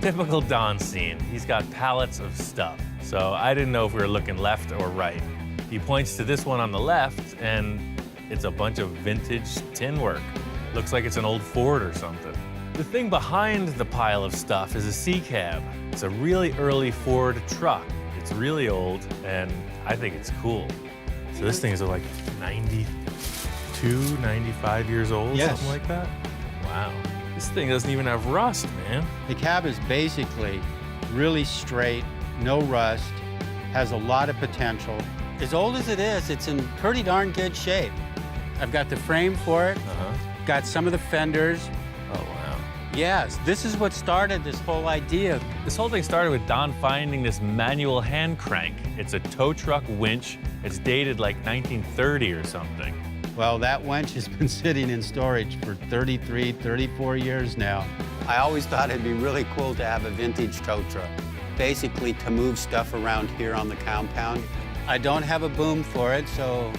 Typical Don scene. He's got pallets of stuff. So I didn't know if we were looking left or right. He points to this one on the left, and it's a bunch of vintage tin work. Looks like it's an old Ford or something. The thing behind the pile of stuff is a C-cab. It's a really early Ford truck. It's really old, and I think it's cool. So this thing is like 92, 95 years old, Yes. something like that? Wow. This thing doesn't even have rust, man. The cab is basically really straight, no rust, has a lot of potential. As old as it is, it's in pretty darn good shape. I've got the frame for it, got some of the fenders. Oh, wow. Yes, this is what started this whole idea. This whole thing started with Don finding this manual hand crank. It's a tow truck winch. It's dated like 1930 or something. Well, that winch has been sitting in storage for 33, 34 years now. I always thought it'd be really cool to have a vintage tow truck, basically to move stuff around here on the compound. I don't have a boom for it, so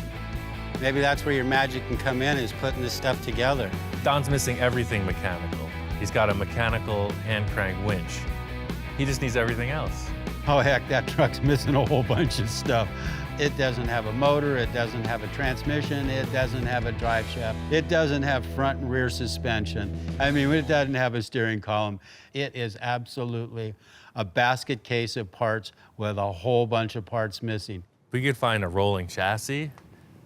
maybe that's where your magic can come in, is putting this stuff together. Don's missing everything mechanical. He's got a mechanical hand crank winch. He just needs everything else. Oh, heck, that truck's missing a whole bunch of stuff. It doesn't have a motor, it doesn't have a transmission, it doesn't have a drive shaft, it doesn't have front and rear suspension. I mean, it doesn't have a steering column. It is absolutely a basket case of parts with a whole bunch of parts missing. If we could find a rolling chassis,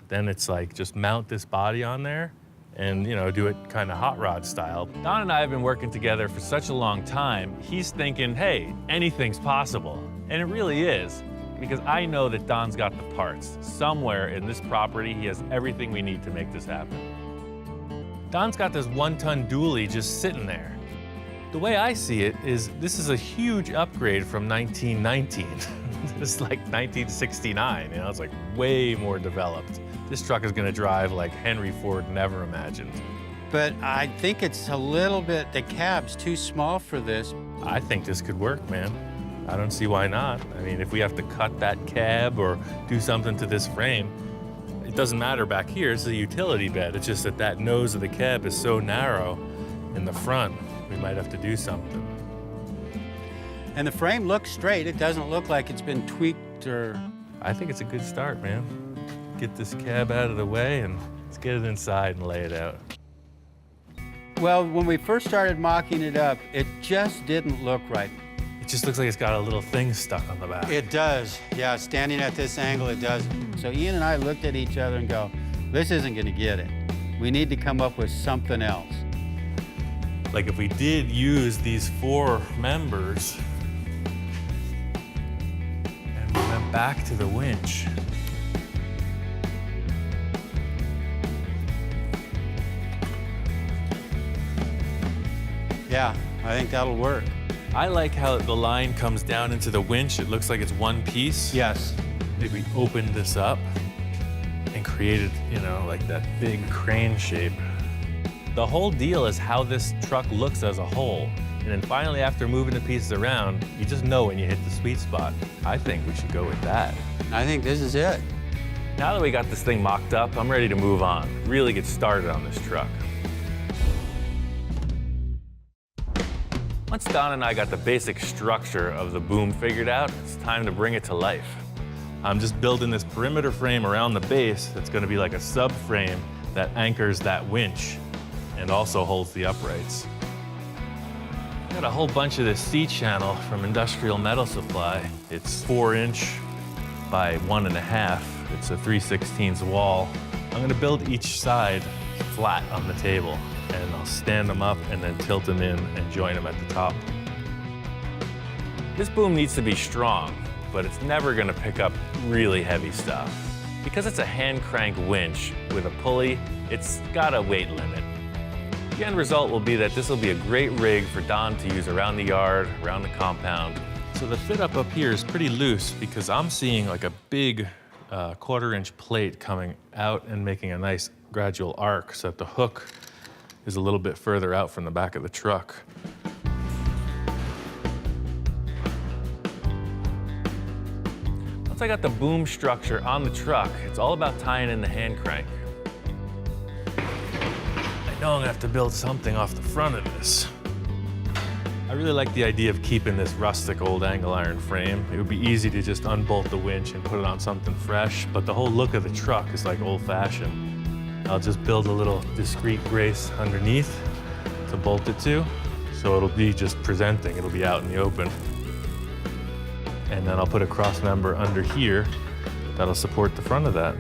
then it's like just mount this body on there and, you know, do it kind of hot rod style. Don and I have been working together for such a long time. He's thinking, hey, anything's possible. And it really is, because I know that Don's got the parts. Somewhere in this property, he has everything we need to make this happen. Don's got this 1-ton dually just sitting there. The way I see it is this is a huge upgrade from 1919. This is like 1969, you know, it's like way more developed. This truck is gonna drive like Henry Ford never imagined. But I think it's a little bit, the cab's too small for this. I think this could work, man. I don't see why not. I mean, if we have to cut that cab or do something to this frame, it doesn't matter back here, it's a utility bed. It's just that that nose of the cab is so narrow in the front, we might have to do something. And the frame looks straight. It doesn't look like it's been tweaked or... I think it's a good start, man. Get this cab out of the way and let's get it inside and lay it out. Well, when we first started mocking it up, it just didn't look right. It just looks like it's got a little thing stuck on the back. It does. Yeah, standing at this angle, it does. So Ian and I looked at each other and go, this isn't gonna get it. We need to come up with something else. Like if we did use these 4 members and we went back to the winch. Yeah, I think that'll work. I like how the line comes down into the winch. It looks like it's one piece. Yes. Maybe we opened this up and created, you know, like that big crane shape. The whole deal is how this truck looks as a whole. And then finally, after moving the pieces around, you just know when you hit the sweet spot. I think we should go with that. I think this is it. Now that we got this thing mocked up, I'm ready to move on, really get started on this truck. Once Don and I got the basic structure of the boom figured out, it's time to bring it to life. I'm just building this perimeter frame around the base that's gonna be like a subframe that anchors that winch and also holds the uprights. Got a whole bunch of this C-channel from Industrial Metal Supply. It's 4" by 1.5. It's a 3/16 wall. I'm gonna build each side flat on the table, and I'll stand them up and then tilt them in and join them at the top. This boom needs to be strong, but it's never gonna pick up really heavy stuff. Because it's a hand crank winch with a pulley, it's got a weight limit. The end result will be that this will be a great rig for Don to use around the yard, around the compound. So the fit up here is pretty loose because I'm seeing like a big 1/4" plate coming out and making a nice gradual arc so that the hook is a little bit further out from the back of the truck. Once I got the boom structure on the truck, it's all about tying in the hand crank. I know I'm gonna have to build something off the front of this. I really like the idea of keeping this rustic old angle iron frame. It would be easy to just unbolt the winch and put it on something fresh, but the whole look of the truck is like old-fashioned. I'll just build a little discreet brace underneath to bolt it to, so it'll be just presenting, it'll be out in the open. And then I'll put a cross member under here that'll support the front of that.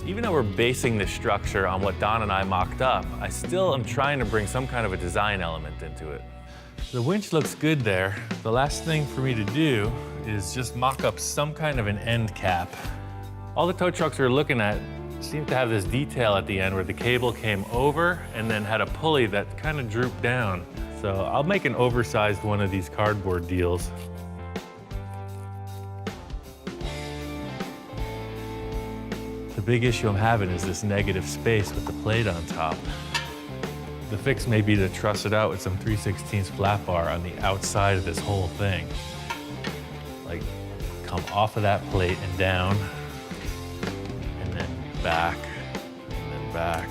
Even though we're basing this structure on what Don and I mocked up, I still am trying to bring some kind of a design element into it. The winch looks good there. The last thing for me to do is just mock up some kind of an end cap. All the tow trucks we're looking at seem to have this detail at the end where the cable came over and then had a pulley that kind of drooped down. So I'll make an oversized one of these cardboard deals. The big issue I'm having is this negative space with the plate on top. The fix may be to truss it out with some 3/16 flat bar on the outside of this whole thing. Like, come off of that plate and down, and then back, and then back.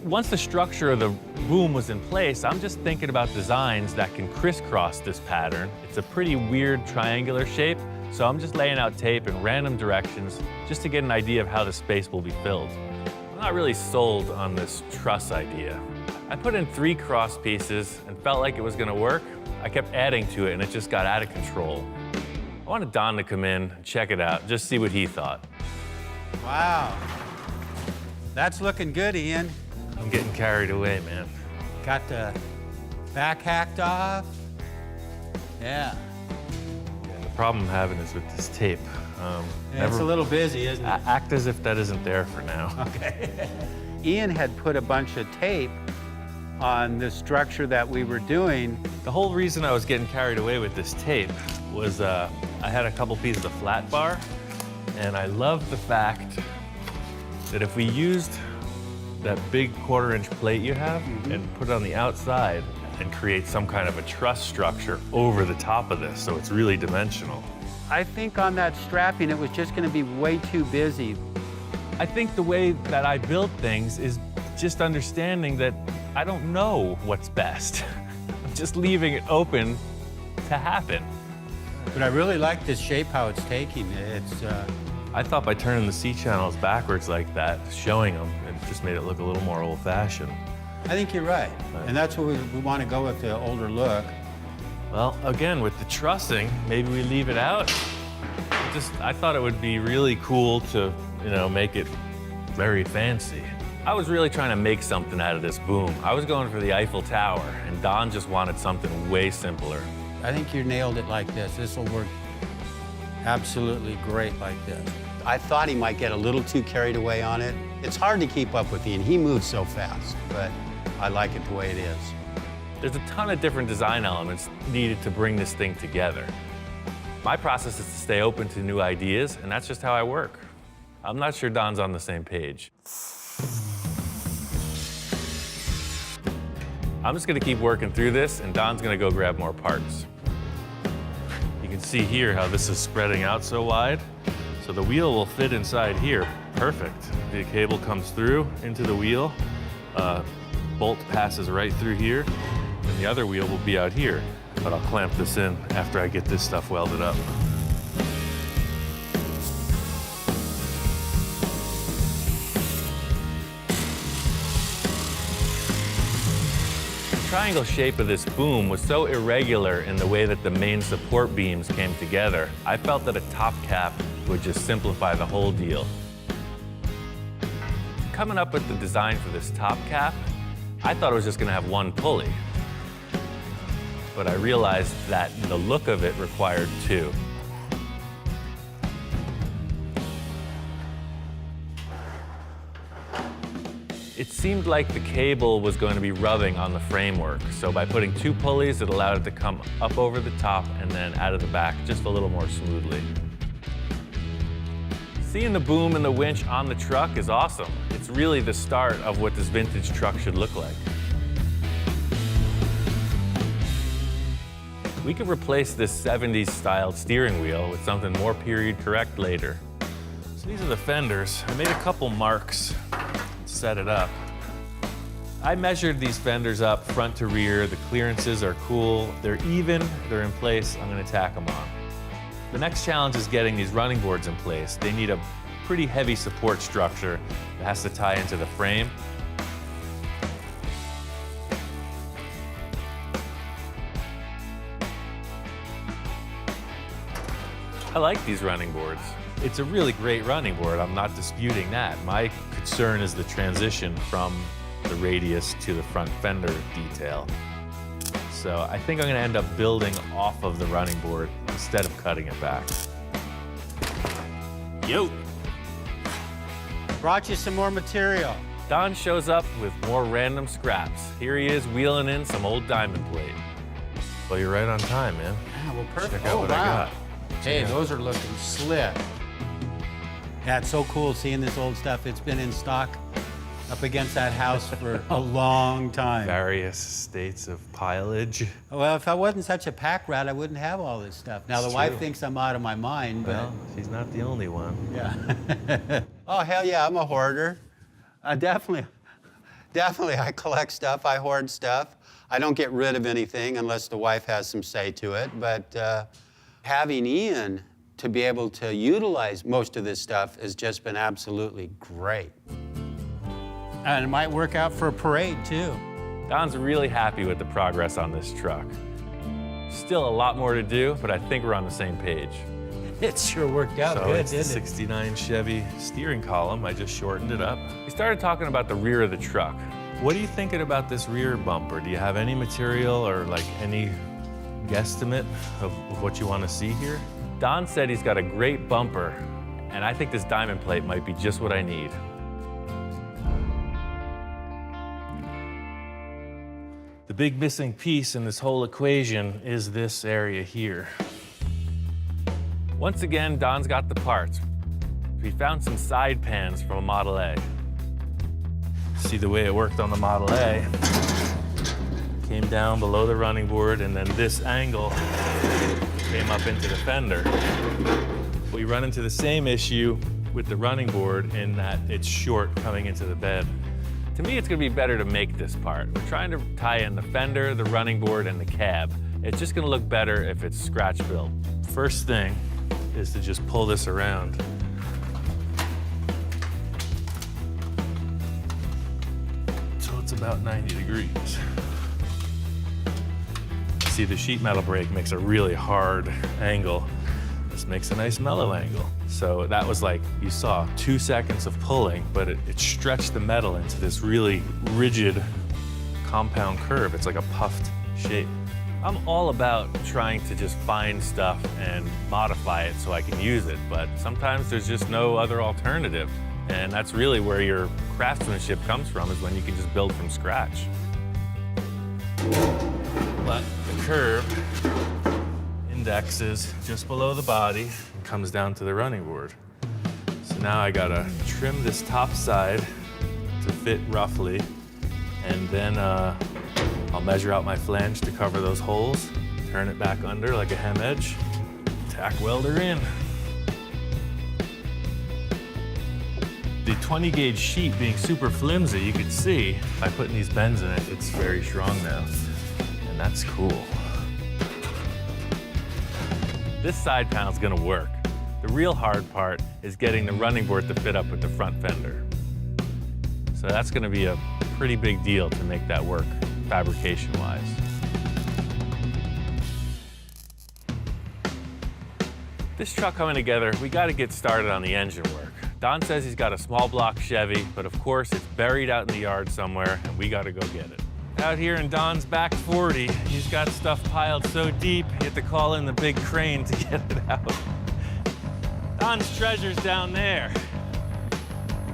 Once the structure of the boom was in place, I'm just thinking about designs that can crisscross this pattern. It's a pretty weird triangular shape, so I'm just laying out tape in random directions just to get an idea of how the space will be filled. I'm not really sold on this truss idea. I put in 3 cross pieces and felt like it was gonna work. I kept adding to it and it just got out of control. I wanted Don to come in and check it out, just see what he thought. Wow. That's looking good, Ian. I'm getting carried away, man. Got the back hacked off. Yeah. The problem I'm having is with this tape. It's a little busy, isn't it? Act as if that isn't there for now. Okay. Ian had put a bunch of tape on the structure that we were doing. The whole reason I was getting carried away with this tape was I had a couple pieces of flat bar, and I love the fact that if we used that big 1/4-inch plate you have and put it on the outside and create some kind of a truss structure over the top of this, so it's really dimensional. I think on that strapping, it was just gonna be way too busy. I think the way that I build things is just understanding that I don't know what's best. I'm just leaving it open to happen. But I really like this shape, how it's taking. I thought by turning the C channels backwards like that, showing them, it just made it look a little more old-fashioned. I think you're right. And that's what we want to go with, the older look. Well, again, with the trussing, maybe we leave it out. I thought it would be really cool to, make it very fancy. I was really trying to make something out of this boom. I was going for the Eiffel Tower, and Don just wanted something way simpler. I think you nailed it like this. This will work absolutely great like this. I thought he might get a little too carried away on it. It's hard to keep up with Ian. He moves so fast, but I like it the way it is. There's a ton of different design elements needed to bring this thing together. My process is to stay open to new ideas, and that's just how I work. I'm not sure Don's on the same page. I'm just gonna keep working through this, and Don's gonna go grab more parts. You can see here how this is spreading out so wide. So the wheel will fit inside here, perfect. The cable comes through into the wheel, bolt passes right through here, and the other wheel will be out here. But I'll clamp this in after I get this stuff welded up. The triangle shape of this boom was so irregular in the way that the main support beams came together, I felt that a top cap would just simplify the whole deal. Coming up with the design for this top cap, I thought it was just gonna have one pulley. But I realized that the look of it required 2. It seemed like the cable was going to be rubbing on the framework, so by putting 2 pulleys, it allowed it to come up over the top and then out of the back just a little more smoothly. Seeing the boom and the winch on the truck is awesome. It's really the start of what this vintage truck should look like. We could replace this 70s styled steering wheel with something more period correct later. These are the fenders. I made a couple marks to set it up. I measured these fenders up front to rear. The clearances are cool. They're even, they're in place. I'm gonna tack them on. The next challenge is getting these running boards in place. They need a pretty heavy support structure that has to tie into the frame. I like these running boards. It's a really great running board. I'm not disputing that. My concern is the transition from the radius to the front fender detail. So I think I'm gonna end up building off of the running board instead of cutting it back. Yo! Brought you some more material. Don shows up with more random scraps. Here he is wheeling in some old diamond plate. Well, you're right on time, man. Yeah, well, perfect. Check out what I got. Hey, those are looking slick. Yeah, it's so cool seeing this old stuff. It's been in stock up against that house for a long time. Various states of pileage. Well, if I wasn't such a pack rat, I wouldn't have all this stuff. Now, the wife thinks I'm out of my mind, but... Well, she's not the only one. Yeah. Oh, hell yeah, I'm a hoarder. Definitely, I collect stuff, I hoard stuff. I don't get rid of anything unless the wife has some say to it, but having Ian to be able to utilize most of this stuff has just been absolutely great. And it might work out for a parade, too. Don's really happy with the progress on this truck. Still a lot more to do, but I think we're on the same page. It sure worked out So good, it's the didn't it? 69 Chevy steering column. I just shortened it up. We started talking about the rear of the truck. What are you thinking about this rear bumper? Do you have any material or like any guesstimate of what you want to see here? Don said he's got a great bumper, and I think this diamond plate might be just what I need. The big missing piece in this whole equation is this area here. Once again, Don's got the parts. We found some side pans from a Model A. See the way it worked on the Model A. Came down below the running board, and then this angle came up into the fender. We run into the same issue with the running board in that it's short coming into the bed. To me, it's gonna be better to make this part. We're trying to tie in the fender, the running board, and the cab. It's just gonna look better if it's scratch built. First thing is to just pull this around. So it's about 90 degrees. See, the sheet metal brake makes a really hard angle. This makes a nice mellow angle. So that was like, you saw 2 seconds of pulling, but it stretched the metal into this really rigid compound curve. It's like a puffed shape. I'm all about trying to just find stuff and modify it so I can use it, but sometimes there's just no other alternative. And that's really where your craftsmanship comes from, is when you can just build from scratch. But the curve indexes just below the body and comes down to the running board. So now I gotta trim this top side to fit roughly, and then I'll measure out my flange to cover those holes, turn it back under like a hem edge, tack welder in. The 20 gauge sheet being super flimsy, you can see by putting these bends in it, it's very strong now. And that's cool. This side panel's gonna work. The real hard part is getting the running board to fit up with the front fender. So that's gonna be a pretty big deal to make that work, fabrication-wise. This truck coming together, we gotta get started on the engine work. Don says he's got a small block Chevy, but of course it's buried out in the yard somewhere, and we gotta go get it. Out here in Don's back 40, he's got stuff piled so deep, you have to call in the big crane to get it out. Don's treasure's down there.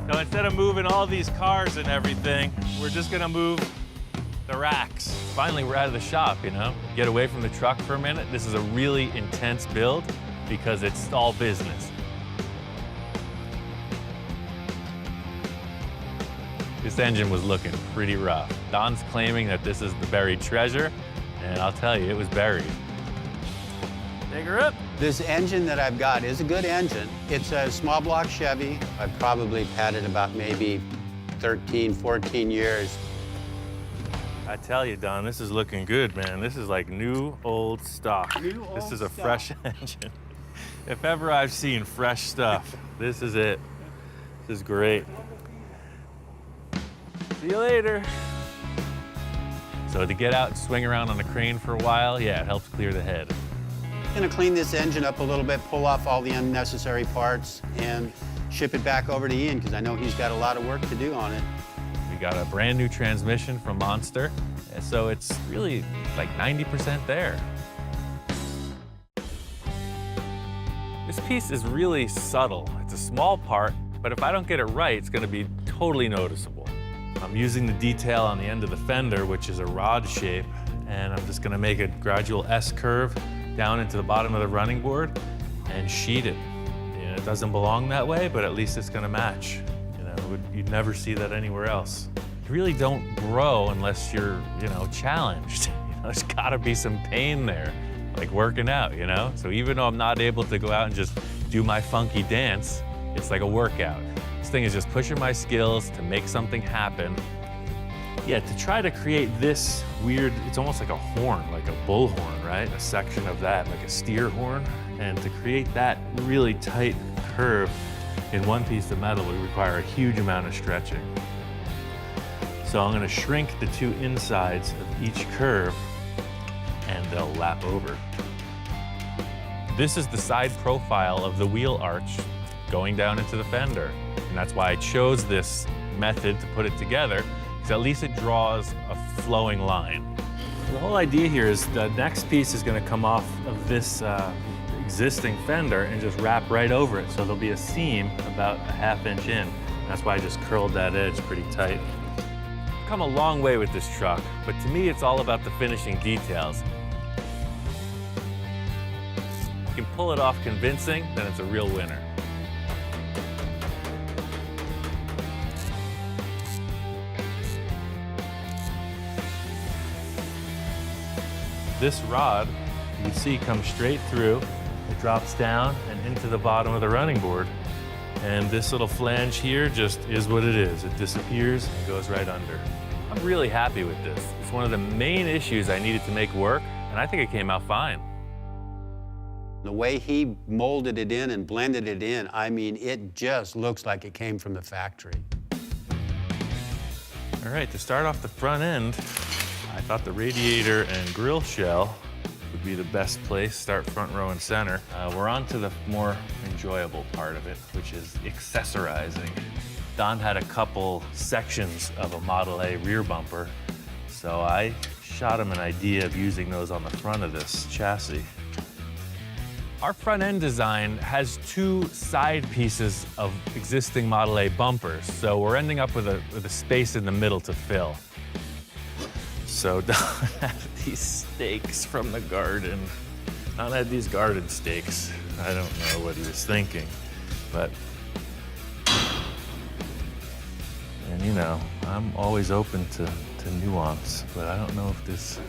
So instead of moving all these cars and everything, we're just gonna move the racks. Finally, we're out of the shop, you know? Get away from the truck for a minute. This is a really intense build because it's all business. This engine was looking pretty rough. Don's claiming that this is the buried treasure, and I'll tell you, it was buried. Dig her up. This engine that I've got is a good engine. It's a small block Chevy. I've probably had it about maybe 13, 14 years. I tell you, Don, this is looking good, man. This is like new old stock. This is a fresh engine. If ever I've seen fresh stuff, this is it. This is great. See you later. So to get out and swing around on a crane for a while, yeah, it helps clear the head. I'm gonna clean this engine up a little bit, pull off all the unnecessary parts, and ship it back over to Ian, because I know he's got a lot of work to do on it. We got a brand new transmission from Monster, so it's really like 90% there. This piece is really subtle. It's a small part, but if I don't get it right, it's gonna be totally noticeable. I'm using the detail on the end of the fender, which is a rod shape, and I'm just gonna make a gradual S-curve down into the bottom of the running board and sheet it. It doesn't belong that way, but at least it's gonna match. You'd never see that anywhere else. You really don't grow unless you're, challenged. There's gotta be some pain there, like working out, So even though I'm not able to go out and just do my funky dance, it's like a workout. This thing is just pushing my skills to make something happen. Yeah, to try to create this weird, it's almost like a horn, like a bull horn, right? A section of that, like a steer horn. And to create that really tight curve in one piece of metal would require a huge amount of stretching. So I'm gonna shrink the two insides of each curve and they'll lap over. This is the side profile of the wheel arch going down into the fender. And that's why I chose this method to put it together, because at least it draws a flowing line. The whole idea here is the next piece is gonna come off of this existing fender and just wrap right over it. So there'll be a seam about a ½ inch in. That's why I just curled that edge pretty tight. I've come a long way with this truck, but to me, it's all about the finishing details. If you can pull it off convincing, then it's a real winner. This rod, you can see, comes straight through. It drops down and into the bottom of the running board. And this little flange here just is what it is. It disappears and goes right under. I'm really happy with this. It's one of the main issues I needed to make work, and I think it came out fine. The way he molded it in and blended it in, I mean, it just looks like it came from the factory. All right, to start off the front end, I thought the radiator and grill shell would be the best place, start front row and center. We're on to the more enjoyable part of it, which is accessorizing. Don had a couple sections of a Model A rear bumper, so I shot him an idea of using those on the front of this chassis. Our front end design has two side pieces of existing Model A bumpers, so we're ending up with a space in the middle to fill. So Don had these stakes from the garden. Don had these garden stakes. I don't know what he was thinking, but, and I'm always open to nuance, but I don't know if this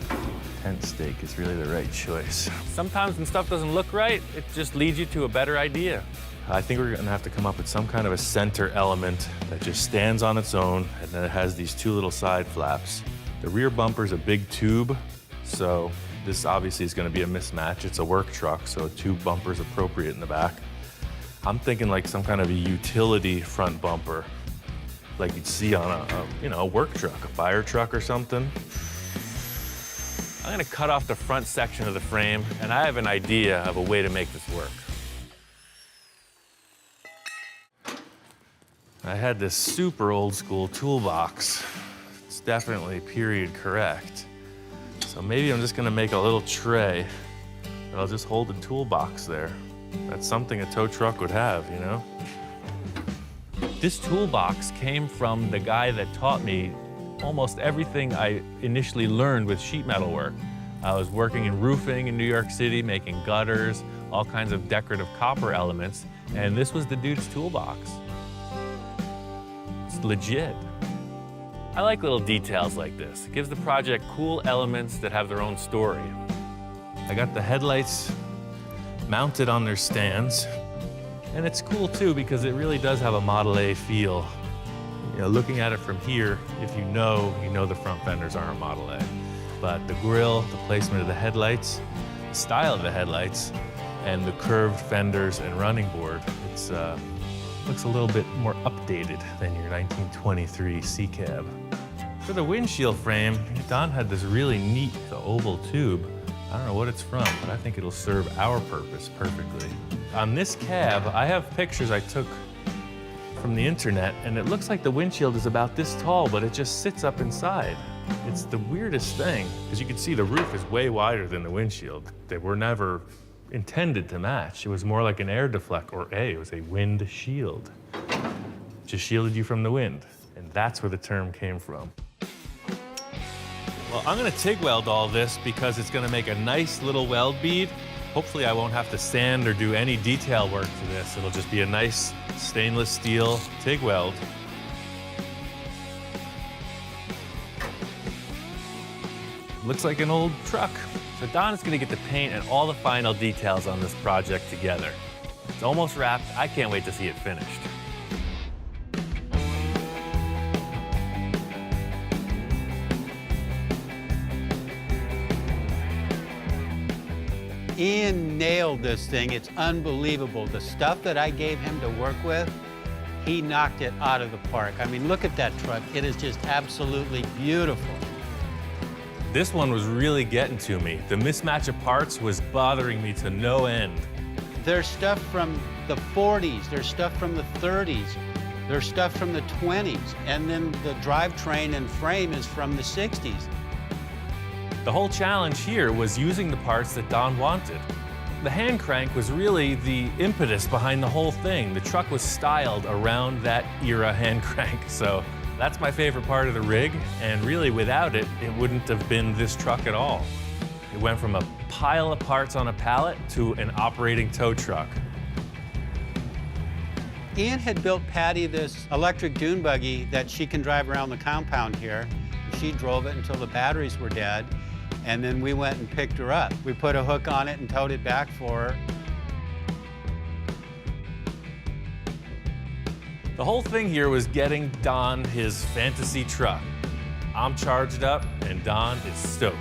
tent stake is really the right choice. Sometimes when stuff doesn't look right, it just leads you to a better idea. I think we're gonna have to come up with some kind of a center element that just stands on its own, and then it has these two little side flaps. The rear bumper's a big tube, so this obviously is gonna be a mismatch. It's a work truck, so a tube bumper's appropriate in the back. I'm thinking like some kind of a utility front bumper, like you'd see on a work truck, a fire truck or something. I'm gonna cut off the front section of the frame, and I have an idea of a way to make this work. I had this super old school toolbox. It's definitely period correct. So maybe I'm just gonna make a little tray that I'll just hold the toolbox there. That's something a tow truck would have, This toolbox came from the guy that taught me almost everything I initially learned with sheet metal work. I was working in roofing in New York City, making gutters, all kinds of decorative copper elements, and this was the dude's toolbox. It's legit. I like little details like this. It gives the project cool elements that have their own story. I got the headlights mounted on their stands. And it's cool too because it really does have a Model A feel. You know, looking at it from here, if you know the front fenders aren't Model A. But the grille, the placement of the headlights, the style of the headlights, and the curved fenders and running board, it's looks a little bit more updated than your 1923 C cab. For the windshield frame, Don had this really neat oval tube. I don't know what it's from, but I think it'll serve our purpose perfectly. On this cab, I have pictures I took from the internet, and it looks like the windshield is about this tall, but it just sits up inside. It's the weirdest thing, because you can see the roof is way wider than the windshield. They were never intended to match. It was more like an air deflect, or it was a wind shield. Just shielded you from the wind, and that's where the term came from. Well, I'm gonna TIG weld all this because it's gonna make a nice little weld bead. Hopefully I won't have to sand or do any detail work to this. It'll just be a nice stainless steel TIG weld. Looks like an old truck. So Don is gonna get the paint and all the final details on this project together. It's almost wrapped. I can't wait to see it finished. Ian nailed this thing. It's unbelievable. The stuff that I gave him to work with, he knocked it out of the park. I mean, look at that truck. It is just absolutely beautiful. This one was really getting to me. The mismatch of parts was bothering me to no end. There's stuff from the 40s, there's stuff from the 30s, there's stuff from the 20s, and then the drivetrain and frame is from the 60s. The whole challenge here was using the parts that Don wanted. The hand crank was really the impetus behind the whole thing. The truck was styled around that era hand crank, so that's my favorite part of the rig, and really without it, it wouldn't have been this truck at all. It went from a pile of parts on a pallet to an operating tow truck. Ian had built Patty this electric dune buggy that she can drive around the compound here. She drove it until the batteries were dead, and then we went and picked her up. We put a hook on it and towed it back for her. The whole thing here was getting Don his fantasy truck. I'm charged up, and Don is stoked.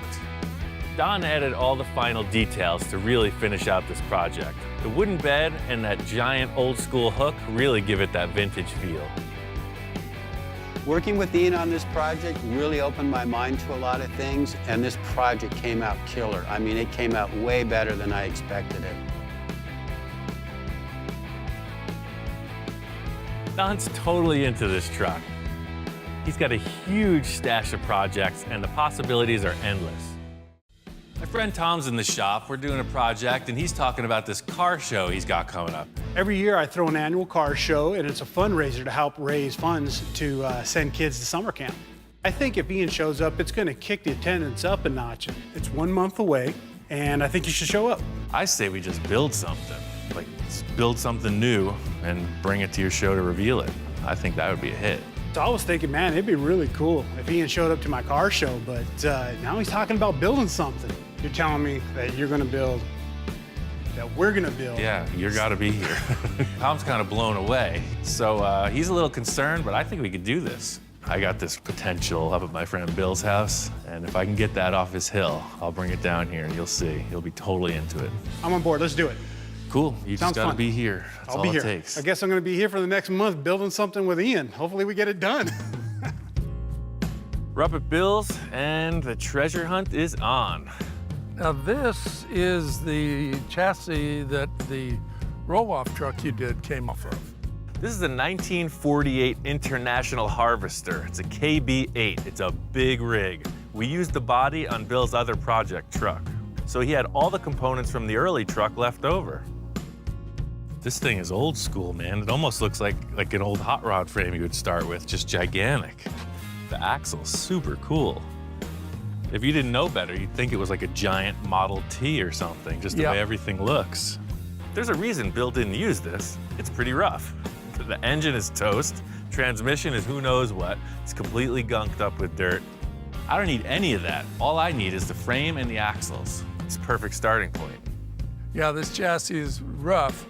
Don added all the final details to really finish out this project. The wooden bed and that giant old school hook really give it that vintage feel. Working with Ian on this project really opened my mind to a lot of things, and this project came out killer. I mean, it came out way better than I expected it. Don's totally into this truck. He's got a huge stash of projects, and the possibilities are endless. My friend Tom's in the shop. We're doing a project, and he's talking about this car show he's got coming up. Every year I throw an annual car show, and it's a fundraiser to help raise funds to send kids to summer camp. I think if Ian shows up, it's going to kick the attendance up a notch. It's 1 month away, and I think you should show up. I say we just build something. Like, build something new and bring it to your show to reveal it. I think that would be a hit. So I was thinking, man, it'd be really cool if Ian showed up to my car show, but now he's talking about building something. You're telling me that you're gonna build, that we're gonna build. Yeah, you gotta be here. Tom's kind of blown away. So he's a little concerned, but I think we could do this. I got this potential up at my friend Bill's house, and if I can get that off his hill, I'll bring it down here and you'll see. He'll be totally into it. I'm on board, let's do it. Cool, you just gotta be here. That's all it takes. I guess I'm gonna be here for the next month building something with Ian. Hopefully we get it done. We're up at Bill's, and the treasure hunt is on. Now this is the chassis that the roll-off truck you did came off of. This is a 1948 International Harvester. It's a KB8. It's a big rig. We used the body on Bill's other project truck. So he had all the components from the early truck left over. This thing is old school, man. It almost looks like an old hot rod frame you would start with, just gigantic. The axle's super cool. If you didn't know better, you'd think it was like a giant Model T or something, just the way everything looks. There's a reason Bill didn't use this. It's pretty rough. The engine is toast, transmission is who knows what. It's completely gunked up with dirt. I don't need any of that. All I need is the frame and the axles. It's a perfect starting point. yeah, this chassis is rough,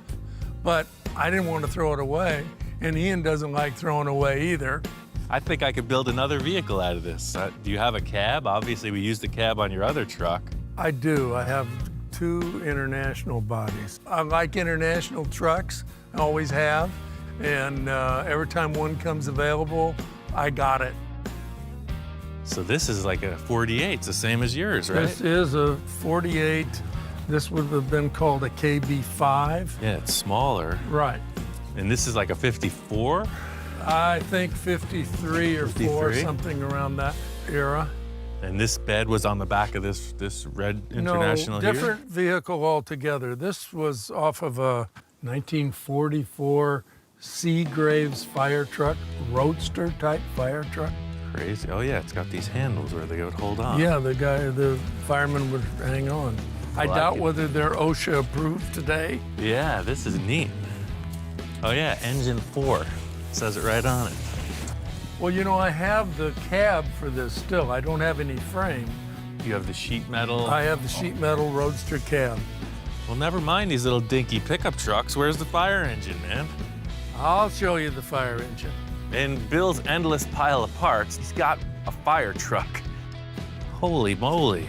but I didn't want to throw it away, and Ian doesn't like throwing away either. I think I could build another vehicle out of this. Do you have a cab? Obviously, we used the cab on your other truck. I do. I have 2 international bodies. I like international trucks, I always have, and every time one comes available, I got it. So this is like a 48, it's the same as yours, right? This is a 48. This would have been called a KB5. Yeah, it's smaller. Right. And this is like a 54? I think 53 or 4, 53? something around that era. And this bed was on the back of this red International No, here? different vehicle altogether. This was off of a 1944 Seagraves fire truck, roadster type fire truck. Crazy. Oh yeah, it's got these handles where they would hold on. Yeah, the fireman would hang on. I like doubt it. whether they're OSHA approved today. Yeah, this is neat. Oh yeah, engine 4. It says it right on it. Well, you know, I have the cab for this still. I don't have any frame. You have the sheet metal. I have the sheet metal roadster cab. Well, never mind these little dinky pickup trucks. Where's the fire engine, man? I'll show you the fire engine. In Bill's endless pile of parts, he's got a fire truck. Holy moly.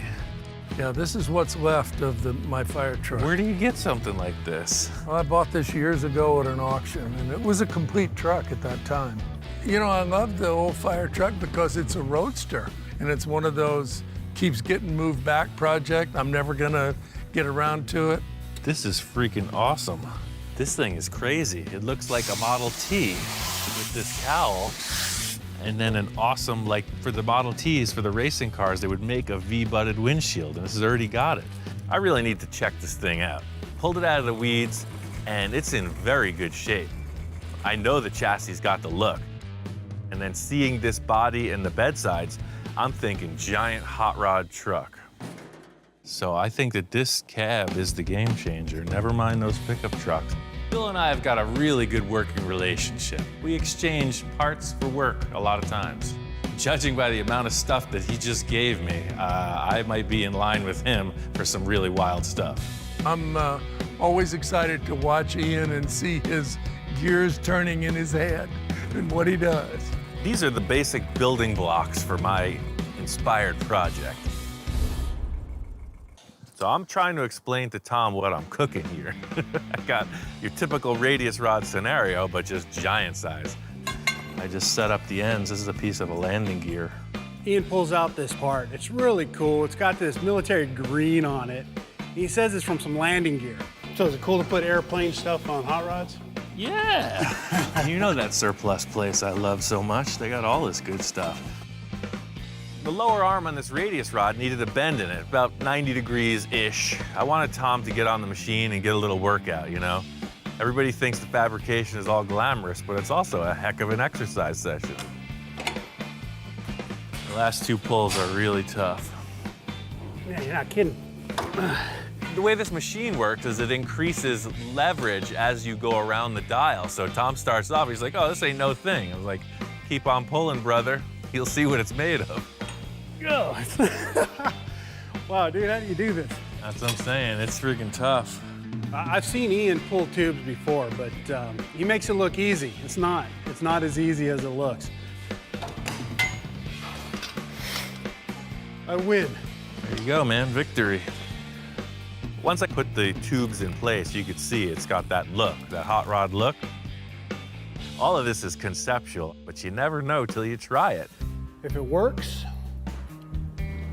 Yeah, this is what's left of my fire truck. Where do you get something like this? Well, I bought this years ago at an auction, and it was a complete truck at that time. You know, I love the old fire truck because it's a roadster, and it's one of those keeps getting moved back project. I'm never gonna get around to it. This is freaking awesome. This thing is crazy. It looks like a Model T with this cowl. And then an awesome, like for the Model Ts, for the racing cars, they would make a V-butted windshield, and this has already got it. I really need to check this thing out. Pulled it out of the weeds, and it's in very good shape. I know the chassis got the look. And then seeing this body and the bedsides, I'm thinking giant hot rod truck. So I think that this cab is the game changer. Never mind those pickup trucks. Bill and I have got a really good working relationship. We exchange parts for work a lot of times. Judging by the amount of stuff that he just gave me, I might be in line with him for some really wild stuff. I'm always excited to watch Ian and see his gears turning in his head and what he does. These are the basic building blocks for my inspired project. So I'm trying to explain to Tom what I'm cooking here. I got your typical radius rod scenario, but just giant size. I just set up the ends. This is a piece of a landing gear. Ian pulls out this part. It's really cool. It's got this military green on it. He says it's from some landing gear. So is it cool to put airplane stuff on hot rods? Yeah. You know that surplus place I love so much. They got all this good stuff. The lower arm on this radius rod needed a bend in it, about 90 degrees-ish. I wanted Tom to get on the machine and get a little workout, you know? Everybody thinks the fabrication is all glamorous, but it's also a heck of an exercise session. The last 2 pulls are really tough. Yeah, you're not kidding. The way this machine works is it increases leverage as you go around the dial. So Tom starts off, he's like, oh, this ain't no thing. I was like, keep on pulling, brother. You'll see what it's made of. Oh. Wow, dude, how do you do this? That's what I'm saying. It's freaking tough. I've seen Ian pull tubes before, but he makes it look easy. It's not. It's not as easy as it looks. I win. There you go, man. Victory. Once I put the tubes in place, you could see it's got that look, that hot rod look. All of this is conceptual, but you never know till you try it. If it works,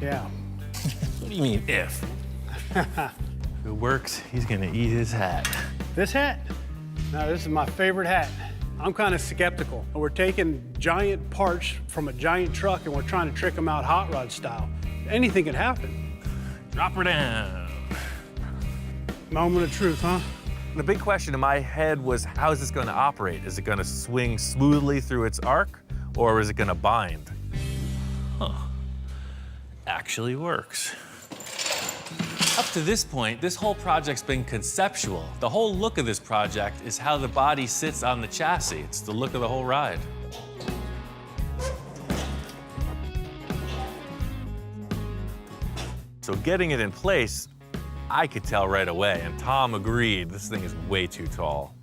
yeah. What do you mean, if? If it works, he's gonna eat his hat. This hat? No, this is my favorite hat. I'm kind of skeptical. We're taking giant parts from a giant truck and we're trying to trick them out hot rod style. Anything could happen. Drop her down. Moment of truth, huh? The big question in my head was, how is this gonna operate? Is it gonna swing smoothly through its arc, or is it gonna bind? Huh. Actually works. Up to this point, this whole project's been conceptual. The whole look of this project is how the body sits on the chassis. It's the look of the whole ride. So getting it in place, I could tell right away, and Tom agreed, this thing is way too tall.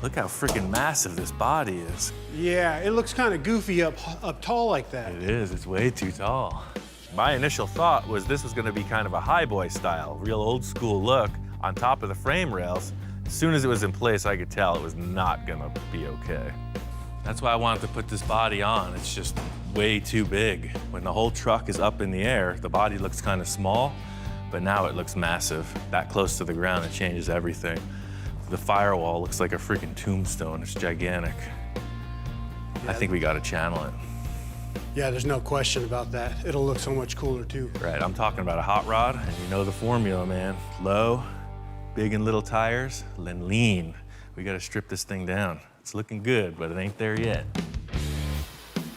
Look how freaking massive this body is. Yeah, it looks kind of goofy up tall like that. It is, it's way too tall. My initial thought was this was gonna be kind of a highboy style, real old school look on top of the frame rails. As soon as it was in place, I could tell it was not gonna be okay. That's why I wanted to put this body on. It's just way too big. When the whole truck is up in the air, the body looks kind of small, but now it looks massive. That close to the ground, it changes everything. The firewall looks like a freaking tombstone. It's gigantic. I think we gotta channel it. Yeah, there's no question about that. It'll look so much cooler too. Right, I'm talking about a hot rod, and you know the formula, man. Low, big and little tires, then lean. We gotta strip this thing down. It's looking good, but it ain't there yet.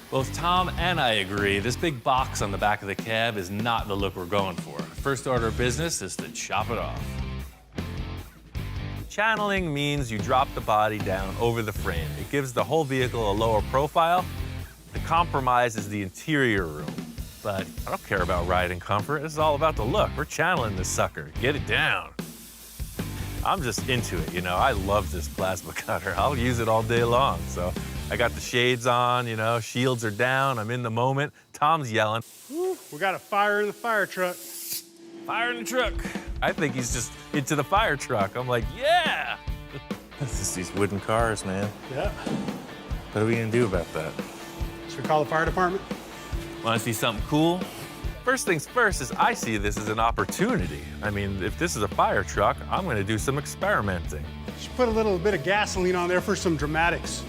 Both Tom and I agree, this big box on the back of the cab is not the look we're going for. First order of business is to chop it off. Channeling means you drop the body down over the frame. It gives the whole vehicle a lower profile. The compromise is the interior room. But I don't care about riding comfort. This is all about the look. We're channeling this sucker. Get it down. I'm just into it, you know. I love this plasma cutter. I'll use it all day long. So I got the shades on, you know, shields are down. I'm in the moment. Tom's yelling. Woo, we got a fire in the fire truck. Fire in the truck. I think he's just into the fire truck. I'm like, yeah. It's just these wooden cars, man. Yeah. What are we gonna do about that? Should we call the fire department? Wanna see something cool? First things first is I see this as an opportunity. I mean, if this is a fire truck, I'm gonna do some experimenting. Should put a little bit of gasoline on there for some dramatics,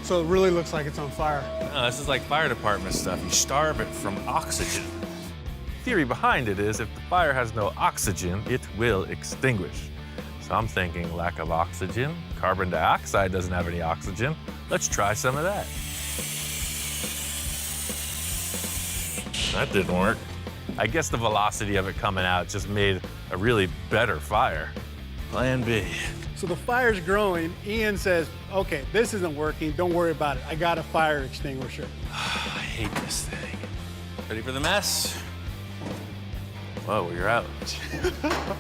so it really looks like it's on fire. No, this is like fire department stuff. You starve it from oxygen. Theory behind it is if the fire has no oxygen, it will extinguish. So I'm thinking lack of oxygen, carbon dioxide doesn't have any oxygen. Let's try some of that. That didn't work. I guess the velocity of it coming out just made a really better fire. Plan B. So the fire's growing. Ian says, okay, this isn't working. Don't worry about it. I got a fire extinguisher. I hate this thing. Ready for the mess? Whoa, you're out.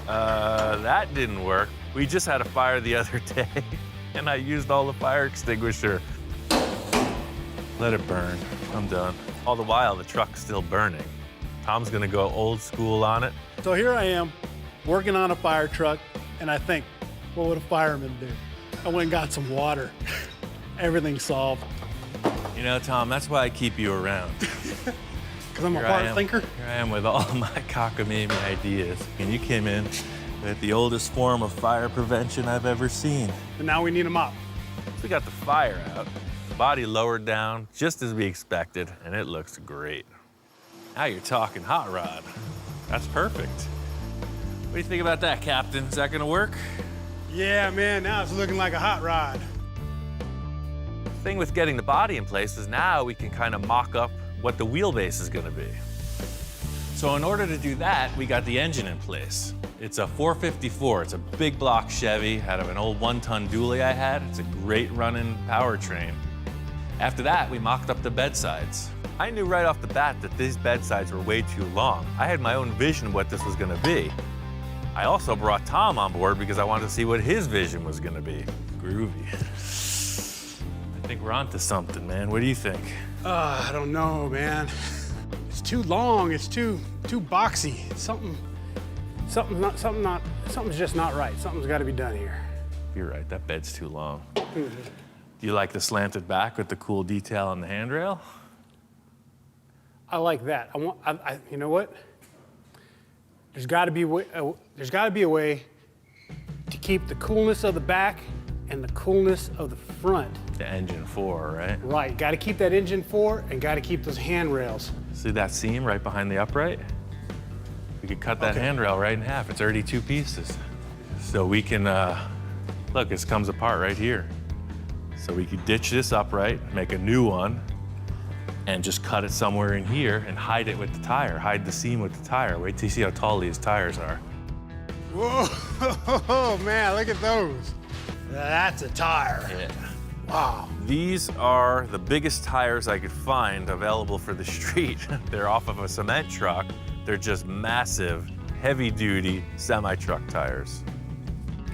That didn't work. We just had a fire the other day, and I used all the fire extinguisher. Let it burn. I'm done. All the while, the truck's still burning. Tom's gonna go old school on it. So here I am, working on a fire truck, and I think, what would a fireman do? I went and got some water. Everything's solved. You know, Tom, that's why I keep you around. Because I'm a hard thinker? Here I am with all my cockamamie ideas. And you came in with the oldest form of fire prevention I've ever seen. And now we need a mop. We got the fire out, the body lowered down, just as we expected, and it looks great. Now you're talking hot rod. That's perfect. What do you think about that, Captain? Is that gonna work? Yeah, man, now it's looking like a hot rod. The thing with getting the body in place is now we can kind of mock up what the wheelbase is gonna be. So in order to do that, we got the engine in place. It's a 454, it's a big block Chevy out of an old 1-ton dually I had. It's a great running powertrain. After that, we mocked up the bedsides. I knew right off the bat that these bedsides were way too long. I had my own vision of what this was gonna be. I also brought Tom on board because I wanted to see what his vision was gonna be. Groovy. I think we're onto something, man. What do you think? I don't know, man. It's too long. It's too boxy. Something's just not right. Something's got to be done here. You're right. That bed's too long. Do you like the slanted back with the cool detail on the handrail? I like that. You know what? There's got to be a way to keep the coolness of the back and the coolness of the front. The engine 4, right? Right. Got to keep that engine 4 and got to keep those handrails. See that seam right behind the upright? We could cut that handrail right in half. It's already 2 pieces. So we can, look, this comes apart right here. So we could ditch this upright, make a new one, and just cut it somewhere in here and hide it with the tire, hide the seam with the tire. Wait till you see how tall these tires are. Whoa, man, look at those. That's a tire. Yeah. Wow. These are the biggest tires I could find available for the street. They're off of a cement truck. They're just massive, heavy-duty semi-truck tires.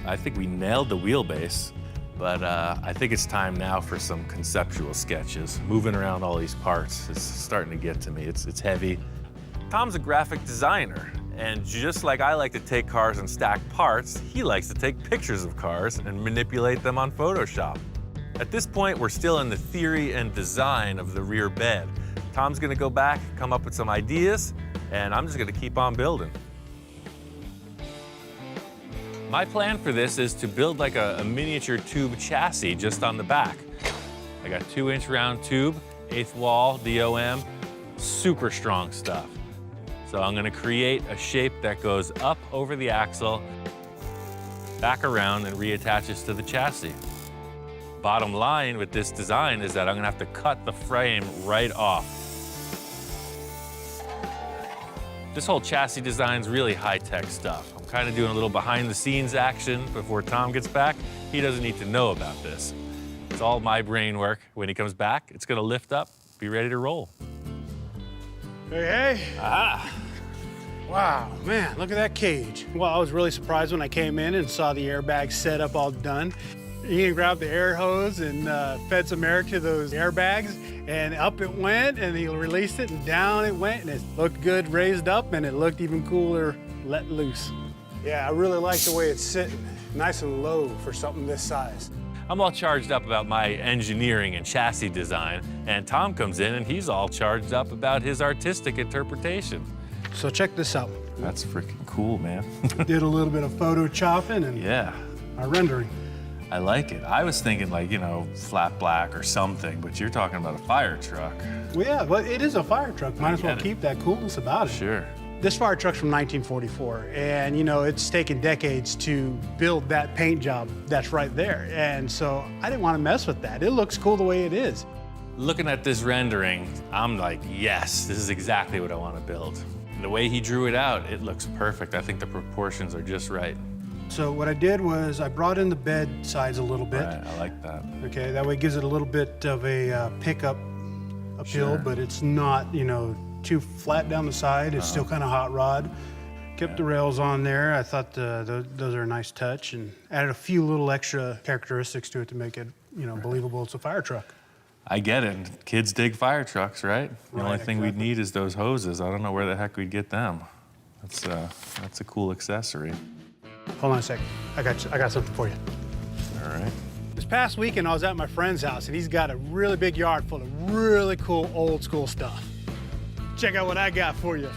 I think we nailed the wheelbase, but I think it's time now for some conceptual sketches. Moving around all these parts is starting to get to me. It's heavy. Tom's a graphic designer, and just like I like to take cars and stack parts, he likes to take pictures of cars and manipulate them on Photoshop. At this point, we're still in the theory and design of the rear bed. Tom's gonna go back, come up with some ideas, and I'm just gonna keep on building. My plan for this is to build like a miniature tube chassis just on the back. I got 2-inch round tube, 1/8 wall, DOM, super strong stuff. So I'm gonna create a shape that goes up over the axle, back around and reattaches to the chassis. Bottom line with this design is that I'm gonna have to cut the frame right off. This whole chassis design's really high-tech stuff. I'm kind of doing a little behind-the-scenes action before Tom gets back. He doesn't need to know about this. It's all my brain work. When he comes back, it's gonna lift up, be ready to roll. Hey, hey. Ah, Wow, man, look at that cage. Well, I was really surprised when I came in and saw the airbag setup all done. Ian grabbed the air hose and fed some air to those airbags, and up it went, and he released it, and down it went, and it looked good raised up, and it looked even cooler let loose. Yeah, I really like the way it's sitting, nice and low for something this size. I'm all charged up about my engineering and chassis design, and Tom comes in and he's all charged up about his artistic interpretation. So check this out. That's freaking cool, man. Did a little bit of photo chopping and Yeah, our rendering. I like it. I was thinking like, you know, flat black or something, but you're talking about a fire truck. Well, yeah, well, it is a fire truck. Might as well get it. keep that coolness about it. Sure. This fire truck's from 1944, and you know, it's taken decades to build that paint job that's right there. And so I didn't want to mess with that. It looks cool the way it is. Looking at this rendering, I'm like, yes, this is exactly what I want to build. And the way he drew it out, it looks perfect. I think the proportions are just right. So what I did was I brought in the bed sides a little bit. Right, I like that. Okay, that way it gives it a little bit of a pickup uphill, Sure. but it's not, you know, too flat down the side. It's still kind of hot rod. Kept the rails on there. I thought those are a nice touch, and added a few little extra characteristics to it to make it, you know, believable it's a fire truck. I get it. Kids dig fire trucks, right? The only Right, thing we'd exactly. need is those hoses. I don't know where the heck we'd get them. That's a cool accessory. Hold on a second. I got something for you. All right. This past weekend, I was at my friend's house, and he's got a really big yard full of really cool old school stuff. Check out what I got for you.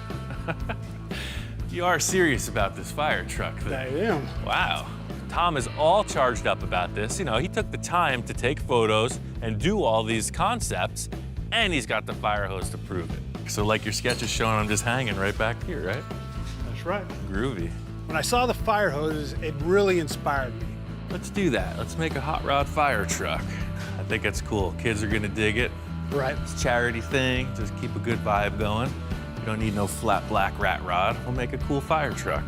You are serious about this fire truck, I then. am. Wow. Tom is all charged up about this. You know, he took the time to take photos and do all these concepts, and he's got the fire hose to prove it. So like your sketch is showing, I'm just hanging right back here, right? That's right. Groovy. When I saw the fire hoses, it really inspired me. Let's do that. Let's make a hot rod fire truck. I think that's cool. Kids are gonna dig it. Right. It's a charity thing. Just keep a good vibe going. You don't need no flat black rat rod. We'll make a cool fire truck.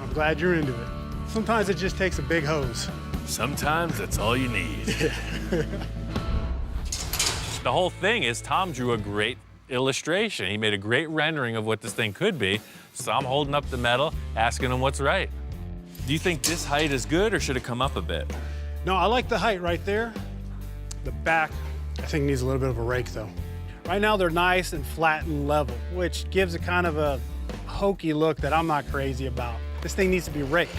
I'm glad you're into it. Sometimes it just takes a big hose. Sometimes that's all you need. The whole thing is Tom drew a great illustration. He made a great rendering of what this thing could be. So I'm holding up the metal, asking him what's right. Do you think this height is good or should it come up a bit? No, I like the height right there. The back, I think needs a little bit of a rake though. Right now they're nice and flat and level, which gives a kind of a hokey look that I'm not crazy about. This thing needs to be raked.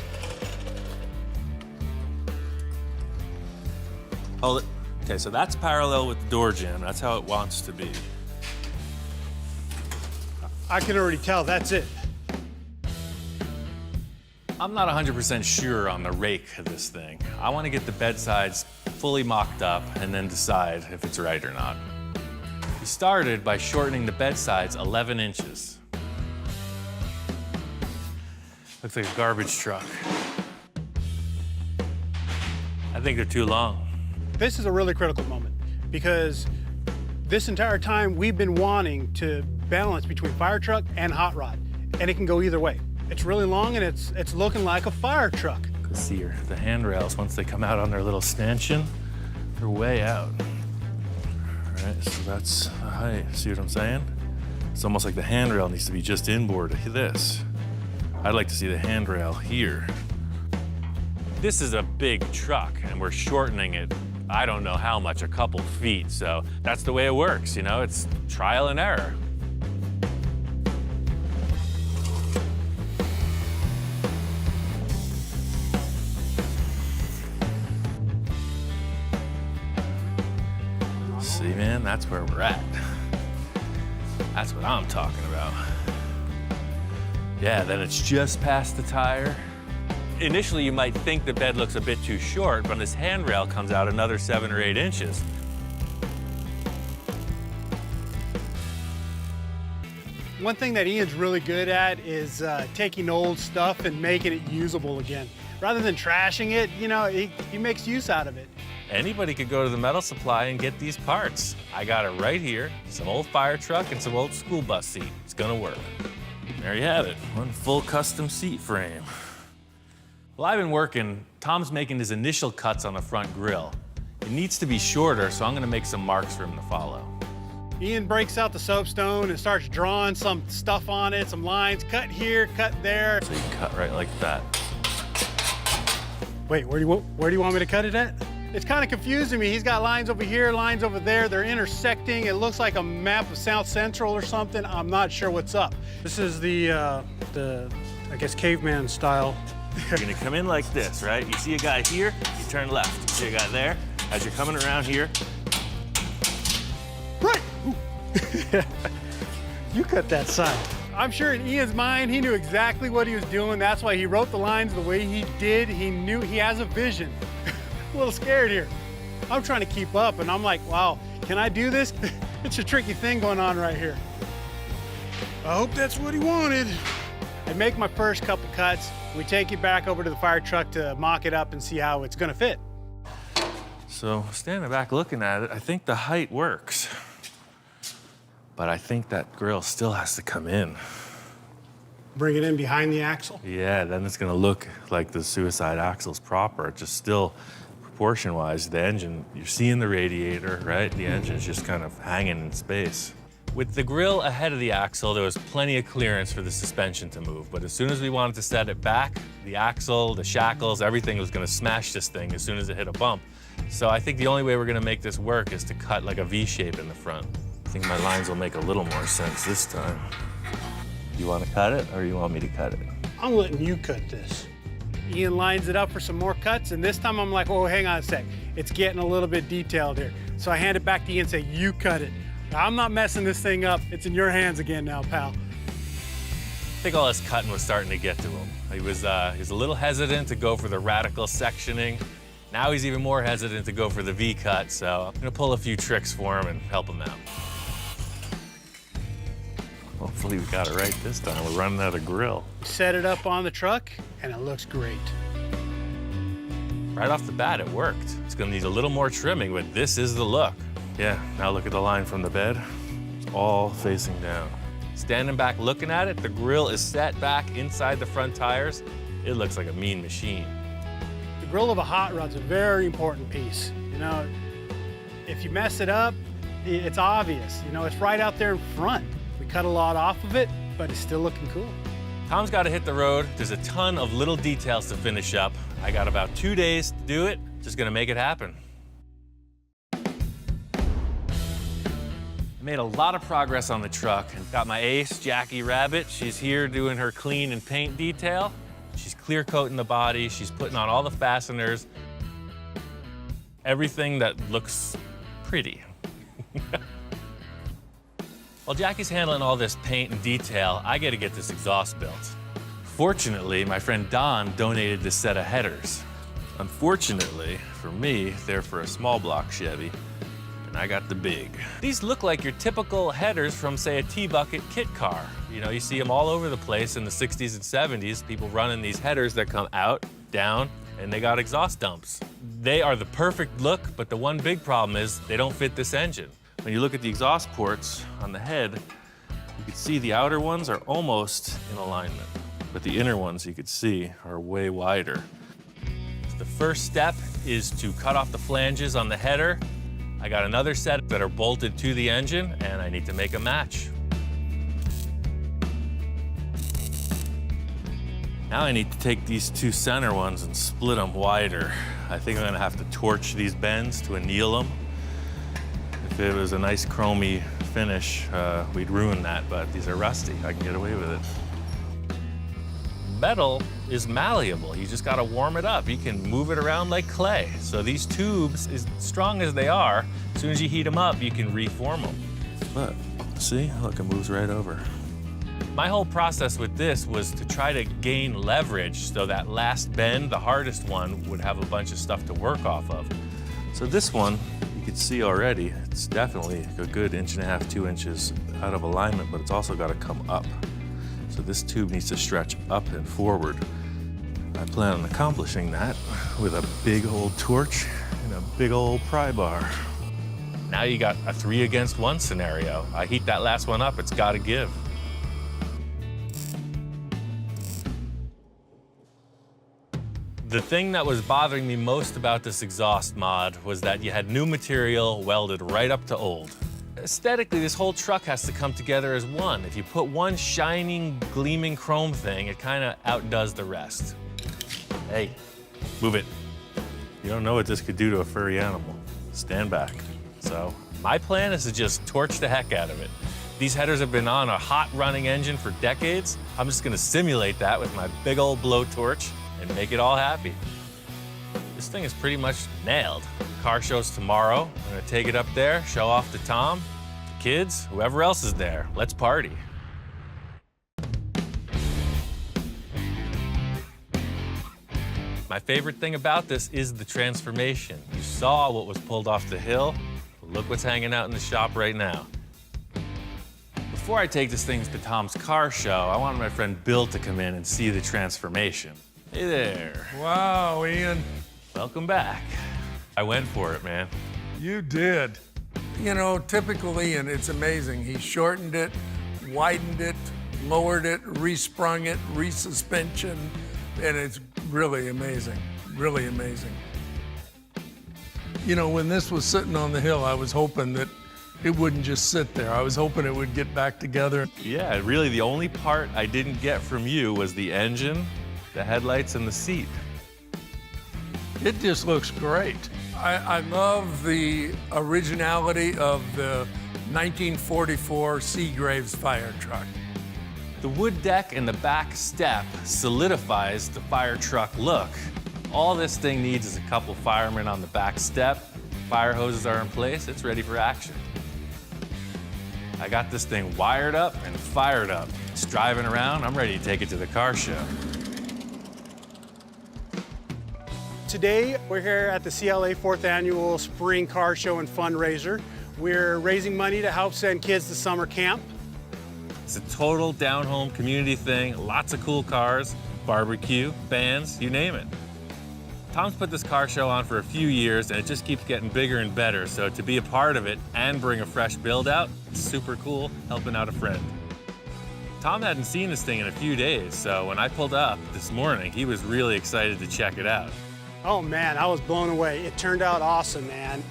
Hold it. Okay, so that's parallel with the door jamb. That's how it wants to be. I can already tell that's it. I'm not 100% sure on the rake of this thing. I want to get the bed sides fully mocked up and then decide if it's right or not. We started by shortening the bed sides 11 inches. Looks like a garbage truck. I think they're too long. This is a really critical moment because this entire time we've been wanting to balance between fire truck and hot rod, and it can go either way. It's really long and it's looking like a fire truck. You can see here, the handrails, once they come out on their little stanchion, they're way out. All right, so that's the height. See what I'm saying? It's almost like the handrail needs to be just inboard of this. I'd like to see the handrail here. This is a big truck, and we're shortening it, I don't know how much, a couple feet, so that's the way it works, you know? It's trial and error. See, man, that's where we're at. That's what I'm talking about. Yeah, then it's just past the tire. Initially, you might think the bed looks a bit too short, but this handrail comes out another 7 or 8 inches. One thing that Ian's really good at is taking old stuff and making it usable again. Rather than trashing it, you know, he makes use out of it. Anybody could go to the metal supply and get these parts. I got it right here, some old fire truck and some old school bus seat. It's gonna work. There you have it, one full custom seat frame. Well, I've been working, Tom's making his initial cuts on the front grille. It needs to be shorter, so I'm gonna make some marks for him to follow. Ian breaks out the soapstone and starts drawing some stuff on it, some lines, cut here, cut there. So you can cut right like that. Wait, where do you want me to cut it at? It's kind of confusing me. He's got lines over here, lines over there. They're intersecting. It looks like a map of South Central or something. I'm not sure what's up. This is the I guess, caveman style. You're gonna come in like this, right? You see a guy here, you turn left. You see a guy there. As you're coming around here. Right! You cut that side. I'm sure in Ian's mind, he knew exactly what he was doing. That's why he wrote the lines the way he did. He knew he has a vision. A little scared here. I'm trying to keep up, and I'm like, wow, can I do this? It's a tricky thing going on right here. I hope that's what he wanted. I make my first couple cuts. We take it back over to the fire truck to mock it up and see how it's gonna fit. So standing back looking at it, I think the height works. But I think that grill still has to come in. Bring it in behind the axle. Yeah, then it's gonna look like the suicide axle's proper. Just still, proportion-wise, the engine, you're seeing the radiator, right? The engine's just kind of hanging in space. With the grill ahead of the axle, there was plenty of clearance for the suspension to move. But as soon as we wanted to set it back, the axle, the shackles, everything was gonna smash this thing as soon as it hit a bump. So I think the only way we're gonna make this work is to cut like a V shape in the front. I think my lines will make a little more sense this time. You wanna cut it, or you want me to cut it? I'm letting you cut this. Ian lines it up for some more cuts, and this time I'm like, oh, hang on a sec. It's getting a little bit detailed here. So I hand it back to Ian and say, you cut it. I'm not messing this thing up. It's in your hands again now, pal. I think all this cutting was starting to get to him. He was a little hesitant to go for the radical sectioning. Now he's even more hesitant to go for the V-cut, so I'm gonna pull a few tricks for him and help him out. Hopefully we got it right this time. We're running out of grill. Set it up on the truck, and it looks great. Right off the bat, it worked. It's gonna need a little more trimming, but this is the look. Yeah, now look at the line from the bed. It's all facing down. Standing back looking at it, the grill is set back inside the front tires. It looks like a mean machine. The grill of a hot rod's a very important piece. You know, if you mess it up, it's obvious. You know, it's right out there in front. We cut a lot off of it, but it's still looking cool. Tom's got to hit the road. There's a ton of little details to finish up. I got about 2 days to do it. Just gonna make it happen. Made a lot of progress on the truck and got my ace, Jackie Rabbit. She's here doing her clean and paint detail. She's clear coating the body. She's putting on all the fasteners. Everything that looks pretty. While Jackie's handling all this paint and detail, I get to get this exhaust built. Fortunately, my friend Don donated this set of headers. Unfortunately, for me, they're for a small block Chevy. I got the big. These look like your typical headers from, say, a T-bucket kit car. You know, you see them all over the place in the 60s and 70s, people running these headers that come out, down, and they got exhaust dumps. They are the perfect look, but the one big problem is they don't fit this engine. When you look at the exhaust ports on the head, you can see the outer ones are almost in alignment, but the inner ones you could see are way wider. The first step is to cut off the flanges on the header. I got another set that are bolted to the engine, and I need to make a match. Now I need to take these two center ones and split them wider. I think I'm gonna have to torch these bends to anneal them. If it was a nice chromy finish, we'd ruin that, but these are rusty. I can get away with it. Metal is malleable. You just gotta warm it up. You can move it around like clay. So these tubes, as strong as they are, as soon as you heat them up, you can reform them. But see, look, it moves right over. My whole process with this was to try to gain leverage so that last bend, the hardest one, would have a bunch of stuff to work off of. So this one, you can see already, it's definitely a good 1.5 to 2 inches out of alignment, but it's also got to come up. So this tube needs to stretch up and forward. I plan on accomplishing that with a big old torch and a big old pry bar. Now you got a 3 against 1 scenario. I heat that last one up, it's got to give. The thing that was bothering me most about this exhaust mod was that you had new material welded right up to old. Aesthetically, this whole truck has to come together as one. If you put one shining, gleaming chrome thing, it kind of outdoes the rest. Hey, move it. You don't know what this could do to a furry animal. Stand back. So my plan is to just torch the heck out of it. These headers have been on a hot running engine for decades. I'm just gonna simulate that with my big old blowtorch and make it all happy. This thing is pretty much nailed. Car show's tomorrow. I'm gonna take it up there, show off to Tom, the kids, whoever else is there. Let's party. My favorite thing about this is the transformation. You saw what was pulled off the hill. Look what's hanging out in the shop right now. Before I take this thing to Tom's car show, I wanted my friend Bill to come in and see the transformation. Hey there. Wow, Ian. Welcome back. I went for it, man. You did. You know, typical Ian, it's amazing. He shortened it, widened it, lowered it, resprung it, resuspension, and it's really amazing, really amazing. You know, when this was sitting on the hill, I was hoping that it wouldn't just sit there. I was hoping it would get back together. Yeah, really the only part I didn't get from you was the engine, the headlights, and the seat. It just looks great. I love the originality of the 1944 Seagraves fire truck. The wood deck and the back step solidifies the fire truck look. All this thing needs is a couple firemen on the back step. Fire hoses are in place, it's ready for action. I got this thing wired up and fired up. It's driving around, I'm ready to take it to the car show. Today, we're here at the CLA 4th Annual Spring Car Show and Fundraiser. We're raising money to help send kids to summer camp. It's a total down-home community thing, lots of cool cars, barbecue, bands, you name it. Tom's put this car show on for a few years and it just keeps getting bigger and better, so to be a part of it and bring a fresh build out, it's super cool, helping out a friend. Tom hadn't seen this thing in a few days, so when I pulled up this morning, he was really excited to check it out. Oh man, I was blown away. It turned out awesome, man.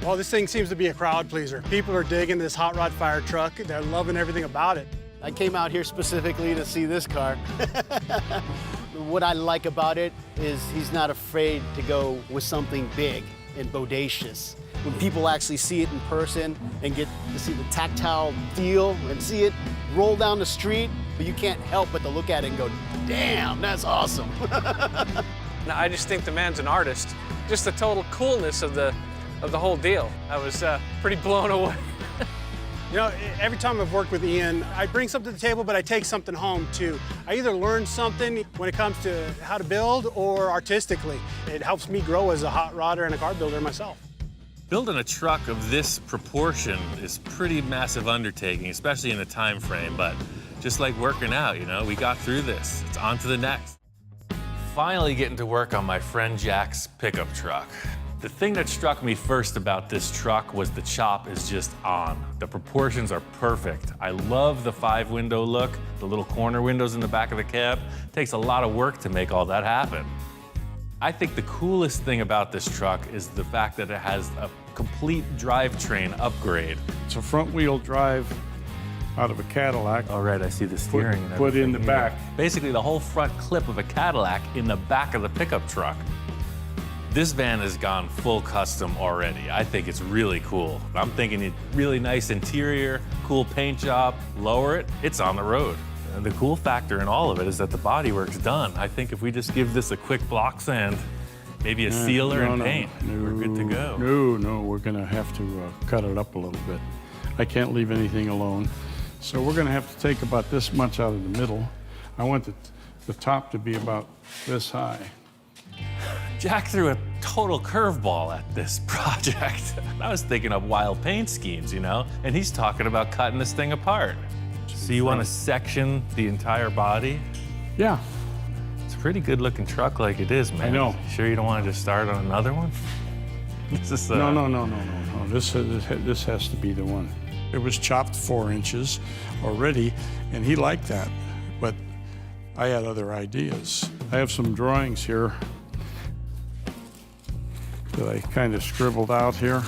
Well, this thing seems to be a crowd pleaser. People are digging this hot rod fire truck. They're loving everything about it. I came out here specifically to see this car. What I like about it is he's not afraid to go with something big and bodacious. When people actually see it in person and get to see the tactile feel and see it roll down the street, but you can't help but to look at it and go, damn, that's awesome. I just think the man's an artist. Just the total coolness of the whole deal. I was pretty blown away. You know, every time I've worked with Ian, I bring something to the table, but I take something home too. I either learn something when it comes to how to build or artistically. It helps me grow as a hot rodder and a car builder myself. Building a truck of this proportion is pretty massive undertaking, especially in the time frame, but just like working out, you know, we got through this. It's on to the next. Finally getting to work on my friend Jack's pickup truck. The thing that struck me first about this truck was the chop is just on. The proportions are perfect. I love the 5-window look, the little corner windows in the back of the cab. It takes a lot of work to make all that happen. I think the coolest thing about this truck is the fact that it has a complete drivetrain upgrade. It's a front-wheel drive out of a Cadillac. All right, I see the steering and Put in everything the here. back. Basically, the whole front clip of a Cadillac in the back of the pickup truck. This van has gone full custom already. I think it's really cool. I'm thinking it really nice interior, cool paint job, lower it, it's on the road. And the cool factor in all of it is that the bodywork's done. I think if we just give this a quick block sand, maybe a sealer and paint, we're good to go. No, we're gonna have to cut it up a little bit. I can't leave anything alone. So we're gonna have to take about this much out of the middle. I want the top to be about this high. Jack threw a total curveball at this project. I was thinking of wild paint schemes, you know, and he's talking about cutting this thing apart. So you want to section the entire body? Yeah. It's a pretty good looking truck like it is, man. I know. You sure you don't want to just start on another one? This is No. This has to be the one. It was chopped 4 inches already, and he liked that, but I had other ideas. I have some drawings here that I kind of scribbled out here.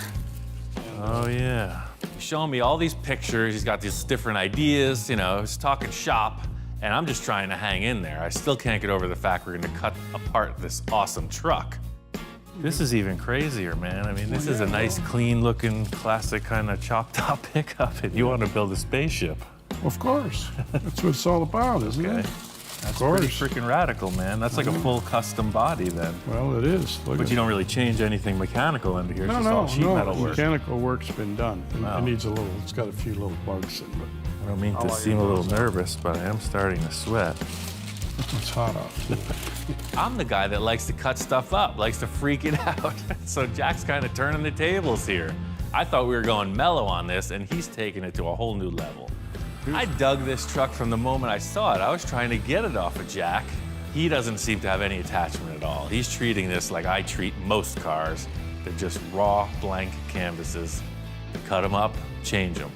Oh, yeah. He's showing me all these pictures. He's got these different ideas, you know, he's talking shop, and I'm just trying to hang in there. I still can't get over the fact we're gonna cut apart this awesome truck. This is even crazier, man. I mean, this is a nice, clean-looking, classic kind of chop-top pickup, and you want to build a spaceship. Of course. That's what it's all about, isn't it? That's Of pretty course. freaking radical, man. That's like a full custom body then. Well, it is. Look But at you don't really change anything mechanical into here. It's just all sheet metal work. Mechanical work's been done. Wow. It needs a little. It's got a few little bugs in it. I don't mean to seem a little nervous, but I am starting to sweat. It's hot out. I'm the guy that likes to cut stuff up, likes to freak it out. So Jack's kind of turning the tables here. I thought we were going mellow on this, and he's taking it to a whole new level. I dug this truck from the moment I saw it. I was trying to get it off of Jack. He doesn't seem to have any attachment at all. He's treating this like I treat most cars. They're just raw, blank canvases. Cut them up, change them.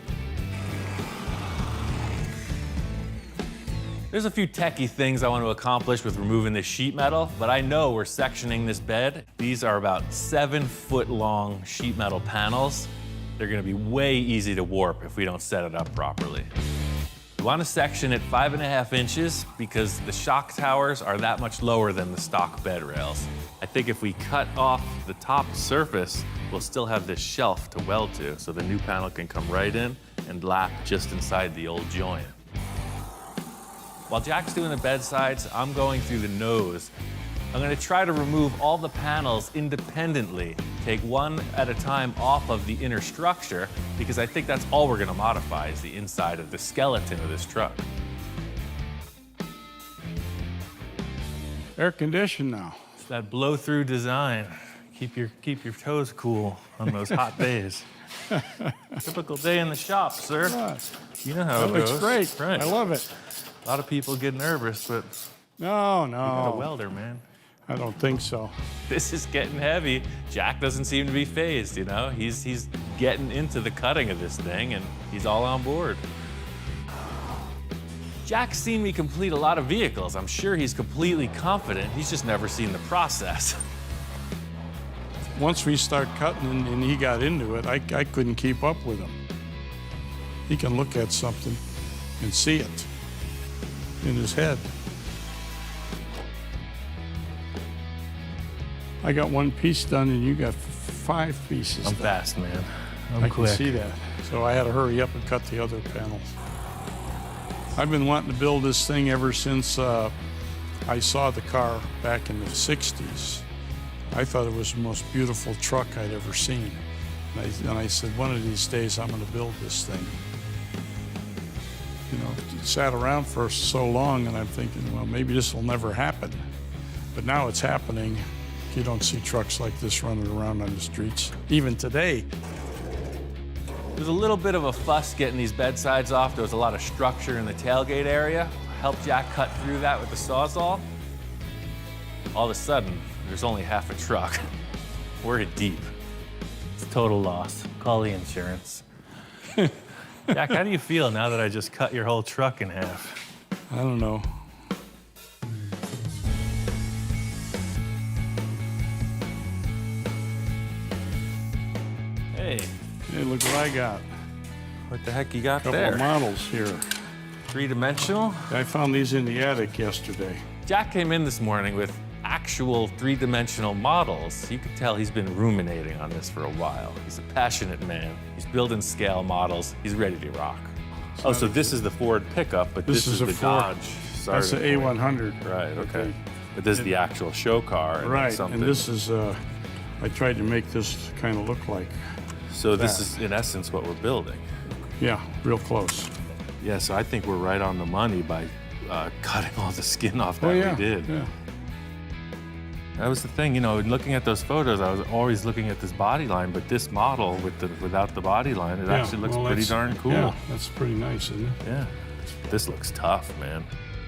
There's a few techie things I want to accomplish with removing this sheet metal, but I know we're sectioning this bed. These are about 7-foot long sheet metal panels. They're gonna be way easy to warp if we don't set it up properly. We want to section it 5.5 inches because the shock towers are that much lower than the stock bed rails. I think if we cut off the top surface, we'll still have this shelf to weld to, so the new panel can come right in and lap just inside the old joint. While Jack's doing the bed sides, I'm going through the nose. I'm gonna try to remove all the panels independently, take one at a time off of the inner structure, because I think that's all we're gonna modify is the inside of the skeleton of this truck. Air conditioned now. It's that blow-through design. Keep your toes cool on those hot days. Typical day in the shop, sir. Yeah. You know how That it looks goes. great. Right. I love it. A lot of people get nervous, but No, you're a no. welder, man. I don't think so. This is getting heavy. Jack doesn't seem to be phased, you know? He's getting into the cutting of this thing, and he's all on board. Jack's seen me complete a lot of vehicles. I'm sure he's completely confident. He's just never seen the process. Once we start cutting and he got into it, I couldn't keep up with him. He can look at something and see it in his head. I got one piece done and you got 5 pieces I'm done. fast, man. I can see that. So I had to hurry up and cut the other panels. I've been wanting to build this thing ever since I saw the car back in the 60s. I thought it was the most beautiful truck I'd ever seen. And I said, one of these days I'm going to build this thing. You know, it sat around for so long and I'm thinking, well, maybe this will never happen. But now it's happening. You don't see trucks like this running around on the streets, even today. There's a little bit of a fuss getting these bed sides off. There was a lot of structure in the tailgate area. Helped Jack cut through that with the Sawzall. All of a sudden, there's only half a truck. We're deep. It's a total loss. Call the insurance. Jack, how do you feel now that I just cut your whole truck in half? I don't know. Hey, Hey, look what I got. What the heck you got Couple there? of models here. Three-dimensional? I found these in the attic yesterday. Jack came in this morning with actual three-dimensional models. You could tell he's been ruminating on this for a while. He's a passionate man. He's building scale models. He's ready to rock. Oh, so this is the Ford pickup, but this is a the Ford. Dodge. That's the A100. Right, okay. But this is the actual show car. And Right, something. and this is, I tried to make this kind of look like, So this is, in essence, what we're building. yeah, real close. Yeah, so I think we're right on the money by cutting all the skin off that we did. Yeah. That was the thing, you know, in looking at those photos, I was always looking at this body line, but this model without the body line, it actually looks pretty darn cool. Yeah, that's pretty nice, isn't it? Yeah. This looks tough, man.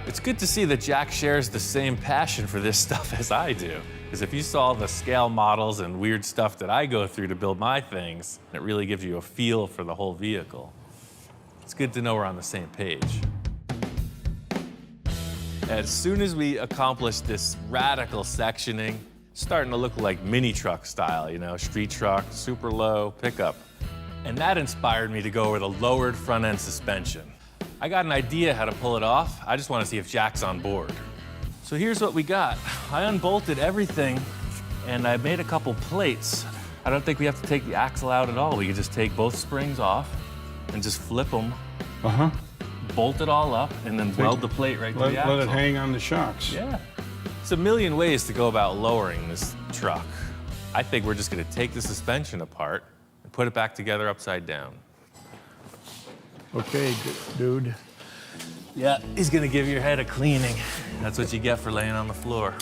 It's good to see that Jack shares the same passion for this stuff as I do. Because if you saw the scale models and weird stuff that I go through to build my things, it really gives you a feel for the whole vehicle. It's good to know we're on the same page. As soon as we accomplished this radical sectioning, it's starting to look like mini truck style, you know, street truck, super low, pickup. And that inspired me to go with a lowered front end suspension. I got an idea how to pull it off. I just want to see if Jack's on board. So here's what we got. I unbolted everything and I made a couple plates. I don't think we have to take the axle out at all. We can just take both springs off and just flip them. Uh-huh. Bolt it all up, and then weld the plate right to the axle. Let it hang on the shocks. Yeah. It's a million ways to go about lowering this truck. I think we're just gonna take the suspension apart and put it back together upside down. Okay, dude. Yeah, he's gonna give your head a cleaning. That's what you get for laying on the floor.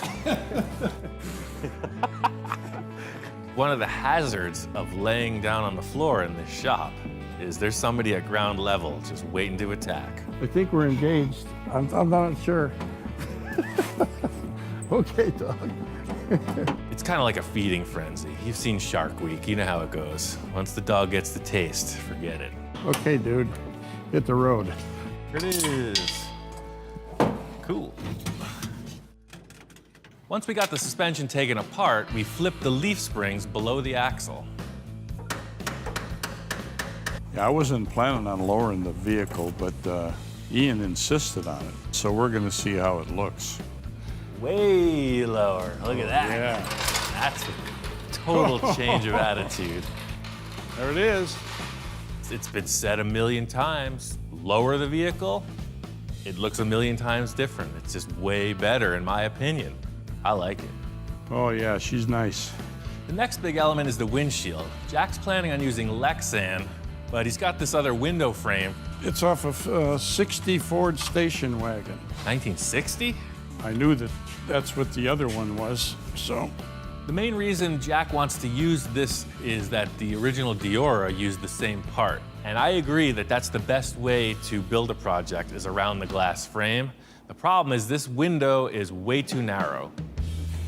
One of the hazards of laying down on the floor in this shop is there's somebody at ground level just waiting to attack. I think we're engaged. I'm not sure. Okay, dog. It's kind of like a feeding frenzy. You've seen Shark Week, you know how it goes. Once the dog gets the taste, forget it. Okay, dude. Hit the road. Here it is. Cool. Once we got the suspension taken apart, we flipped the leaf springs below the axle. Yeah, I wasn't planning on lowering the vehicle, but Ian insisted on it. So we're gonna see how it looks. Way lower. Look at that. Yeah. That's a total change of attitude. There it is. It's been said a million times. Lower the vehicle, it looks a million times different. It's just way better, in my opinion. I like it. Oh yeah, she's nice. The next big element is the windshield. Jack's planning on using Lexan, but he's got this other window frame. It's off of 60 Ford station wagon. 1960? I knew that's what the other one was, so. The main reason Jack wants to use this is that the original Diora used the same part. And I agree that that's the best way to build a project is around the glass frame. The problem is this window is way too narrow.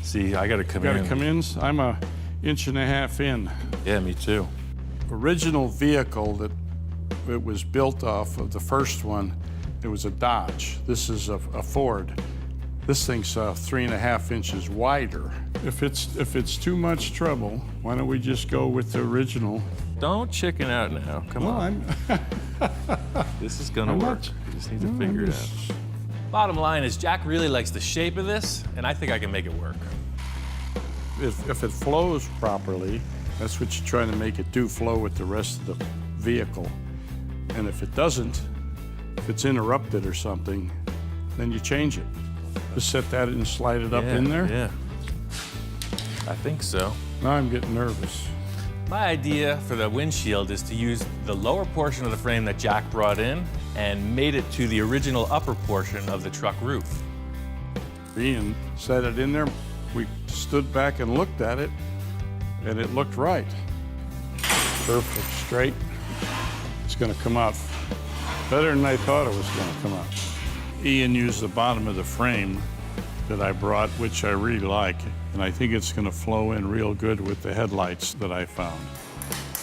See, I gotta come in. Gotta come in? I'm a inch and a half in. Yeah, me too. Original vehicle that it was built off of, the first one, it was a Dodge. This is a Ford. This thing's 3.5 inches wider. If it's too much trouble, why don't we just go with the original? Don't chicken out now. Come on. This is gonna work. You just need to figure it out. Bottom line is Jack really likes the shape of this, and I think I can make it work. If it flows properly, that's what you're trying to make it do, flow with the rest of the vehicle. And if it doesn't, if it's interrupted or something, then you change it. Just set that and slide it up in there. Yeah. I think so. Now I'm getting nervous. My idea for the windshield is to use the lower portion of the frame that Jack brought in and made it to the original upper portion of the truck roof. Ian set it in there. We stood back and looked at it, and it looked right. Perfect, straight. It's gonna come out better than I thought it was gonna come out. Ian used the bottom of the frame that I brought, which I really like, and I think it's gonna flow in real good with the headlights that I found.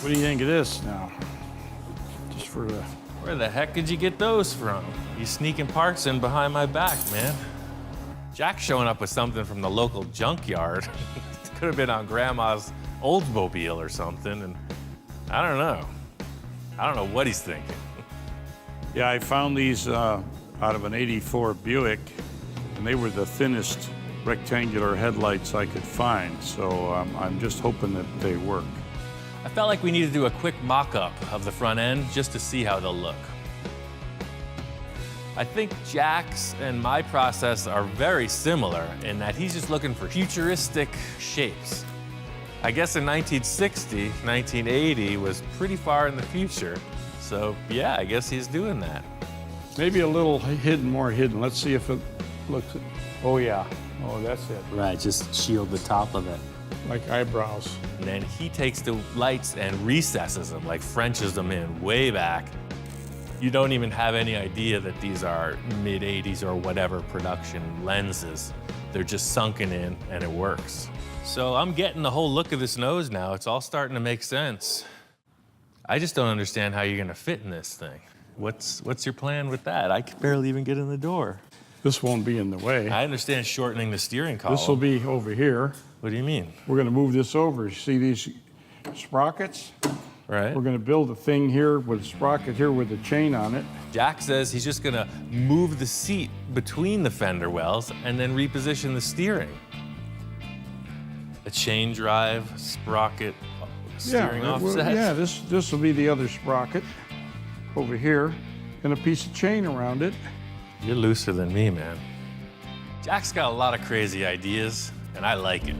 What do you think of this now? Just for the... Where the heck did you get those from? You sneaking parts in behind my back, man. Jack's showing up with something from the local junkyard. Could have been on Grandma's Oldsmobile or something, and I don't know. I don't know what he's thinking. Yeah, I found these out of an '84 Buick, and they were the thinnest rectangular headlights I could find, so I'm just hoping that they work. I felt like we needed to do a quick mock-up of the front end just to see how they'll look. I think Jack's and my process are very similar in that he's just looking for futuristic shapes. I guess in 1960, 1980 was pretty far in the future. So yeah, I guess he's doing that. Maybe a little hidden, more hidden. Let's see if it looks, oh yeah, oh that's it. Right, just shield the top of it. Like eyebrows. And then he takes the lights and recesses them, like Frenches them in way back. You don't even have any idea that these are mid-'80s or whatever production lenses. They're just sunken in and it works. So I'm getting the whole look of this nose now. It's all starting to make sense. I just don't understand how you're gonna fit in this thing. What's your plan with that? I can barely even get in the door. This won't be in the way. I understand shortening the steering column. This will be over here. What do you mean? We're gonna move this over. See these sprockets? Right. We're gonna build a thing here with a sprocket here with a chain on it. Jack says he's just gonna move the seat between the fender wells and then reposition the steering. A chain drive, sprocket, steering offset. Yeah, this will be the other sprocket over here, and a piece of chain around it. You're looser than me, man. Jack's got a lot of crazy ideas, and I like it.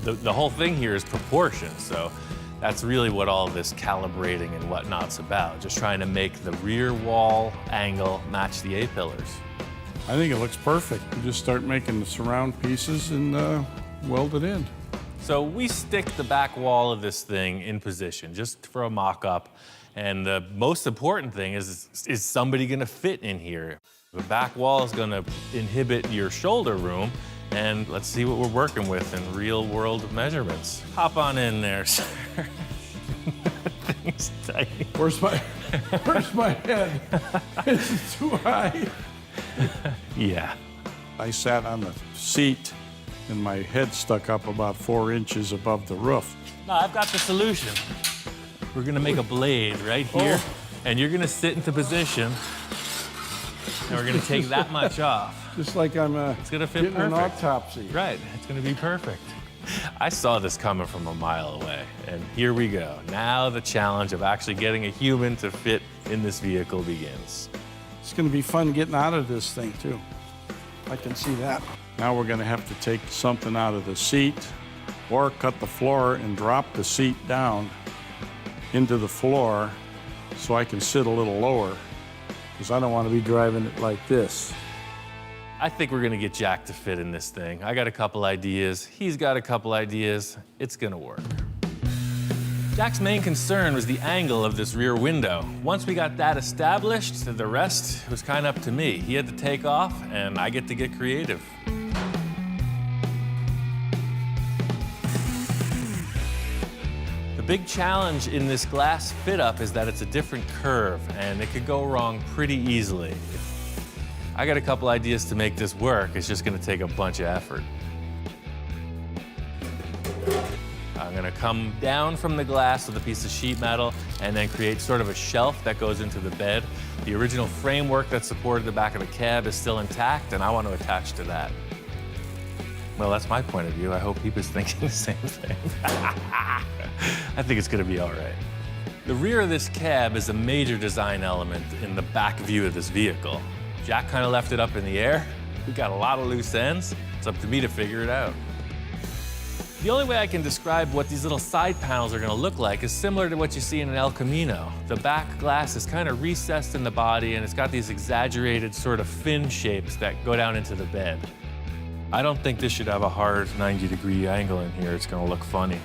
The whole thing here is proportion, so that's really what all this calibrating and whatnot's about, just trying to make the rear wall angle match the A-pillars. I think it looks perfect. You just start making the surround pieces and weld it in. So we stick the back wall of this thing in position, just for a mock-up, and the most important thing is somebody gonna fit in here? The back wall is gonna inhibit your shoulder room, and let's see what we're working with in real world measurements. Hop on in there, sir. That thing's tight. Where's my head? Is it too high? Yeah. I sat on the seat and my head stuck up about 4 inches above the roof. No, I've got the solution. We're gonna make a blade right here, and you're gonna sit into position, and we're gonna take that much off. Just like I'm It's gonna fit getting an perfect. autopsy. Right, it's gonna be perfect. I saw this coming from a mile away, and here we go. Now the challenge of actually getting a human to fit in this vehicle begins. It's gonna be fun getting out of this thing too. I can see that. Now we're gonna have to take something out of the seat or cut the floor and drop the seat down into the floor so I can sit a little lower, because I don't want to be driving it like this. I think we're gonna get Jack to fit in this thing. I got a couple ideas, he's got a couple ideas, it's gonna work. Jack's main concern was the angle of this rear window. Once we got that established, the rest was kind of up to me. He had to take off, and I get to get creative. The big challenge in this glass fit-up is that it's a different curve, and it could go wrong pretty easily. I got a couple ideas to make this work. It's just gonna take a bunch of effort. I'm gonna come down from the glass with a piece of sheet metal and then create sort of a shelf that goes into the bed. The original framework that supported the back of the cab is still intact, and I want to attach to that. Well, that's my point of view. I hope he was thinking the same thing. I think it's gonna be all right. The rear of this cab is a major design element in the back view of this vehicle. Jack kind of left it up in the air. We got a lot of loose ends. It's up to me to figure it out. The only way I can describe what these little side panels are gonna look like is similar to what you see in an El Camino. The back glass is kind of recessed in the body, and it's got these exaggerated sort of fin shapes that go down into the bed. I don't think this should have a hard 90-degree angle in here. It's gonna look funny.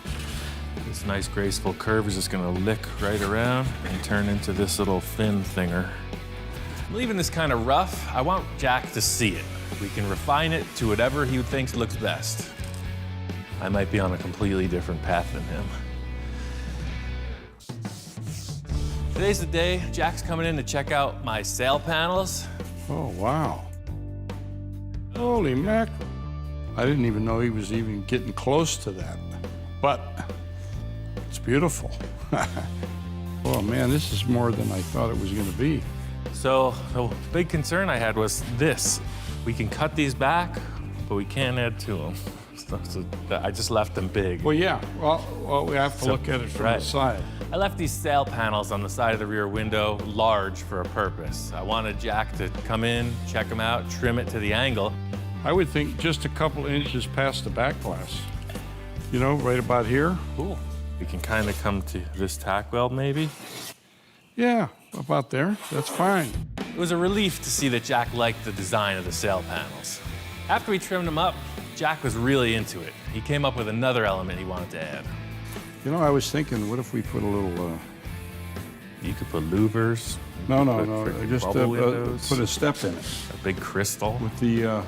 This nice graceful curve is just gonna lick right around and turn into this little fin thinger. I'm leaving this kind of rough. I want Jack to see it. We can refine it to whatever he thinks looks best. I might be on a completely different path than him. Today's the day. Jack's coming in to check out my sail panels. Oh, wow. Holy mackerel. I didn't even know he was even getting close to that. But it's beautiful. Oh man, this is more than I thought it was gonna be. So the big concern I had was this. We can cut these back, but we can't add to them. So I just left them big. Well, yeah, well we have to look at it from right. the side. I left these sail panels on the side of the rear window large for a purpose. I wanted Jack to come in, check them out, trim it to the angle. I would think just a couple inches past the back glass. You know, right about here. Cool. We can kind of come to this tack weld maybe. Yeah, about there, that's fine. It was a relief to see that Jack liked the design of the sail panels. After we trimmed them up, Jack was really into it. He came up with another element he wanted to add. You know, I was thinking, what if we put a little, You could put louvers. no, freaking just bubble windows, put a step in it a big crystal. with the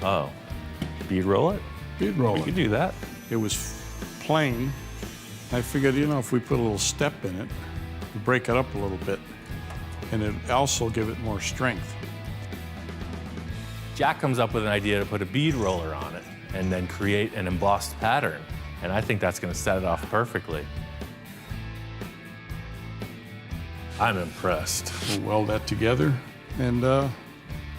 Oh, bead roll it? bead We roller. could do that. It was plain. I figured, you know, if we put a little step in it, we break it up a little bit, and it also give it more strength. Jack comes up with an idea to put a bead roller on it and then create an embossed pattern. And I think that's going to set it off perfectly. I'm impressed. We'll weld that together and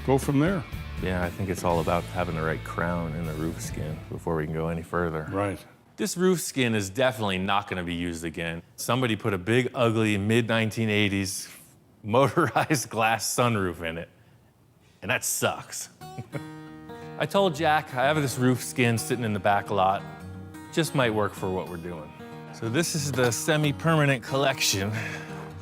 go from there. Yeah, I think it's all about having the right crown in the roof skin before we can go any further. Right. This roof skin is definitely not going to be used again. Somebody put a big, ugly, mid-1980s motorized glass sunroof in it, and that sucks. I told Jack I have this roof skin sitting in the back lot. Just might work for what we're doing. So this is the semi-permanent collection.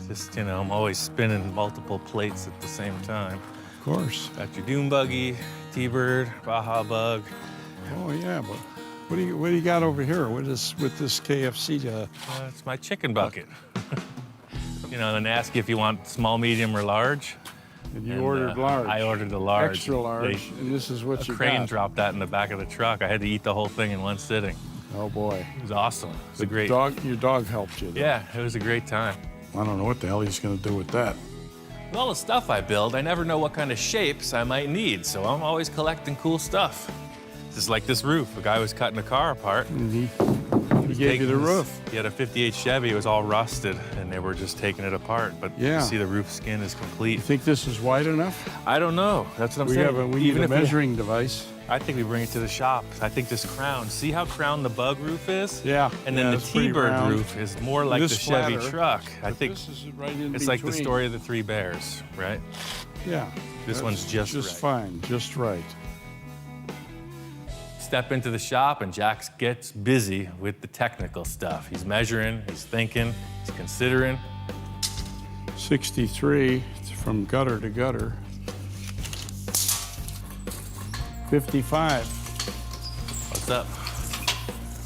Just, you know, I'm always spinning multiple plates at the same time. Of course. Got your dune buggy, T-bird, Baja bug. Oh yeah, but what do you got over here? What is with this KFC? It's my chicken bucket. You know, and ask you if you want small, medium, or large. And you ordered large. I ordered the large. Extra large, and this is what A you crane got. dropped that in the back of the truck. I had to eat the whole thing in one sitting. Oh boy. It was awesome. It was a great. Your dog helped you. Though. Yeah, it was a great time. I don't know what the hell he's gonna do with that. With all the stuff I build, I never know what kind of shapes I might need, so I'm always collecting cool stuff. Just like this roof. A guy was cutting a car apart. And he was gave you the taking roof. He had a 58 Chevy. It was all rusted, and they were just taking it apart. But Yeah. you see the roof skin is complete. You think this is wide enough? I don't know. That's what I'm We saying. need a measuring device. I think we bring it to the shop. I think this crown, see how crowned the bug roof is? Yeah. And then yeah, the it's pretty T-bird round. roof is more like This the Chevy flatter, truck. I but think this is right in it's like the between. story of the three bears, right? Yeah. This that's one's just right. fine, just right. Step into the shop and Jack gets busy with the technical stuff. He's measuring, he's thinking, he's considering. 63 from gutter to gutter. 55. What's up?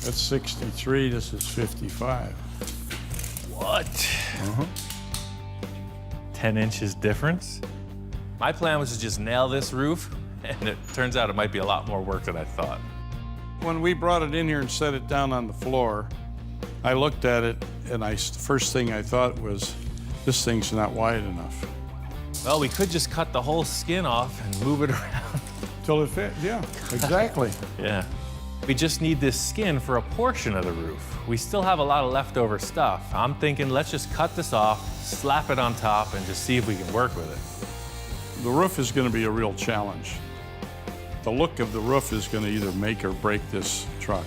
That's 63. This is 55. What? 10 inches difference? My plan was to just nail this roof, and it turns out it might be a lot more work than I thought. When we brought it in here and set it down on the floor, I looked at it, and the first thing I thought was, this thing's not wide enough. Well, we could just cut the whole skin off and move it around. Till it fit, yeah, exactly. Yeah. We just need this skin for a portion of the roof. We still have a lot of leftover stuff. I'm thinking, let's just cut this off, slap it on top, and just see if we can work with it. The roof is going to be a real challenge. The look of the roof is going to either make or break this truck.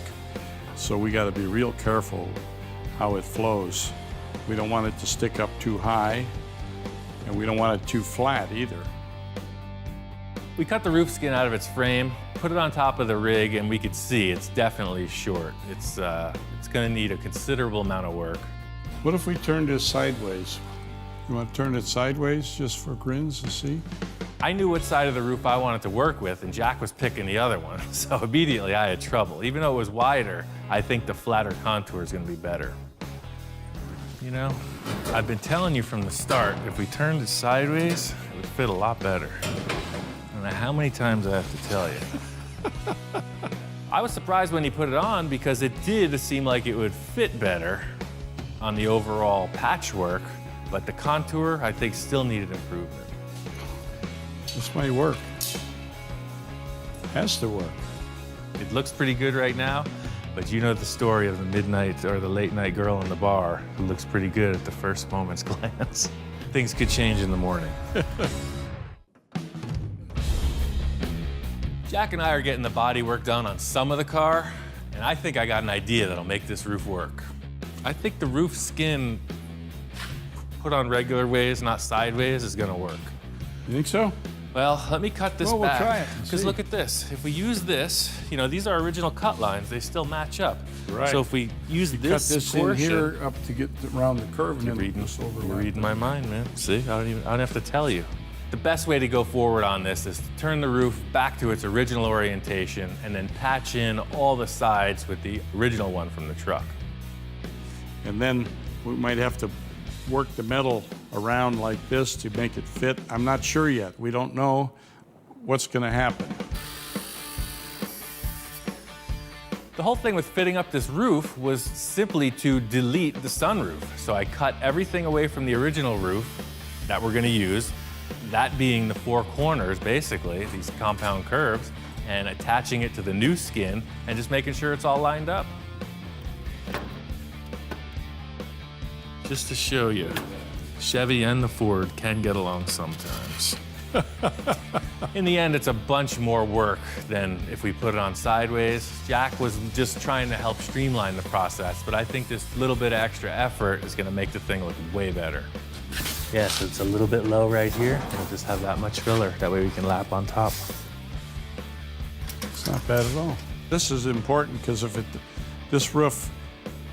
So we got to be real careful how it flows. We don't want it to stick up too high, and we don't want it too flat either. We cut the roof skin out of its frame, put it on top of the rig, and we could see it's definitely short. It's going to need a considerable amount of work. What if we turned this sideways? You want to turn it sideways just for grins to see? I knew what side of the roof I wanted to work with, and Jack was picking the other one. So immediately I had trouble. Even though it was wider, I think the flatter contour is going to be better. You know, I've been telling you from the start, if we turned it sideways, it would fit a lot better. I don't know how many times I have to tell you. I was surprised when he put it on because it did seem like it would fit better on the overall patchwork, but the contour, I think, still needed improvement. This might work. Has to work. It looks pretty good right now, But you know the story of the midnight or the late night girl in the bar who looks pretty good at the first moment's glance. Things could change in the morning. Jack and I are getting the body work done on some of the car, and I think I got an idea that'll make this roof work. I think the roof skin put on regular ways, not sideways, is gonna work. You think so? Well, let me cut this Well, we'll back. try it and Because see. look at this. If we use this, you know, these are original cut lines. They still match up. Right. So if we use Cut this this portion, in here up to get around the curve and you're then reading, this over. you're reading my mind, man. See, I don't have to tell you. The best way to go forward on this is to turn the roof back to its original orientation and then patch in all the sides with the original one from the truck. And then we might have to work the metal around like this to make it fit. I'm not sure yet. We don't know what's gonna happen. The whole thing with fitting up this roof was simply to delete the sunroof. So I cut everything away from the original roof that we're gonna use, that being the four corners, basically, these compound curves, and attaching it to the new skin and just making sure it's all lined up. Just to show you, Chevy and the Ford can get along sometimes. In the end, it's a bunch more work than if we put it on sideways. Jack was just trying to help streamline the process, but I think this little bit of extra effort is gonna make the thing look way better. Yeah, so it's a little bit low right here, and we'll just have that much filler. That way we can lap on top. It's not bad at all. This is important because if this roof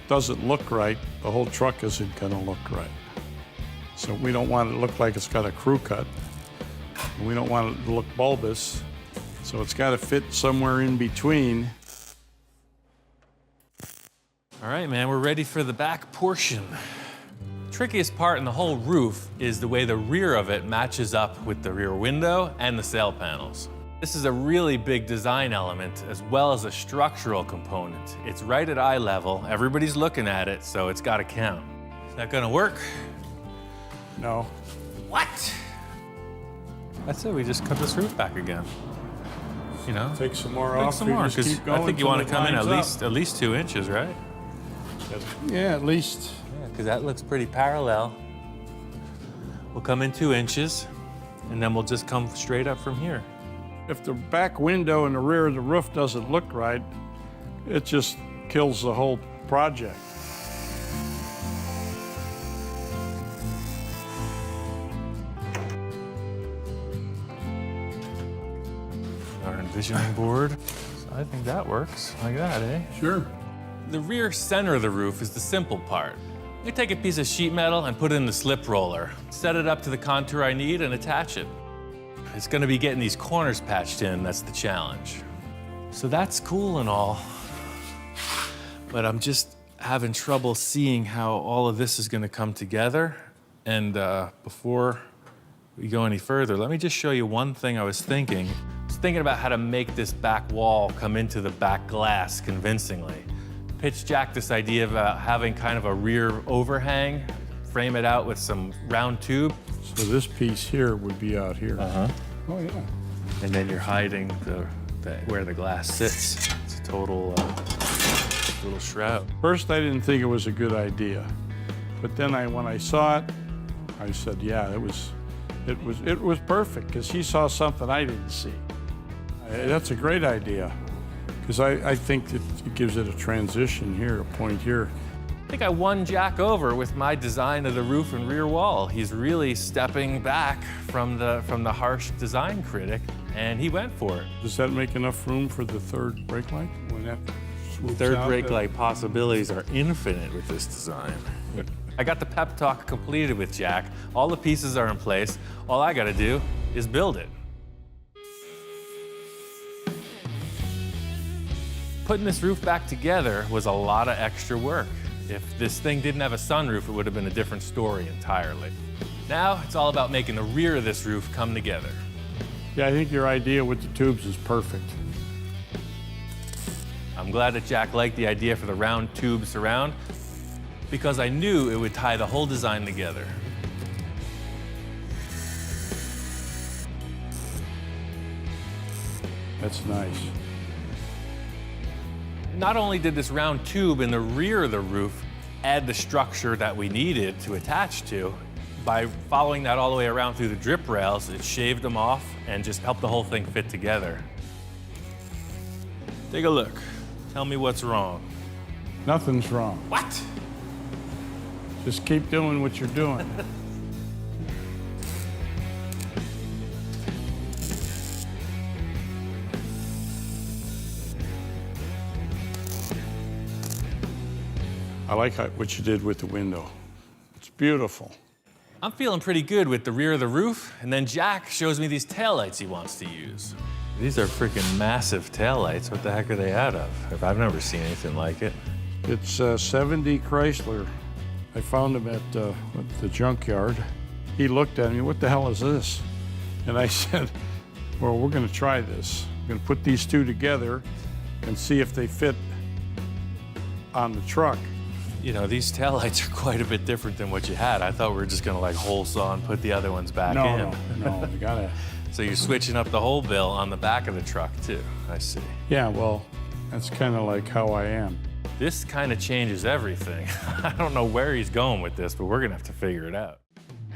doesn't look right, the whole truck isn't gonna look right. So we don't want it to look like it's got a crew cut. We don't want it to look bulbous. So it's gotta fit somewhere in between. All right, man, we're ready for the back portion. Trickiest part in the whole roof is the way the rear of it matches up with the rear window and the sail panels. This is a really big design element as well as a structural component. It's right at eye level. Everybody's looking at it, so it's gotta count. Is that gonna work? No. What? That's it, we just cut this roof back again. You know? Take some more Take off. some We more, just 'cause keep going I think you till wanna it come in lines at least 2 inches, right? up. Yeah, at least. Yeah, because that looks pretty parallel. We'll come in 2 inches, and then we'll just come straight up from here. If the back window and the rear of the roof doesn't look right, it just kills the whole project. Our envisioning board. So I think that works like that, eh? Sure. The rear center of the roof is the simple part. You take a piece of sheet metal and put it in the slip roller, set it up to the contour I need and attach it. It's gonna be getting these corners patched in that's the challenge. So that's cool and all, but I'm just having trouble seeing how all of this is gonna come together. And before we go any further, let me just show you one thing I was thinking. I was thinking about how to make this back wall come into the back glass convincingly. Pitched Jack this idea about having kind of a rear overhang, frame it out with some round tube, So this piece here would be out here. Uh-huh. Oh, yeah. and then you're hiding where the glass sits. It's a total little shroud. First, I didn't think it was a good idea, but then when I saw it, I said, yeah, it was perfect because he saw something I didn't see. That's a great idea because I think that it gives it a transition here, a point here. I think I won Jack over with my design of the roof and rear wall. He's really stepping back from the harsh design critic, and he went for it. Does that make enough room for the third brake light when that swoops Third out? brake light possibilities are infinite with this design. I got the pep talk completed with Jack. All the pieces are in place. All I gotta do is build it. Putting this roof back together was a lot of extra work. If this thing didn't have a sunroof, it would have been a different story entirely. Now, it's all about making the rear of this roof come together. Yeah, I think your idea with the tubes is perfect. I'm glad that Jack liked the idea for the round tube surround because I knew it would tie the whole design together. That's nice. Not only did this round tube in the rear of the roof add the structure that we needed to attach to, by following that all the way around through the drip rails, it shaved them off and just helped the whole thing fit together. Take a look. Tell me what's wrong. Nothing's wrong. What? Just keep doing what you're doing. I like what you did with the window. It's beautiful. I'm feeling pretty good with the rear of the roof, and then Jack shows me these taillights he wants to use. These are freaking massive taillights. What the heck are they out of? I've never seen anything like it. It's 70 Chrysler. I found him at the junkyard. He looked at me, what the hell is this? And I said, well, we're gonna try this. I'm gonna put these two together and see if they fit on the truck. You know, these taillights are quite a bit different than what you had. I thought we were just gonna like hole saw and put the other ones back in. No, you gotta. So you're switching up the whole bill on the back of the truck too, I see. Yeah, well, that's kind of like how I am. This kind of changes everything. I don't know where he's going with this, but we're gonna have to figure it out.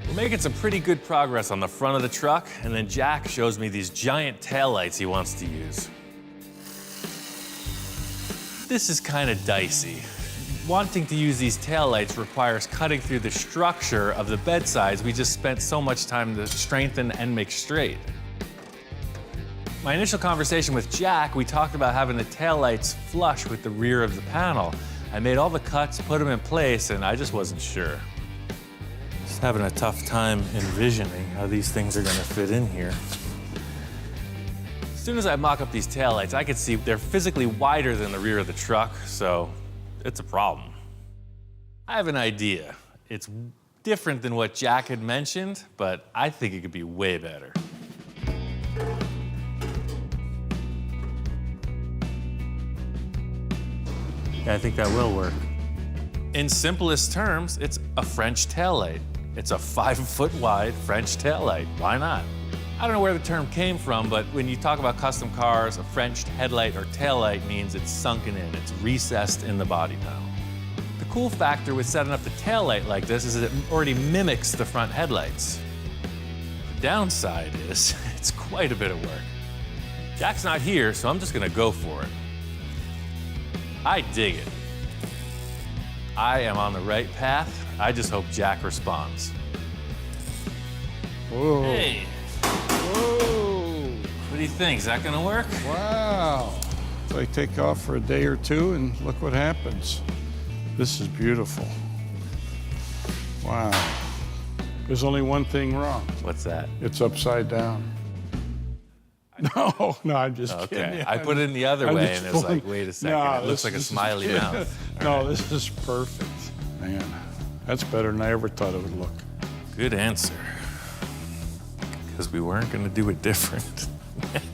We're making some pretty good progress on the front of the truck, and then Jack shows me these giant taillights he wants to use. This is kind of dicey. Wanting to use these taillights requires cutting through the structure of the bedsides we just spent so much time to strengthen and make straight. My initial conversation with Jack, we talked about having the taillights flush with the rear of the panel. I made all the cuts, put them in place, and I just wasn't sure. Just having a tough time envisioning how these things are gonna fit in here. As soon as I mock up these taillights, I could see they're physically wider than the rear of the truck, so it's a problem. I have an idea. It's different than what Jack had mentioned, but I think it could be way better. Yeah, I think that will work. In simplest terms, it's a French taillight. It's a 5-foot wide French taillight. Why not? I don't know where the term came from, but when you talk about custom cars, a French headlight or taillight means it's sunken in, it's recessed in the body panel. The cool factor with setting up the taillight like this is that it already mimics the front headlights. The downside is it's quite a bit of work. Jack's not here, so I'm just gonna go for it. I dig it. I am on the right path. I just hope Jack responds. Whoa. Hey. Whoa. What do you think? Is that gonna work? Wow. So I take off for a day or two and look what happens. This is beautiful. Wow. There's only one thing wrong. What's that? It's upside down. No, I'm just kidding. Okay, I put it in the other I'm way just and it's like, pulling- wait a second, No, it looks like a this is smiley good. mouth. No, this is perfect. Man, that's better than I ever thought it would look. Good answer. Because we weren't gonna do it different.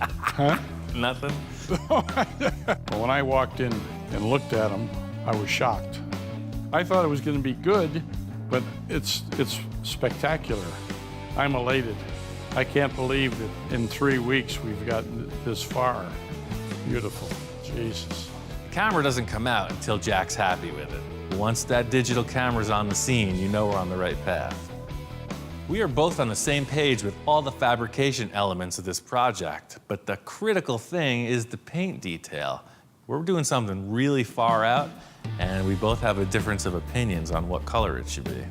Huh? Nothing? But when I walked in and looked at them, I was shocked. I thought it was going to be good, but it's spectacular. I'm elated. I can't believe that in 3 weeks we've gotten this far. Beautiful. Jesus. The camera doesn't come out until Jack's happy with it. Once that digital camera's on the scene, you know we're on the right path. We are both on the same page with all the fabrication elements of this project, but the critical thing is the paint detail. We're doing something really far out, and we both have a difference of opinions on what color it should be.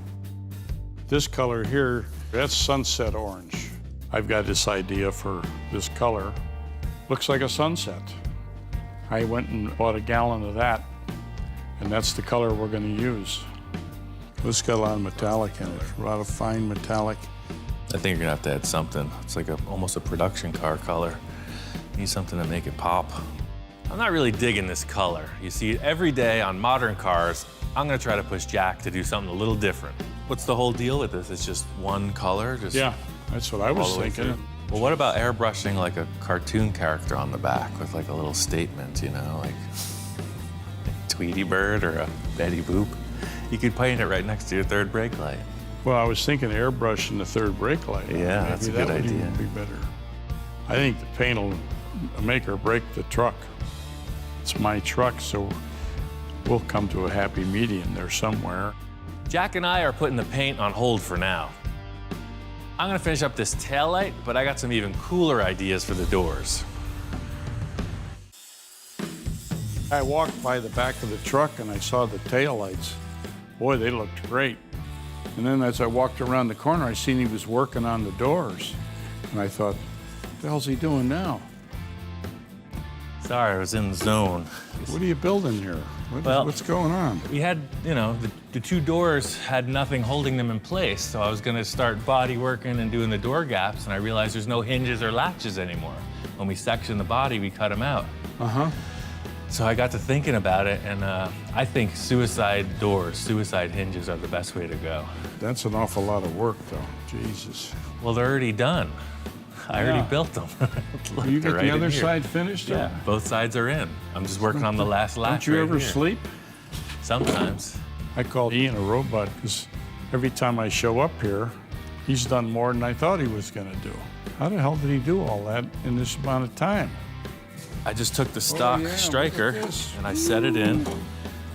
This color here, that's sunset orange. I've got this idea for this color. Looks like a sunset. I went and bought a gallon of that, and that's the color we're going to use. This got a lot of metallic in it, a lot of fine metallic. I think you're gonna have to add something. It's like almost a production car color. Need something to make it pop. I'm not really digging this color. You see, every day on modern cars, I'm gonna try to push Jack to do something a little different. What's the whole deal with this? It's just one color? Just Yeah, that's what I all was the way thinking. through? Well, what about airbrushing like a cartoon character on the back with like a little statement, you know, like Tweety Bird or a Betty Boop? You could paint it right next to your third brake light. Well, I was thinking airbrush in the third brake light. Yeah, Maybe that's a that good would idea. even be better. I think the paint will make or break the truck. It's it's my truck, so we'll come to a happy medium there somewhere. Jack and I are putting the paint on hold for now. I'm gonna finish up this taillight, but I got some even cooler ideas for the doors. I walked by the back of the truck and I saw the taillights. Boy, they looked great. And then as I walked around the corner, I seen he was working on the doors. And I thought, what the hell's he doing now? Sorry, I was in the zone. What are you building here? What's going on? We had, you know, the two doors had nothing holding them in place, so I was gonna start body working and doing the door gaps, and I realized there's no hinges or latches anymore. When we section the body, we cut them out. Uh-huh. So I got to thinking about it, and I think suicide doors, suicide hinges are the best way to go. That's an awful lot of work, though. Jesus. Well, they're already done. I already built them. Look, You they're get right the in other here. side finished? Yeah, both sides are in. I'm just working on the last latch. Don't you right ever here. sleep? Sometimes. I called Ian a robot because every time I show up here, he's done more than I thought he was going to do. How the hell did he do all that in this amount of time? I just took the stock yeah, look at striker this. and I set it in.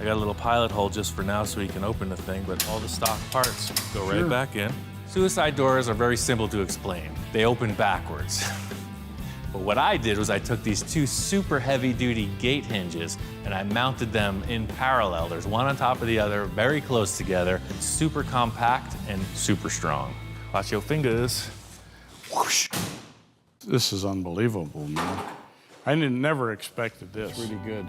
I got a little pilot hole just for now so he can open the thing, but all the stock parts go right Sure. back in. Suicide doors are very simple to explain. They open backwards. But what I did was I took these two super heavy-duty gate hinges and I mounted them in parallel. There's one on top of the other, very close together, super compact and super strong. Watch your fingers. Whoosh. This is unbelievable, man. I never expected this. Pretty good.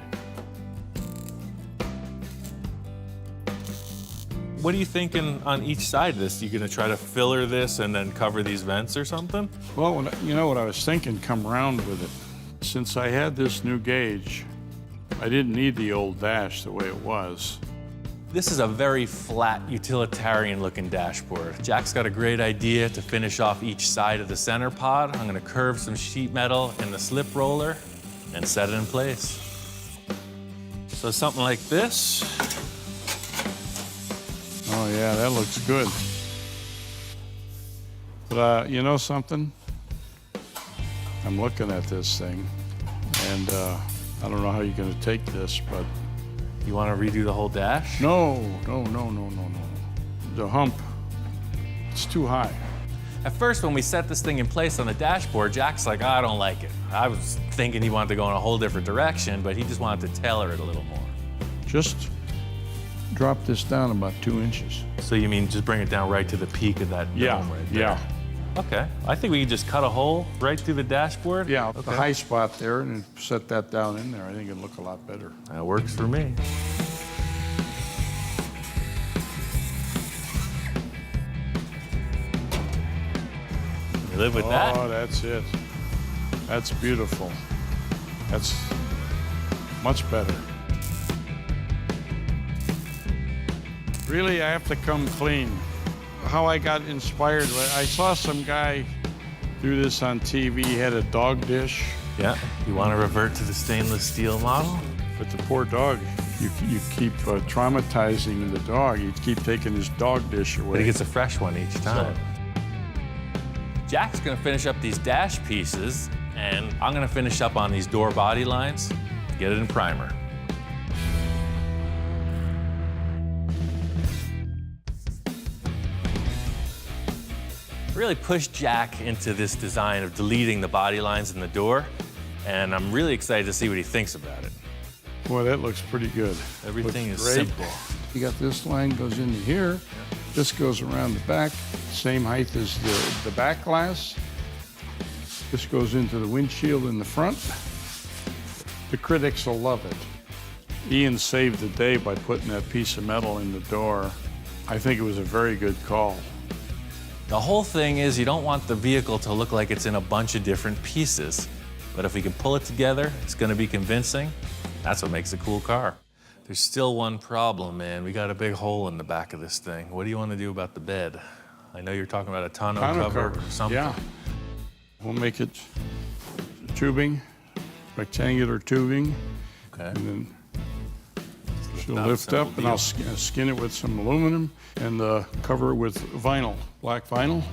What are you thinking on each side of this? You gonna try to filler this and then cover these vents or something? Well, you know what I was thinking, come round with it. Since I had this new gauge, I didn't need the old dash the way it was. This is a very flat, utilitarian-looking dashboard. Jack's got a great idea to finish off each side of the center pod. I'm gonna curve some sheet metal in the slip roller and set it in place. So something like this. Oh yeah, that looks good. But you know something? I'm looking at this thing, and I don't know how you're gonna take this, but You wanna redo the whole dash? no. The hump, it's too high. At first, when we set this thing in place on the dashboard, Jack's like, I don't like it. I was thinking he wanted to go in a whole different direction, but he just wanted to tailor it a little more. Just drop this down about 2 inches. So you mean just bring it down right to the peak of that dome right there? yeah. Okay, I think we can just cut a hole right through the dashboard. Yeah, Okay. the high spot there, and set that down in there. I think it'd look a lot better. That works for me. You live with that? Oh, that's it. That's beautiful. That's much better. Really, I have to come clean. How I got inspired, I saw some guy do this on TV. He had a dog dish, Yeah. You want to revert to the stainless steel model? but the poor dog, you keep traumatizing the dog. You keep taking his dog dish away. But he gets a fresh one each time. Jack's gonna finish up these dash pieces, and I'm gonna finish up on these door body lines, get it in primer. Really pushed Jack into this design of deleting the body lines in the door, and I'm really excited to see what he thinks about it. Boy, that looks pretty good. Everything Looks is great. simple. You got this line goes into here. This goes around the back, same height as the back glass. This goes into the windshield in the front. The critics will love it. Ian saved the day by putting that piece of metal in the door. I think it was a very good call. The whole thing is you don't want the vehicle to look like it's in a bunch of different pieces. But if we can pull it together, it's gonna be convincing. That's what makes a cool car. There's still one problem, man. We got a big hole in the back of this thing. What do you want to do about the bed? I know you're talking about a tonneau cover or something. Yeah. We'll make it tubing, rectangular tubing, Okay. and then she'll up, lift up, simple and I'll deal. skin it with some aluminum and cover it with vinyl, black vinyl.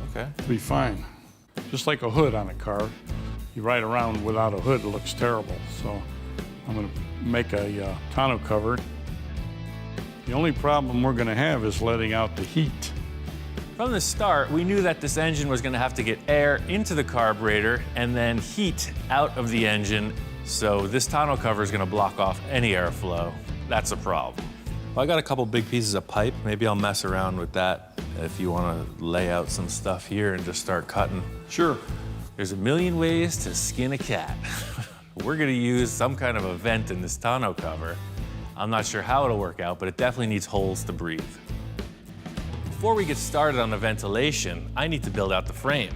Okay. It'll be fine. Just like a hood on a car. You ride around without a hood, it looks terrible. So I'm gonna make a tonneau cover. The only problem we're gonna have is letting out the heat. From the start, we knew that this engine was gonna have to get air into the carburetor and then heat out of the engine. So this tonneau cover is gonna block off any airflow. That's a problem. Well, I got a couple big pieces of pipe. Maybe I'll mess around with that if you wanna lay out some stuff here and just start cutting. Sure. There's a million ways to skin a cat. We're gonna use some kind of a vent in this tonneau cover. I'm not sure how it'll work out, but it definitely needs holes to breathe. Before we get started on the ventilation, I need to build out the frame.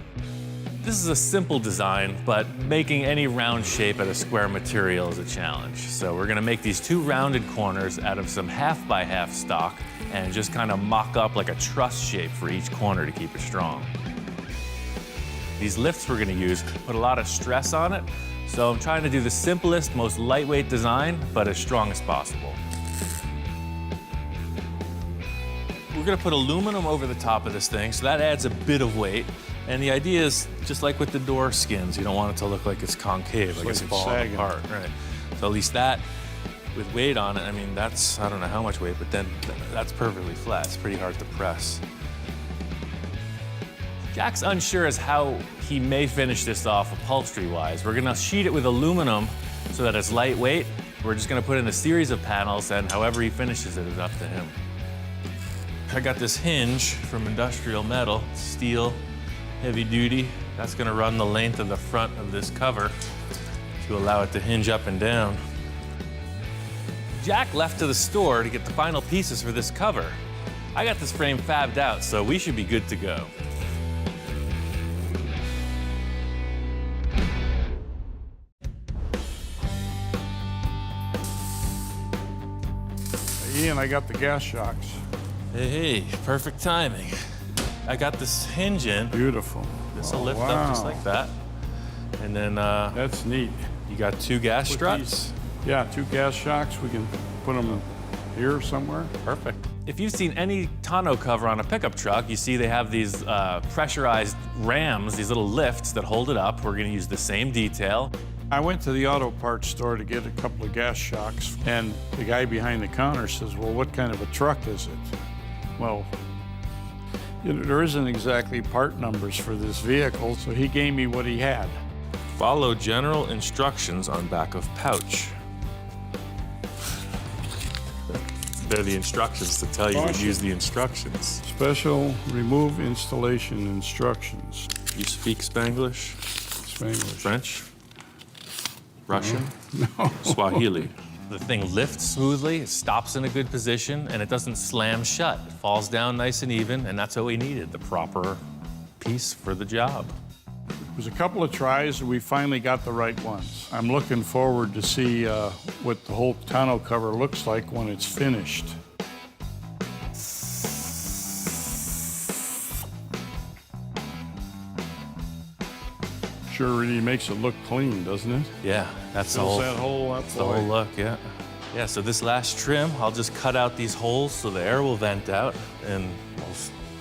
This is a simple design, but making any round shape out of square material is a challenge. So we're gonna make these two rounded corners out of some 1/2x1/2 stock and just kind of mock up like a truss shape for each corner to keep it strong. These lifts we're gonna use put a lot of stress on it, so I'm trying to do the simplest, most lightweight design, but as strong as possible. We're gonna put aluminum over the top of this thing, so that adds a bit of weight. And the idea is, just like with the door skins, you don't want it to look like it's concave, like it's falling sagging. apart, right? So at least that, with weight on it, I mean, that's, I don't know how much weight, but then that's perfectly flat. It's pretty hard to press. Jack's unsure as how he may finish this off upholstery-wise. We're gonna sheet it with aluminum so that it's lightweight. We're just gonna put in a series of panels, and however he finishes it is up to him. I got this hinge from Industrial Metal, steel, heavy duty. That's gonna run the length of the front of this cover to allow it to hinge up and down. Jack left to the store to get the final pieces for this cover. I got this frame fabbed out, so we should be good to go. Ian, I got the gas shocks. Hey, perfect timing. I got this hinge in. Beautiful. This'll lift up just like that. And then That's neat. you got two gas Put struts. Yeah, 2 gas shocks. We can put them here somewhere. Perfect. If you've seen any tonneau cover on a pickup truck, you see they have these pressurized rams, these little lifts that hold it up. We're gonna use the same detail. I went to the auto parts store to get a couple of gas shocks, and the guy behind the counter says, well, what kind of a truck is it? Well, you know, there isn't exactly part numbers for this vehicle, so he gave me what he had. Follow general instructions on back of pouch. They're the instructions to tell you to use the instructions. Special remove installation instructions. You speak Spanglish, Spanglish. French, Russian, Swahili. The thing lifts smoothly, it stops in a good position, and it doesn't slam shut. It falls down nice and even, and that's what we needed, the proper piece for the job. It was a couple of tries, and we finally got the right ones. I'm looking forward to see what the whole tonneau cover looks like when it's finished. Sure really makes it look clean, doesn't it? Yeah, that's the Fills whole, that hole up. that's the whole look, yeah. Yeah, so this last trim, I'll just cut out these holes so the air will vent out, and we'll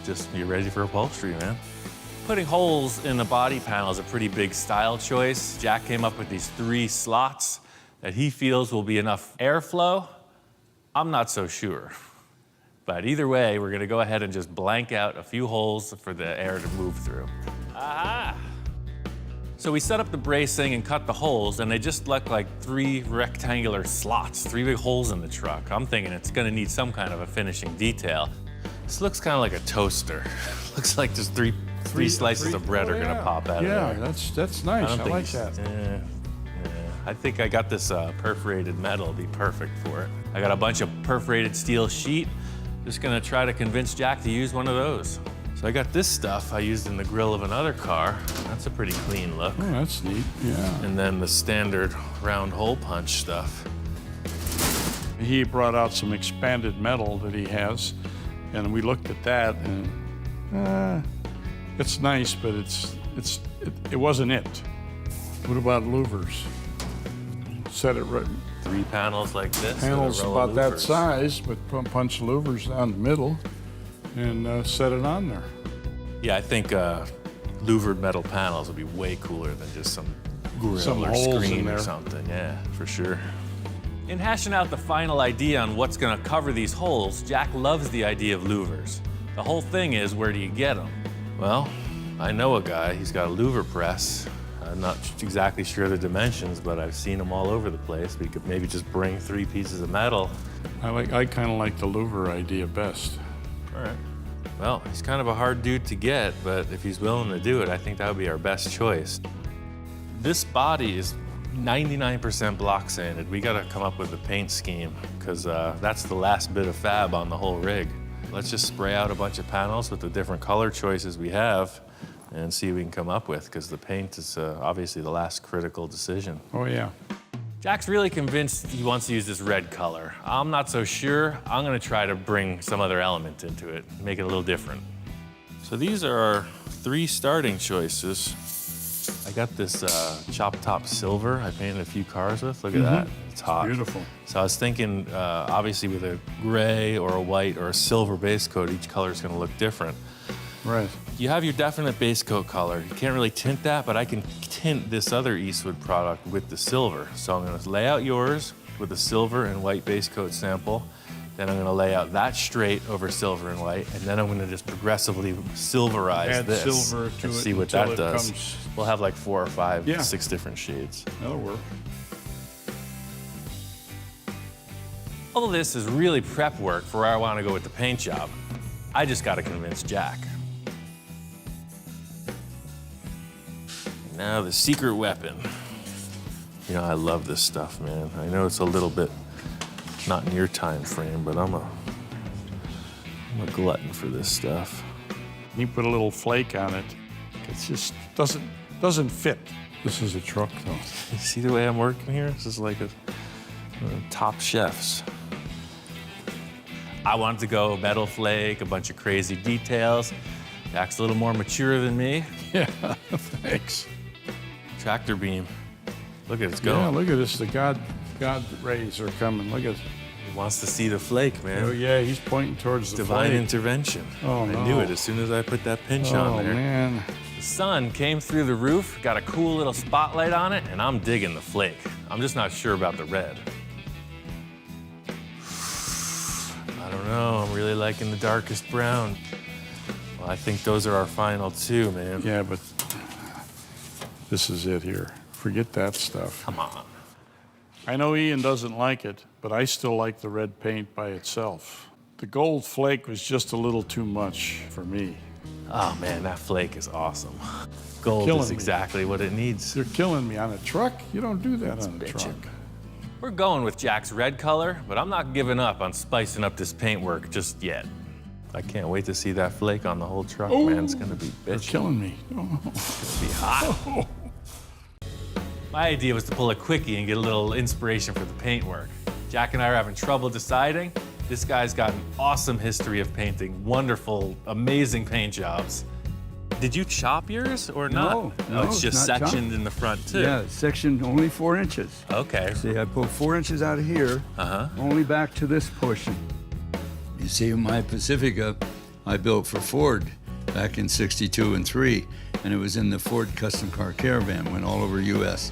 just be ready for upholstery, man. Putting holes in the body panel is a pretty big style choice. Jack came up with these 3 slots that he feels will be enough airflow. I'm not so sure. But either way, we're gonna go ahead and just blank out a few holes for the air to move through. Aha! So we set up the bracing and cut the holes, and they just look like 3 rectangular slots, 3 big holes in the truck. I'm thinking it's gonna need some kind of a finishing detail. This looks kind of like a toaster. Looks like just three slices of bread are gonna pop out of there. Yeah, that's nice. I like that. Yeah. I think I got this perforated metal, it'll be perfect for it. I got a bunch of perforated steel sheet. Just gonna try to convince Jack to use one of those. So I got this stuff I used in the grill of another car. That's a pretty clean look. Oh, that's neat, yeah. And then the standard round hole punch stuff. He brought out some expanded metal that he has, and we looked at that, and it's nice, but it wasn't it. What about louvers? Set it right. 3 panels like this. Panels and a row of about that louvers. size, but punch louvers down the middle and set it on there. Yeah, I think louvered metal panels would be way cooler than just some grill Some or holes in screen there. or something. Yeah, for sure. In hashing out the final idea on what's gonna cover these holes, Jack loves the idea of louvers. The whole thing is, where do you get them? Well, I know a guy, he's got a louver press. I'm not exactly sure the dimensions, but I've seen them all over the place. We could maybe just bring 3 pieces of metal. I kind of like the louver idea best. All right. Well, he's kind of a hard dude to get, but if he's willing to do it, I think that would be our best choice. This body is 99% block sanded. We gotta come up with a paint scheme, because that's the last bit of fab on the whole rig. Let's just spray out a bunch of panels with the different color choices we have and see what we can come up with, because the paint is obviously the last critical decision. Oh, yeah. Jack's really convinced he wants to use this red color. I'm not so sure. I'm gonna try to bring some other element into it, make it a little different. So these are our 3 starting choices. I got this chop top silver I painted a few cars with. Look at that, it's hot. Beautiful. So I was thinking, obviously with a gray or a white or a silver base coat, each color is gonna look different. Right. You have your definite base coat color. You can't really tint that, but I can tint this other Eastwood product with the silver. So I'm gonna lay out yours with a silver and white base coat sample. Then I'm gonna lay out that straight over silver and white, and then I'm gonna just progressively silverize Add this silver to and it see what until that it does. comes- We'll have like 4 or 5, Yeah. 6 different shades. That'll work. All of this is really prep work for where I wanna go with the paint job. I just gotta convince Jack. Now the secret weapon. You know, I love this stuff, man. I know it's a little bit not in your time frame, but I'm a glutton for this stuff. You put a little flake on it. It just doesn't fit. This is a truck, though. You see the way I'm working here? This is like a top chefs. I wanted to go metal flake, a bunch of crazy details. Jack's a little more mature than me. Yeah, thanks. Tractor beam. Look at it's Yeah, going. look at this. The God rays are coming. Look at. He wants to see the flake, man. Oh yeah, he's pointing towards the Divine flake. intervention. Oh, I no. knew it as soon as I put that pinch Oh on there. man. The sun came through the roof, got a cool little spotlight on it, and I'm digging the flake. I'm just not sure about the red. I don't know, I'm really liking the darkest brown. Well, I think those are our final 2, man. Yeah, but this is it here. Forget that stuff. Come on. I know Ian doesn't like it, but I still like the red paint by itself. The gold flake was just a little too much for me. Oh man, that flake is awesome. Gold killing is me. exactly what it needs. They're killing me on a truck. You don't do that on a bitchin'. truck. We're going with Jack's red color, but I'm not giving up on spicing up this paintwork just yet. I can't wait to see that flake on the whole truck, man. It's gonna be They're bitchin'. killing me. Oh. It's gonna be hot. My idea was to pull a quickie and get a little inspiration for the paintwork. Jack and I are having trouble deciding. This guy's got an awesome history of painting wonderful, amazing paint jobs. Did you chop yours or not? No, it's just not sectioned chopped. in the front too. Yeah, sectioned only 4 inches. Okay. See, I pulled 4 inches out of here, only back to this portion. You see, my Pacifica, I built for Ford back in '62 and '3, and it was in the Ford Custom Car Caravan, went all over U.S.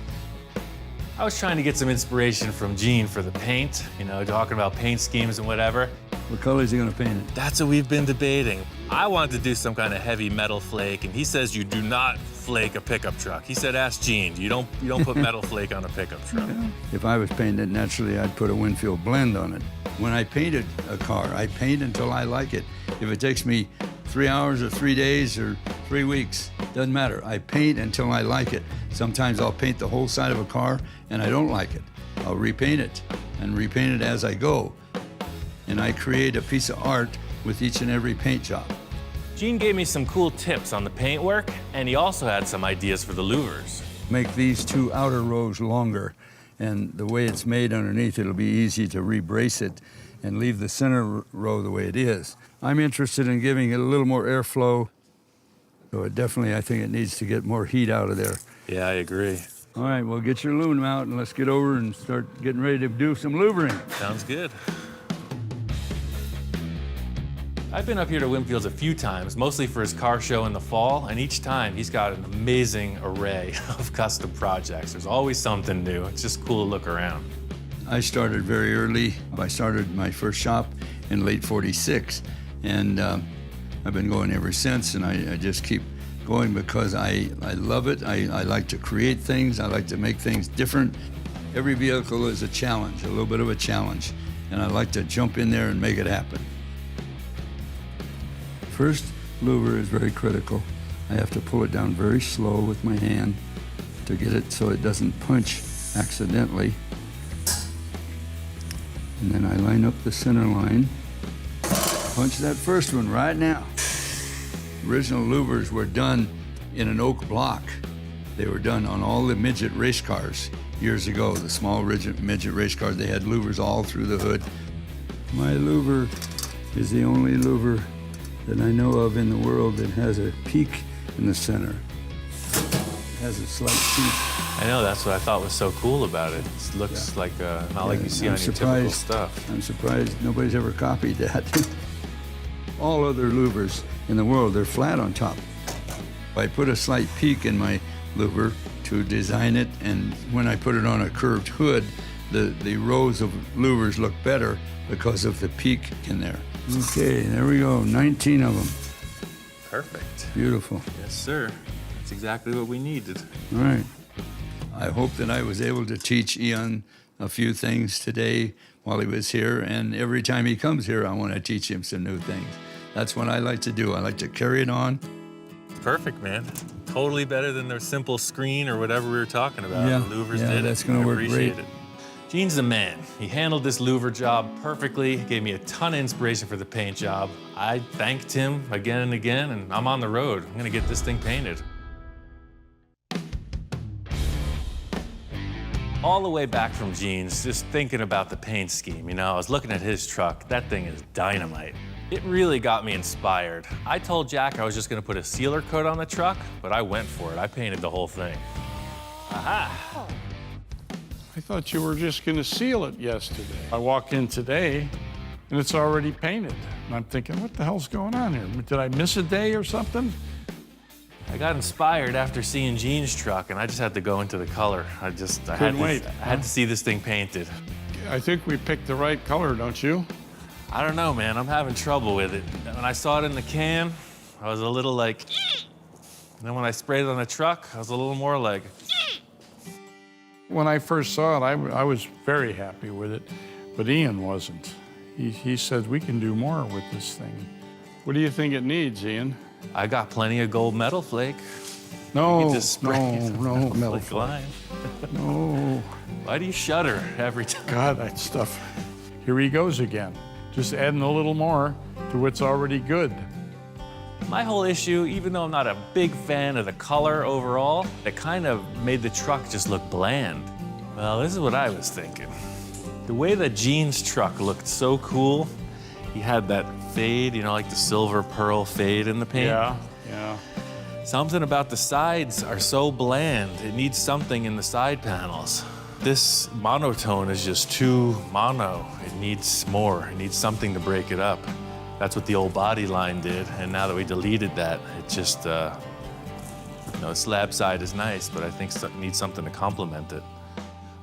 I was trying to get some inspiration from Gene for the paint, you know, talking about paint schemes and whatever. What color is he gonna paint it? That's what we've been debating. I wanted to do some kind of heavy metal flake, and he says you do not flake a pickup truck. He said, ask Gene, you don't put metal flake on a pickup truck. If I was painting it naturally, I'd put a Winfield blend on it. When I painted a car, I paint until I like it. If it takes me 3 hours or 3 days or 3 weeks, doesn't matter. I paint until I like it. Sometimes I'll paint the whole side of a car and I don't like it. I'll repaint it and repaint it as I go. And I create a piece of art with each and every paint job. Gene gave me some cool tips on the paintwork, and he also had some ideas for the louvers. Make these 2 outer rows longer, and the way it's made underneath, it'll be easy to rebrace it and leave the center row the way it is. I'm interested in giving it a little more airflow, so it definitely, I think it needs to get more heat out of there. Yeah, I agree. All right, well, get your aluminum out and let's get over and start getting ready to do some louvering. Sounds good. I've been up here to Winfield's a few times, mostly for his car show in the fall, and each time he's got an amazing array of custom projects. There's always something new. It's just cool to look around. I started very early. I started my first shop in late '46, and I've been going ever since, and I just keep going because I love it. I like to create things. I like to make things different. Every vehicle is a challenge, a little bit of a challenge, and I like to jump in there and make it happen. First, louver is very critical. I have to pull it down very slow with my hand to get it so it doesn't punch accidentally. And then I line up the center line. Punch that first one right now. Original louvers were done in an oak block. They were done on all the midget race cars years ago. The small midget race cars, they had louvers all through the hood. My louver is the only louver that I know of in the world that has a peak in the center. It has a slight peak. I know, that's what I thought was so cool about it. It looks like not like you see on your typical stuff. I'm surprised nobody's ever copied that. All other louvers in the world, they're flat on top. I put a slight peak in my louver to design it, and when I put it on a curved hood, the rows of louvers look better because of the peak in there. Okay, there we go, 19 of them. Perfect. Beautiful. Yes, sir. That's exactly what we needed. All right. I hope that I was able to teach Ian a few things today while he was here, and every time he comes here, I want to teach him some new things. That's what I like to do. I like to carry it on. Perfect, man. Totally better than their simple screen or whatever we were talking about. Yeah, The louvers yeah, did that's it. gonna I work appreciate great. it. Gene's the man. He handled this louver job perfectly, gave me a ton of inspiration for the paint job. I thanked him again and again, and I'm on the road. I'm gonna get this thing painted. All the way back from Gene's, just thinking about the paint scheme, you know, I was looking at his truck. That thing is dynamite. It really got me inspired. I told Jack I was just gonna put a sealer coat on the truck, but I went for it. I painted the whole thing. Aha! I thought you were just gonna seal it yesterday. I walk in today and it's already painted. And I'm thinking, what the hell's going on here? Did I miss a day or something? I got inspired after seeing Gene's truck, and I just had to go into the color. I had to see this thing painted. I think we picked the right color, don't you? I don't know, man. I'm having trouble with it. When I saw it in the can, I was a little like, and then when I sprayed it on the truck, I was a little more like. When I first saw it, I was very happy with it, but Ian wasn't. He said, we can do more with this thing. What do you think it needs, Ian? I got plenty of gold metal flake. No, You can just spray no, metal flake line. No. Why do you shudder every time? God, that stuff. Here he goes again. Just adding a little more to what's already good. My whole issue, even though I'm not a big fan of the color overall, it kind of made the truck just look bland. Well, this is what I was thinking. The way that Gene's truck looked so cool, he had that fade, you know, like the silver pearl fade in the paint. Yeah. Something about the sides are so bland. It needs something in the side panels. This monotone is just too mono. It needs more. It needs something to break it up. That's what the old body line did, and now that we deleted that, it just, the slab side is nice, but I think it needs something to complement it.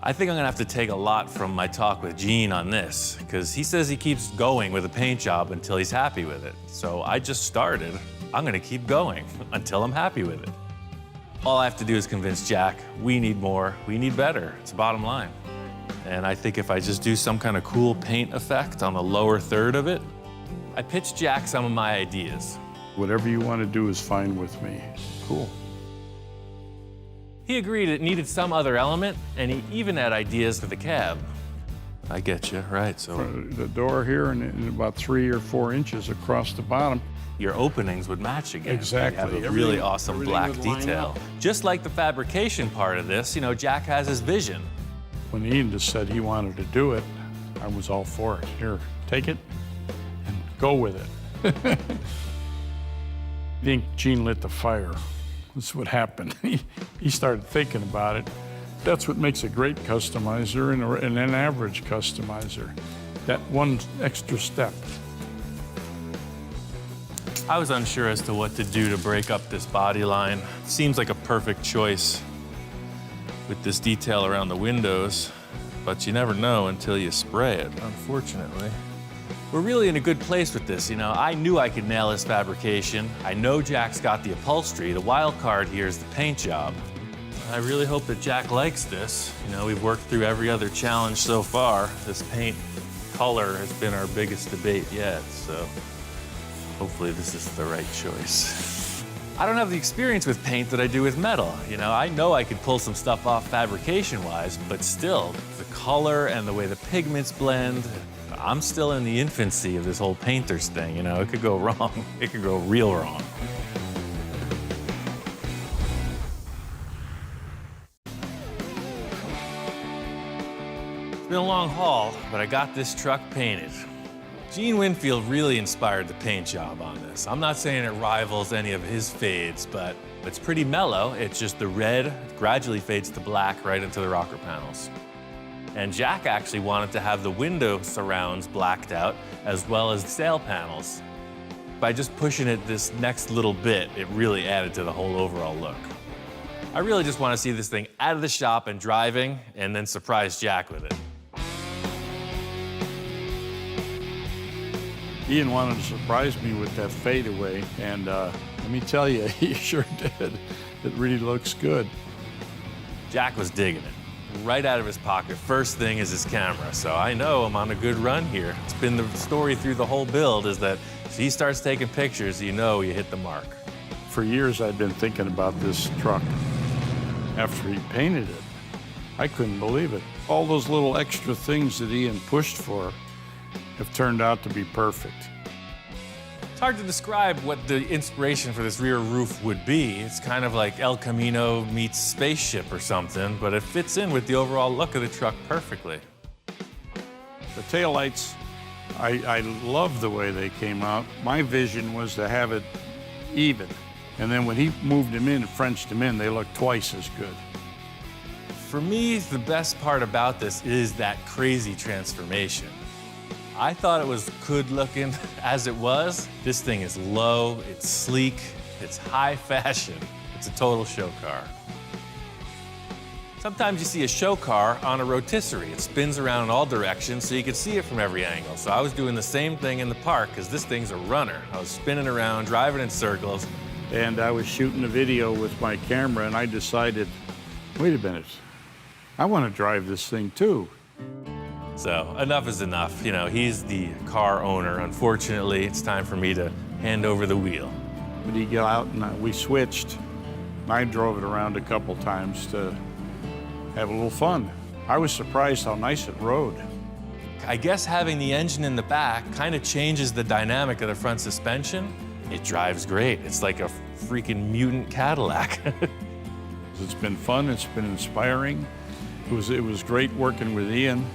I think I'm gonna have to take a lot from my talk with Gene on this, because he says he keeps going with a paint job until he's happy with it. So I just started. I'm gonna keep going until I'm happy with it. All I have to do is convince Jack, we need more, we need better. It's the bottom line. And I think if I just do some kind of cool paint effect on the lower third of it, I pitched Jack some of my ideas. Whatever you want to do is fine with me. Cool. He agreed it needed some other element, and he even had ideas for the cab. I get you, right, so The door here and about 3 or 4 inches across the bottom. your openings would match again. Exactly. You have a Everything- really awesome everything black would line detail. up. Just like the fabrication part of this, Jack has his vision. When Ian just said he wanted to do it, I was all for it. Here, take it and go with it. I think Gene lit the fire. That's what happened. He started thinking about it. That's what makes a great customizer and an average customizer. That one extra step. I was unsure as to what to do to break up this body line. Seems like a perfect choice with this detail around the windows. but you never know until you spray it, unfortunately. We're really in a good place with this, you know. I knew I could nail this fabrication. I know Jack's got the upholstery. The wild card here is the paint job. I really hope that Jack likes this. You know, we've worked through every other challenge so far. This paint color has been our biggest debate yet, so hopefully this is the right choice. I don't have the experience with paint that I do with metal. You know I could pull some stuff off fabrication-wise, but still, the color and the way the pigments blend, I'm still in the infancy of this whole painters thing, you know? It could go wrong. It could go real wrong. It's been a long haul, but I got this truck painted. Gene Winfield really inspired the paint job on this. I'm not saying it rivals any of his fades, but it's pretty mellow. It's just the red gradually fades to black right into the rocker panels. And Jack actually wanted to have the window surrounds blacked out as well as the sail panels. By just pushing it this next little bit, it really added to the whole overall look. I really just want to see this thing out of the shop and driving and then surprise Jack with it. Ian wanted to surprise me with that fadeaway, and let me tell you, he sure did. It really looks good. Jack was digging it. Right out of his pocket. First thing is his camera, so I know I'm on a good run here. It's been the story through the whole build is that if he starts taking pictures, you know you hit the mark. For years, I'd been thinking about this truck. After he painted it, I couldn't believe it. All those little extra things that Ian pushed for have turned out to be perfect. It's hard to describe what the inspiration for this rear roof would be. It's kind of like El Camino meets spaceship or something, but it fits in with the overall look of the truck perfectly. The taillights, I love the way they came out. My vision was to have it even. And then when he moved them in and Frenched them in, they looked twice as good. For me, the best part about this is that crazy transformation. I thought it was good looking as it was. This thing is low, it's sleek, it's high fashion. It's a total show car. Sometimes you see a show car on a rotisserie. It spins around in all directions so you can see it from every angle. So I was doing the same thing in the park because this thing's a runner. I was spinning around, driving in circles. And I was shooting a video with my camera and I decided, wait a minute, I want to drive this thing too. So enough is enough. You know, he's the car owner. Unfortunately, it's time for me to hand over the wheel. But he got out and we switched. I drove it around a couple times to have a little fun. I was surprised how nice it rode. I guess having the engine in the back kind of changes the dynamic of the front suspension. It drives great. It's like a freaking mutant Cadillac. It's been fun, it's been inspiring. It was great working with Ian.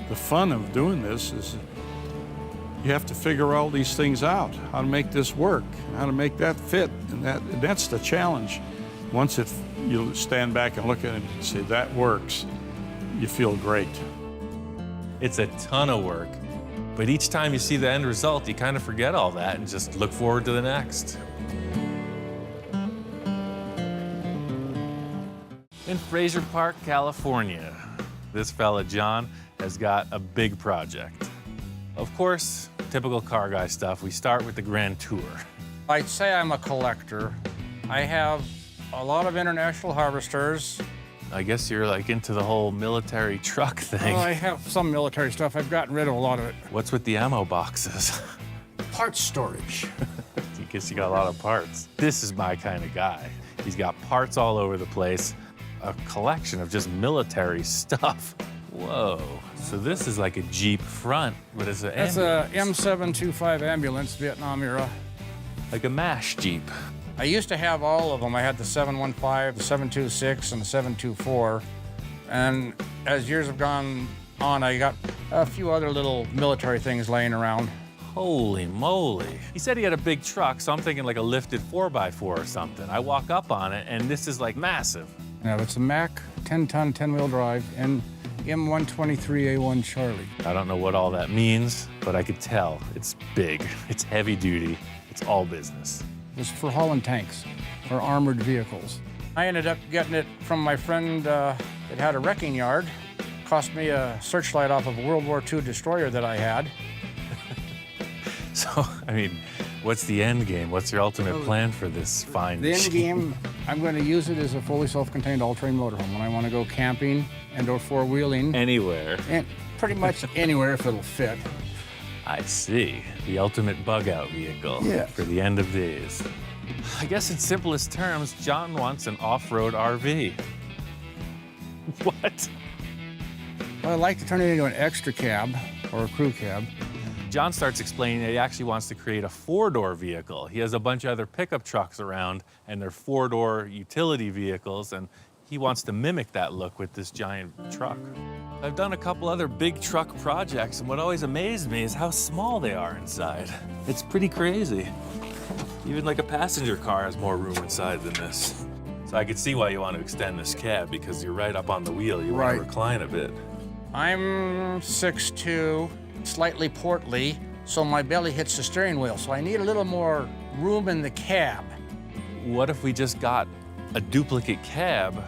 The fun of doing this is you have to figure all these things out, how to make this work, how to make that fit, and that's the challenge. Once you stand back and look at it and say, that works, you feel great. It's a ton of work, but each time you see the end result, you kind of forget all that and just look forward to the next. In Fraser Park, California, this fella, John, has got a big project. Of course, typical car guy stuff, we start with the Grand Tour. I'd say I'm a collector. I have a lot of international harvesters. I guess you're like into the whole military truck thing. I have some military stuff. I've gotten rid of a lot of it. What's with the ammo boxes? Parts storage. I guess you got a lot of parts. This is my kind of guy. He's got parts all over the place, a collection of just military stuff. Whoa, so this is like a Jeep front, but it's an That's a M725 ambulance, Vietnam era. like a MASH Jeep. I used to have all of them. I had the 715, the 726, and the 724. And as years have gone on, I got a few other little military things laying around. Holy moly. He said he had a big truck, so I'm thinking like a lifted 4x4 or something. I walk up on it, and this is like massive. Now, it's a Mack 10-ton, 10-wheel drive, and M123A1 Charlie. I don't know what all that means, but I could tell it's big, it's heavy duty, it's all business. It was for hauling tanks, or armored vehicles. I ended up getting it from my friend that had a wrecking yard Cost me a searchlight off of a World War II destroyer that I had. So, I mean, what's the end game? What's your ultimate plan for this fine The end machine? game, I'm going to use it as a fully self-contained all-terrain motorhome when I want to go camping and or four-wheeling. Anywhere. And pretty much anywhere if it'll fit. I see. The ultimate bug-out vehicle Yes. for the end of days. I guess in simplest terms, John wants an off-road RV. What? Well, I'd like to turn it into an extra cab or a crew cab. John starts explaining that he actually wants to create a four-door vehicle. He has a bunch of other pickup trucks around, and they're four-door utility vehicles, and he wants to mimic that look with this giant truck. I've done a couple other big truck projects, and what always amazed me is how small they are inside. It's pretty crazy. Even like a passenger car has more room inside than this. So I could see why you want to extend this cab, because you're right up on the wheel. You want to recline a bit. I'm 6'2", slightly portly, so my belly hits the steering wheel, so I need a little more room in the cab. What if we just got a duplicate cab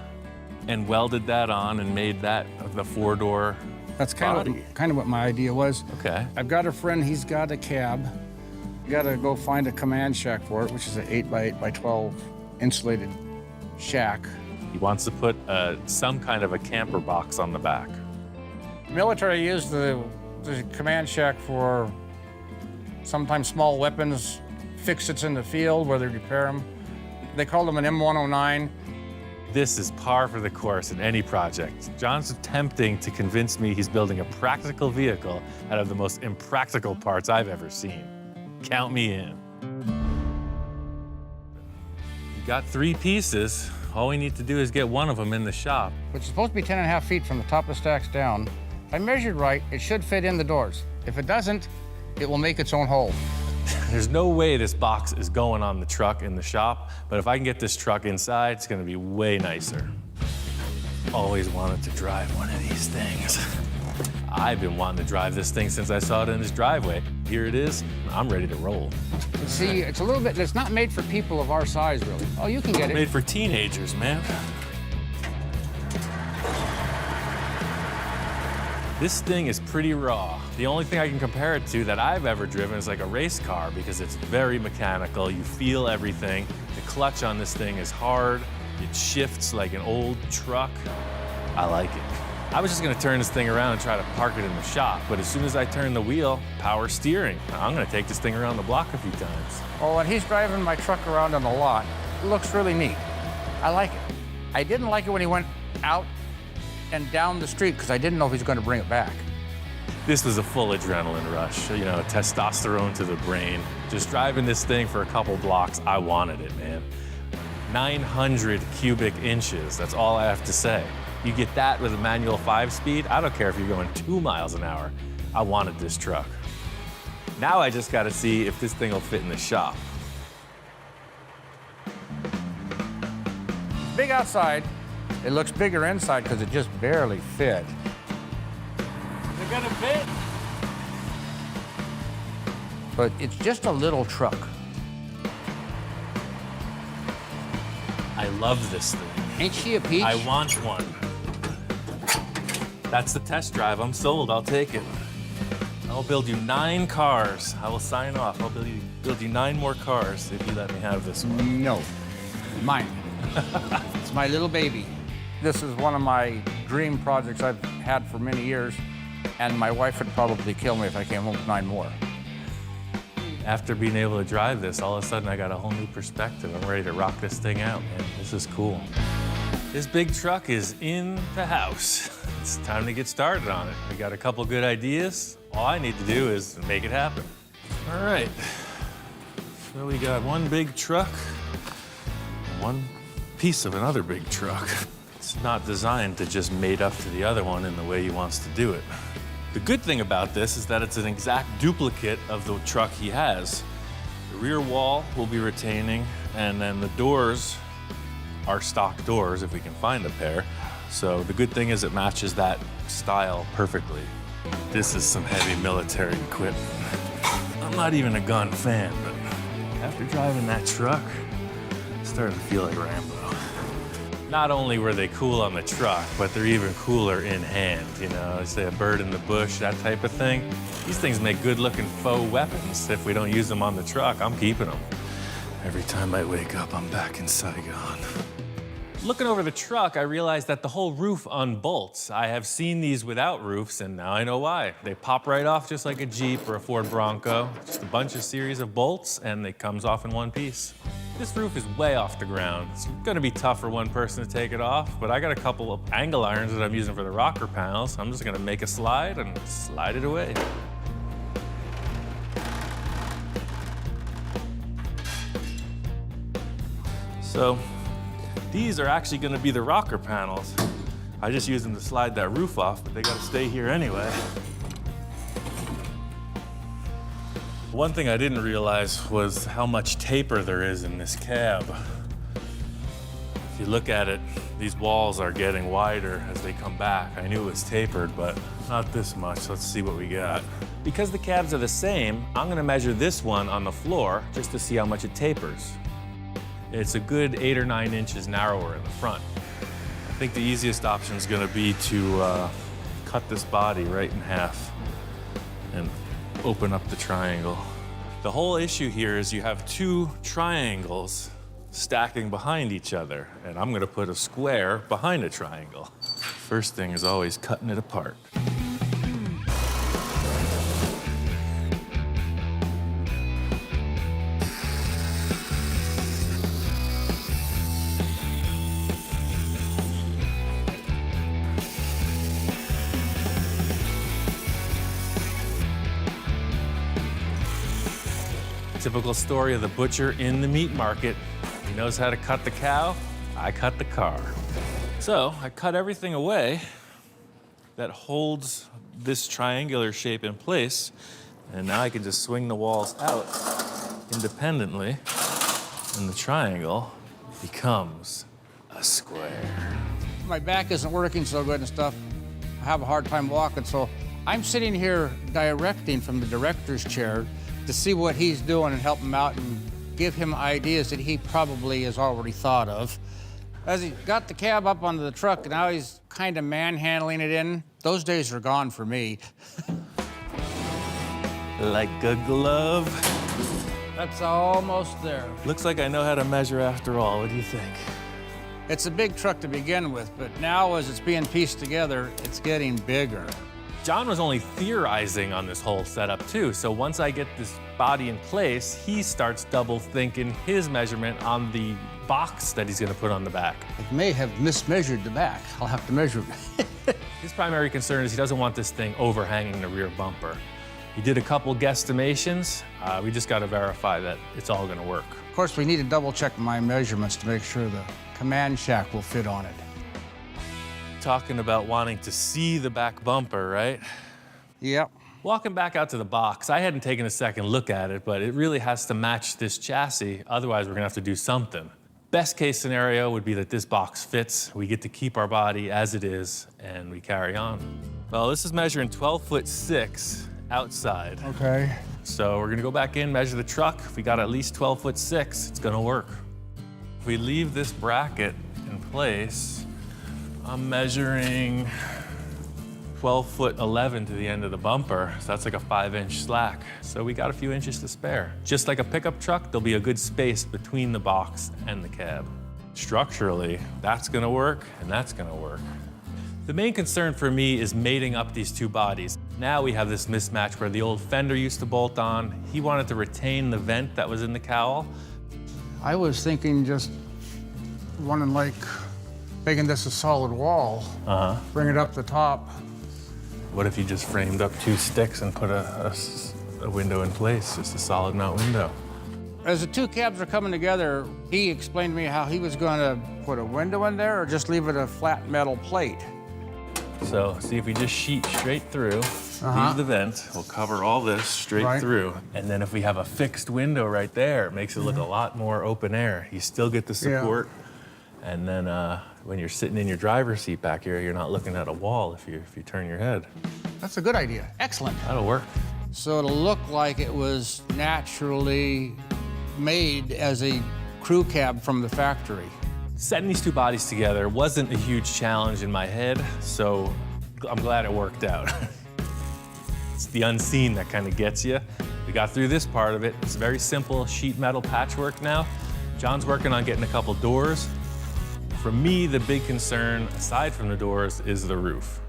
and welded that on and made that the four-door That's kind of what my idea was. Okay. I've got a friend, he's got a cab. Got to go find a command shack for it, which is an 8x8x12 insulated shack. He wants to put some kind of a camper box on the back. Military used the command shack for sometimes small weapons, fix-its in the field where they repair them. They called them an M109. This is par for the course in any project. John's attempting to convince me he's building a practical vehicle out of the most impractical parts I've ever seen. Count me in. You got 3 pieces. All we need to do is get one of them in the shop. Which is supposed to be 10.5 feet from the top of the stacks down. If I measured right, it should fit in the doors. If it doesn't, it will make its own hole. There's no way this box is going on the truck in the shop, but if I can get this truck inside, it's gonna be way nicer. Always wanted to drive one of these things. I've been wanting to drive this thing since I saw it in his driveway. Here it is, I'm ready to roll. See, it's a little bit, it's not made for people of our size, really. Oh, you can get it. Made for teenagers, man. This thing is pretty raw. The only thing I can compare it to that I've ever driven is like a race car because it's very mechanical. You feel everything. The clutch on this thing is hard. It shifts like an old truck. I like it. I was just gonna turn this thing around and try to park it in the shop, but as soon as I turn the wheel, power steering. I'm gonna take this thing around the block a few times. Oh, and he's driving my truck around on the lot. It looks really neat. I like it. I didn't like it when he went out and down the street because I didn't know if he was going to bring it back. This was a full adrenaline rush, you know, testosterone to the brain. Just driving this thing for a couple blocks, I wanted it, man. 900 cubic inches, that's all I have to say. You get that with a manual 5-speed, I don't care if you're going 2 miles an hour. I wanted this truck. Now I just gotta see if this thing will fit in the shop. Big outside. It looks bigger inside because it just barely fit. Is it gonna fit? But it's just a little truck. I love this thing. Ain't she a peach? I want one. That's the test drive. I'm sold. I'll take it. I'll build you 9 cars. I will sign off. I'll build you 9 more cars if you let me have this one. No. Mine. It's my little baby. This is one of my dream projects I've had for many years, and my wife would probably kill me if I came home with 9 more. After being able to drive this, all of a sudden I got a whole new perspective. I'm ready to rock this thing out, man. This is cool. This big truck is in the house. It's time to get started on it. We got a couple good ideas. All I need to do is make it happen. All right. So we got one big truck and one piece of another big truck. It's not designed to just mate up to the other one in the way he wants to do it. The good thing about this is that it's an exact duplicate of the truck he has. The rear wall will be retaining, and then the doors are stock doors if we can find a pair. So the good thing is it matches that style perfectly. This is some heavy military equipment. I'm not even a gun fan, but after driving that truck, I'm starting to feel like Rambo. Not only were they cool on the truck, but they're even cooler in hand, you know, say a bird in the bush, that type of thing. These things make good-looking faux weapons. If we don't use them on the truck, I'm keeping them. Every time I wake up, I'm back in Saigon. Looking over the truck, I realized that the whole roof unbolts. I have seen these without roofs, and now I know why. They pop right off just like a Jeep or a Ford Bronco. Just a bunch of series of bolts, and it comes off in one piece. This roof is way off the ground. It's gonna be tough for one person to take it off, but I got a couple of angle irons that I'm using for the rocker panels. I'm just gonna make a slide and slide it away. So, these are actually gonna be the rocker panels. I just use them to slide that roof off, but they gotta stay here anyway. One thing I didn't realize was how much taper there is in this cab. If you look at it, these walls are getting wider as they come back. I knew it was tapered, but not this much. Let's see what we got. Because the cabs are the same, I'm gonna measure this one on the floor just to see how much it tapers. It's a good 8 or 9 inches narrower in the front. I think the easiest option is gonna be to cut this body right in half and open up the triangle. The whole issue here is you have 2 triangles stacking behind each other, and I'm gonna put a square behind a triangle. First thing is always cutting it apart. Typical story of the butcher in the meat market. He knows how to cut the cow, I cut the car. So I cut everything away that holds this triangular shape in place, and now I can just swing the walls out independently, and the triangle becomes a square. My back isn't working so good and stuff. I have a hard time walking, so I'm sitting here directing from the director's chair to see what he's doing and help him out and give him ideas that he probably has already thought of. As he got the cab up onto the truck, now he's kind of manhandling it in. Those days are gone for me. Like a glove. That's almost there. Looks like I know how to measure after all. What do you think? It's a big truck to begin with, but now as it's being pieced together, it's getting bigger. John was only theorizing on this whole setup too, so once I get this body in place, he starts double thinking his measurement on the box that he's gonna put on the back. I may have mismeasured the back. I'll have to measure it. His primary concern is he doesn't want this thing overhanging the rear bumper. He did a couple guesstimations. We just gotta verify that it's all gonna work. Of course, we need to double check my measurements to make sure the command shack will fit on it. Talking about wanting to see the back bumper, right? Yep. Walking back out to the box, I hadn't taken a second look at it, but it really has to match this chassis. Otherwise, we're gonna have to do something. Best case scenario would be that this box fits. We get to keep our body as it is, and we carry on. Well, this is measuring 12'6" outside. Okay. So we're gonna go back in, measure the truck. If we got at least 12'6", it's gonna work. If we leave this bracket in place, I'm measuring 12'11" to the end of the bumper, so that's like a 5-inch slack. So we got a few inches to spare. Just like a pickup truck, there'll be a good space between the box and the cab. Structurally, that's gonna work and that's gonna work. The main concern for me is mating up these 2 bodies. Now we have this mismatch where the old Fender used to bolt on. He wanted to retain the vent that was in the cowl. I was thinking just wanting like making this a solid wall. Bring it up the top. What if you just framed up 2 sticks and put a window in place, just a solid mount window? As the 2 cabs are coming together, he explained to me how he was going to put a window in there or just leave it a flat metal plate. So see if we just sheet straight through, leave the vent, we'll cover all this straight through. And then if we have a fixed window right there, it makes it look a lot more open air. You still get the support. And then when you're sitting in your driver's seat back here, you're not looking at a wall if you turn your head. That's a good idea. Excellent. That'll work. So it'll look like it was naturally made as a crew cab from the factory. Setting these two bodies together wasn't a huge challenge in my head, so I'm glad it worked out. It's the unseen that kind of gets you. We got through this part of it. It's very simple sheet metal patchwork now. John's working on getting a couple doors. For me, the big concern, aside from the doors, is the roof.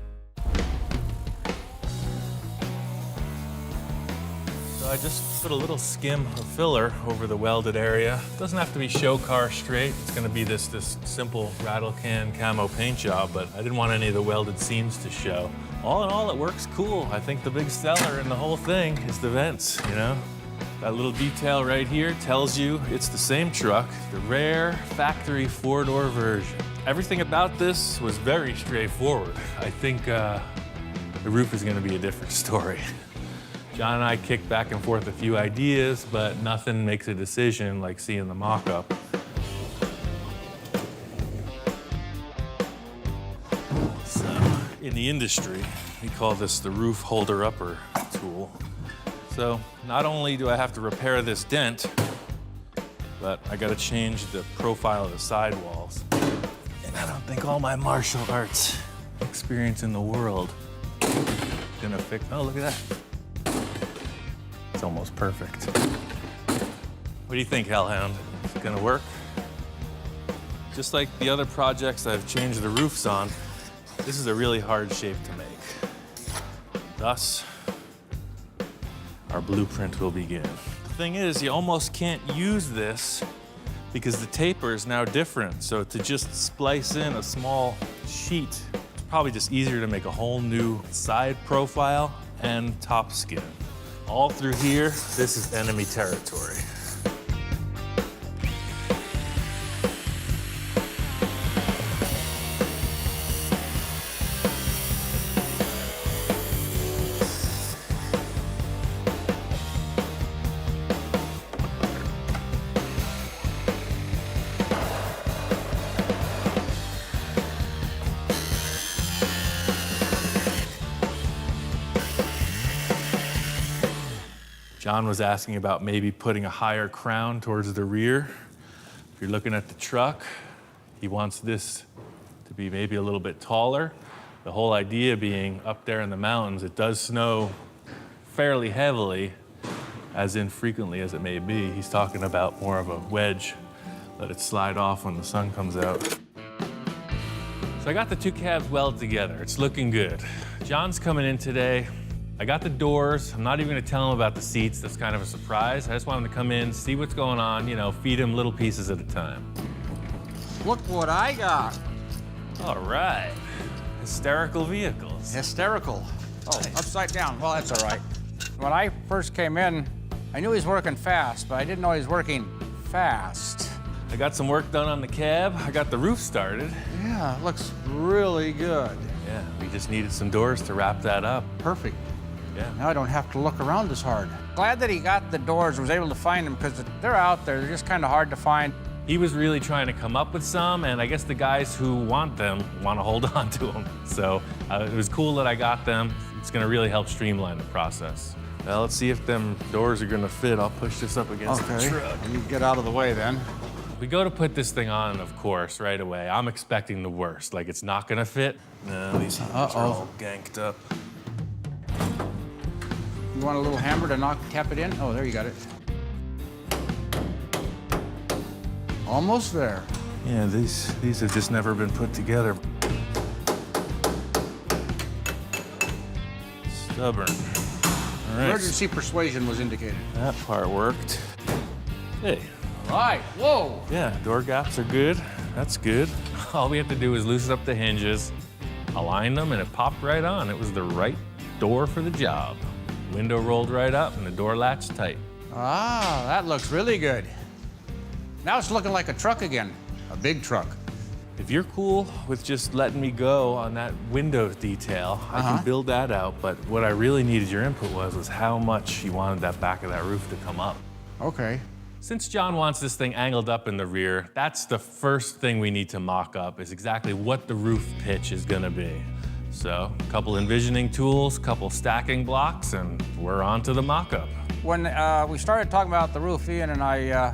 So I just put a little skim of filler over the welded area. It doesn't have to be show car straight. It's gonna be this simple rattle can camo paint job, but I didn't want any of the welded seams to show. All in all, it works cool. I think the big seller in the whole thing is the vents, you know? That little detail right here tells you it's the same truck, the rare factory four-door version. Everything about this was very straightforward. I think the roof is gonna be a different story. John and I kicked back and forth a few ideas, but nothing makes a decision like seeing the mock-up. So, in the industry, we call this the roof holder-upper tool. So, not only do I have to repair this dent, but I gotta change the profile of the sidewalls. And I don't think all my martial arts experience in the world gonna fix, oh, look at that. It's almost perfect. What do you think, Hellhound? Is it gonna work? Just like the other projects I've changed the roofs on, this is a really hard shape to make. Thus, our blueprint will begin. The thing is, you almost can't use this because the taper is now different. So to just splice in a small sheet, it's probably just easier to make a whole new side profile and top skin. All through here, this is enemy territory. John was asking about maybe putting a higher crown towards the rear. If you're looking at the truck, he wants this to be maybe a little bit taller. The whole idea being up there in the mountains, it does snow fairly heavily, as infrequently as it may be. He's talking about more of a wedge, let it slide off when the sun comes out. So I got the two cabs welded together. It's looking good. John's coming in today. I got the doors. I'm not even gonna tell him about the seats. That's kind of a surprise. I just want him to come in, see what's going on, you know, feed him little pieces at a time. Look what I got. All right. Hysterical vehicles. Hysterical. Oh, upside down. Well, that's all right. When I first came in, I knew he was working fast, but I didn't know he was working fast. I got some work done on the cab. I got the roof started. Yeah, it looks really good. Yeah, we just needed some doors to wrap that up. Perfect. Yeah. Now I don't have to look around as hard. Glad that he got the doors, was able to find them, because they're out there. They're just kind of hard to find. He was really trying to come up with some, and I guess the guys who want them want to hold on to them. So it was cool that I got them. It's going to really help streamline the process. Well, let's see if them doors are going to fit. I'll push this up against the truck. You get out of the way then. We go to put this thing on, of course, right away. I'm expecting the worst, like it's not going to fit. No, these hinges are all ganked up. You want a little hammer to tap it in? Oh, there you got it. Almost there. Yeah, these have just never been put together. Stubborn. All right. Emergency persuasion was indicated. That part worked. Hey. All right, whoa. Yeah, door gaps are good. That's good. All we have to do is loosen up the hinges, align them, and it popped right on. It was the right door for the job. Window rolled right up and the door latched tight. Ah, that looks really good. Now it's looking like a truck again, a big truck. If you're cool with just letting me go on that window detail, I can build that out, but what I really needed your input was how much you wanted that back of that roof to come up. Okay. Since John wants this thing angled up in the rear, that's the first thing we need to mock up, is exactly what the roof pitch is gonna be. So, a couple envisioning tools, couple stacking blocks, and we're on to the mock-up. When we started talking about the roof, Ian and I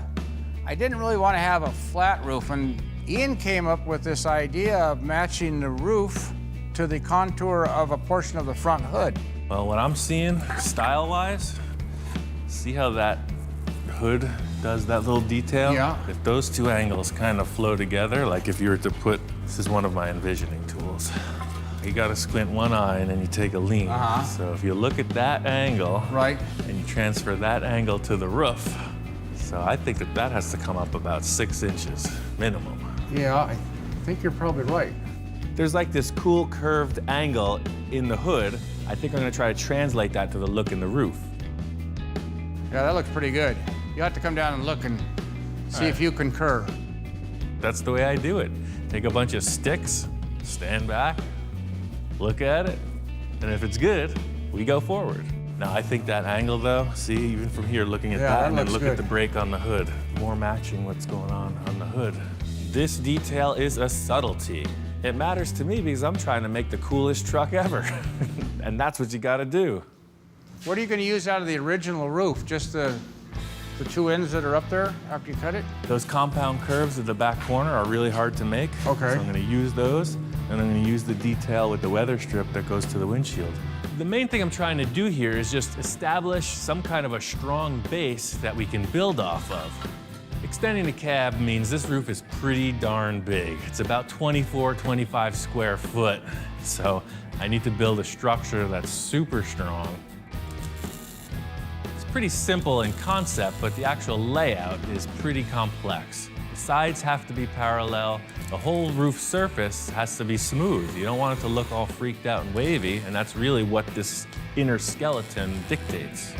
didn't really want to have a flat roof, and Ian came up with this idea of matching the roof to the contour of a portion of the front hood. Well, what I'm seeing style-wise, see how that hood does that little detail? Yeah. If those two angles kind of flow together, like if you were to put, this is one of my envisioning tools. You gotta squint one eye and then you take a lean. So if you look at that angle, Right. and you transfer that angle to the roof, so I think that that has to come up about 6 inches minimum. Yeah, I think you're probably right. There's like this cool curved angle in the hood. I think I'm gonna try to translate that to the look in the roof. Yeah, that looks pretty good. You have to come down and look and see if you concur. That's the way I do it. Take a bunch of sticks, stand back, look at it, and if it's good, we go forward. Now, I think that angle though, see, even from here, looking at that, and then look at the break on the hood, more matching what's going on the hood. This detail is a subtlety. It matters to me because I'm trying to make the coolest truck ever. And that's what you gotta do. What are you gonna use out of the original roof? Just the 2 ends that are up there after you cut it? Those compound curves at the back corner are really hard to make. Okay. So I'm gonna use those, and I'm gonna use the detail with the weather strip that goes to the windshield. The main thing I'm trying to do here is just establish some kind of a strong base that we can build off of. Extending the cab means this roof is pretty darn big. It's about 24, 25 square foot. So I need to build a structure that's super strong. It's pretty simple in concept, but the actual layout is pretty complex. The sides have to be parallel. The whole roof surface has to be smooth. You don't want it to look all freaked out and wavy, and that's really what this inner skeleton dictates.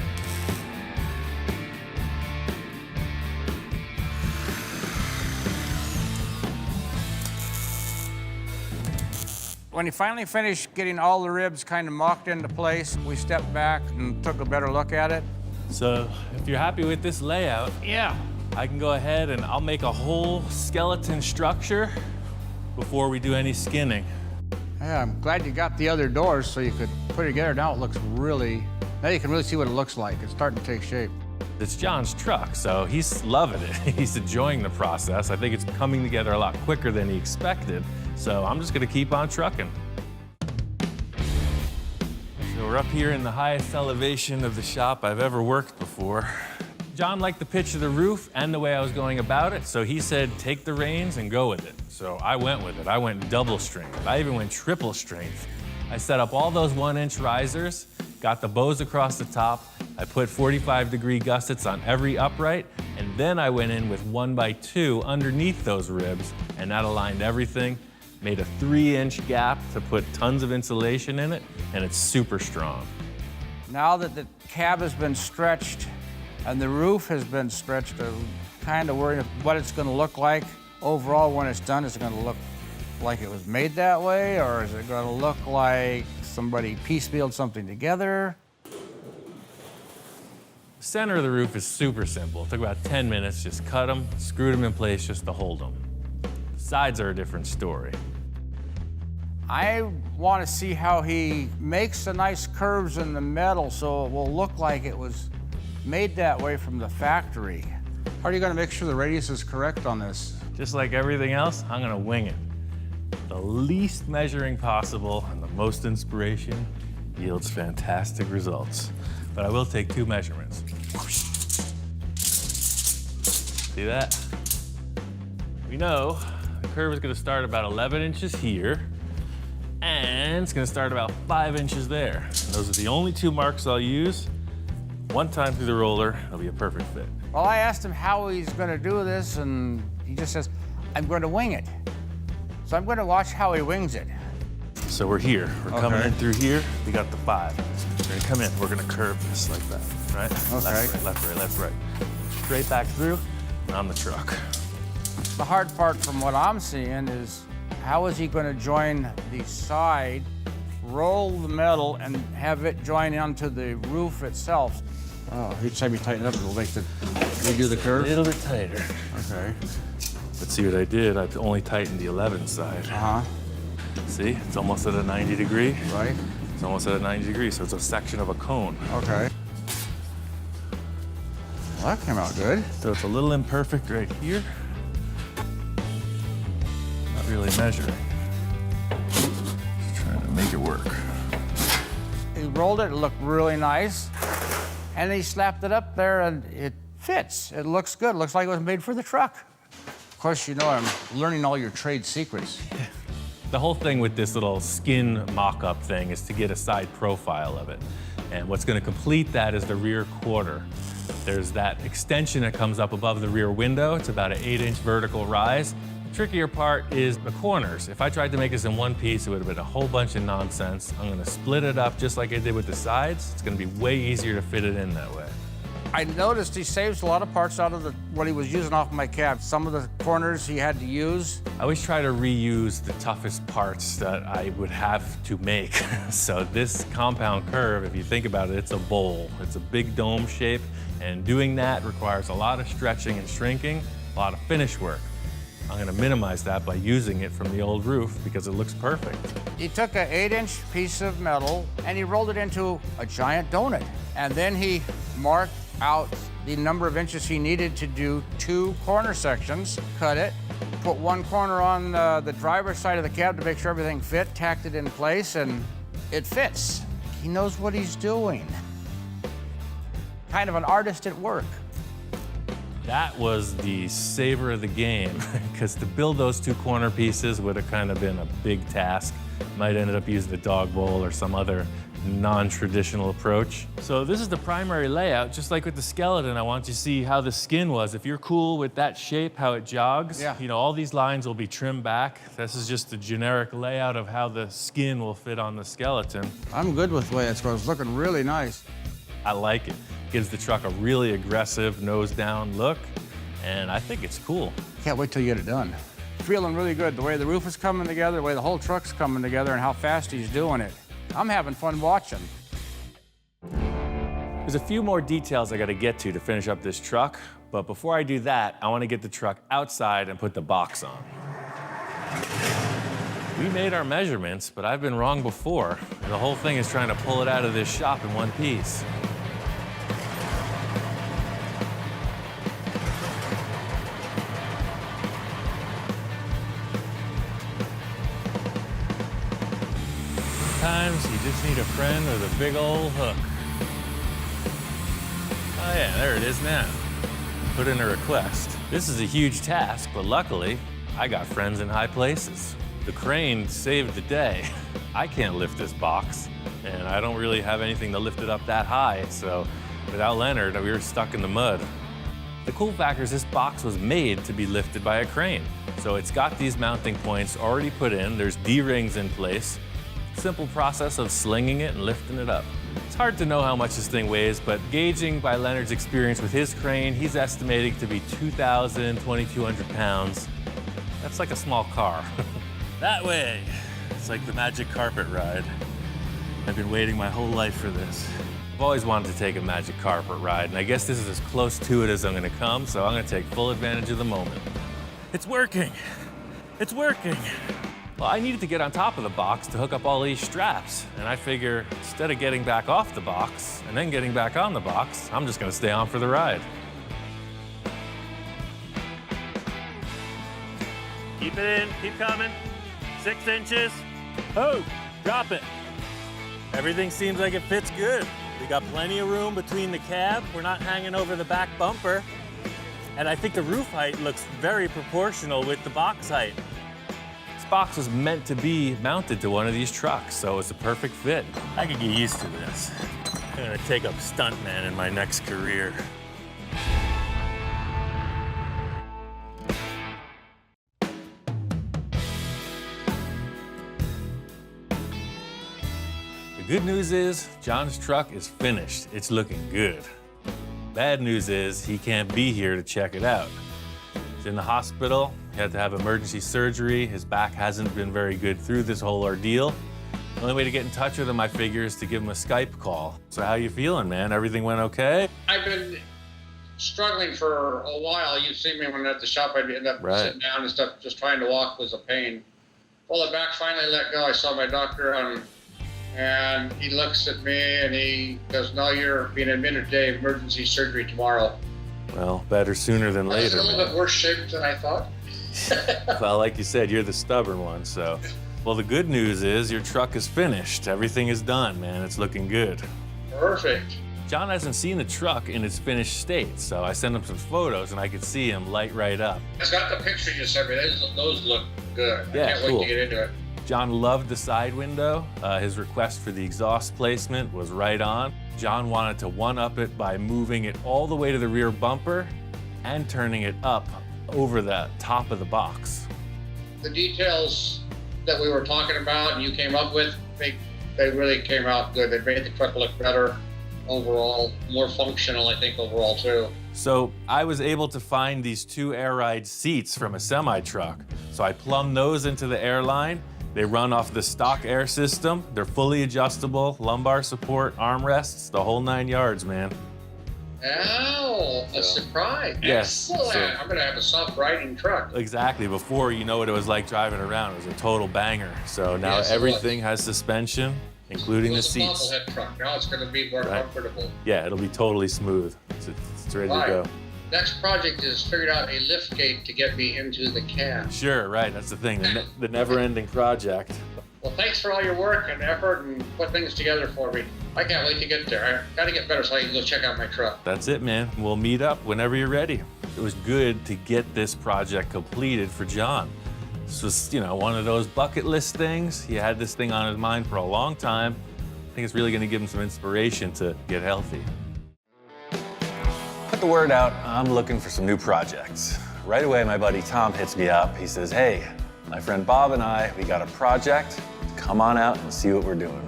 When he finally finished getting all the ribs kind of mocked into place, we stepped back and took a better look at it. So if you're happy with this layout, Yeah. I can go ahead and I'll make a whole skeleton structure before we do any skinning. Yeah, I'm glad you got the other doors so you could put it together. Now it looks really, now you can really see what it looks like. It's starting to take shape. It's John's truck, so he's loving it. He's enjoying the process. I think it's coming together a lot quicker than he expected. So I'm just gonna keep on trucking. So we're up here in the highest elevation of the shop I've ever worked before. John liked the pitch of the roof and the way I was going about it, so he said, take the reins and go with it. So I went with it. I went double strength. I even went triple strength. I set up all those 1-inch risers, got the bows across the top. I put 45-degree gussets on every upright, and then I went in with 1x2 underneath those ribs, and that aligned everything. Made a 3-inch gap to put tons of insulation in it, and it's super strong. Now that the cab has been stretched and the roof has been stretched, I'm kind of worried what it's going to look like overall when it's done. Is it going to look like it was made that way, or is it going to look like somebody piecemealed something together? The center of the roof is super simple. It took about 10 minutes, just cut them, screwed them in place just to hold them. The sides are a different story. I want to see how he makes the nice curves in the metal so it will look like it was made that way from the factory. How are you going to make sure the radius is correct on this? Just like everything else, I'm gonna wing it. The least measuring possible and the most inspiration yields fantastic results. But I will take 2 measurements. See that? We know the curve is gonna start about 11 inches here, and it's gonna start about 5 inches there. And those are the only 2 marks I'll use. One time through the roller, it'll be a perfect fit. Well, I asked him how he's going to do this, and he just says, I'm going to wing it. So I'm going to watch how he wings it. So we're here. We're coming in through here. We got the 5. We're gonna come in. We're gonna curve this like that, right? Okay. Left, right, left, right, left, right. Straight back through, and on the truck. The hard part from what I'm seeing is how is he going to join the side, roll the metal, and have it join onto the roof itself? Oh, each time you tighten it up, it'll make the, redo the curve? A little bit tighter. Okay. But see what I did? I've only tightened the 11 side. Uh-huh. See, it's almost at a 90 degree. Right. It's almost at a 90 degree, so it's a section of a cone. Okay. Well, that came out good. So it's a little imperfect right here. really measuring. Just trying to make it work. He rolled it, it looked really nice. And he slapped it up there and it fits. It looks good. It looks like it was made for the truck. Of course, you know I'm learning all your trade secrets. The whole thing with this little skin mock-up thing is to get a side profile of it. And what's gonna complete that is the rear quarter. There's that extension that comes up above the rear window. It's about an 8-inch vertical rise. The trickier part is the corners. If I tried to make this in one piece, it would have been a whole bunch of nonsense. I'm gonna split it up just like I did with the sides. It's gonna be way easier to fit it in that way. I noticed he saves a lot of parts out of what he was using off my cab. Some of the corners he had to use. I always try to reuse the toughest parts that I would have to make. So this compound curve, if you think about it, it's a bowl. It's a big dome shape, and doing that requires a lot of stretching and shrinking, a lot of finish work. I'm gonna minimize that by using it from the old roof because it looks perfect. He took an 8-inch piece of metal and he rolled it into a giant donut. And then he marked out the number of inches he needed to do 2 corner sections, cut it, put one corner on the driver's side of the cab to make sure everything fit, tacked it in place, and it fits. He knows what he's doing. Kind of an artist at work. That was the savor of the game, because to build those 2 corner pieces would have kind of been a big task. Might ended up using a dog bowl or some other non-traditional approach. So this is the primary layout. Just like with the skeleton, I want you to see how the skin was. If you're cool with that shape, how it jogs, yeah. You know, all these lines will be trimmed back. This is just the generic layout of how the skin will fit on the skeleton. I'm good with the way it's going. It's looking really nice. I like it. Gives the truck a really aggressive nose down look, and I think it's cool. Can't wait till you get it done. Feeling really good. The way the roof is coming together, the way the whole truck's coming together, and how fast he's doing it. I'm having fun watching. There's a few more details I gotta get to finish up this truck, but before I do that, I wanna get the truck outside and put the box on. We made our measurements, but I've been wrong before. The whole thing is trying to pull it out of this shop in one piece. Sometimes you just need a friend with a big old hook. Oh yeah, there it is now. Put in a request. This is a huge task, but luckily, I got friends in high places. The crane saved the day. I can't lift this box, and I don't really have anything to lift it up that high, so without Leonard, we were stuck in the mud. The cool factor is this box was made to be lifted by a crane. So it's got these mounting points already put in, there's D-rings in place. Simple process of slinging it and lifting it up. It's hard to know how much this thing weighs, but gauging by Leonard's experience with his crane, he's estimating to be 2,000, 2,200 pounds. That's like a small car. That way. It's like the magic carpet ride. I've been waiting my whole life for this. I've always wanted to take a magic carpet ride, and I guess this is as close to it as I'm gonna come, so I'm gonna take full advantage of the moment. It's working. It's working. Well, I needed to get on top of the box to hook up all these straps, and I figure instead of getting back off the box and then getting back on the box, I'm just gonna stay on for the ride. Keep it in, keep coming. 6 inches. Oh, drop it. Everything seems like it fits good. We got plenty of room between the cab. We're not hanging over the back bumper. And I think the roof height looks very proportional with the box height. This box was meant to be mounted to one of these trucks, so it's a perfect fit. I could get used to this. I'm gonna take up stuntman in my next career. The good news is, John's truck is finished. It's looking good. Bad news is, he can't be here to check it out. He's in the hospital. He had to have emergency surgery. His back hasn't been very good through this whole ordeal. The only way to get in touch with him, I figure, is to give him a Skype call. So how you feeling, man? Everything went okay? I've been struggling for a while. You see me when I'm at the shop, I'd end up sitting down and stuff. Just trying to walk was a pain. Well, the back finally let go. I saw my doctor and he looks at me and he goes, "No, you're being admitted today, emergency surgery tomorrow." Well, better sooner than later. I was in a little bit worse shape than I thought. Well, like you said, you're the stubborn one, so. Well, the good news is your truck is finished. Everything is done, man. It's looking good. Perfect. John hasn't seen the truck in its finished state, so I sent him some photos and I could see him light right up. It's got the picture you sent me. Those look good. Yeah, I can't cool. wait to get into it. John loved the side window. His request for the exhaust placement was right on. John wanted to one-up it by moving it all the way to the rear bumper and turning it up over the top of the box. The details that we were talking about and you came up with, they really came out good. They made the truck look better overall, more functional, I think, overall, too. So I was able to find these 2 air ride seats from a semi-truck. So I plumbed those into the airline. They run off the stock air system. They're fully adjustable, lumbar support, armrests, the whole 9 yards, man. Oh, a surprise. Yes. Excellent. So- I'm going to have a soft riding truck. Exactly. Before, you know what it was like driving around. It was a total banger. So now Yes, it everything has suspension, including the It's a seats. bobblehead truck. Now it's going to be more Right. comfortable. Yeah, it'll be totally smooth. It's ready Right. to go. Next project is figured out a lift gate to get me into the cab. Sure, right. That's the thing. The never-ending project. Well, thanks for all your work and effort and put things together for me. I can't wait to get there. I got to get better so I can go check out my truck. That's it, man. We'll meet up whenever you're ready. It was good to get this project completed for John. This was, one of those bucket list things. He had this thing on his mind for a long time. I think it's really going to give him some inspiration to get healthy. Put the word out, I'm looking for some new projects. Right away, my buddy Tom hits me up. He says, hey, my friend Bob and I, we got a project. Come on out and see what we're doing.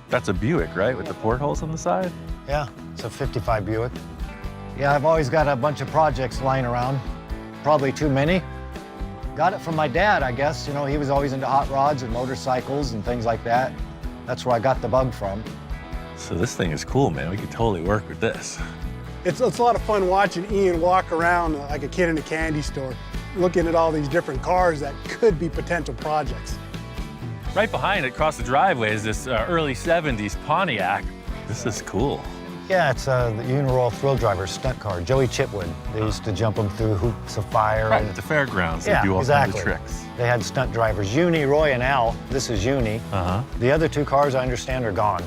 That's a Buick, right? With the portholes on the side? Yeah, it's a 55 Buick. Yeah, I've always got a bunch of projects lying around. Probably too many. Got it from my dad, I guess. He was always into hot rods and motorcycles and things like that. That's where I got the bug from. So this thing is cool, man. We could totally work with this. It's a lot of fun watching Ian walk around like a kid in a candy store, looking at all these different cars that could be potential projects. Right behind it, across the driveway, is this early 70s Pontiac. This is cool. Yeah, it's the Uniroyal Thrill Driver stunt car, Joey Chitwood. They used to jump them through hoops of fire. Right, and at the fairgrounds, yeah, they do all exactly. kinds of tricks. They had stunt drivers, Uni, Roy, and Al. This is Uni. The other 2 cars, I understand, are gone.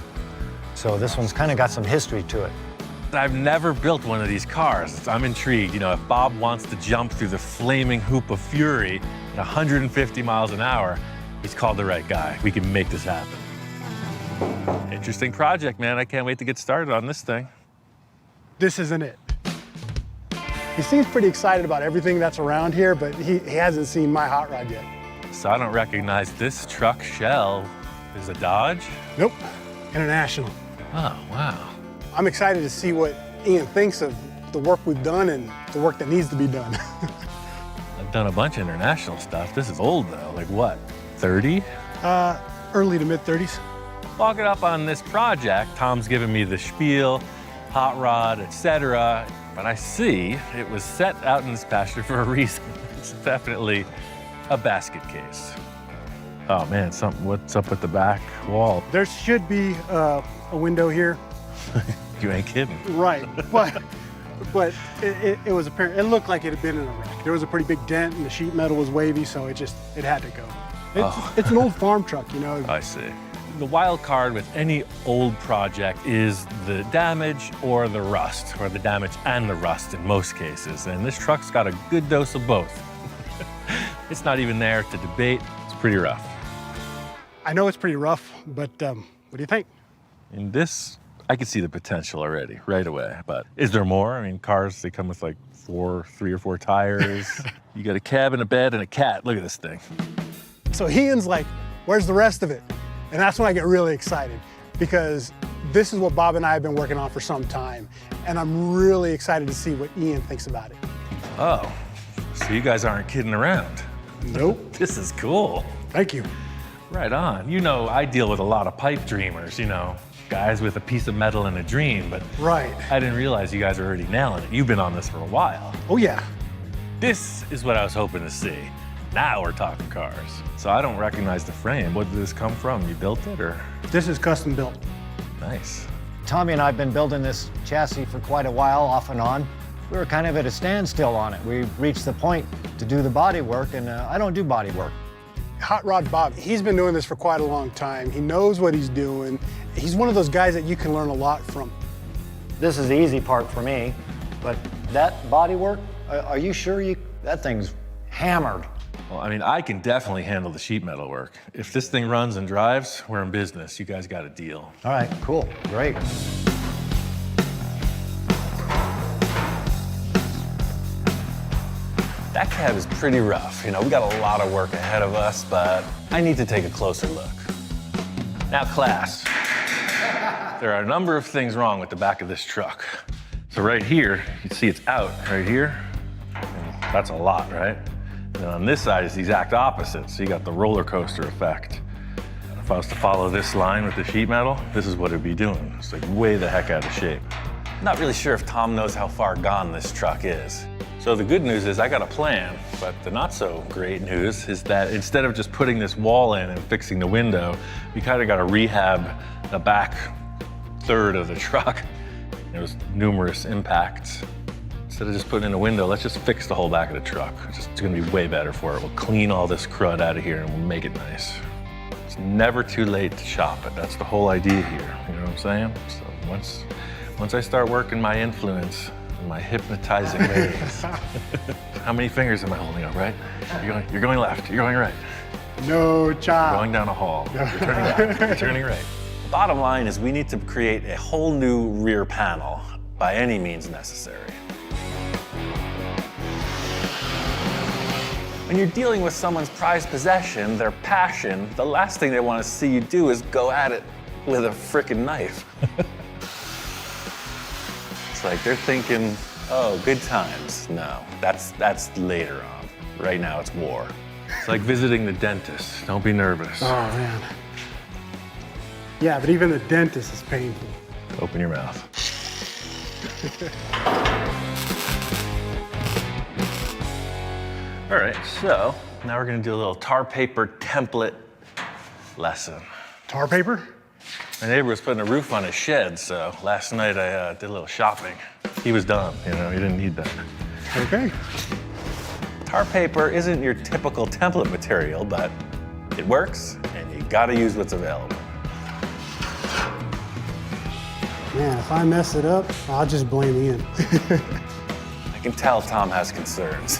So this one's kind of got some history to it. I've never built one of these cars. I'm intrigued. If Bob wants to jump through the flaming hoop of fury at 150 miles an hour, he's called the right guy. We can make this happen. Interesting project, man. I can't wait to get started on this thing. This isn't it. He seems pretty excited about everything that's around here, but he hasn't seen my hot rod yet. So I don't recognize this truck shell. Is a Dodge? Nope, International. Oh, wow. I'm excited to see what Ian thinks of the work we've done and the work that needs to be done. I've done a bunch of international stuff. This is old, though. Like what, 30? Early to mid-30s. Walking up on this project, Tom's giving me the spiel, hot rod, etc. But I see it was set out in this pasture for a reason. It's definitely a basket case. Oh man, what's up with the back wall? There should be a window here. You ain't kidding. Right, but it was apparent. It looked like it had been in a wreck. There was a pretty big dent, and the sheet metal was wavy, so it had to go. It's an old farm truck, I see. The wild card with any old project is the damage or the rust, or the damage and the rust in most cases. And this truck's got a good dose of both. It's not even there to debate. It's pretty rough. I know it's pretty rough, but what do you think? In this, I can see the potential already, right away. But is there more? I mean, cars, they come with like 3 or 4 tires. You got a cab and a bed and a cat. Look at this thing. So Ian's like, where's the rest of it? And that's when I get really excited, because this is what Bob and I have been working on for some time. And I'm really excited to see what Ian thinks about it. Oh, so you guys aren't kidding around. Nope. This is cool. Thank you. Right on. I deal with a lot of pipe dreamers, guys with a piece of metal and a dream, but Right. I didn't realize you guys are already nailing it. You've been on this for a while. Oh, yeah. This is what I was hoping to see. Now we're talking cars. So I don't recognize the frame. What did this come from? You built it, or? This is custom built. Nice. Tommy and I have been building this chassis for quite a while, off and on. we were kind of at a standstill on it. We reached the point to do the body work, and I don't do body work. Hot Rod Bob, he's been doing this for quite a long time. He knows what he's doing. He's one of those guys that you can learn a lot from. This is the easy part for me, but that body work, are you sure that thing's hammered? Well, I mean, I can definitely handle the sheet metal work. If this thing runs and drives, we're in business. You guys got a deal. All right, cool, great. That cab is pretty rough. You know, we got a lot of work ahead of us, but I need to take a closer look. Now, class, there are a number of things wrong with the back of this truck. So right here, you see it's out right here. And that's a lot, right? And on this side is the exact opposite, so you got the roller coaster effect. If I was to follow this line with the sheet metal, this is what it'd be doing. It's like way the heck out of shape. I'm not really sure if Tom knows how far gone this truck is. So the good news is I got a plan, but the not so great news is that instead of just putting this wall in and fixing the window, we kind of got to rehab the back third of the truck. There was numerous impacts. Instead of just putting in a window, let's just fix the whole back of the truck. It's gonna be way better for it. We'll clean all this crud out of here and we'll make it nice. It's never too late to shop it. That's the whole idea here, you know what I'm saying? So once I start working my influence and my hypnotizing ways. How many fingers am I holding up, right? You're going left, you're going right. No chop. You're going down a hall, you're turning left, you're turning right. The bottom line is we need to create a whole new rear panel by any means necessary. When you're dealing with someone's prized possession, their passion, the last thing they want to see you do is go at it with a frickin' knife. It's like they're thinking, oh, good times. No, that's later on. Right now it's war. It's like visiting the dentist. Don't be nervous. Oh, man. Yeah, but even the dentist is painful. Open your mouth. All right, so now we're gonna do a little tar paper template lesson. Tar paper? My neighbor was putting a roof on his shed, so last night I did a little shopping. He was done, you know, he didn't need that. Okay. Tar paper isn't your typical template material, but it works, and you gotta use what's available. Man, if I mess it up, I'll just blame Ian. I can tell Tom has concerns.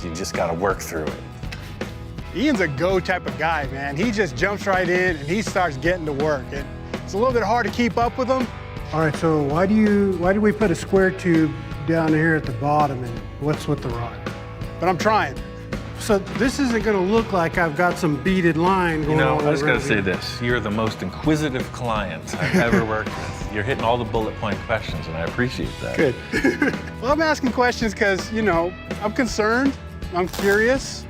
You just gotta work through it. Ian's a go type of guy, man. He just jumps right in and he starts getting to work. It's a little bit hard to keep up with him. All right, so why do we put a square tube down here at the bottom and what's with the rod? But I'm trying. So this isn't gonna look like I've got some beaded line going on. You know, I just gotta say this. You're the most inquisitive client I've ever worked with. You're hitting all the bullet point questions and I appreciate that. Good. Well, I'm asking questions because, you know, I'm concerned, I'm curious.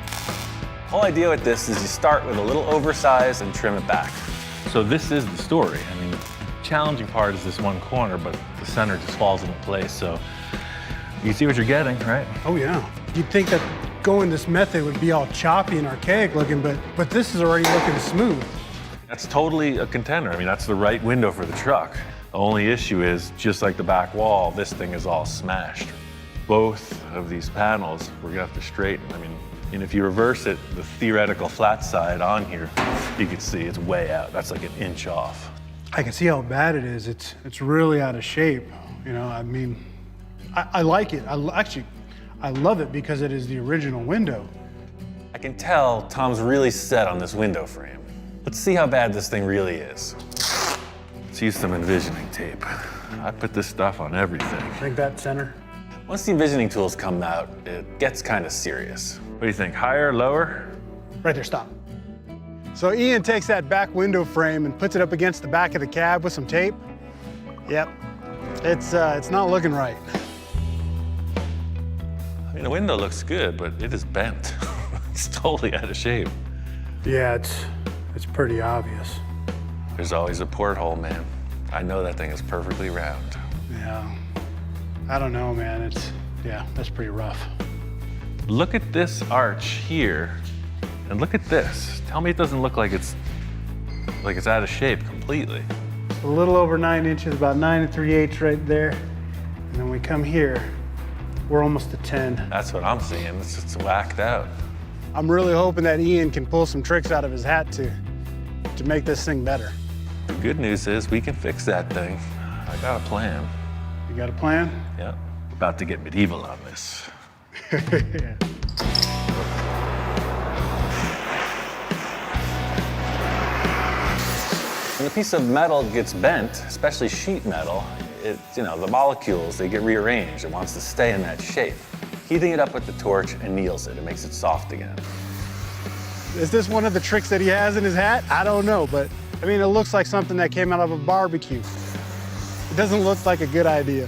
The whole idea with this is you start with a little oversized and trim it back. So this is the story. I mean, the challenging part is this one corner, but the center just falls into place. So you see what you're getting, right? Oh yeah. You'd think that going this method would be all choppy and archaic looking, but this is already looking smooth. That's totally a contender. I mean, that's the right window for the truck. The only issue is, just like the back wall, this thing is all smashed. Both of these panels, we're gonna have to straighten. I mean, and if you reverse it, the theoretical flat side on here, you can see it's way out. That's like 1 inch off. I can see how bad it is. It's really out of shape. You know, I mean, I like it. I love it because it is the original window. I can tell Tom's really set on this window frame. Let's see how bad this thing really is. Let's use some envisioning tape. I put this stuff on everything. Think that center? Once the envisioning tools come out, it gets kind of serious. What do you think, higher, lower? Right there, stop. So Ian takes that back window frame and puts it up against the back of the cab with some tape. Yep, it's not looking right. I mean, the window looks good, but it is bent. It's totally out of shape. Yeah, it's pretty obvious. There's always a porthole, man. I know that thing is perfectly round. Yeah, I don't know, man. Yeah, that's pretty rough. Look at this arch here, and look at this. Tell me it doesn't look like it's out of shape completely. A little over 9 inches, about 9 3/8 right there. And then we come here, We're almost to 10. That's what I'm seeing. It's just whacked out. I'm really hoping that Ian can pull some tricks out of his hat to make this thing better. The good news is we can fix that thing. I got a plan. You got a plan? Yeah. About to get medieval on this. Yeah. When a piece of metal gets bent, especially sheet metal, the molecules, they get rearranged. It wants to stay in that shape. Heating it up with the torch anneals it. It makes it soft again. Is this one of the tricks that he has in his hat? I don't know, but I mean, it looks like something that came out of a barbecue. It doesn't look like a good idea.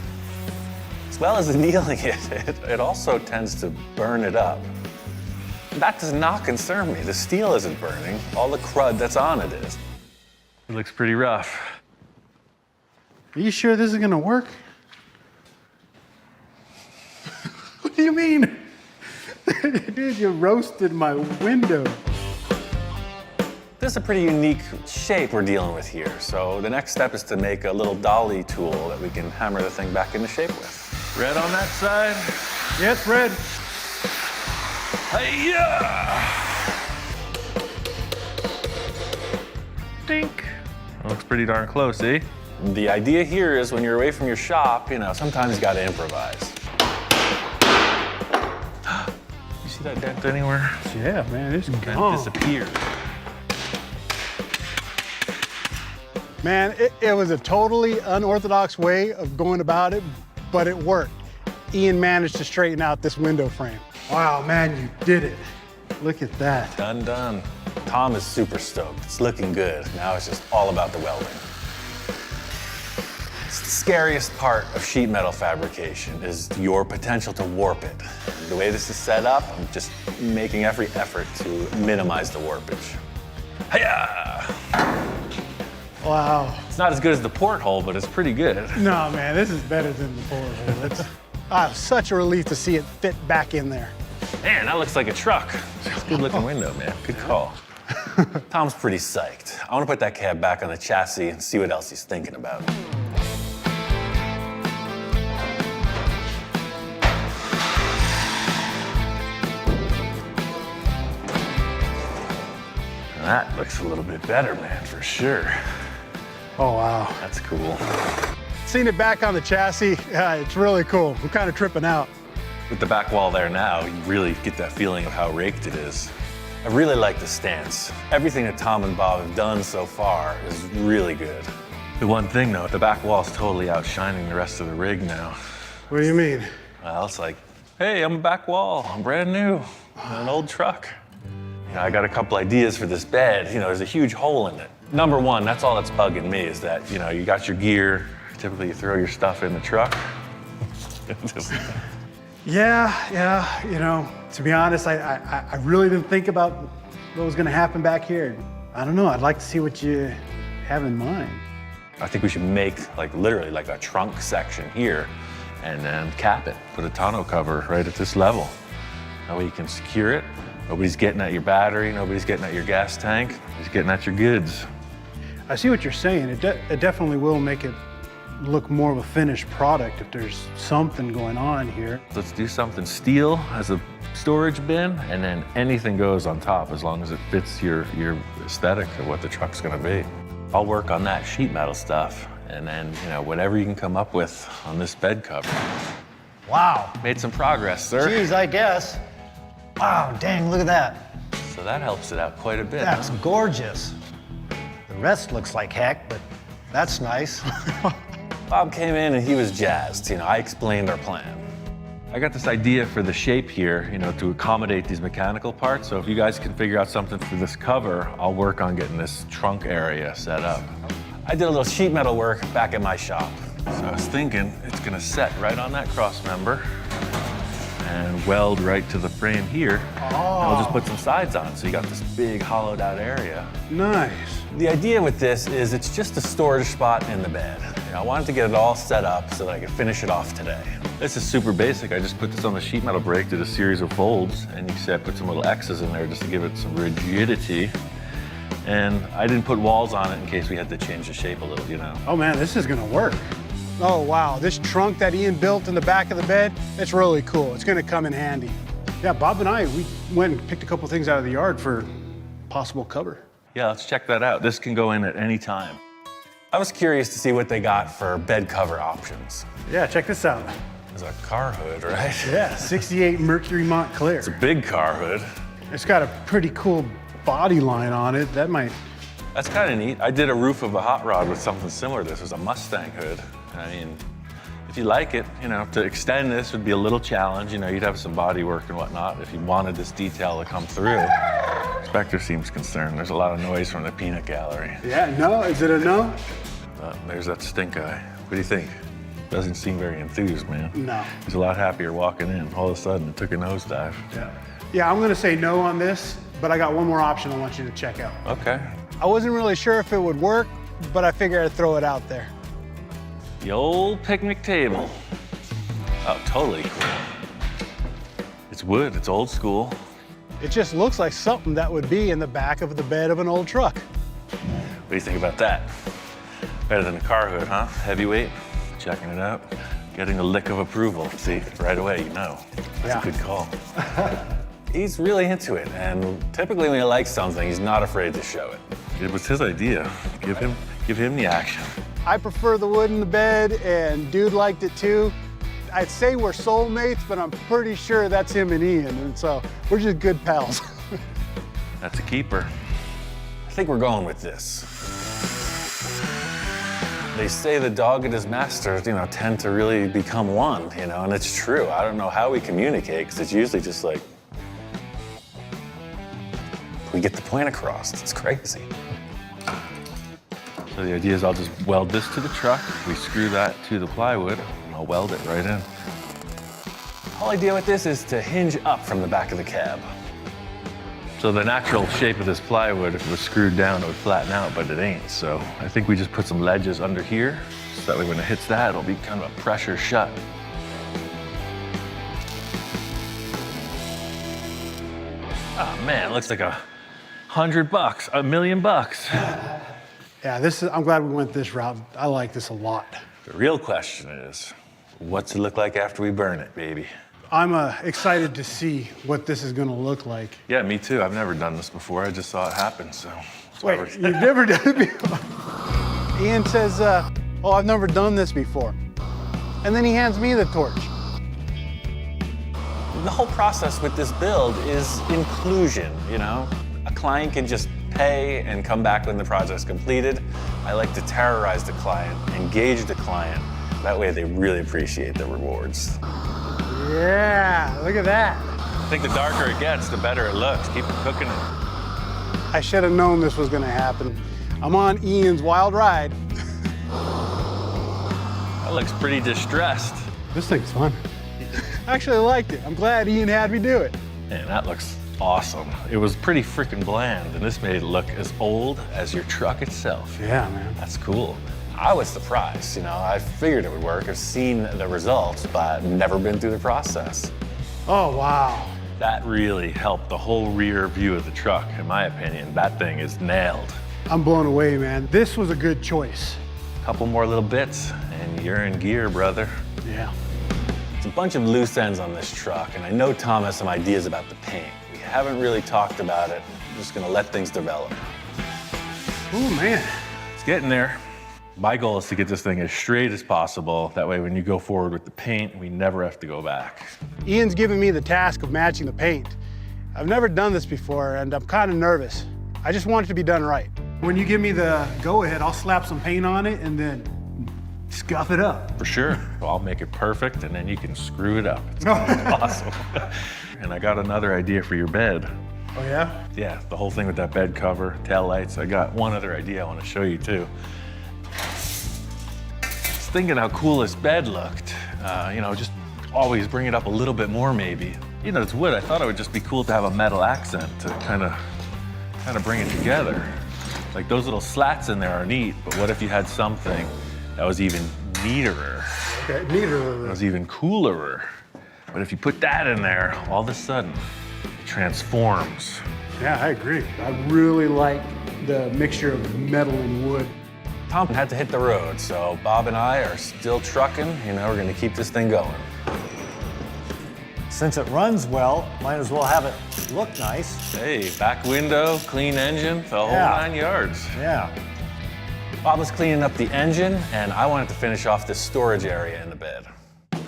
As well as annealing it also tends to burn it up. That does not concern me. The steel isn't burning. All the crud that's on it is. It looks pretty rough. Are you sure this is gonna work? What do you mean? Dude, you roasted my window. This is a pretty unique shape we're dealing with here. So the next step is to make a little dolly tool that we can hammer the thing back into shape with. Red on that side? Yes, red. Hey-ya! Dink. Looks pretty darn close, eh? The idea here is when you're away from your shop, sometimes you gotta improvise. You see that dent anywhere? Yeah, man, it's Dent gone. disappeared. Man, it was a totally unorthodox way of going about it, but it worked. Ian managed to straighten out this window frame. Wow, man, you did it. Look at that. Done. Tom is super stoked. It's looking good. Now it's just all about the welding. It's the scariest part of sheet metal fabrication is your potential to warp it. The way this is set up, I'm just making every effort to minimize the warpage. Hiya! Wow. It's not as good as the porthole, but it's pretty good. No, man, this is better than the porthole. It's such a relief to see it fit back in there. Man, that looks like a truck. It's a good looking window, man. Good call. Tom's pretty psyched. I want to put that cab back on the chassis and see what else he's thinking about. That looks a little bit better, man, for sure. Oh, wow. That's cool. Seeing it back on the chassis, it's really cool. I'm kind of tripping out. With the back wall there now, you really get that feeling of how raked it is. I really like the stance. Everything that Tom and Bob have done so far is really good. The one thing though, the back wall's totally outshining the rest of the rig now. What do you mean? Well, it's like, hey, I'm a back wall. I'm brand new. I'm an old truck. I got a couple ideas for this bed. There's a huge hole in it. Number one, that's all that's bugging me is that, you got your gear. Typically you throw your stuff in the truck. Yeah, to be honest, I really didn't think about what was gonna happen back here. I don't know, I'd like to see what you have in mind. I think we should make literally a trunk section here and then cap it. Put a tonneau cover right at this level. That way you can secure it. Nobody's getting at your battery, nobody's getting at your gas tank, nobody's getting at your goods. I see what you're saying. It definitely will make it look more of a finished product if there's something going on here. Let's do something steel as a storage bin, and then anything goes on top as long as it fits your aesthetic of what the truck's gonna be. I'll work on that sheet metal stuff, and then, whatever you can come up with on this bed cover. Wow. Made some progress, sir. Geez, I guess. Wow, dang, look at that. So that helps it out quite a bit. That's gorgeous. The rest looks like heck, but that's nice. Bob came in and he was jazzed. I explained our plan. I got this idea for the shape here, to accommodate these mechanical parts. So if you guys can figure out something for this cover, I'll work on getting this trunk area set up. I did a little sheet metal work back at my shop. So I was thinking it's gonna set right on that cross member and weld right to the frame here. And we'll just put some sides on. So you got this big hollowed out area. Nice. The idea with this is it's just a storage spot in the bed. I wanted to get it all set up so that I could finish it off today. This is super basic. I just put this on the sheet metal brake, did a series of folds, and you see I put some little X's in there just to give it some rigidity. And I didn't put walls on it in case we had to change the shape a little, Oh man, this is gonna work. Oh, wow. This trunk that Ian built in the back of the bed, it's really cool. It's going to come in handy. Yeah, Bob and I, we went and picked a couple things out of the yard for possible cover. Yeah, let's check that out. This can go in at any time. I was curious to see what they got for bed cover options. Yeah, check this out. It's a car hood, right? Yeah, 68 Mercury Montclair. It's a big car hood. It's got a pretty cool body line on it. That's kind of neat. I did a roof of a hot rod with something similar to this. It was a Mustang hood. I mean, if you like it, you know, to extend this would be a little challenge. You know, you'd have some body work and whatnot if you wanted this detail to come through. Spectre seems concerned. There's a lot of noise from the peanut gallery. Yeah, no? Is it a no? There's that stink eye. What do you think? Doesn't seem very enthused, man. No. He's a lot happier walking in. All of a sudden, it took a nosedive. Yeah, I'm gonna say no on this, but I got one more option I want you to check out. Okay. I wasn't really sure if it would work, but I figured I'd throw it out there. The old picnic table. Oh, totally cool. It's wood, it's old school. It just looks like something that would be in the back of the bed of an old truck. What do you think about that? Better than a car hood, huh? Heavyweight, checking it out. Getting a lick of approval. See, right away, you know. That's a good call. He's really into it, and typically when he likes something, he's not afraid to show it. It was his idea. Give him the action. I prefer the wood in the bed, and dude liked it too. I'd say we're soulmates, but I'm pretty sure that's him and Ian, and so we're just good pals. That's a keeper. I think we're going with this. They say the dog and his master, you know, tend to really become one, you know, and it's true. I don't know how we communicate, because it's usually just like, we get the point across. It's crazy. So the idea is I'll just weld this to the truck. We screw that to the plywood, and I'll weld it right in. The whole idea with this is to hinge up from the back of the cab. So the natural shape of this plywood, if it was screwed down, it would flatten out, but it ain't. So I think we just put some ledges under here, so that way when it hits that, it'll be kind of a pressure shut. Oh man, it looks like $100, $1 million. Yeah, I'm glad we went this route. I like this a lot. The real question is, what's it look like after we burn it, baby? I'm excited to see what this is gonna look like. Yeah, me too. I've never done this before. I just saw it happen, so. Wait, you've never done it before? Ian says, oh, I've never done this before. And then he hands me the torch. The whole process with this build is inclusion, you know? A client can just pay and come back when the project's completed. I like to terrorize the client, engage the client. That way they really appreciate the rewards. Yeah, look at that. I think the darker it gets, the better it looks. Keep it cooking it. I should have known this was gonna happen. I'm on Ian's wild ride. That looks pretty distressed. This thing's fun. Actually, I liked it. I'm glad Ian had me do it. Man, that looks awesome. It was pretty freaking bland, and this made it look as old as your truck itself. Yeah, man. That's cool. I was surprised, you know, I figured it would work. I've seen the results, but never been through the process. Oh, wow. That really helped the whole rear view of the truck, in my opinion. That thing is nailed. I'm blown away, man. This was a good choice. Couple more little bits, and you're in gear, brother. Yeah. It's a bunch of loose ends on this truck, and I know Tom has some ideas about the paint. We haven't really talked about it. I'm just gonna let things develop. Oh, man. It's getting there. My goal is to get this thing as straight as possible. That way, when you go forward with the paint, we never have to go back. Ian's given me the task of matching the paint. I've never done this before, and I'm kind of nervous. I just want it to be done right. When you give me the go-ahead, I'll slap some paint on it and then scuff it up. For sure. Well, I'll make it perfect, and then you can screw it up. It's awesome. And I got another idea for your bed. Oh, yeah? Yeah, the whole thing with that bed cover, tail lights. I got one other idea I want to show you, too. Thinking how cool this bed looked, you know, just always bring it up a little bit more maybe. You know, it's wood. I thought it would just be cool to have a metal accent to kind of bring it together. Like those little slats in there are neat, but what if you had something that was even neater? Okay, neater. That was even cooler. But if you put that in there, all of a sudden, it transforms. Yeah, I agree. I really like the mixture of metal and wood. Tom had to hit the road, so Bob and I are still trucking. You know, we're gonna keep this thing going. Since it runs well, might as well have it look nice. Hey, back window, clean engine, the whole Yeah. 9 yards. Yeah. Bob was cleaning up the engine, and I wanted to finish off this storage area in the bed. To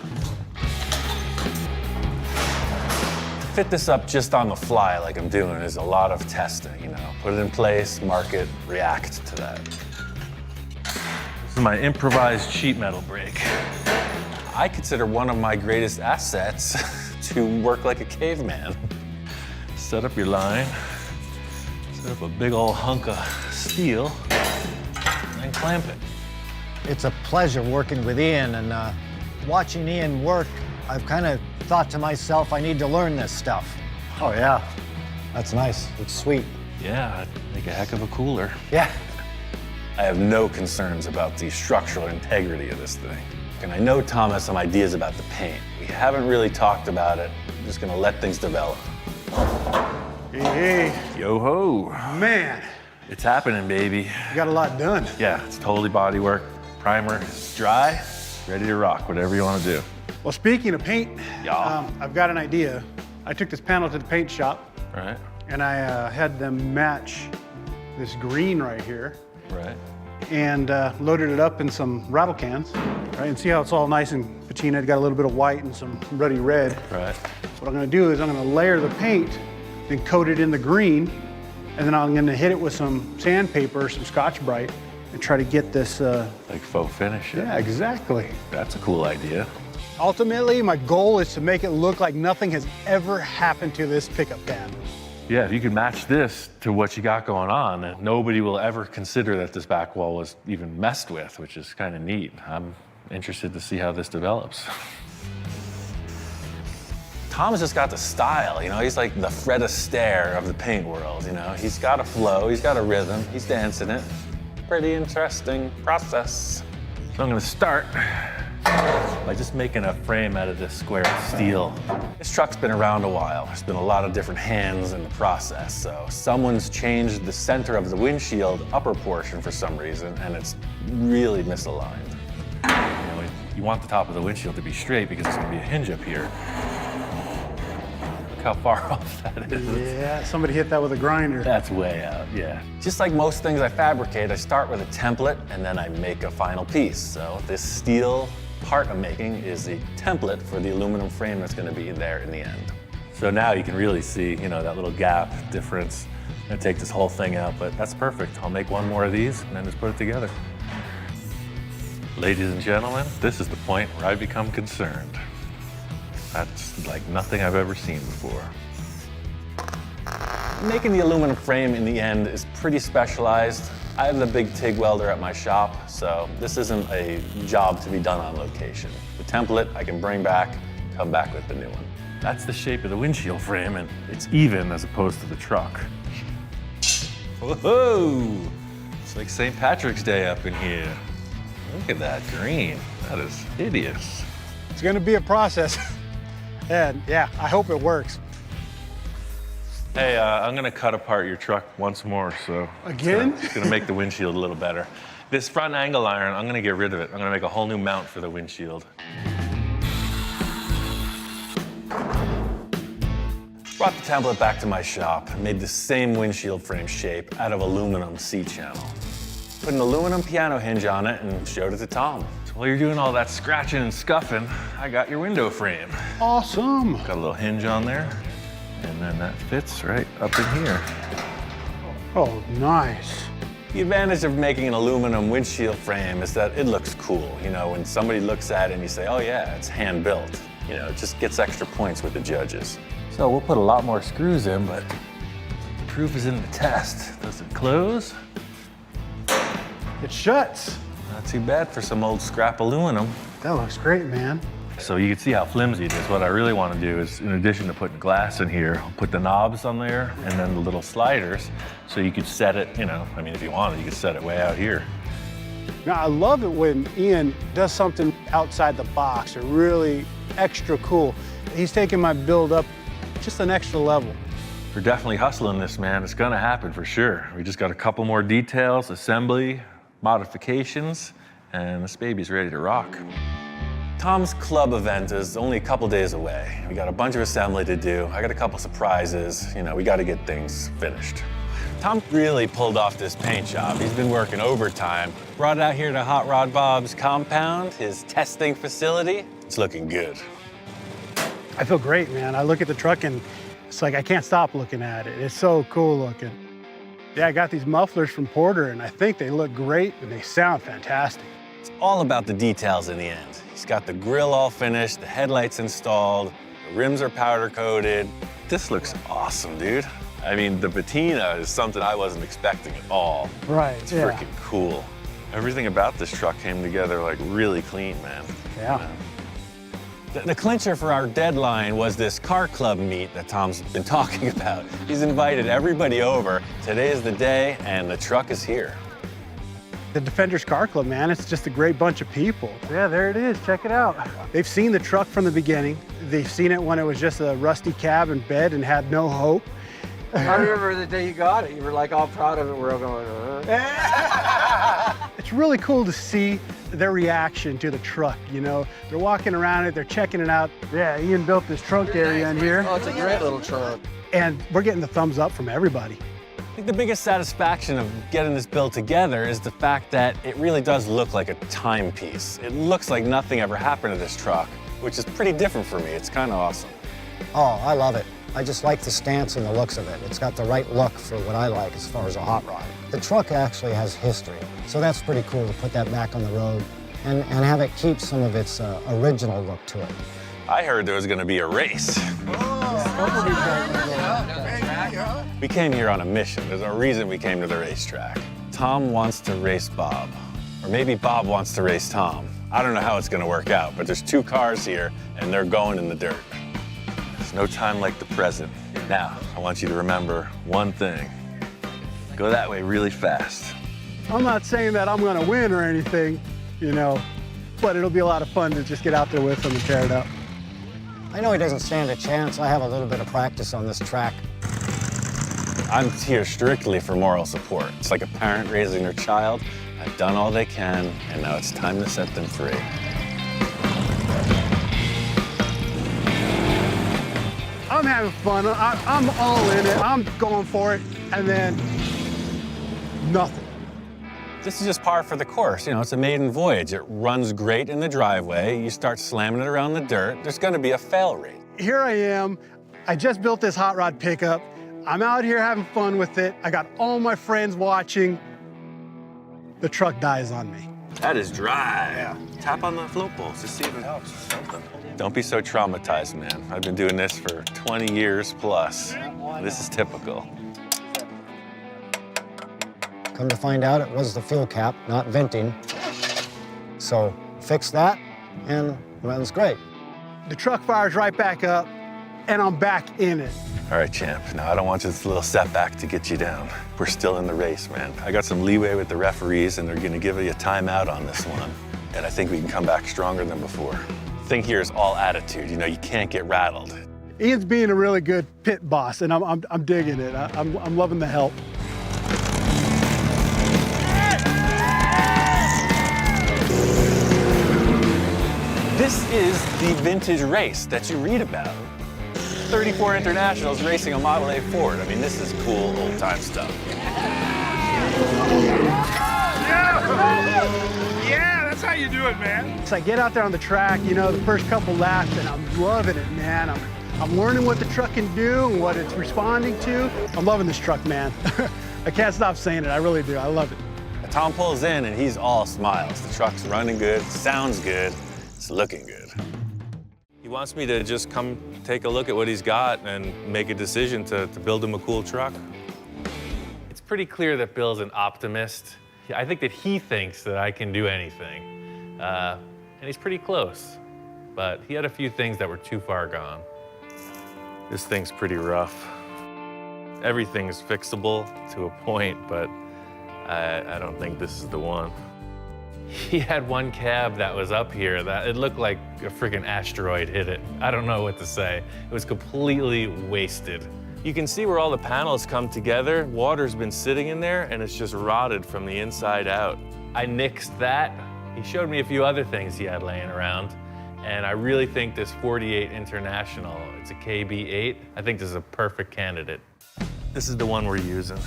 fit this up just on the fly like I'm doing is a lot of testing, you know. Put it in place, mark it, react to that. This is my improvised sheet metal brake. I consider one of my greatest assets to work like a caveman. Set up your line, set up a big old hunk of steel, and clamp it. It's a pleasure working with Ian, and watching Ian work, I've kind of thought to myself, I need to learn this stuff. Oh yeah, that's nice, it's sweet. Yeah, I'd make a heck of a cooler. Yeah. I have no concerns about the structural integrity of this thing. And I know Tom has some ideas about the paint. We haven't really talked about it. I'm just gonna let things develop. Hey, Yo-ho. man, It's happening, baby. you got a lot done. Yeah, it's totally body work. Primer is dry, ready to rock, whatever you wanna do. Well, speaking of paint, Yeah. I've got an idea. I took this panel to the paint shop, All right, and I had them match this green right here, right. and loaded it up in some rattle cans, right? And see how it's all nice and patina. It got a little bit of white and some ruddy red. Right. What I'm gonna do is I'm gonna layer the paint, then coat it in the green, and then I'm gonna hit it with some sandpaper, some Scotch-Brite, and try to get this. Like faux finish. Yeah, exactly. That's a cool idea. Ultimately, my goal is to make it look like nothing has ever happened to this pickup cab. Yeah, if you can match this to what you got going on, then nobody will ever consider that this back wall was even messed with, which is kind of neat. I'm interested to see how this develops. Tom's just got the style, you know? He's like the Fred Astaire of the paint world, you know? He's got a flow, he's got a rhythm, he's dancing it. Pretty interesting process. So I'm gonna start by just making a frame out of this square steel. This truck's been around a while. There's been a lot of different hands in the process. So someone's changed the center of the windshield upper portion for some reason, and it's really misaligned. You know, you want the top of the windshield to be straight because there's gonna be a hinge up here. Look how far off that is. Yeah, somebody hit that with a grinder. That's way out, yeah. Just like most things I fabricate, I start with a template and then I make a final piece. So this steel part I'm making is a template for the aluminum frame that's gonna be there in the end. So now you can really see, you know, that little gap difference. I'm gonna take this whole thing out, but that's perfect. I'll make one more of these and then just put it together. Ladies and gentlemen, this is the point where I become concerned. That's like nothing I've ever seen before. Making the aluminum frame in the end is pretty specialized. I have the big TIG welder at my shop, so this isn't a job to be done on location. The template I can bring back, come back with the new one. That's the shape of the windshield frame, and it's even as opposed to the truck. Whoa! It's like St. Patrick's Day up in here. Look at that green. That is hideous. It's gonna be a process. And yeah, I hope it works. Hey, I'm gonna cut apart your truck once more, so. Again? It's gonna make the windshield a little better. This front angle iron, I'm gonna get rid of it. I'm gonna make a whole new mount for the windshield. Brought the template back to my shop and made the same windshield frame shape out of aluminum C-channel. Put an aluminum piano hinge on it and showed it to Tom. So while you're doing all that scratching and scuffing, I got your window frame. Awesome. Got a little hinge on there, and then that fits right up in here. Oh, nice. The advantage of making an aluminum windshield frame is that it looks cool. You know, when somebody looks at it and you say, oh yeah, it's hand built, you know, it just gets extra points with the judges. So we'll put a lot more screws in, but the proof is in the test. Does it close? It shuts. Not too bad for some old scrap aluminum. That looks great, man. So you can see how flimsy it is. What I really want to do is, in addition to putting glass in here, I'll put the knobs on there and then the little sliders so you could set it, you know, I mean, if you wanted, you could set it way out here. Now, I love it when Ian does something outside the box or really extra cool. He's taking my build up just an extra level. We're definitely hustling this, man. It's gonna happen for sure. We just got a couple more details, assembly, modifications, and this baby's ready to rock. Tom's club event is only a couple days away. We got a bunch of assembly to do. I got a couple surprises. You know, we got to get things finished. Tom really pulled off this paint job. He's been working overtime. Brought it out here to Hot Rod Bob's compound, his testing facility. It's looking good. I feel great, man. I look at the truck and it's like I can't stop looking at it. It's so cool looking. Yeah, I got these mufflers from Porter and I think they look great and they sound fantastic. It's all about the details in the end. He's got the grill all finished, the headlights installed, the rims are powder coated. This looks awesome, dude. I mean, the patina is something I wasn't expecting at all. Right, It's freaking cool. Everything about this truck came together like really clean, man. Yeah. The clincher for our deadline was this car club meet that Tom's been talking about. He's invited everybody over. Today is the day, and the truck is here. The Defenders Car Club, man, it's just a great bunch of people. Yeah, there it is, check it out. They've seen the truck from the beginning. They've seen it when it was just a rusty cab and bed and had no hope. I remember the day you got it, you were like all proud of it. We're all going, It's really cool to see their reaction to the truck, you know. They're walking around it, they're checking it out. Yeah, Ian built this trunk area in here. Oh, it's a great little truck. And we're getting the thumbs up from everybody. I think the biggest satisfaction of getting this built together is the fact that it really does look like a timepiece. It looks like nothing ever happened to this truck, which is pretty different for me. It's kind of awesome. Oh, I love it. I just like the stance and the looks of it. It's got the right look for what I like as far as a hot rod. The truck actually has history, so that's pretty cool to put that back on the road and have it keep some of its original look to it. I heard there was going to be a race. We came here on a mission. There's a reason we came to the racetrack. Tom wants to race Bob, or maybe Bob wants to race Tom. I don't know how it's going to work out, but there's two cars here, and they're going in the dirt. There's no time like the present. Now, I want you to remember one thing. Go that way really fast. I'm not saying that I'm gonna win or anything, you know, but it'll be a lot of fun to just get out there with them and tear it up. I know he doesn't stand a chance. I have a little bit of practice on this track. I'm here strictly for moral support. It's like a parent raising their child. I've done all they can, and now it's time to set them free. I'm having fun. I'm all in it. I'm going for it, and then nothing. This is just par for the course. You know, it's a maiden voyage. It runs great in the driveway. You start slamming it around the dirt, there's gonna be a fail rate. Here I am. I just built this hot rod pickup. I'm out here having fun with it. I got all my friends watching. The truck dies on me. That is dry. Yeah. Tap on the float bowls to see if it helps. Something. Don't be so traumatized, man. I've been doing this for 20 years plus. This is typical. Come to find out, it was the fuel cap, not venting. So fix that, and runs great. The truck fires right back up, and I'm back in it. All right, champ. Now, I don't want this little setback to get you down. We're still in the race, man. I got some leeway with the referees, and they're gonna give you a timeout on this one. And I think we can come back stronger than before. The thing here is all attitude. You know, you can't get rattled. Ian's being a really good pit boss, and I'm digging it. I'm loving the help. This is the vintage race that you read about. 34 Internationals racing a Model A Ford. I mean, this is cool old-time stuff. Yeah, that's how you do it, man. So I get out there on the track, you know, the first couple laps, and I'm loving it, man. I'm learning what the truck can do and what it's responding to. I'm loving this truck, man. I can't stop saying it, I really do, I love it. Tom pulls in and he's all smiles. The truck's running good, sounds good, it's looking good. He wants me to just come take a look at what he's got and make a decision to build him a cool truck. It's pretty clear that Bill's an optimist. I think that he thinks that I can do anything. And he's pretty close, but he had a few things that were too far gone. This thing's pretty rough. Everything's fixable to a point, but I don't think this is the one. He had one cab that was up here that it looked like a freaking asteroid hit it. I don't know what to say. It was completely wasted. You can see where all the panels come together. Water's been sitting in there and it's just rotted from the inside out. I nixed that. He showed me a few other things he had laying around, and I really think this 48 International, it's a KB8, I think this is a perfect candidate. This is the one we're using.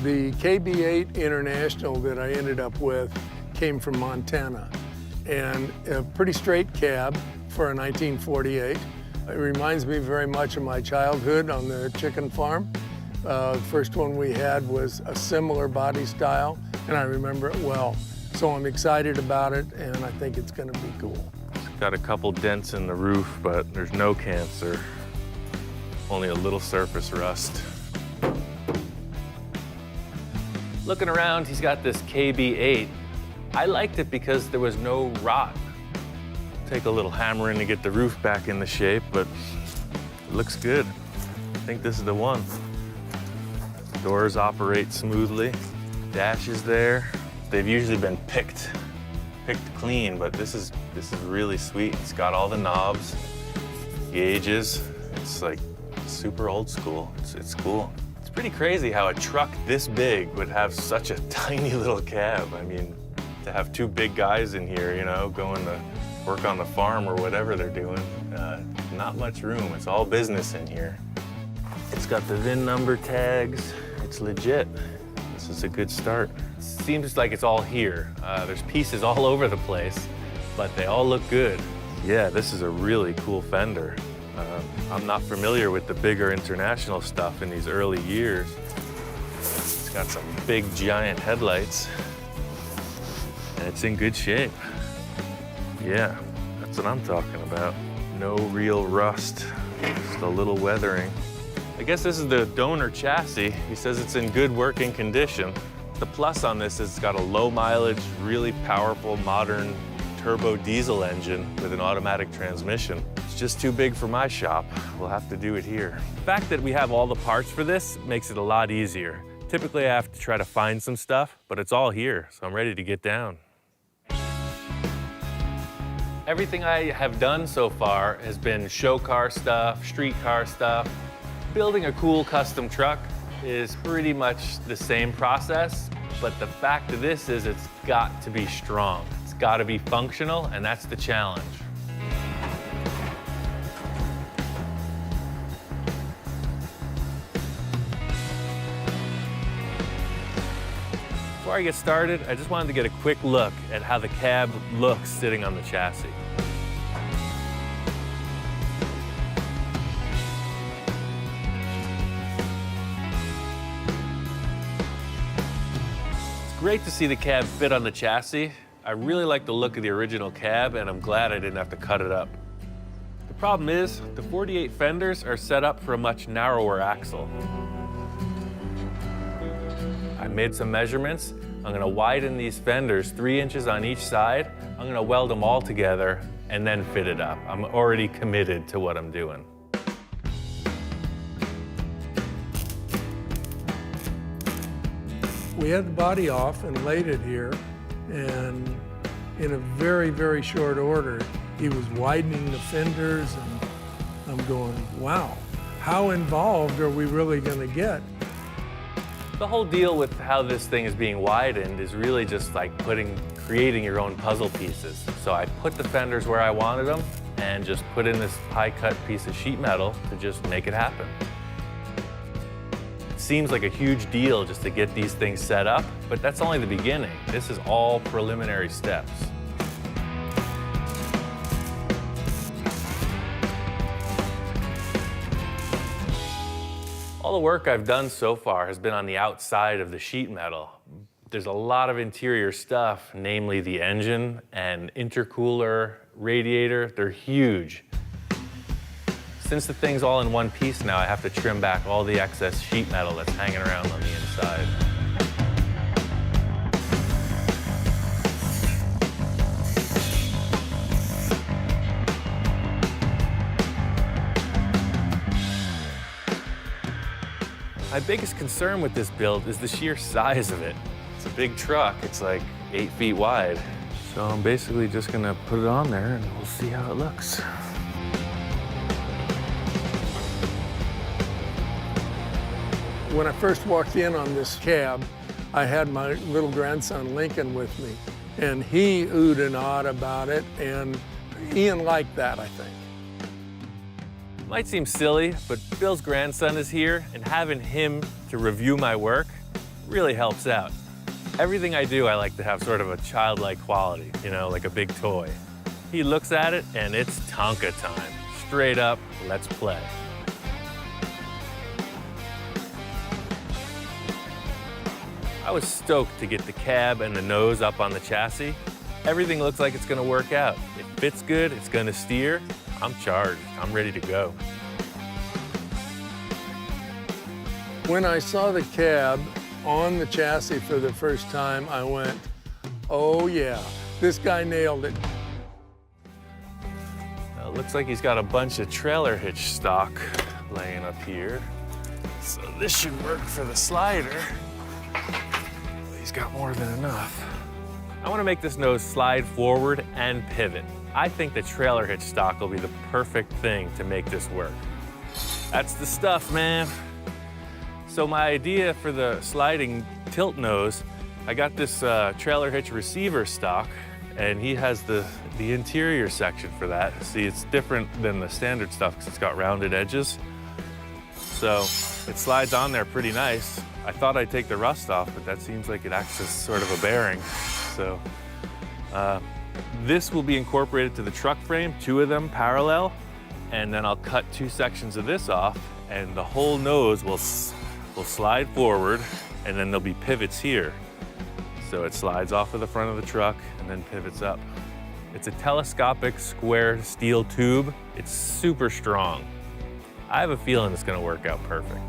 The KB8 International that I ended up with came from Montana, and a pretty straight cab for a 1948. It reminds me very much of my childhood on the chicken farm. The first one we had was a similar body style, and I remember it well. So I'm excited about it, and I think it's gonna be cool. It's got a couple dents in the roof, but there's no cancer. Only a little surface rust. Looking around, he's got this KB8. I liked it because there was no rot. Take a little hammering to get the roof back in the shape, but it looks good. I think this is the one. Doors operate smoothly. Dash is there. They've usually been picked clean, but this is really sweet. It's got all the knobs, gauges. It's like super old school. It's cool. It's pretty crazy how a truck this big would have such a tiny little cab. I mean, to have two big guys in here, you know, going to work on the farm or whatever they're doing, not much room. It's all business in here. It's got the VIN number tags. It's legit. This is a good start. Seems like it's all here. There's pieces all over the place, but they all look good. Yeah, this is a really cool Fender. I'm not familiar with the bigger International stuff in these early years. It's got some big, giant headlights, and it's in good shape. Yeah, that's what I'm talking about. No real rust, just a little weathering. I guess this is the donor chassis. He says it's in good working condition. The plus on this is it's got a low mileage, really powerful, modern turbo diesel engine with an automatic transmission. It's just too big for my shop. We'll have to do it here. The fact that we have all the parts for this makes it a lot easier. Typically I have to try to find some stuff, but it's all here, so I'm ready to get down. Everything I have done so far has been show car stuff, street car stuff. Building a cool custom truck is pretty much the same process, but the fact of this is it's got to be strong. It's got to be functional, and that's the challenge. Before I get started, I just wanted to get a quick look at how the cab looks sitting on the chassis. Great to see the cab fit on the chassis. I really like the look of the original cab, and I'm glad I didn't have to cut it up. The problem is, the 48 fenders are set up for a much narrower axle. I made some measurements. I'm gonna widen these fenders 3 inches on each side. I'm gonna weld them all together and then fit it up. I'm already committed to what I'm doing. We had the body off and laid it here, and in a very, very short order, he was widening the fenders, and I'm going, wow, how involved are we really gonna get? The whole deal with how this thing is being widened is really just like creating your own puzzle pieces. So I put the fenders where I wanted them and just put in this high-cut piece of sheet metal to just make it happen. Seems like a huge deal just to get these things set up, but that's only the beginning. This is all preliminary steps. All the work I've done so far has been on the outside of the sheet metal. There's a lot of interior stuff, namely the engine and intercooler, radiator. They're huge. Since the thing's all in one piece now, I have to trim back all the excess sheet metal that's hanging around on the inside. My biggest concern with this build is the sheer size of it. It's a big truck. It's like 8 feet wide. So I'm basically just gonna put it on there and we'll see how it looks. When I first walked in on this cab, I had my little grandson Lincoln with me, and he oohed and awed about it, and Ian liked that, I think. Might seem silly, but Bill's grandson is here, and having him to review my work really helps out. Everything I do, I like to have sort of a childlike quality, you know, like a big toy. He looks at it, and it's Tonka time. Straight up, let's play. I was stoked to get the cab and the nose up on the chassis. Everything looks like it's gonna work out. It fits good, it's gonna steer. I'm charged, I'm ready to go. When I saw the cab on the chassis for the first time, I went, oh yeah, this guy nailed it. It looks like he's got a bunch of trailer hitch stock laying up here. So this should work for the slider. He's got more than enough. I want to make this nose slide forward and pivot. I think the trailer hitch stock will be the perfect thing to make this work. That's the stuff, man. So my idea for the sliding tilt nose, I got this trailer hitch receiver stock, and he has the interior section for that. See, it's different than the standard stuff because it's got rounded edges. So it slides on there pretty nice. I thought I'd take the rust off, but that seems like it acts as sort of a bearing. So this will be incorporated to the truck frame, 2 of them parallel, and then I'll cut 2 sections of this off, and the whole nose will slide forward, and then there'll be pivots here. So it slides off of the front of the truck and then pivots up. It's a telescopic square steel tube. It's super strong. I have a feeling it's gonna work out perfect.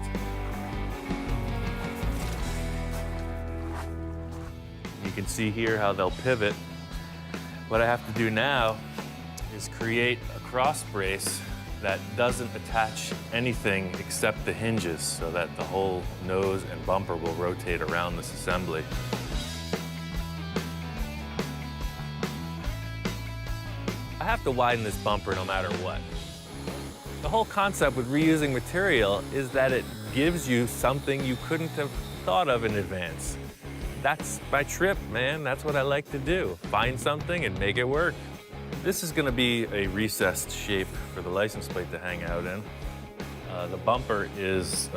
You can see here how they'll pivot. What I have to do now is create a cross brace that doesn't attach anything except the hinges so that the whole nose and bumper will rotate around this assembly. I have to widen this bumper no matter what. The whole concept with reusing material is that it gives you something you couldn't have thought of in advance. That's my trip, man. That's what I like to do. Find something and make it work. This is gonna be a recessed shape for the license plate to hang out in. The bumper is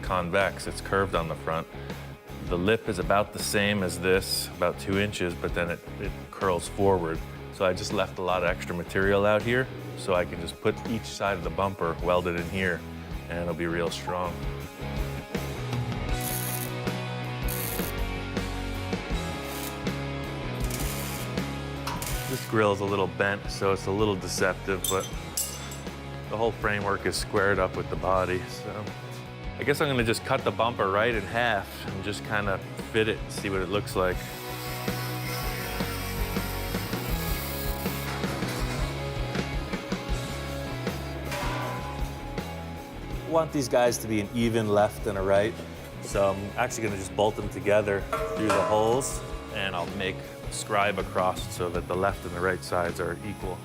convex, it's curved on the front. The lip is about the same as this, about 2 inches, but then it curls forward. So I just left a lot of extra material out here so I can just put each side of the bumper welded in here and it'll be real strong. This grill is a little bent, so it's a little deceptive, but the whole framework is squared up with the body, so. I guess I'm gonna just cut the bumper right in half and just kind of fit it and see what it looks like. I want these guys to be an even left and a right, so I'm actually gonna just bolt them together through the holes, and I'll make a scribe across so that the left and the right sides are equal.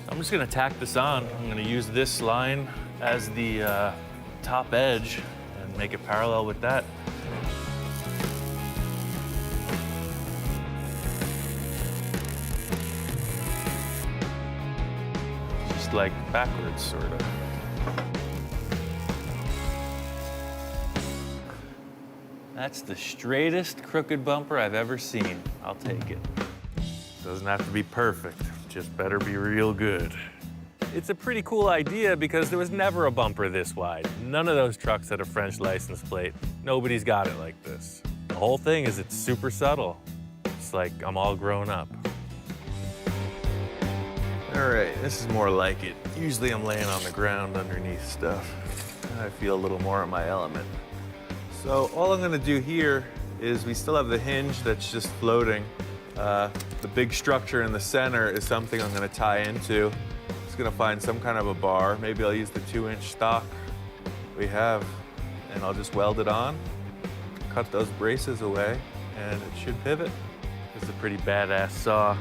I'm just gonna tack this on. I'm gonna use this line as the top edge and make it parallel with that. Just like backwards, sort of. That's the straightest crooked bumper I've ever seen. I'll take it. Doesn't have to be perfect, just better be real good. It's a pretty cool idea because there was never a bumper this wide. None of those trucks had a French license plate. Nobody's got it like this. The whole thing is it's super subtle. It's like I'm all grown up. All right, this is more like it. Usually I'm laying on the ground underneath stuff. I feel a little more in my element. So all I'm gonna do here is we still have the hinge that's just floating. The big structure in the center is something I'm gonna tie into. Just gonna find some kind of a bar. Maybe I'll use the 2-inch stock we have, and I'll just weld it on, cut those braces away, and it should pivot. This is a pretty badass saw.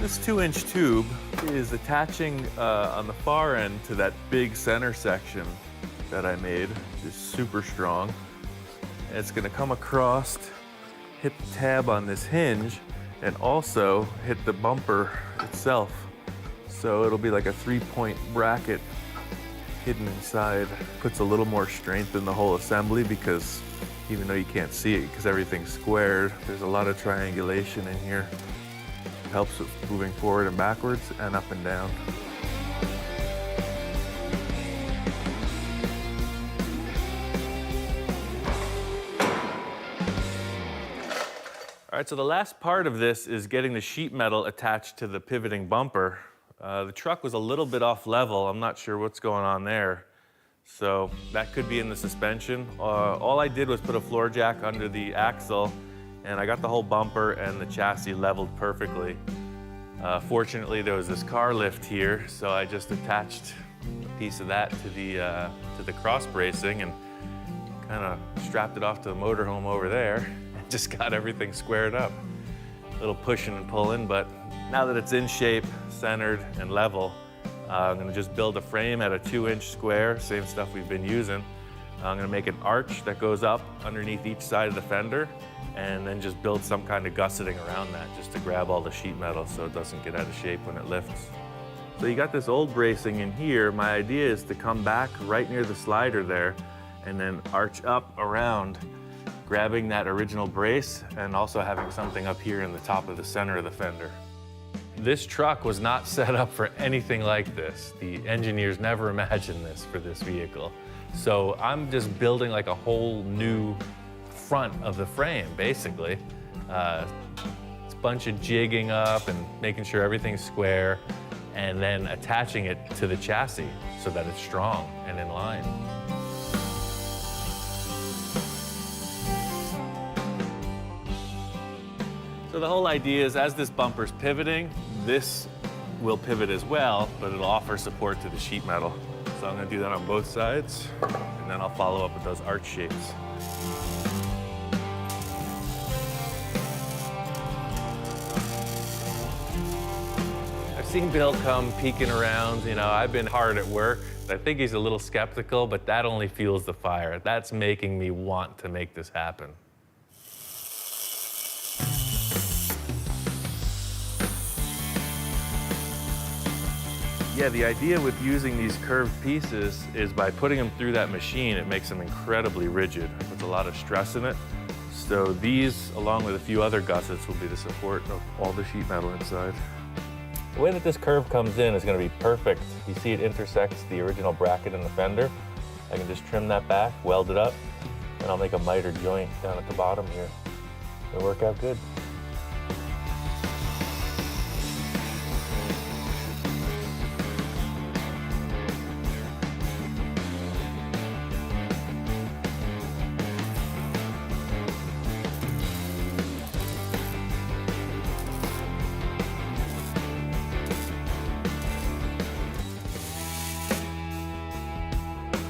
This 2-inch tube is attaching on the far end to that big center section that I made, which is super strong. And it's gonna come across, hit the tab on this hinge, and also hit the bumper itself. So it'll be like a 3-point bracket hidden inside. Puts a little more strength in the whole assembly because even though you can't see it because everything's squared, there's a lot of triangulation in here. It helps with moving forward and backwards and up and down. All right, so the last part of this is getting the sheet metal attached to the pivoting bumper. The truck was a little bit off level. I'm not sure what's going on there. So that could be in the suspension. All I did was put a floor jack under the axle, and I got the whole bumper and the chassis leveled perfectly. Fortunately, there was this car lift here, so I just attached a piece of that to the cross bracing and kind of strapped it off to the motorhome over there and just got everything squared up. A little pushing and pulling, but now that it's in shape, centered, and level, I'm gonna just build a frame at a 2-inch square, same stuff we've been using. I'm gonna make an arch that goes up underneath each side of the fender, and then just build some kind of gusseting around that just to grab all the sheet metal so it doesn't get out of shape when it lifts. So you got this old bracing in here. My idea is to come back right near the slider there and then arch up around, grabbing that original brace and also having something up here in the top of the center of the fender. This truck was not set up for anything like this. The engineers never imagined this for this vehicle. So I'm just building like a whole new front of the frame, basically. It's a bunch of jigging up and making sure everything's square, and then attaching it to the chassis so that it's strong and in line. So the whole idea is, as this bumper's pivoting, this will pivot as well, but it'll offer support to the sheet metal. So I'm gonna do that on both sides, and then I'll follow up with those arch shapes. I've seen Bill come peeking around. You know, I've been hard at work. I think he's a little skeptical, but that only fuels the fire. That's making me want to make this happen. Yeah, the idea with using these curved pieces is by putting them through that machine, it makes them incredibly rigid with a lot of stress in it. So these, along with a few other gussets, will be the support of all the sheet metal inside. The way that this curve comes in is going to be perfect. You see it intersects the original bracket in the fender. I can just trim that back, weld it up, and I'll make a miter joint down at the bottom here. It'll work out good.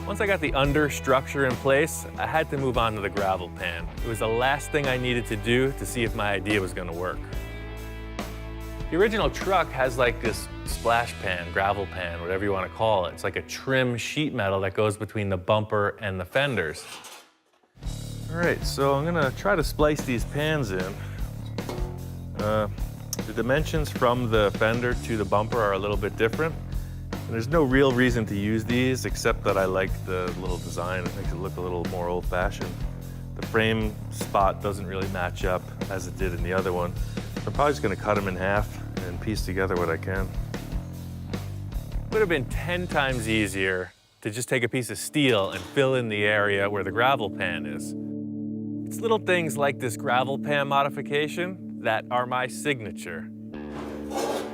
Once I got the under structure in place, I had to move on to the gravel pan. It was the last thing I needed to do to see if my idea was gonna work. The original truck has like this splash pan, gravel pan, whatever you wanna call it. It's like a trim sheet metal that goes between the bumper and the fenders. All right, so I'm gonna try to splice these pans in. The dimensions from the fender to the bumper are a little bit different. And there's no real reason to use these except that I like the little design. It makes it look a little more old-fashioned. The frame spot doesn't really match up as it did in the other one. I'm probably just gonna cut them in half and piece together what I can. It would have been 10 times easier to just take a piece of steel and fill in the area where the gravel pan is. It's little things like this gravel pan modification that are my signature.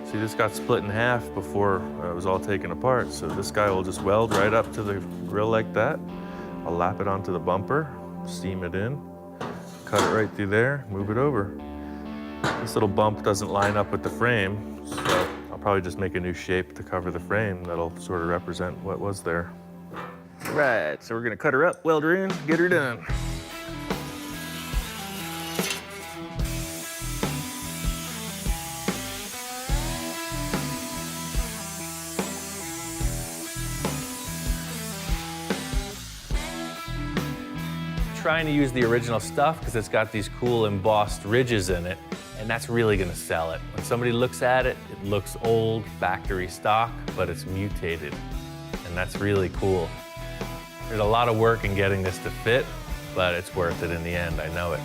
See, this got split in half before it was all taken apart. So this guy will just weld right up to the grill like that. I'll lap it onto the bumper, seam it in, cut it right through there, move it over. This little bump doesn't line up with the frame, so I'll probably just make a new shape to cover the frame that'll sort of represent what was there. Right, so we're gonna cut her up, weld her in, get her done. trying to use the original stuff because it's got these cool embossed ridges in it, and that's really gonna sell it. When somebody looks at it, it looks old, factory stock, but it's mutated, and that's really cool. There's a lot of work in getting this to fit, but it's worth it in the end, I know it.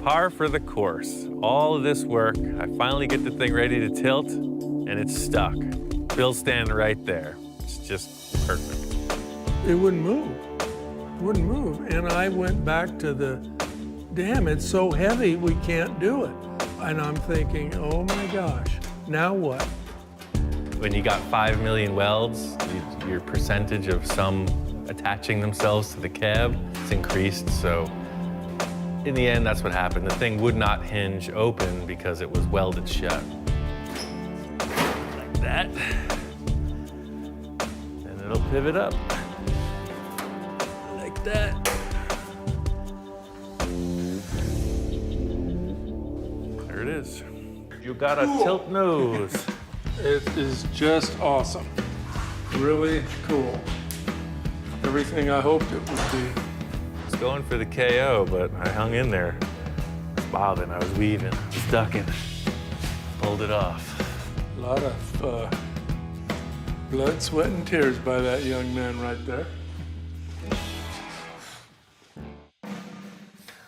Par for the course. All of this work, I finally get the thing ready to tilt, and it's stuck. Bill's standing right there. It's just perfect. It wouldn't move. It wouldn't move. And I went back to the, damn, it's so heavy, we can't do it. And I'm thinking, oh my gosh, now what? When you got 5 million welds, your percentage of some attaching themselves to the cab is increased, so in the end, that's what happened. The thing would not hinge open because it was welded shut. Like that. And it'll pivot up. Like that. There it is. You got a tilt nose. It is just awesome. Really cool. Everything I hoped it would be. Going for the KO, but I hung in there. I was bobbing, I was weaving, I was ducking. Pulled it off. A lot of blood, sweat, and tears by that young man right there.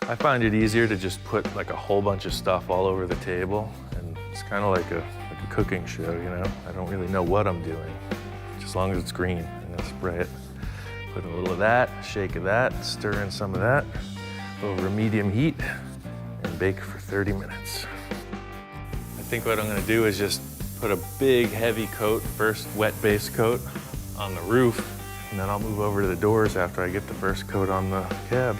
I find it easier to just put like a whole bunch of stuff all over the table, and it's kind of like a cooking show, you know? I don't really know what I'm doing, just as long as it's green, and I spray it. Put a little of that, shake of that, stir in some of that over medium heat, and bake for 30 minutes. I think what I'm gonna do is just put a big heavy coat, first wet base coat on the roof, and then I'll move over to the doors after I get the first coat on the cab.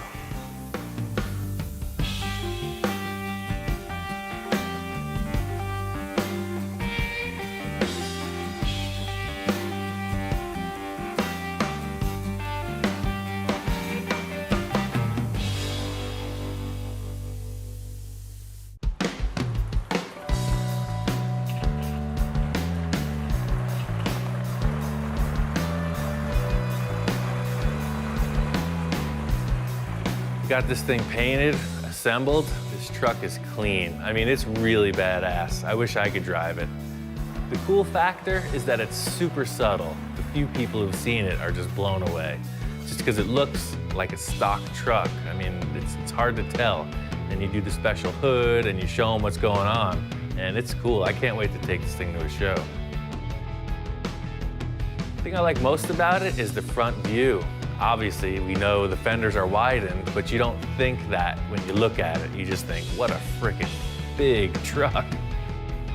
Got this thing painted, assembled. This truck is clean. I mean, it's really badass. I wish I could drive it. The cool factor is that it's super subtle. The few people who've seen it are just blown away. Just because it looks like a stock truck. I mean, it's hard to tell. And you do the special hood and you show them what's going on. And it's cool. I can't wait to take this thing to a show. The thing I like most about it is the front view. Obviously, we know the fenders are widened, but you don't think that when you look at it. You just think, what a freaking big truck.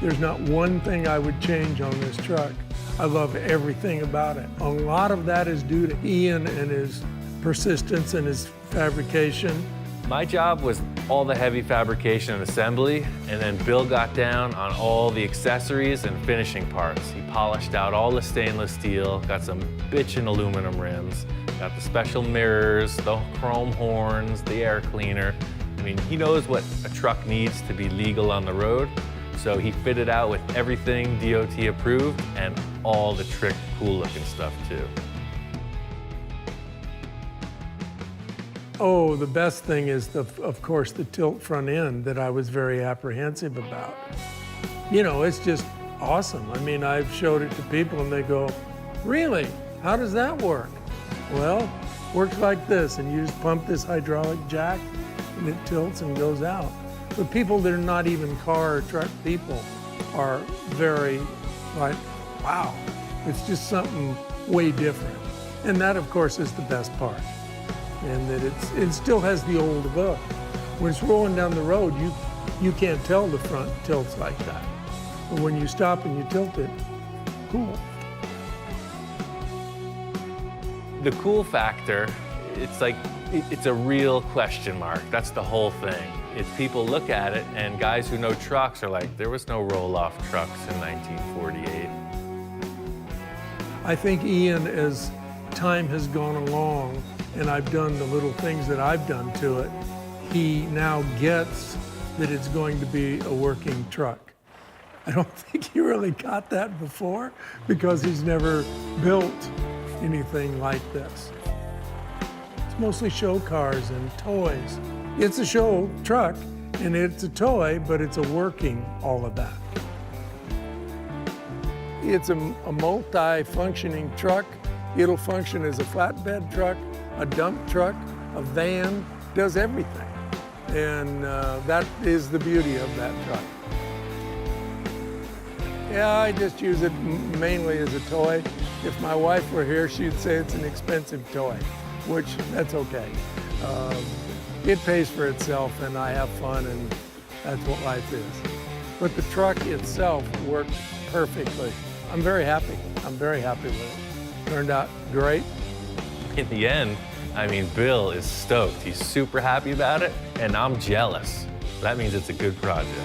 There's not one thing I would change on this truck. I love everything about it. A lot of that is due to Ian and his persistence and his fabrication. My job was all the heavy fabrication and assembly, and then Bill got down on all the accessories and finishing parts. He polished out all the stainless steel, got some bitchin' aluminum rims, got the special mirrors, the chrome horns, the air cleaner. I mean, he knows what a truck needs to be legal on the road, so he fitted out with everything DOT approved and all the trick, cool looking stuff too. Oh, the best thing is, of course, the tilt front end that I was very apprehensive about. You know, it's just awesome. I mean, I've showed it to people and they go, really? How does that work? Well, works like this, and you just pump this hydraulic jack and it tilts and goes out. The people that are not even car or truck people are very like, wow, it's just something way different. And that, of course, is the best part. And that it still has the old look. When it's rolling down the road, you can't tell the front tilts like that. But when you stop and you tilt it, cool. The cool factor, it's like, it's a real question mark. That's the whole thing. If people look at it, and guys who know trucks are like, there was no roll-off trucks in 1948. I think Ian, as time has gone along, and I've done the little things that I've done to it, he now gets that it's going to be a working truck. I don't think he really got that before because he's never built anything like this. It's mostly show cars and toys. It's a show truck and it's a toy, but it's a working all of that. It's a multi-functioning truck. It'll function as a flatbed truck, a dump truck, a van, does everything. And that is the beauty of that truck. Yeah, I just use it mainly as a toy. If my wife were here, she'd say it's an expensive toy, which that's okay. It pays for itself and I have fun and that's what life is. But the truck itself worked perfectly. I'm very happy. I'm very happy with it. Turned out great. In the end, I mean, Bill is stoked. He's super happy about it, and I'm jealous. That means it's a good project.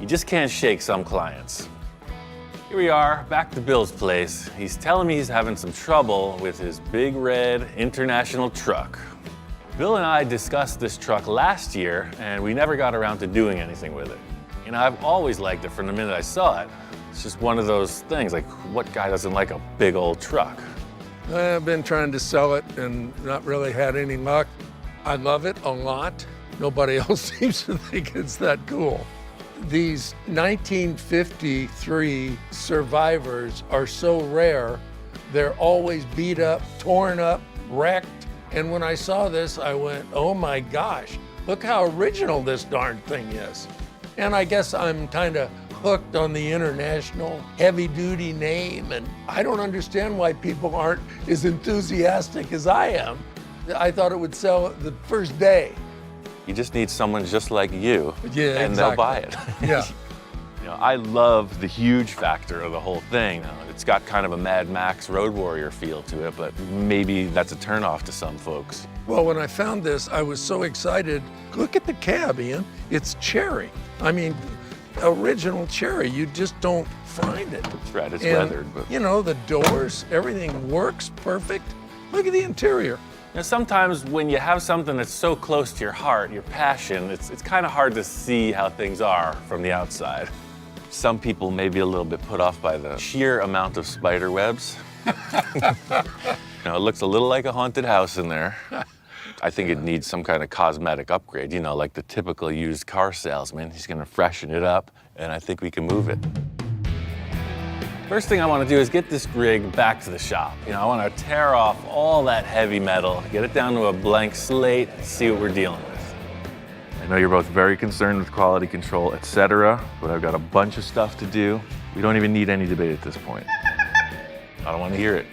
You just can't shake some clients. Here we are, back to Bill's place. He's telling me he's having some trouble with his big red international truck. Bill and I discussed this truck last year, and we never got around to doing anything with it. You know, I've always liked it from the minute I saw it. It's just one of those things, like, what guy doesn't like a big old truck? I've been trying to sell it and not really had any luck. I love it a lot. Nobody else seems to think it's that cool. These 1953 survivors are so rare. They're always beat up, torn up, wrecked. And when I saw this, I went, oh my gosh, look how original this darn thing is. And I guess I'm kind of hooked on the international heavy-duty name, and I don't understand why people aren't as enthusiastic as I am. I thought it would sell the first day. You just need someone just like you, Yeah, and exactly. they'll buy it. Yeah. You know, I love the huge factor of the whole thing. It's got kind of a Mad Max Road Warrior feel to it, but maybe that's a turnoff to some folks. Well, when I found this, I was so excited. Look at the cab, Ian. It's cherry. I mean, original cherry. You just don't find it. That's right, it's And, weathered. But you know, the doors, everything works perfect. Look at the interior. you know, sometimes when you have something that's so close to your heart, your passion, it's kind of hard to see how things are from the outside. Some people may be a little bit put off by the sheer amount of spider webs. You know, it looks a little like a haunted house in there. I think it needs some kind of cosmetic upgrade, you know, like the typical used car salesman. He's gonna freshen it up, and I think we can move it. First thing I want to do is get this rig back to the shop. You know, I want to tear off all that heavy metal, get it down to a blank slate, and see what we're dealing with. I know you're both very concerned with quality control, etc., but I've got a bunch of stuff to do. We don't even need any debate at this point. I don't want to hear it.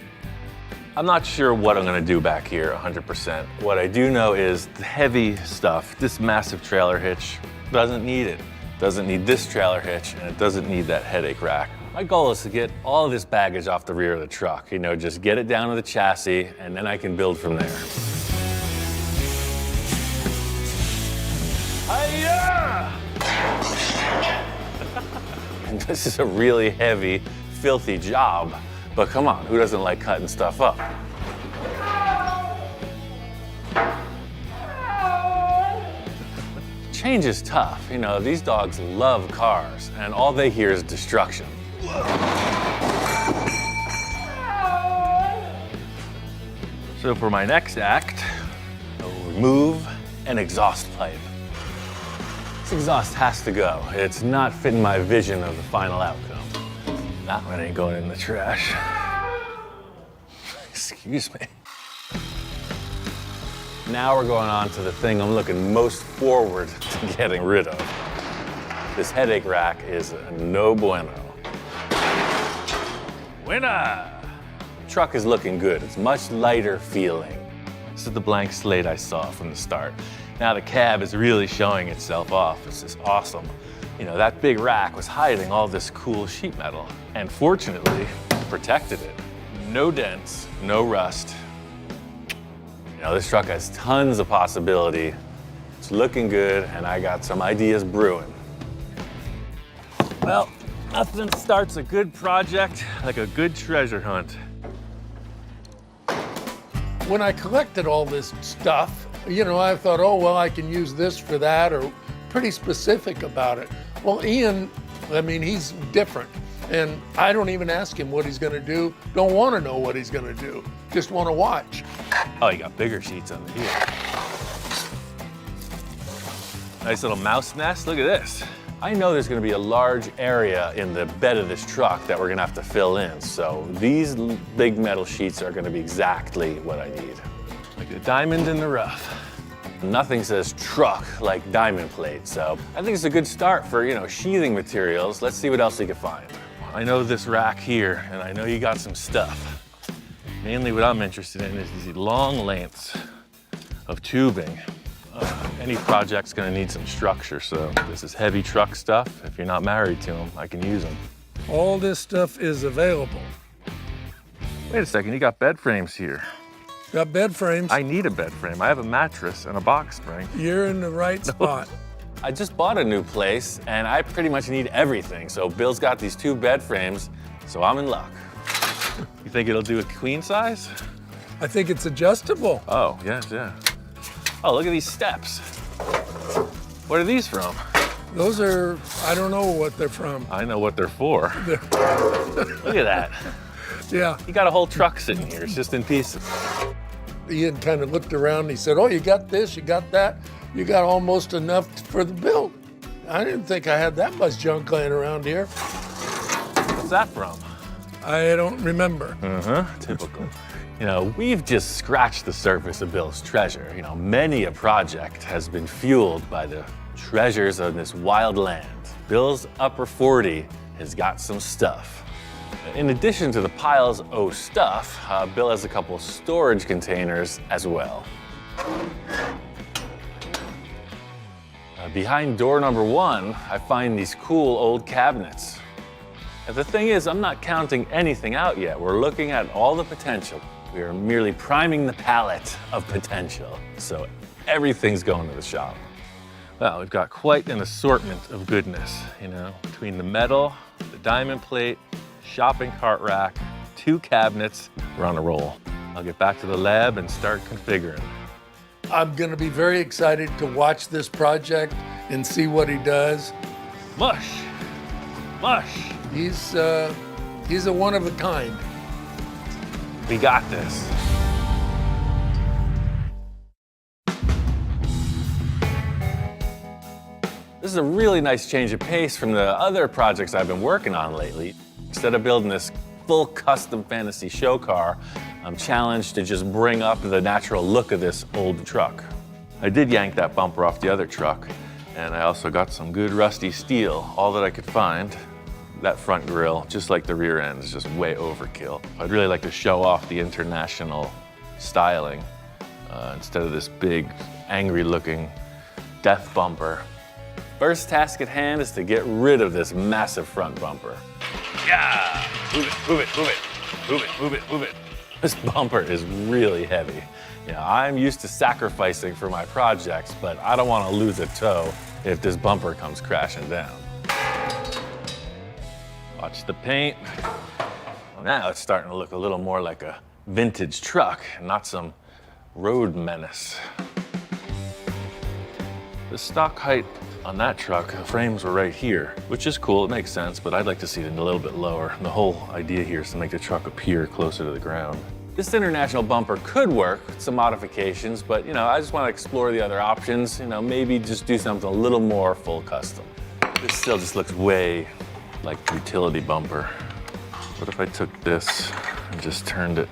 I'm not sure what I'm going to do back here 100%. What I do know is the heavy stuff, this massive trailer hitch, doesn't need it. Doesn't need this trailer hitch, and it doesn't need that headache rack. My goal is to get all of this baggage off the rear of the truck. You know, just get it down to the chassis, and then I can build from there. Hi-ya! And this is a really heavy, filthy job. But come on, who doesn't like cutting stuff up? Change is tough. You know, these dogs love cars, and all they hear is destruction. So for my next act, I will remove an exhaust pipe. This exhaust has to go. It's not fitting my vision of the final outcome. That one ain't going in the trash. Excuse me. Now we're going on to the thing I'm looking most forward to getting rid of. This headache rack is no bueno. Winner! The truck is looking good. It's much lighter feeling. This is the blank slate I saw from the start. Now the cab is really showing itself off. This is awesome. You know, that big rack was hiding all this cool sheet metal, and fortunately, protected it. No dents, no rust. You know, this truck has tons of possibility. It's looking good, and I got some ideas brewing. Well, nothing starts a good project like a good treasure hunt. When I collected all this stuff, you know, I thought, oh, well, I can use this for that, or pretty specific about it. Well, Ian, I mean, he's different. And I don't even ask him what he's gonna do. Don't wanna know what he's gonna do. Just wanna watch. Oh, you got bigger sheets under here. Nice little mouse nest, look at this. I know there's gonna be a large area in the bed of this truck that we're gonna have to fill in. So these big metal sheets are gonna be exactly what I need. Like a diamond in the rough. Nothing says truck like diamond plate, so I think it's a good start for, you know, sheathing materials. Let's see what else we can find. I know this rack here, and I know you got some stuff. Mainly what I'm interested in is these long lengths of tubing. Any project's gonna need some structure, so this is heavy truck stuff. If you're not married to them, I can use them. All this stuff is available. Wait a second, you got bed frames here. Got bed frames. I need a bed frame. I have a mattress and a box spring. You're in the right spot. I just bought a new place, and I pretty much need everything. So Bill's got these 2 bed frames, so I'm in luck. You think it'll do a queen size? I think it's adjustable. Oh, yes, yeah. Oh, look at these steps. What are these from? Those are, I don't know what they're from. I know what they're for. Look at that. Yeah. You got a whole truck sitting here. It's just in pieces. Ian kind of looked around and he said, oh, you got this, you got that. You got almost enough for the build. I didn't think I had that much junk laying around here. What's that from? I don't remember. Typical. You know, we've just scratched the surface of Bill's treasure. You know, many a project has been fueled by the treasures of this wild land. Bill's upper 40 has got some stuff. In addition to the piles of stuff, Bill has a couple storage containers as well. Behind door number 1, I find these cool old cabinets. And the thing is, I'm not counting anything out yet. We're looking at all the potential. We are merely priming the palette of potential. So everything's going to the shop. Well, we've got quite an assortment of goodness, you know, between the metal, the diamond plate, shopping cart rack, 2 cabinets, we're on a roll. I'll get back to the lab and start configuring. I'm gonna be very excited to watch this project and see what he does. Mush, mush. He's a one of a kind. We got this. This is a really nice change of pace from the other projects I've been working on lately. Instead of building this full custom fantasy show car, I'm challenged to just bring up the natural look of this old truck. I did yank that bumper off the other truck, and I also got some good rusty steel, all that I could find. That front grille, just like the rear end, is just way overkill. I'd really like to show off the international styling instead of this big, angry-looking death bumper. First task at hand is to get rid of this massive front bumper. Yeah! Move it, move it, move it, move it, move it, move it. This bumper is really heavy. You know, I'm used to sacrificing for my projects, but I don't want to lose a toe if this bumper comes crashing down. Watch the paint. Well, now it's starting to look a little more like a vintage truck, not some road menace. The stock height on that truck, the frames were right here, which is cool, it makes sense, but I'd like to see it a little bit lower. The whole idea here is to make the truck appear closer to the ground. This international bumper could work with some modifications, but you know, I just want to explore the other options, you know, maybe just do something a little more full custom. This still just looks way like a utility bumper. What if I took this and just turned it?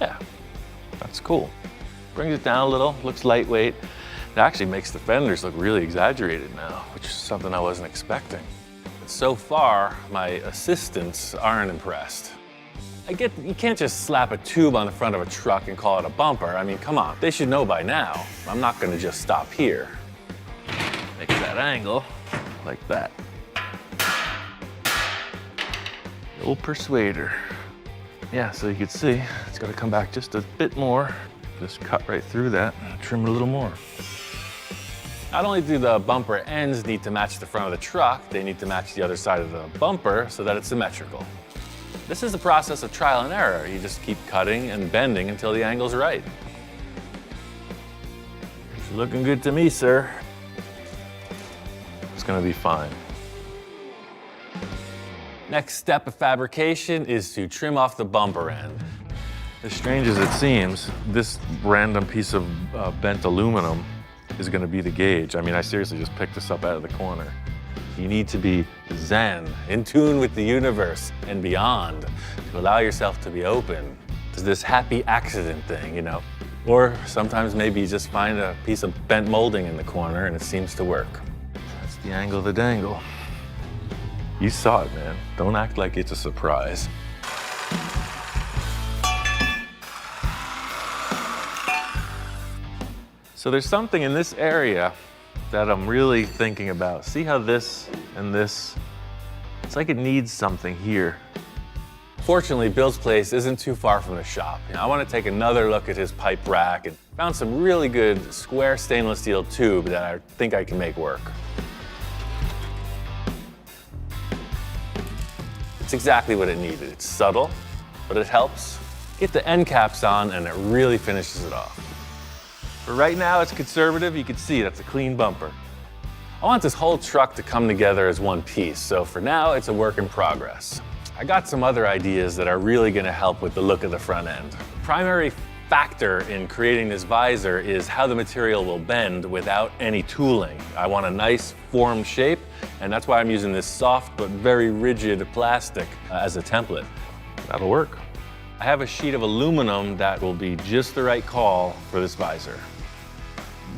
Yeah, that's cool. Brings it down a little, looks lightweight. It actually makes the fenders look really exaggerated now, which is something I wasn't expecting. So far, my assistants aren't impressed. I get you can't just slap a tube on the front of a truck and call it a bumper. I mean, come on, they should know by now. I'm not gonna just stop here. Make that angle like that. The old persuader. Yeah, so you can see, it's gotta come back just a bit more. Just cut right through that, trim it a little more. Not only do the bumper ends need to match the front of the truck, they need to match the other side of the bumper so that it's symmetrical. This is a process of trial and error. You just keep cutting and bending until the angle's right. It's looking good to me, sir. It's gonna be fine. Next step of fabrication is to trim off the bumper end. As strange as it seems, this random piece of bent aluminum is gonna be the gauge. I mean, I seriously just picked this up out of the corner. You need to be zen, in tune with the universe and beyond, to allow yourself to be open to this happy accident thing, you know? Or sometimes maybe you just find a piece of bent molding in the corner and it seems to work. That's the angle of the dangle. You saw it, man. Don't act like it's a surprise. So there's something in this area that I'm really thinking about. See how this and this, it's like it needs something here. Fortunately, Bill's place isn't too far from the shop. You know, I want to take another look at his pipe rack and found some really good square stainless steel tube that I think I can make work. It's exactly what it needed. It's subtle, but it helps. Get the end caps on and it really finishes it off. But right now it's conservative. You can see that's a clean bumper. I want this whole truck to come together as one piece, so for now it's a work in progress. I got some other ideas that are really gonna help with the look of the front end. The primary factor in creating this visor is how the material will bend without any tooling. I want a nice formed shape, and that's why I'm using this soft but very rigid plastic as a template. That'll work. I have a sheet of aluminum that will be just the right call for this visor.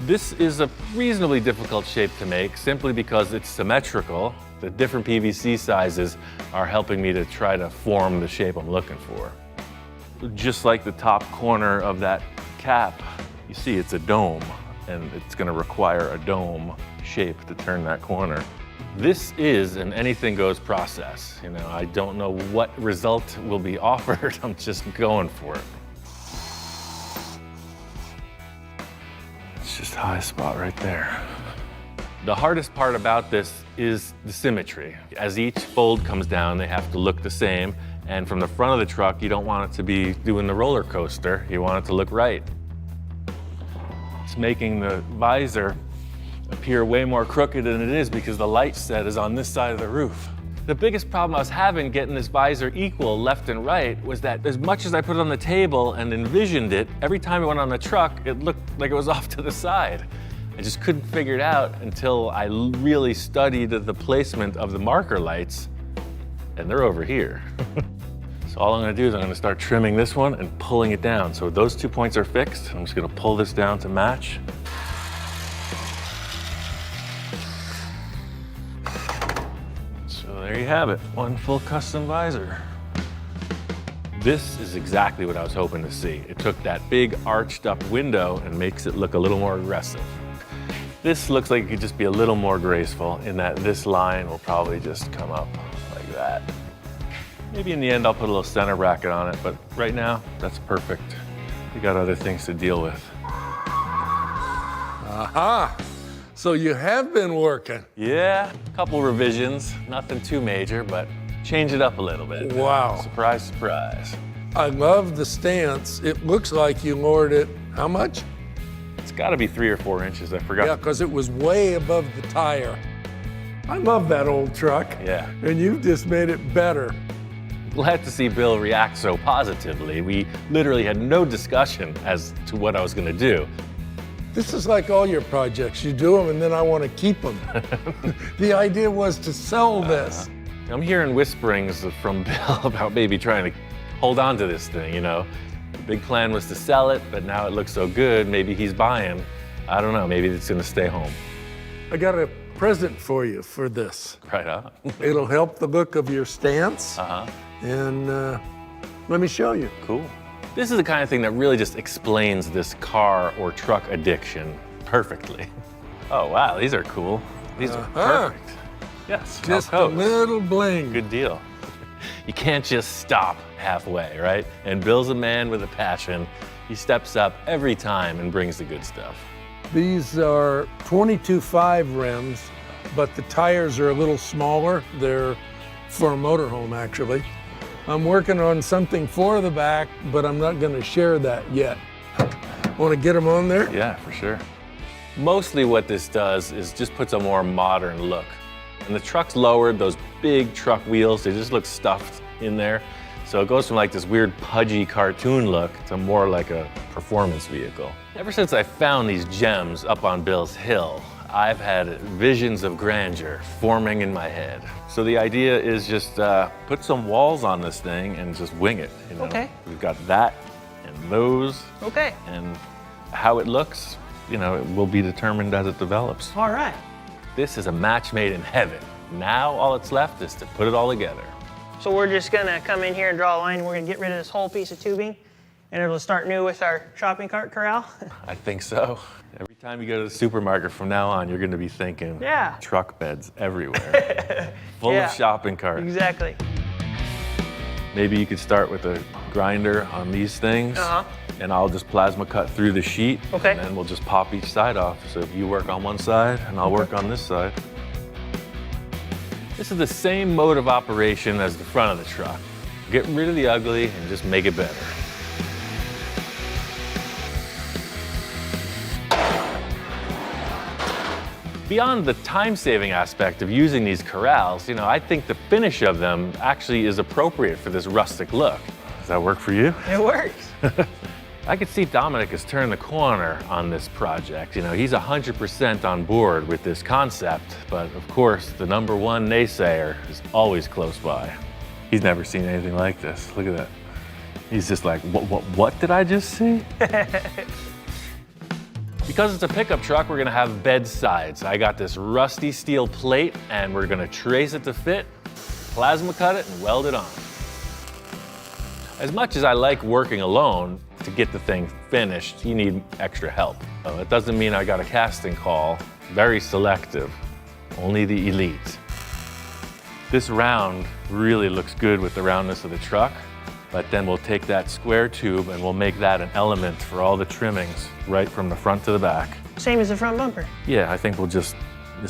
This is a reasonably difficult shape to make simply because it's symmetrical. The different PVC sizes are helping me to try to form the shape I'm looking for. Just like the top corner of that cap, you see it's a dome, and it's gonna require a dome shape to turn that corner. This is an anything goes process. You know, I don't know what result will be offered. I'm just going for it. It's just high spot right there. The hardest part about this is the symmetry. As each fold comes down, they have to look the same. And from the front of the truck, you don't want it to be doing the roller coaster. You want it to look right. It's making the visor appear way more crooked than it is because the light set is on this side of the roof. The biggest problem I was having getting this visor equal left and right was that as much as I put it on the table and envisioned it, every time it went on the truck, it looked like it was off to the side. I just couldn't figure it out until I really studied the placement of the marker lights, and they're over here. So all I'm gonna do is I'm gonna start trimming this one and pulling it down. So those 2 points are fixed. I'm just gonna pull this down to match. So there you have it, one full custom visor. This is exactly what I was hoping to see. It took that big arched up window and makes it look a little more aggressive. This looks like it could just be a little more graceful in that this line will probably just come up like that. Maybe in the end I'll put a little center bracket on it, but right now, that's perfect. We got other things to deal with. Aha! So you have been working. Yeah, a couple revisions, nothing too major, but change it up a little bit. Wow. Surprise, surprise. I love the stance. It looks like you lowered it, how much? It's gotta be 3 or 4 inches, I forgot. Yeah, because it was way above the tire. I love that old truck. Yeah. And you've just made it better. Glad to see Bill react so positively. We literally had no discussion as to what I was gonna do. This is like all your projects. You do them and then I want to keep them. The idea was to sell this. I'm hearing whisperings from Bill about maybe trying to hold on to this thing, you know? The big plan was to sell it, but now it looks so good, maybe he's buying. I don't know, maybe it's gonna stay home. I got a present for you for this. Right on. It'll help the look of your stance. And let me show you. Cool. This is the kind of thing that really just explains this car or truck addiction perfectly. Oh, wow, these are cool. These are perfect. Yes, Just a little bling. Good deal. You can't just stop halfway, right? And Bill's a man with a passion. He steps up every time and brings the good stuff. These are 22.5 rims, but the tires are a little smaller. They're for a motorhome, actually. I'm working on something for the back, but I'm not going to share that yet. Want to get them on there? Yeah, for sure. Mostly what this does is just puts a more modern look. And the truck's lowered, those big truck wheels, they just look stuffed in there. So it goes from like this weird pudgy cartoon look to more like a performance vehicle. Ever since I found these gems up on Bill's Hill, I've had visions of grandeur forming in my head. So the idea is just put some walls on this thing and just wing it. You know? Okay. We've got that and those. Okay. And how it looks, you know, it will be determined as it develops. All right. This is a match made in heaven. Now all that's left is to put it all together. So we're just gonna come in here and draw a line. We're gonna get rid of this whole piece of tubing, and it'll start new with our shopping cart corral. I think so. Every time you go to the supermarket from now on, you're going to be thinking Yeah. truck beds everywhere, full Yeah. of shopping carts. Exactly. Maybe you could start with a grinder on these things, and I'll just plasma cut through the sheet, Okay. and then we'll just pop each side off. So if you work on one side, and I'll work on this side. This is the same mode of operation as the front of the truck. Get rid of the ugly and just make it better. Beyond the time-saving aspect of using these corrals, you know, I think the finish of them actually is appropriate for this rustic look. Does that work for you? It works. I could see Dominic has turned the corner on this project. You know, he's 100% on board with this concept, but of course, the #1 naysayer is always close by. He's never seen anything like this. Look at that. He's just like, what did I just see? Because it's a pickup truck, we're gonna have bed sides. I got this rusty steel plate, and we're gonna trace it to fit, plasma cut it, and weld it on. As much as I like working alone, to get the thing finished, you need extra help. It doesn't mean I got a casting call. Very selective, only the elite. This round really looks good with the roundness of the truck, but then we'll take that square tube and we'll make that an element for all the trimmings, right from the front to the back. Same as the front bumper. Yeah, I think we'll just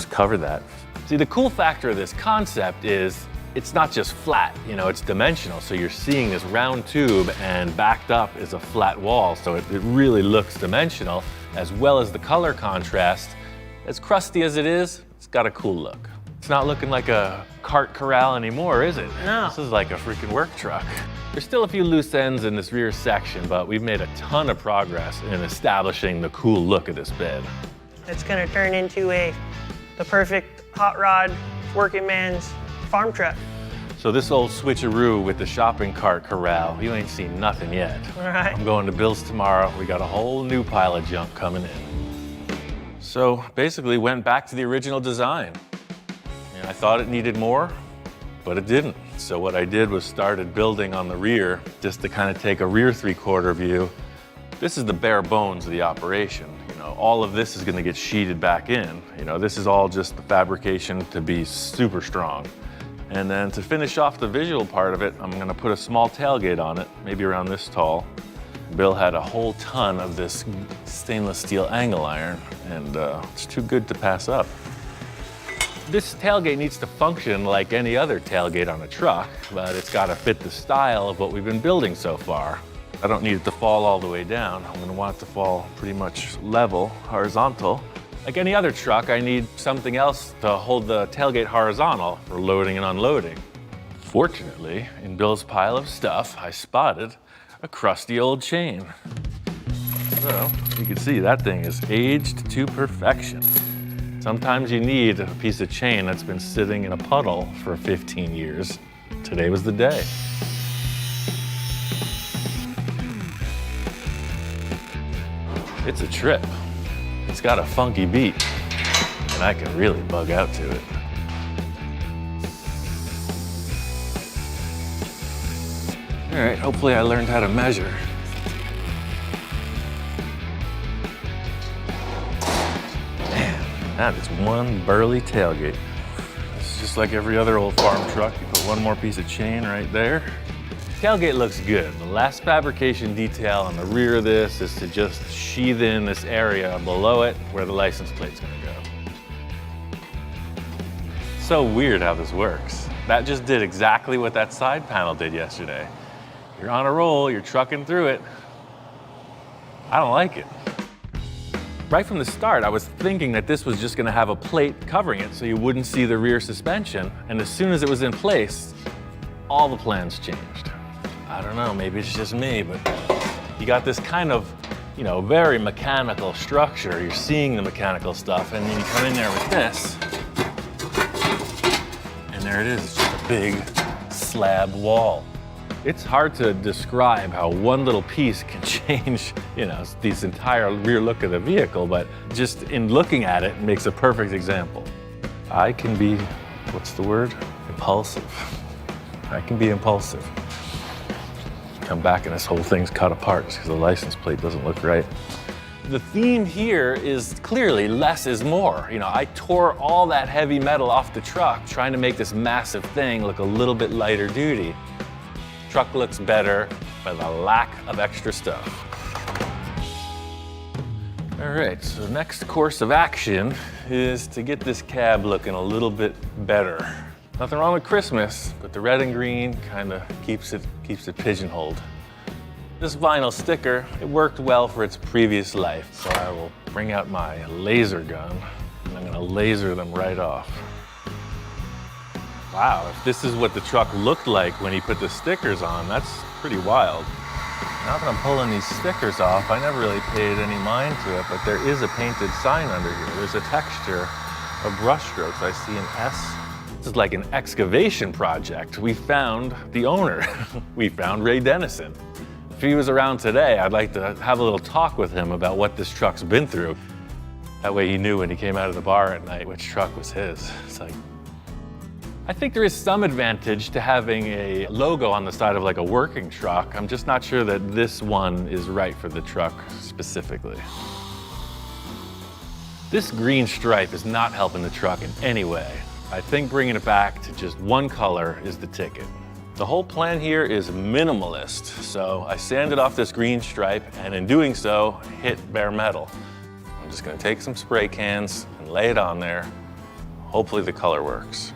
cover that. See, the cool factor of this concept is it's not just flat, you know, it's dimensional. So you're seeing this round tube and backed up is a flat wall. So it really looks dimensional, as well as the color contrast. As crusty as it is, it's got a cool look. It's not looking like a cart corral anymore, is it? No. This is like a freaking work truck. There's still a few loose ends in this rear section, but we've made a ton of progress in establishing the cool look of this bed. It's gonna turn into the perfect hot rod working man's farm truck. So this old switcheroo with the shopping cart corral, you ain't seen nothing yet. All right. I'm going to Bill's tomorrow. We got a whole new pile of junk coming in. So basically went back to the original design. And I thought it needed more, but it didn't. So what I did was started building on the rear just to kind of take a rear 3/4 view. This is the bare bones of the operation. You know, all of this is going to get sheeted back in. You know, this is all just the fabrication to be super strong. And then to finish off the visual part of it, I'm gonna put a small tailgate on it, maybe around this tall. Bill had a whole ton of this stainless steel angle iron, and it's too good to pass up. This tailgate needs to function like any other tailgate on a truck, but it's gotta fit the style of what we've been building so far. I don't need it to fall all the way down. I'm gonna want it to fall pretty much level, horizontal. Like any other truck, I need something else to hold the tailgate horizontal for loading and unloading. Fortunately, in Bill's pile of stuff, I spotted a crusty old chain. So, you can see that thing is aged to perfection. Sometimes you need a piece of chain that's been sitting in a puddle for 15 years. Today was the day. It's a trip. It's got a funky beat. and I can really bug out to it. All right, hopefully I learned how to measure. Man, that is one burly tailgate. It's just like every other old farm truck. You put one more piece of chain right there. Tailgate looks good. The last fabrication detail on the rear of this is to just sheath in this area below it where the license plate's gonna go. So weird how this works. That just did exactly what that side panel did yesterday. You're on a roll, you're trucking through it. I don't like it. Right from the start, I was thinking that this was just gonna have a plate covering it so you wouldn't see the rear suspension. And as soon as it was in place, all the plans changed. I don't know, maybe it's just me, but you got this kind of, you know, very mechanical structure. You're seeing the mechanical stuff, and then you come in there with this, and there it is, it's just a big slab wall. It's hard to describe how one little piece can change, you know, this entire rear look of the vehicle, but just in looking at it, it makes a perfect example. I can be, what's the word? Impulsive. I can be impulsive. Come back and this whole thing's cut apart because the license plate doesn't look right. The theme here is clearly less is more. You know, I tore all that heavy metal off the truck trying to make this massive thing look a little bit lighter duty. Truck looks better by the lack of extra stuff. All right, so the next course of action is to get this cab looking a little bit better. Nothing wrong with Christmas, but the red and green kind of keeps it pigeonholed. This vinyl sticker, it worked well for its previous life, so I will bring out my laser gun and I'm gonna laser them right off. Wow, if this is what the truck looked like when he put the stickers on, that's pretty wild. Now that I'm pulling these stickers off, I never really paid any mind to it, but there is a painted sign under here. There's a texture of brush strokes. I see an S. This is like an excavation project. We found the owner. We found Ray Dennison. If he was around today, I'd like to have a little talk with him about what this truck's been through. That way he knew when he came out of the bar at night which truck was his. It's like, I think there is some advantage to having a logo on the side of like a working truck. I'm just not sure that this one is right for the truck specifically. This green stripe is not helping the truck in any way. I think bringing it back to just one color is the ticket. The whole plan here is minimalist, so I sanded off this green stripe and in doing so, hit bare metal. I'm just gonna take some spray cans and lay it on there. Hopefully the color works.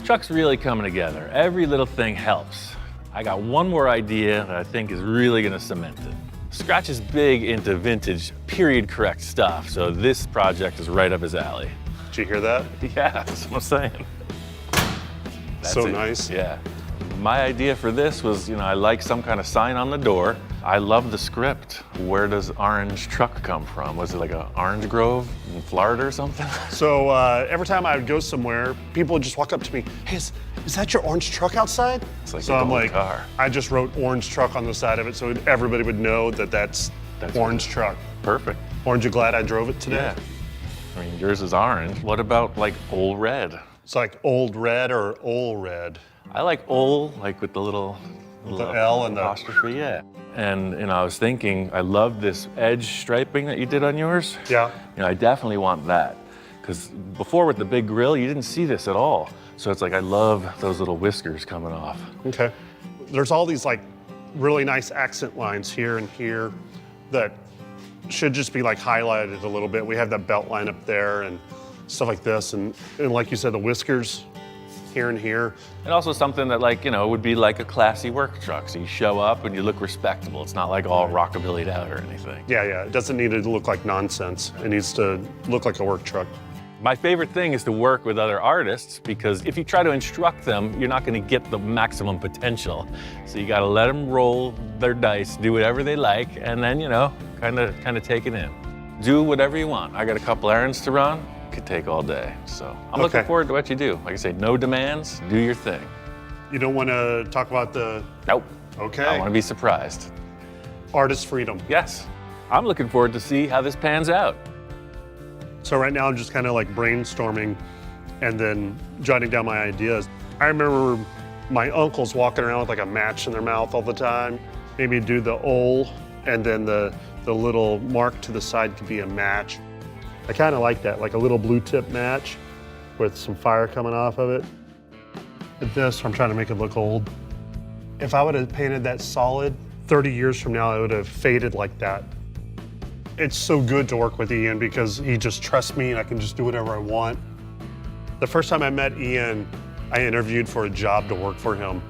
Truck's really coming together. Every little thing helps. I got one more idea that I think is really gonna cement it. Scratch is big into vintage, period correct stuff, so this project is right up his alley. Did you hear that? Yeah, that's what I'm saying. That's so it. nice. Yeah. My idea for this was, you know, I like some kind of sign on the door. I love the script. Where does orange truck come from? Was it like an orange grove in Florida or something? So every time I would go somewhere, people would just walk up to me, hey, is that your orange truck outside? It's like so a I'm gold like, car. I just wrote orange truck on the side of it so everybody would know that that's orange truck. Perfect. Aren't you glad I drove it today? Yeah. I mean, yours is orange. What about like old red? It's like old red or old red. I like old, like with the little L and the apostrophe, yeah. And you know, I was thinking, I love this edge striping that you did on yours. Yeah. You know, I definitely want that. Because before with the big grill, you didn't see this at all. So it's like, I love those little whiskers coming off. Okay. There's all these like really nice accent lines here and here that should just be like highlighted a little bit. We have that belt line up there and stuff like this. And like you said, the whiskers here and here. And also something that like, you know, would be like a classy work truck. So you show up and you look respectable. It's not like all rockabilly'd out or anything. Yeah, yeah. It doesn't need to look like nonsense. It needs to look like a work truck. My favorite thing is to work with other artists because if you try to instruct them, you're not going to get the maximum potential. So you got to let them roll their dice, do whatever they like, and then, you know, kind of take it in. Do whatever you want. I got a couple errands to run. Could take all day. So I'm looking forward to what you do. Like I say, no demands, do your thing. You don't want to talk about the... Nope. Okay. I want to be surprised. Artist freedom. Yes. I'm looking forward to see how this pans out. So right now I'm just kind of like brainstorming and then jotting down my ideas. I remember my uncles walking around with like a match in their mouth all the time. Maybe do the owl, and then the little mark to the side could be a match. I kind of like that, like a little blue tip match with some fire coming off of it. With this, I'm trying to make it look old. If I would have painted that solid, 30 years from now, it would have faded like that. It's so good to work with Ian because he just trusts me and I can just do whatever I want. The first time I met Ian, I interviewed for a job to work for him.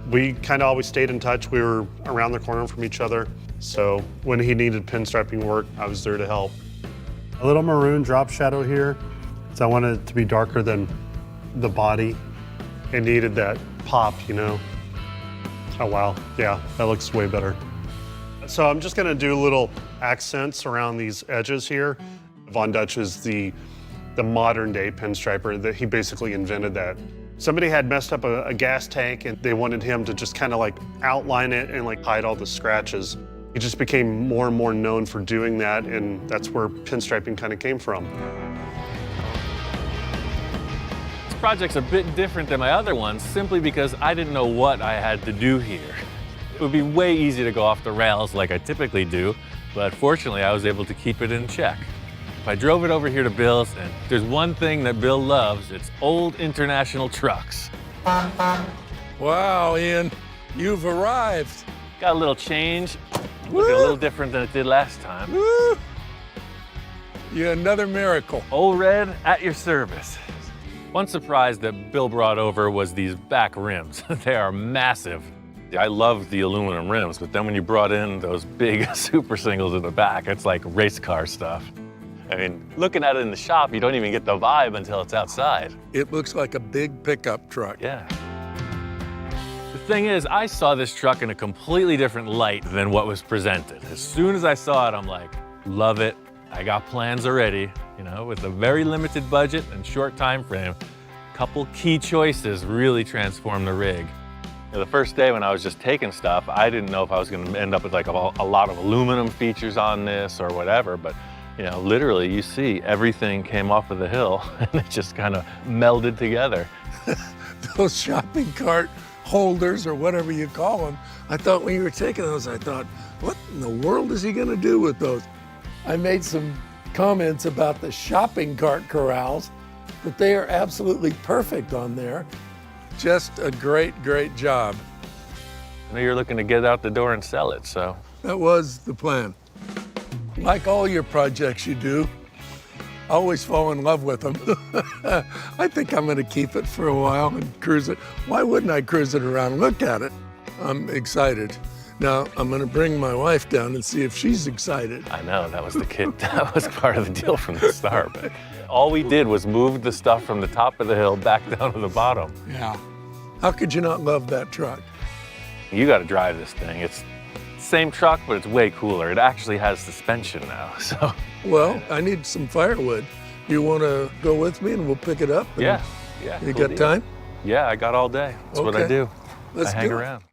We kind of always stayed in touch. We were around the corner from each other. So when he needed pinstriping work, I was there to help. A little maroon drop shadow here, because I wanted it to be darker than the body. It needed that pop, you know? Oh wow, yeah, that looks way better. So I'm just gonna do little accents around these edges here. Von Dutch is the modern day pinstriper, that he basically invented that. Somebody had messed up a gas tank and they wanted him to just kind of like outline it and like hide all the scratches. He just became more and more known for doing that, and that's where pinstriping kind of came from. This project's a bit different than my other ones simply because I didn't know what I had to do here. It would be way easy to go off the rails like I typically do, but fortunately I was able to keep it in check. If I drove it over here to Bill's, and there's one thing that Bill loves, it's old international trucks. Wow, Ian, you've arrived. Got a little change, looking a little different than it did last time. Woo! You're another miracle. Old Red at your service. One surprise that Bill brought over was these back rims. They are massive. I love the aluminum rims, but then when you brought in those big super singles in the back, it's like race car stuff. I mean, looking at it in the shop, you don't even get the vibe until it's outside. It looks like a big pickup truck. Yeah. The thing is, I saw this truck in a completely different light than what was presented. As soon as I saw it, I'm like, love it. I got plans already. You know, with a very limited budget and short time frame, a couple key choices really transformed the rig. You know, the first day when I was just taking stuff, I didn't know if I was going to end up with like a lot of aluminum features on this or whatever, but you know, literally you see everything came off of the hill and it just kind of melded together. Those shopping cart holders or whatever you call them, I thought when you were taking those, I thought, what in the world is he going to do with those? I made some comments about the shopping cart corrals, but they are absolutely perfect on there. Just a great, great job. I know you're looking to get out the door and sell it, so. That was the plan. Like all your projects you do, I always fall in love with them. I think I'm gonna keep it for a while and cruise it. Why wouldn't I cruise it around and look at it? I'm excited. Now, I'm gonna bring my wife down and see if she's excited. I know, that was the kid. That was part of the deal from the start. But all we did was move the stuff from the top of the hill back down to the bottom. Yeah. How could you not love that truck? You gotta drive this thing. It's the same truck, but it's way cooler. It actually has suspension now, so. Well, I need some firewood. You wanna go with me and we'll pick it up? Yeah. You cool got deal. time? Yeah, I got all day. That's what I Okay. do. Let's I hang do it. around.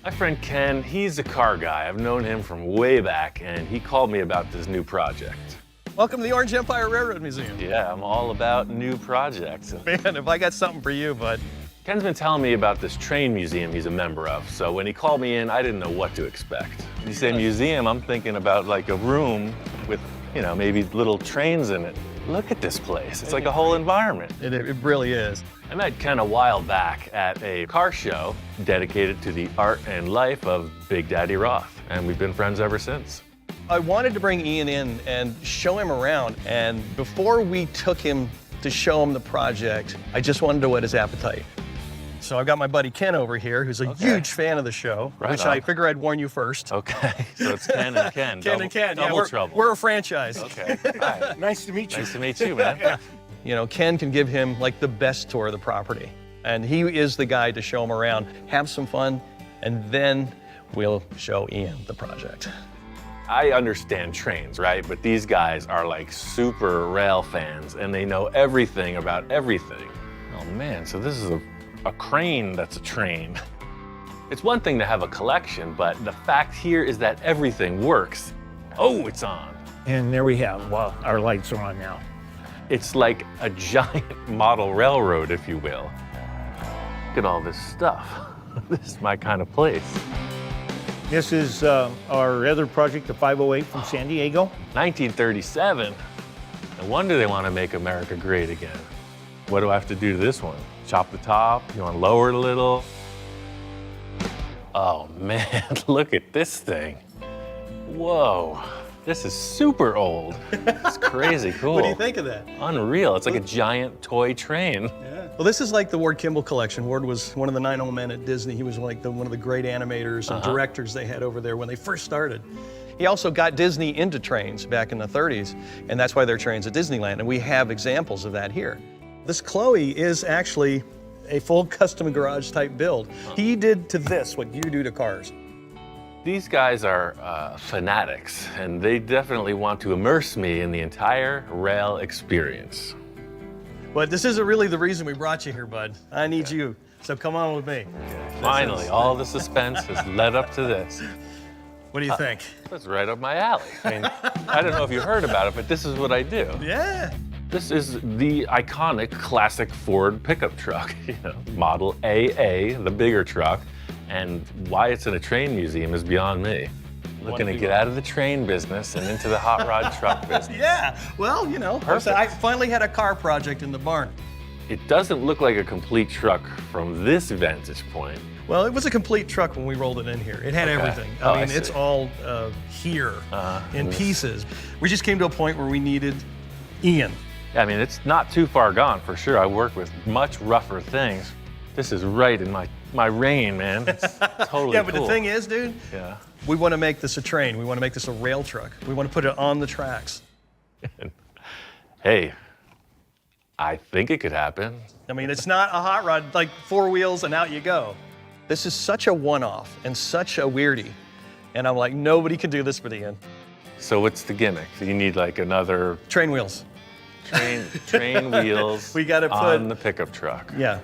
My friend Ken, he's a car guy. I've known him from way back, and he called me about this new project. Welcome to the Orange Empire Railroad Museum. Yeah, I'm all about new projects. Man, if I got something for you, bud. Ken's been telling me about this train museum he's a member of, so when he called me in, I didn't know what to expect. When you say museum, I'm thinking about like a room with, you know, maybe little trains in it. Look at this place. It's like a whole environment. It really is. I met Ken a while back at a car show dedicated to the art and life of Big Daddy Roth, and we've been friends ever since. I wanted to bring Ian in and show him around, and before we took him to show him the project, I just wanted to whet his appetite. So I've got my buddy Ken over here, who's a huge fan of the show, which I figure I'd warn you first. Okay, so it's Ken and Ken. Ken and Ken, double trouble. We're a franchise. Okay, all right. Nice to meet you. Nice to meet you, man. You know, Ken can give him like the best tour of the property. And he is the guy to show him around, have some fun, and then we'll show Ian the project. I understand trains, right? But these guys are like super rail fans and they know everything about everything. Oh man, so this is a crane that's a train. It's one thing to have a collection, but the fact here is that everything works. Oh, it's on. And there we have, well, our lights are on now. It's like a giant model railroad, if you will. Look at all this stuff. This is my kind of place. This is our other project, the 508 from San Diego. 1937. No wonder they want to make America great again. What do I have to do to this one? Chop the top? You want to lower it a little? Oh man, look at this thing. Whoa, this is super old. It's crazy cool. What do you think of that? Unreal, it's like a giant toy train. Yeah. Well, this is like the Ward Kimball collection. Ward was one of the 9 old men at Disney. He was like one of the great animators and directors they had over there when they first started. He also got Disney into trains back in the 30s, and that's why there are trains at Disneyland, and we have examples of that here. This Chloe is actually a full custom garage type build. He did to this what you do to cars. These guys are fanatics, and they definitely want to immerse me in the entire rail experience. But this isn't really the reason we brought you here, bud. I need you, so come on with me. Finally, all the suspense has led up to this. What do you think? That's right up my alley. I mean, I don't know if you heard about it, but this is what I do. Yeah. This is the iconic classic Ford pickup truck, model AA, the bigger truck. And why it's in a train museum is beyond me. Looking to get out of the train business and into the hot rod truck business. Yeah, well, Perfect. I finally had a car project in the barn. It doesn't look like a complete truck from this vantage point. Well, it was a complete truck when we rolled it in here. It had everything. I mean, it's all here in pieces. We just came to a point where we needed Ian. I mean, it's not too far gone for sure. I work with much rougher things. This is right in my reign, man. It's totally Yeah, but cool. the thing is, dude, we we want to make this a train. We want to make this a rail truck. We want to put it on the tracks. Hey, I think it could happen. I mean, it's not a hot rod, like 4 wheels and out you go. This is such a one-off and such a weirdie. And I'm like, nobody can do this but Ian. So what's the gimmick? You need like another... Train wheels. Train wheels We gotta put on the pickup truck. Yeah.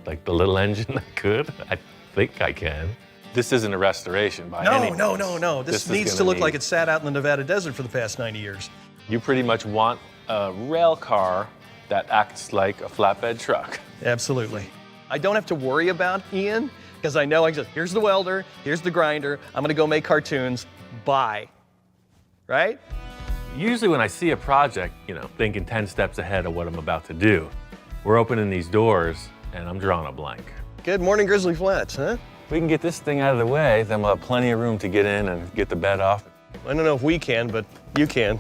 Like the little engine I could? I think I can. This isn't a restoration by any means. No. This needs to look like it sat out in the Nevada desert for the past 90 years. You pretty much want a rail car that acts like a flatbed truck. Absolutely. I don't have to worry about Ian because I know here's the welder, here's the grinder, I'm gonna go make cartoons, bye. Right? Usually when I see a project, thinking 10 steps ahead of what I'm about to do, we're opening these doors and I'm drawing a blank. Good morning, Grizzly Flats, huh? We can get this thing out of the way, then we'll have plenty of room to get in and get the bed off. I don't know if we can, but you can.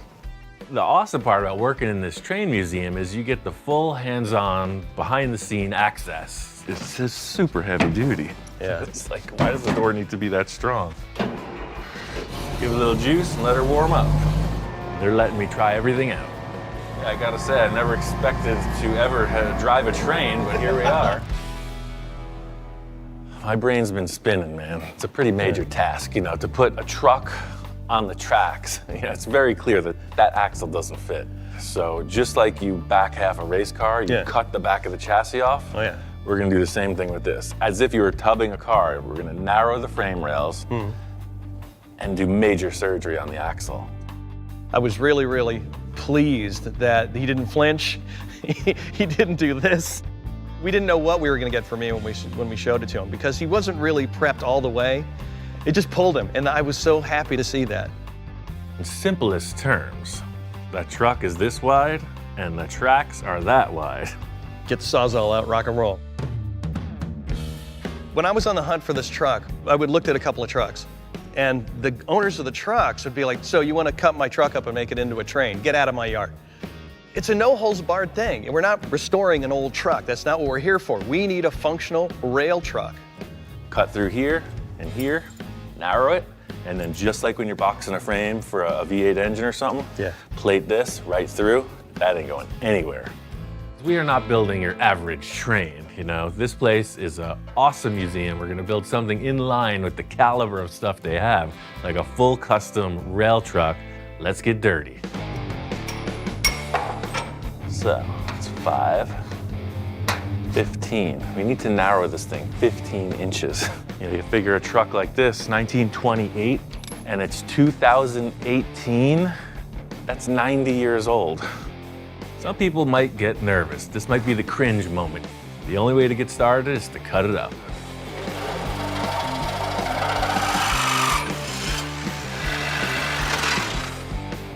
The awesome part about working in this train museum is you get the full hands-on, behind-the-scene access. It's just super heavy duty. Yeah. It's like, why does the door need to be that strong? Give it a little juice and let her warm up. They're letting me try everything out. Yeah, I gotta say, I never expected to ever drive a train, but here we are. My brain's been spinning, man. It's a pretty major task, to put a truck on the tracks. It's very clear that that axle doesn't fit. So just like you back half a race car, you cut the back of the chassis off. Oh, yeah. We're gonna do the same thing with this. As if you were tubbing a car, we're gonna narrow the frame rails and do major surgery on the axle. I was really, really pleased that he didn't flinch. He didn't do this. We didn't know what we were gonna get from me when we showed it to him because he wasn't really prepped all the way. It just pulled him, and I was so happy to see that. In simplest terms, that truck is this wide and the tracks are that wide. Get the Sawzall out, rock and roll. When I was on the hunt for this truck, I would look at a couple of trucks. And the owners of the trucks would be like, so you want to cut my truck up and make it into a train? Get out of my yard. It's a no-holds-barred thing. And we're not restoring an old truck. That's not what we're here for. We need a functional rail truck. Cut through here and here, narrow it, and then just like when you're boxing a frame for a V8 engine or something, plate this right through. That ain't going anywhere. We are not building your average train, This place is an awesome museum. We're gonna build something in line with the caliber of stuff they have, like a full custom rail truck. Let's get dirty. So, it's 5, 15. We need to narrow this thing 15 inches. You know, you figure a truck like this, 1928, and it's 2018, that's 90 years old. Some people might get nervous. This might be the cringe moment. The only way to get started is to cut it up.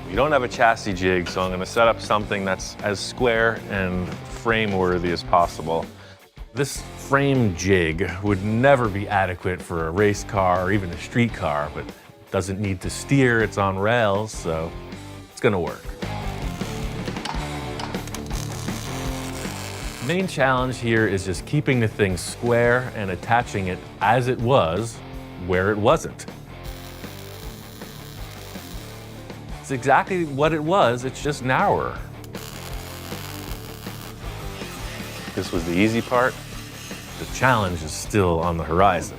We don't have a chassis jig, so I'm gonna set up something that's as square and frame-worthy as possible. This frame jig would never be adequate for a race car or even a street car, but it doesn't need to steer, it's on rails, so it's gonna work. The main challenge here is just keeping the thing square and attaching it as it was where it wasn't. It's exactly what it was, it's just narrower. This was the easy part. The challenge is still on the horizon.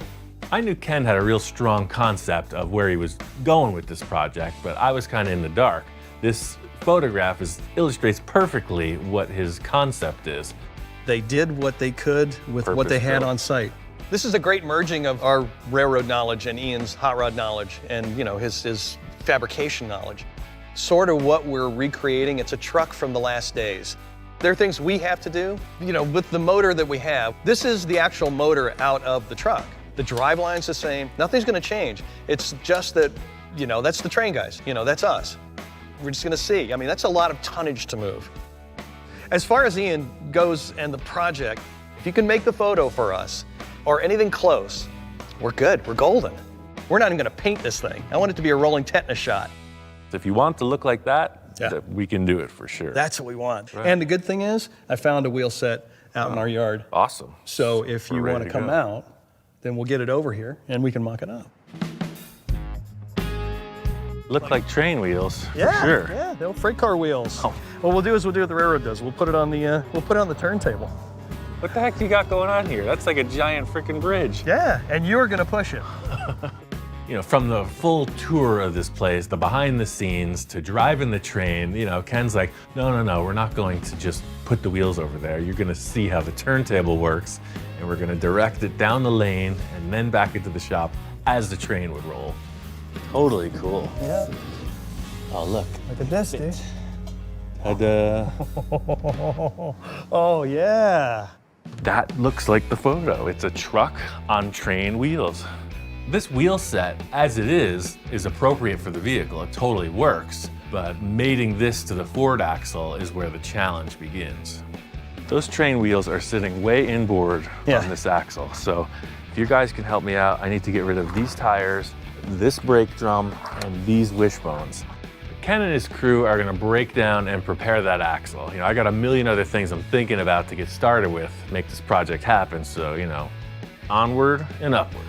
I knew Ken had a real strong concept of where he was going with this project, but I was kind of in the dark. This photograph illustrates perfectly what his concept is. They did what they could with what they had on site. This is a great merging of our railroad knowledge and Ian's hot rod knowledge and, you know, his fabrication knowledge. Sort of what we're recreating. It's a truck from the last days. There are things we have to do, you know, with the motor that we have. This is the actual motor out of the truck. The driveline's the same. Nothing's gonna change. It's just that, you know, that's the train guys. You know, that's us. We're just gonna see. I mean, that's a lot of tonnage to move. As far as Ian goes and the project, if you can make the photo for us or anything close, we're good, we're golden. We're not even gonna paint this thing. I want it to be a rolling tetanus shot. If you want it to look like that, we can do it for sure. That's what we want. Right. And the good thing is, I found a wheel set out in our yard. Awesome. So if you want to come out, then we'll get it over here and we can mock it up. Look like train wheels, Yeah, for sure. yeah, they're freight car wheels. What we'll do is we'll do what the railroad does. We'll put it on the turntable. What the heck you got going on here? That's like a giant freaking bridge. Yeah, and you're gonna push it. You know, from the full tour of this place, the behind the scenes, to driving the train, you know, Ken's like, no, we're not going to just put the wheels over there. You're gonna see how the turntable works, and we're gonna direct it down the lane and then back into the shop as the train would roll. Totally cool. Yeah. Oh, look. Look at this, dude. Ta-da. Oh, yeah. That looks like the photo. It's a truck on train wheels. This wheel set, as it is appropriate for the vehicle. It totally works, but mating this to the Ford axle is where the challenge begins. Those train wheels are sitting way inboard on this axle. So if you guys can help me out, I need to get rid of these tires, this brake drum, and these wishbones. Ken and his crew are gonna break down and prepare that axle. You know, I got a million other things I'm thinking about to get started with, make this project happen. So, you know, onward and upward.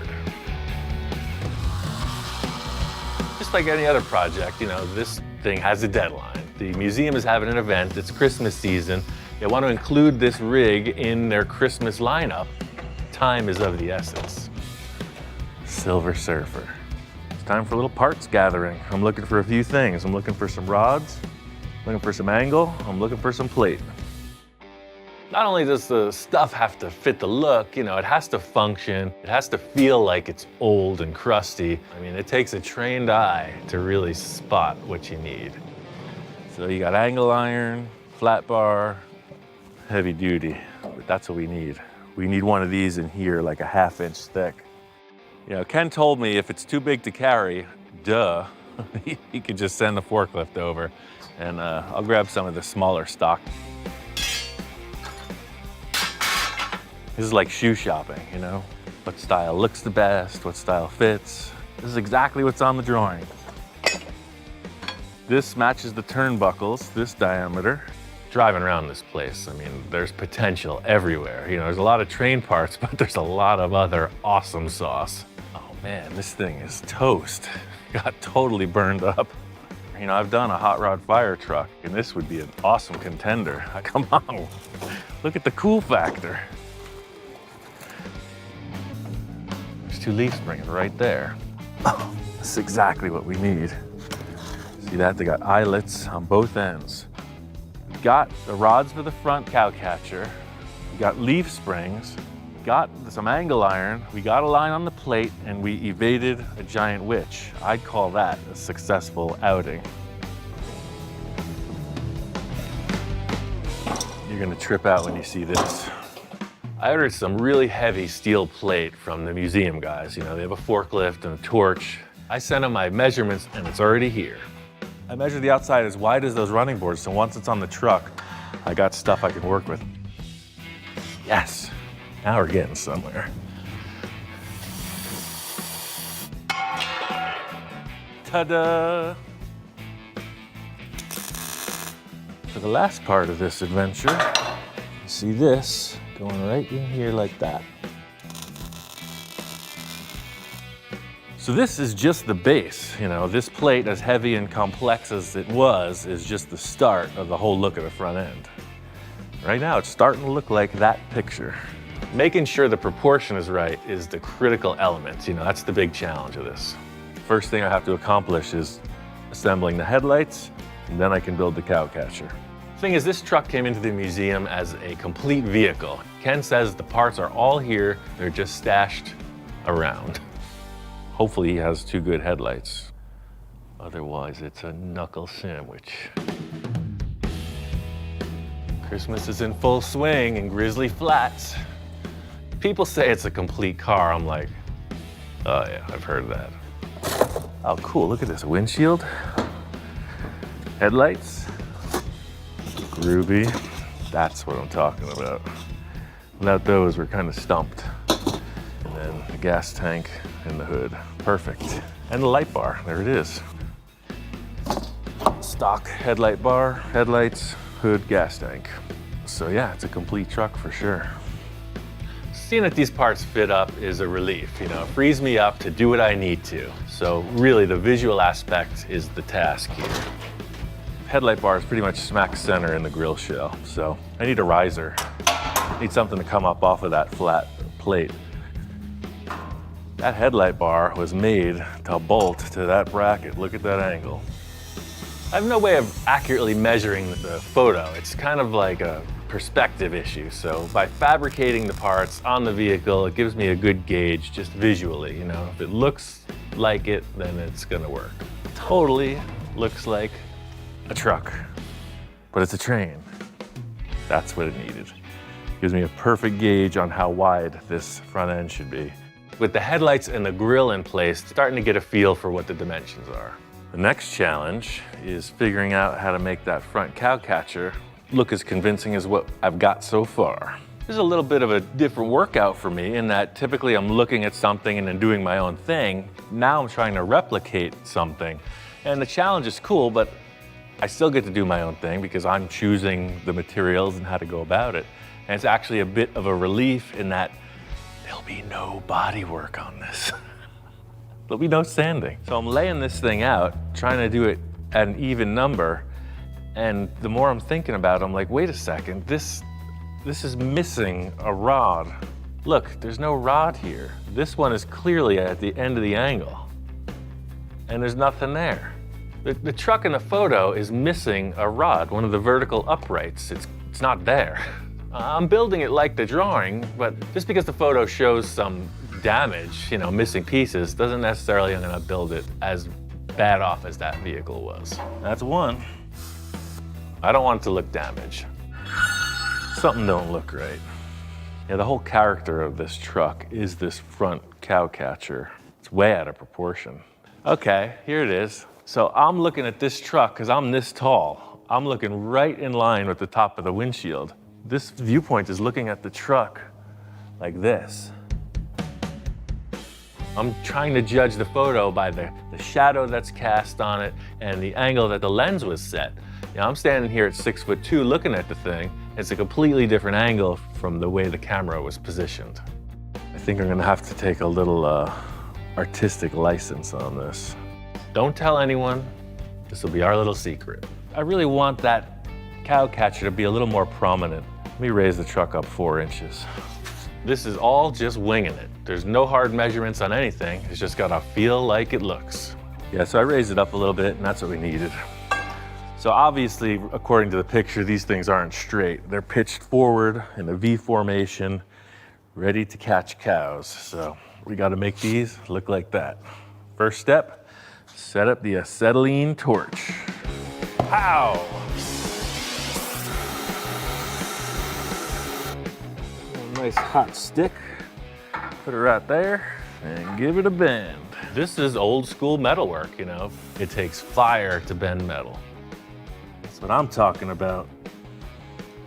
Just like any other project, you know, this thing has a deadline. The museum is having an event, it's Christmas season. They want to include this rig in their Christmas lineup. Time is of the essence. Silver Surfer. It's time for a little parts gathering. I'm looking for a few things. I'm looking for some rods, looking for some angle, I'm looking for some plate. Not only does the stuff have to fit the look, you know, it has to function. It has to feel like it's old and crusty. I mean, it takes a trained eye to really spot what you need. So you got angle iron, flat bar, heavy duty, but that's what we need. We need one of these in here, like a 1/2 inch thick. You know, Ken told me if it's too big to carry, duh, he could just send the forklift over, and I'll grab some of the smaller stock. This is like shoe shopping, you know? What style looks the best, what style fits. This is exactly what's on the drawing. This matches the turnbuckles, this diameter. Driving around this place, I mean, there's potential everywhere. You know, there's a lot of train parts, but there's a lot of other awesome sauce. Oh man, this thing is toast. Got totally burned up. You know, I've done a hot rod fire truck, and this would be an awesome contender. Come on, look at the cool factor. There's 2 leaf springs right there. Oh, that's exactly what we need. See that? They got eyelets on both ends. We've got the rods for the front cow catcher. We've got leaf springs. got some angle iron, we got a line on the plate, and we evaded a giant witch. I'd call that a successful outing. You're gonna trip out when you see this. I ordered some really heavy steel plate from the museum guys. You know, they have a forklift and a torch. I sent them my measurements and it's already here. I measured the outside as wide as those running boards, so once it's on the truck, I got stuff I can work with. Yes, now we're getting somewhere. Ta-da! For the last part of this adventure, you see this going right in here like that. So this is just the base. You know, this plate, as heavy and complex as it was, is just the start of the whole look of the front end. Right now, it's starting to look like that picture. Making sure the proportion is right is the critical element. You know, that's the big challenge of this. First thing I have to accomplish is assembling the headlights, and then I can build the cow catcher. Thing is, this truck came into the museum as a complete vehicle. Ken says the parts are all here, they're just stashed around. Hopefully he has 2 good headlights. Otherwise, it's a knuckle sandwich. Christmas is in full swing in Grizzly Flats. People say it's a complete car. I'm like, oh yeah, I've heard that. Oh cool, look at this, windshield, headlights, groovy. That's what I'm talking about. Without those, we're kind of stumped. And then the gas tank and the hood, perfect. And the light bar, there it is. Stock headlight bar, headlights, hood, gas tank. So yeah, it's a complete truck for sure. Seeing that these parts fit up is a relief. You know, it frees me up to do what I need to. So really the visual aspect is the task here. Headlight bar is pretty much smack center in the grille shell. So I need a riser. I need something to come up off of that flat plate. That headlight bar was made to bolt to that bracket. Look at that angle. I have no way of accurately measuring the photo. It's kind of like a perspective issue. So by fabricating the parts on the vehicle, it gives me a good gauge just visually. You know, if it looks like it, then it's gonna work. Totally looks like a truck, but it's a train. That's what it needed. Gives me a perfect gauge on how wide this front end should be. With the headlights and the grille in place, starting to get a feel for what the dimensions are. The next challenge is figuring out how to make that front cow catcher look as convincing as what I've got so far. This is a little bit of a different workout for me in that typically I'm looking at something and then doing my own thing. Now I'm trying to replicate something. And the challenge is cool, but I still get to do my own thing because I'm choosing the materials and how to go about it. And it's actually a bit of a relief in that there'll be no body work on this. There'll be no sanding. So I'm laying this thing out, trying to do it at an even number. And the more I'm thinking about it, I'm like, wait a second, this is missing a rod. Look, there's no rod here. This one is clearly at the end of the angle. And there's nothing there. The truck in the photo is missing a rod, one of the vertical uprights. It's not there. I'm building it like the drawing, but just because the photo shows some damage, you know, missing pieces, doesn't necessarily I'm gonna build it as bad off as that vehicle was. That's one. I don't want it to look damaged. Something don't look right. Yeah, the whole character of this truck is this front cow catcher. It's way out of proportion. Okay, here it is. So I'm looking at this truck because I'm this tall. I'm looking right in line with the top of the windshield. This viewpoint is looking at the truck like this. I'm trying to judge the photo by the shadow that's cast on it and the angle that the lens was set. You know, I'm standing here at 6'2" looking at the thing. It's a completely different angle from the way the camera was positioned. I think I'm gonna have to take a little artistic license on this. Don't tell anyone. This will be our little secret. I really want that cow catcher to be a little more prominent. Let me raise the truck up 4 inches. This is all just winging it. There's no hard measurements on anything. It's just gotta feel like it looks. Yeah, so I raised it up a little bit and that's what we needed. So obviously, according to the picture, these things aren't straight. They're pitched forward in a V formation, ready to catch cows. So we got to make these look like that. First step, set up the acetylene torch. Pow! A nice hot stick. Put it right there and give it a bend. This is old school metalwork, you know. It takes fire to bend metal. That's what I'm talking about.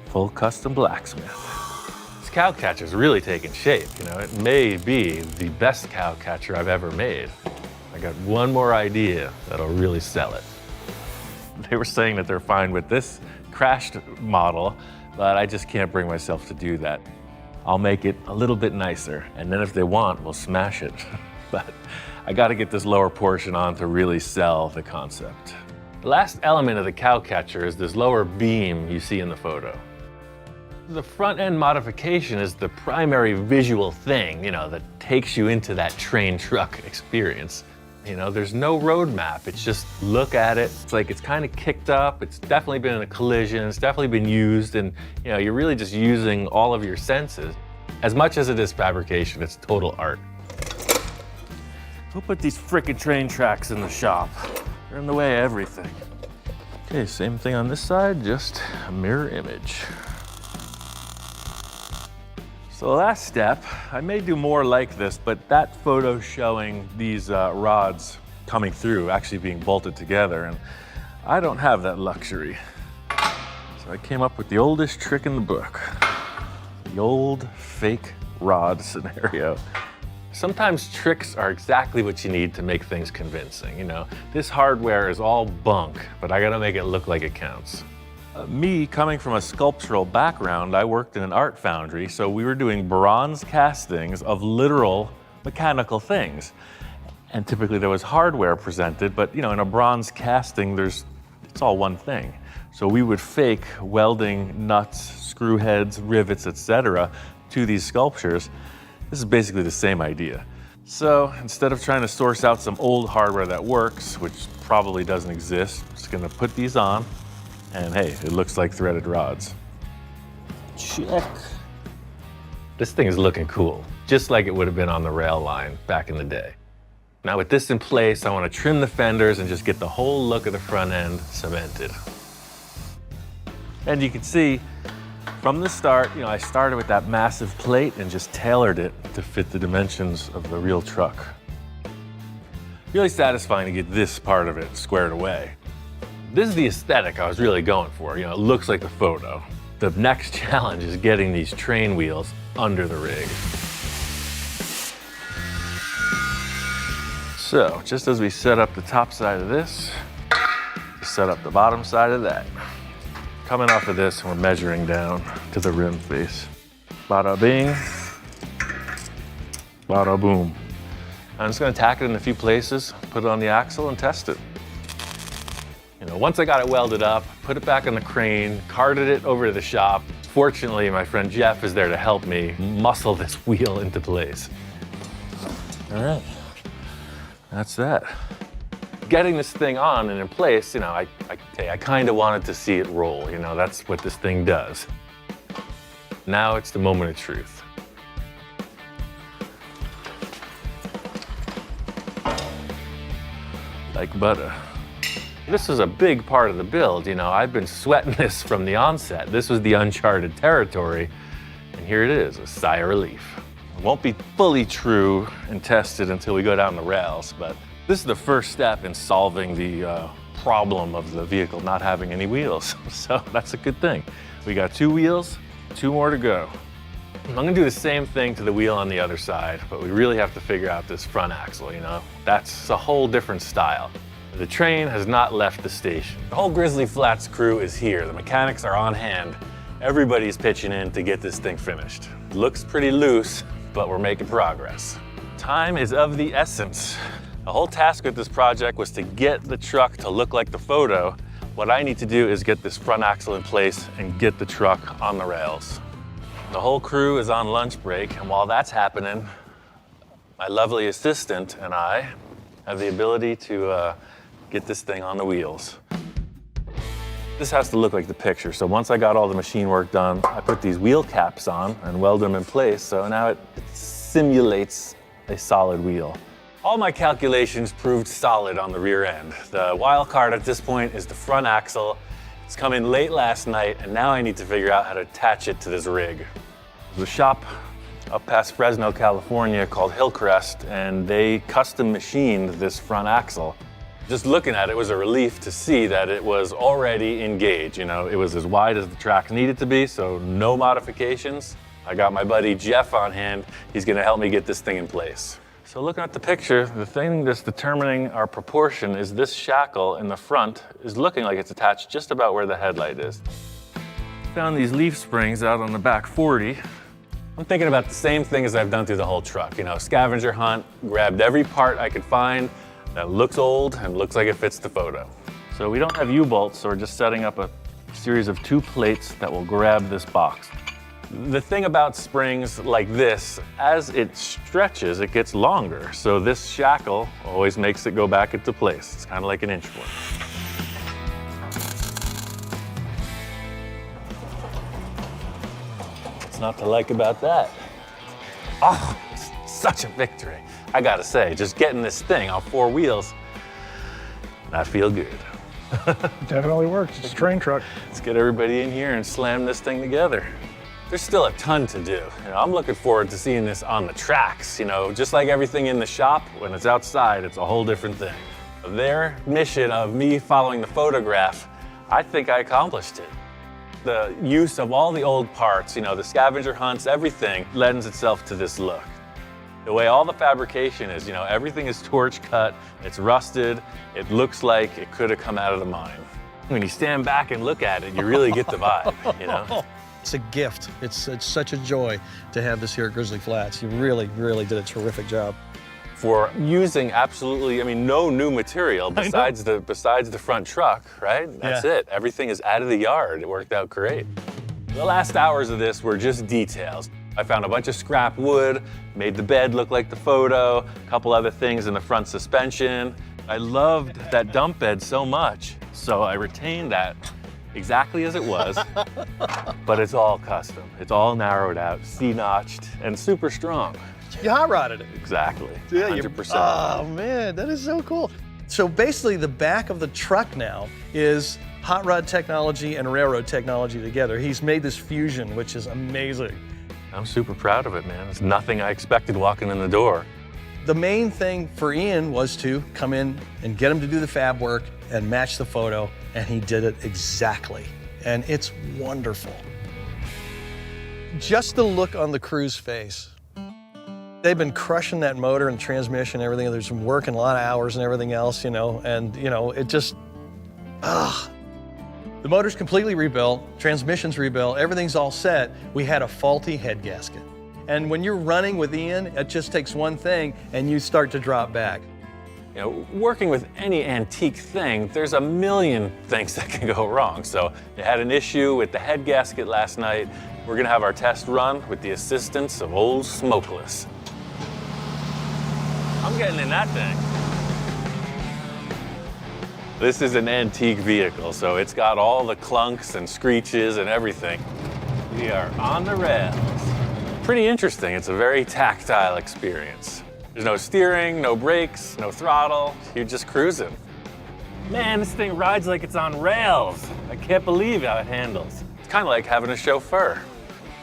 Full custom blacksmith. This cow catcher's really taking shape, you know. It may be the best cow catcher I've ever made. I got one more idea that'll really sell it. They were saying that they're fine with this crashed model, but I just can't bring myself to do that. I'll make it a little bit nicer, and then if they want, we'll smash it. But I gotta get this lower portion on to really sell the concept. The last element of the cow catcher is this lower beam you see in the photo. The front end modification is the primary visual thing, you know, that takes you into that train truck experience. You know, there's no roadmap. It's just look at it. It's like it's kind of kicked up. It's definitely been in a collision. It's definitely been used. And, you know, you're really just using all of your senses. As much as it is fabrication, it's total art. Who put these frickin' train tracks in the shop? They're in the way of everything. Okay, same thing on this side, just a mirror image. So the last step, I may do more like this, but that photo showing these rods coming through, actually being bolted together, and I don't have that luxury. So I came up with the oldest trick in the book, the old fake rod scenario. Sometimes tricks are exactly what you need to make things convincing, you know. This hardware is all bunk, but I gotta make it look like it counts. Me, coming from a sculptural background, I worked in an art foundry, so we were doing bronze castings of literal mechanical things. And typically there was hardware presented, but you know, in a bronze casting, it's all one thing. So we would fake welding nuts, screw heads, rivets, etc. to these sculptures. This is basically the same idea. So instead of trying to source out some old hardware that works, which probably doesn't exist, I'm just gonna put these on. And hey, it looks like threaded rods. Check. This thing is looking cool, just like it would have been on the rail line back in the day. Now with this in place, I want to trim the fenders and just get the whole look of the front end cemented. And you can see from the start, you know, I started with that massive plate and just tailored it to fit the dimensions of the real truck. Really satisfying to get this part of it squared away. This is the aesthetic I was really going for. You know, it looks like the photo. The next challenge is getting these train wheels under the rig. So, just as we set up the top side of this, set up the bottom side of that. Coming off of this, we're measuring down to the rim face. Bada bing, bada boom. I'm just gonna tack it in a few places, put it on the axle and test it. You know, once I got it welded up, put it back on the crane, carted it over to the shop. Fortunately, my friend Jeff is there to help me muscle this wheel into place. All right, that's that. Getting this thing on and in place, you know, I kind of wanted to see it roll. You know, that's what this thing does. Now it's the moment of truth. Like butter. This was a big part of the build, you know. I've been sweating this from the onset. This was the uncharted territory, and here it is, a sigh of relief. It won't be fully true and tested until we go down the rails, but this is the first step in solving the problem of the vehicle not having any wheels. So that's a good thing. We got 2 wheels, 2 more to go. I'm gonna do the same thing to the wheel on the other side, but we really have to figure out this front axle, you know. That's a whole different style. The train has not left the station. The whole Grizzly Flats crew is here. The mechanics are on hand. Everybody's pitching in to get this thing finished. It looks pretty loose, but we're making progress. Time is of the essence. The whole task with this project was to get the truck to look like the photo. What I need to do is get this front axle in place and get the truck on the rails. The whole crew is on lunch break, and while that's happening, my lovely assistant and I have the ability to get this thing on the wheels. This has to look like the picture. So once I got all the machine work done, I put these wheel caps on and weld them in place. So now it simulates a solid wheel. All my calculations proved solid on the rear end. The wild card at this point is the front axle. It's come in late last night, and now I need to figure out how to attach it to this rig. There's a shop up past Fresno, California called Hillcrest, and they custom machined this front axle. Just looking at it was a relief to see that it was already in gauge. You know, it was as wide as the track needed to be, so no modifications. I got my buddy Jeff on hand. He's gonna help me get this thing in place. So looking at the picture, the thing that's determining our proportion is this shackle in the front is looking like it's attached just about where the headlight is. Found these leaf springs out on the back 40. I'm thinking about the same thing as I've done through the whole truck. You know, scavenger hunt, grabbed every part I could find that looks old and looks like it fits the photo. So we don't have U-bolts, so we're just setting up a series of 2 plates that will grab this box. The thing about springs like this, as it stretches, it gets longer. So this shackle always makes it go back into place. It's kind of like an inch board. What's not to like about that? Oh, it's such a victory. I gotta say, just getting this thing on 4 wheels, I feel good. Definitely works. It's a train truck. Let's get everybody in here and slam this thing together. There's still a ton to do. You know, I'm looking forward to seeing this on the tracks. You know, just like everything in the shop, when it's outside, it's a whole different thing. Their mission of me following the photograph, I think I accomplished it. The use of all the old parts, you know, the scavenger hunts, everything lends itself to this look. The way all the fabrication is, you know, everything is torch cut, it's rusted, it looks like it could have come out of the mine. When you stand back and look at it, you really get the vibe, you know? It's a gift. It's such a joy to have this here at Grizzly Flats. You really, really did a terrific job. For using absolutely, I mean, no new material besides the front truck, right? That's it. Everything is out of the yard. It worked out great. The last hours of this were just details. I found a bunch of scrap wood, made the bed look like the photo, a couple other things in the front suspension. I loved that dump bed so much, so I retained that exactly as it was, but it's all custom. It's all narrowed out, C-notched, and super strong. You hot rodded it. Exactly, Yeah, 100%. Oh man, that is so cool. So basically the back of the truck now is hot rod technology and railroad technology together. He's made this fusion, which is amazing. I'm super proud of it, man. It's nothing I expected walking in the door. The main thing for Ian was to come in and get him to do the fab work and match the photo, and he did it exactly. And it's wonderful. Just the look on the crew's face. They've been crushing that motor and transmission and everything. There's been working a lot of hours and everything else, you know, and you know, it just, The motor's completely rebuilt, transmission's rebuilt, everything's all set. We had a faulty head gasket. And when you're running with Ian, it just takes one thing and you start to drop back. You know, working with any antique thing, there's a million things that can go wrong. So they had an issue with the head gasket last night. We're gonna have our test run with the assistance of old Smokeless. I'm getting in that thing. This is an antique vehicle, so it's got all the clunks and screeches and everything. We are on the rails. Pretty interesting. It's a very tactile experience. There's no steering, no brakes, no throttle. You're just cruising. Man, this thing rides like it's on rails. I can't believe how it handles. It's kind of like having a chauffeur.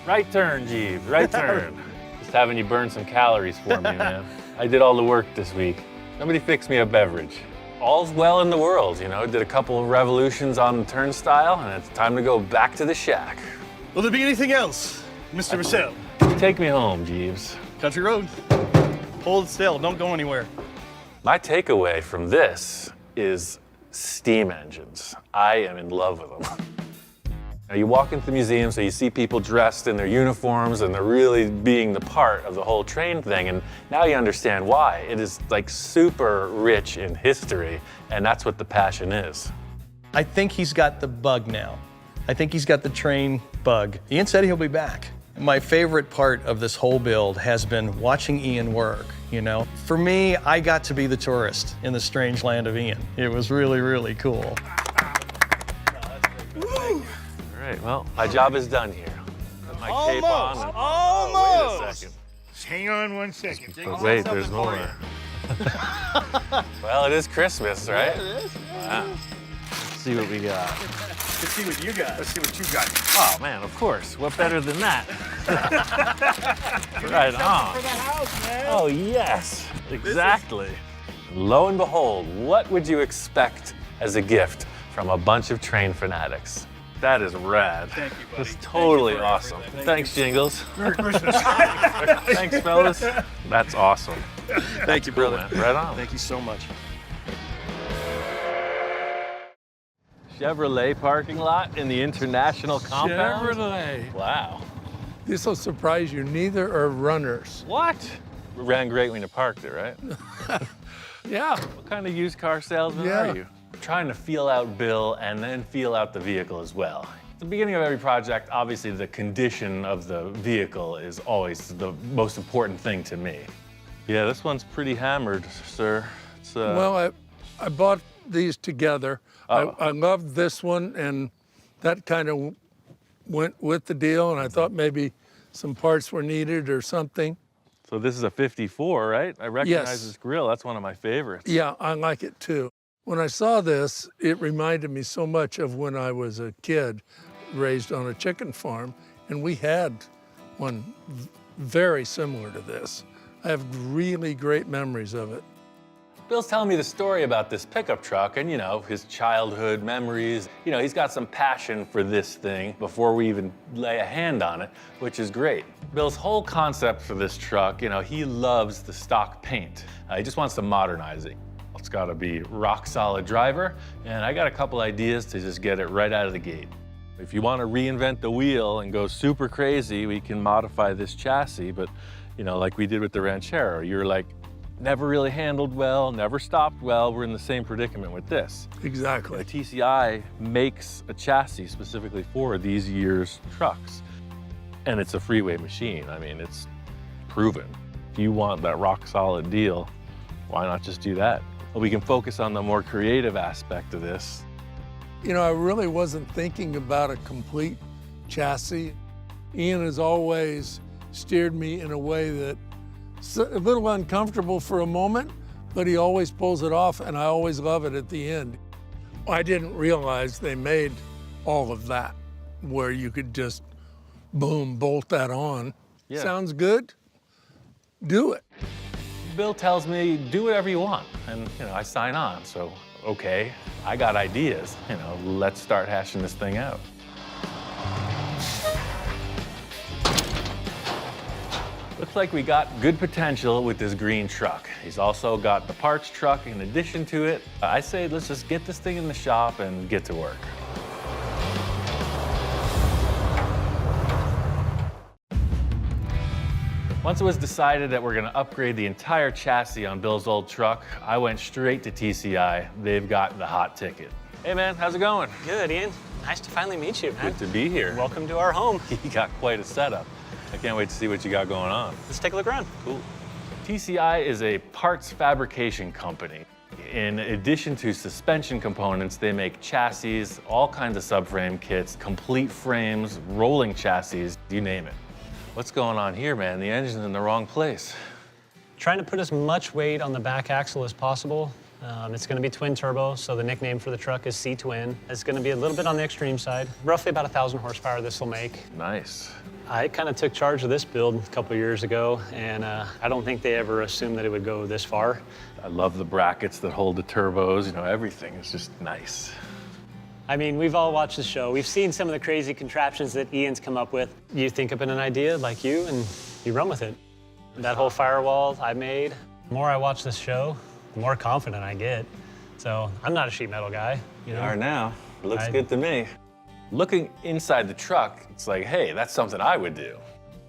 Right turn, Jeeves, right turn. Just having you burn some calories for me, man. I did all the work this week. Somebody fix me a beverage. All's well in the world, you know. Did a couple of revolutions on the turnstile, and it's time to go back to the shack. Will there be anything else, Mr. Michelle? Take me home, Jeeves. Country road. Hold still, don't go anywhere. My takeaway from this is steam engines. I am in love with them. Now, you walk into the museum, so you see people dressed in their uniforms, and they're really being the part of the whole train thing, and now you understand why. It is like super rich in history, and that's what the passion is. I think he's got the bug now. I think he's got the train bug. Ian said he'll be back. My favorite part of this whole build has been watching Ian work, you know. For me, I got to be the tourist in the strange land of Ian. It was really, really cool. right, well, my job is done here. Put my cape on. And, oh, wait a second. Just hang on 1 second. But wait, there's more. Well, it is Christmas, right? Yeah, it is. Wow. Let's see what we got. Let's see what you got. Let's see what you got. Oh, man, of course. What better than that? Right on. For the house, man. Oh, yes, exactly. Lo and behold, what would you expect as a gift from a bunch of train fanatics? That is rad. Thank you, buddy. That's totally awesome. Thanks, Jingles. Merry Christmas. Thanks, fellas. That's awesome. Thank you, brother. Cool, right on. Thank you so much. Chevrolet parking lot in the International compound? Chevrolet. Wow. This will surprise you. Neither are runners. What? It ran great when you parked it, right? Yeah. What kind of used car salesman Yeah. are you? Trying to feel out Bill and then feel out the vehicle as well. At the beginning of every project, obviously the condition of the vehicle is always the most important thing to me. Yeah, this one's pretty hammered, sir. It's, Well, I bought these together. Oh. I loved this one, and that kind of went with the deal, and I thought maybe some parts were needed or something. So this is a 54, right? I recognize Yes. this grill. That's one of my favorites. Yeah, I like it too. When I saw this, it reminded me so much of when I was a kid, raised on a chicken farm, and we had one very similar to this. I have really great memories of it. Bill's telling me the story about this pickup truck and, you know, his childhood memories. You know, he's got some passion for this thing before we even lay a hand on it, which is great. Bill's whole concept for this truck, you know, he loves the stock paint. He just wants to modernize it. It's got to be rock solid driver, and I got a couple ideas to just get it right out of the gate. If you want to reinvent the wheel and go super crazy, we can modify this chassis, but, you know, like we did with the Ranchero, you're like, never really handled well, never stopped well. We're in the same predicament with this. Exactly. The TCI makes a chassis specifically for these year's trucks. And it's a freeway machine. I mean, it's proven. If you want that rock solid deal, why not just do that? Well, we can focus on the more creative aspect of this. You know, I really wasn't thinking about a complete chassis. Ian has always steered me in a way that a little uncomfortable for a moment, but he always pulls it off, and I always love it at the end. I didn't realize they made all of that, where you could just, boom, bolt that on. Yeah. Sounds good? Do it. Bill tells me, do whatever you want, and, you know, I sign on, so, okay, I got ideas. You know, let's start hashing this thing out. Looks like we got good potential with this green truck. He's also got the parts truck in addition to it. I say let's just get this thing in the shop and get to work. Once it was decided that we're gonna upgrade the entire chassis on Bill's old truck, I went straight to TCI. They've got the hot ticket. Hey man, how's it going? Good, Ian. Nice to finally meet you, man. Good to be here. Welcome to our home. You got quite a setup. I can't wait to see what you got going on. Let's take a look around. Cool. TCI is a parts fabrication company. In addition to suspension components, they make chassis, all kinds of subframe kits, complete frames, rolling chassis, you name it. What's going on here, man? The engine's in the wrong place. Trying to put as much weight on the back axle as possible. It's going to be twin turbo, so the nickname for the truck is C-Twin. It's going to be a little bit on the extreme side. Roughly about 1,000 horsepower this will make. Nice. I kind of took charge of this build a couple years ago, and I don't think they ever assumed that it would go this far. I love the brackets that hold the turbos, you know, everything is just nice. I mean, we've all watched the show. We've seen some of the crazy contraptions that Ian's come up with. You think up an idea like you, and you run with it. That whole firewall I made, the more I watch this show, the more confident I get. So I'm not a sheet metal guy. You are now. It looks good to me. Looking inside the truck, it's like, hey, that's something I would do.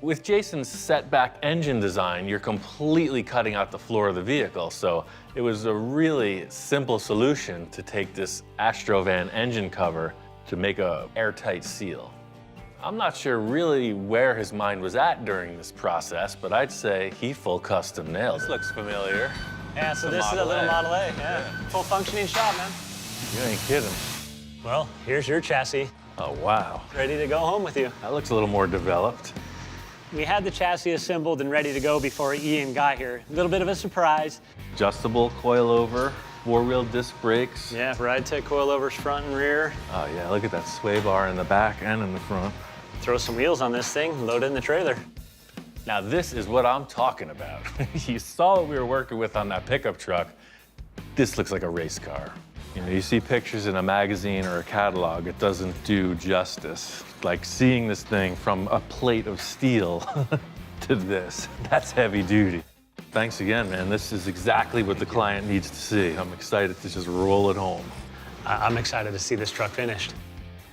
With Jason's setback engine design, you're completely cutting out the floor of the vehicle, so it was a really simple solution to take this Astrovan engine cover to make a airtight seal. I'm not sure really where his mind was at during this process, but I'd say he full custom nailed it. This looks familiar. Yeah, so this is a little Model A, yeah. Full functioning shop, man. You ain't kidding. Well, here's your chassis. Oh, wow. Ready to go home with you. That looks a little more developed. We had the chassis assembled and ready to go before Ian got here. A little bit of a surprise. Adjustable coilover, 4-wheel disc brakes. Yeah, ride tech coilovers front and rear. Oh yeah, look at that sway bar in the back and in the front. Throw some wheels on this thing, load it in the trailer. Now this is what I'm talking about. You saw what we were working with on that pickup truck. This looks like a race car. You know, you see pictures in a magazine or a catalog, it doesn't do justice. Like seeing this thing from a plate of steel to this, that's heavy duty. Thanks again, man. This is exactly what the client needs to see. I'm excited to just roll it home. I'm excited to see this truck finished.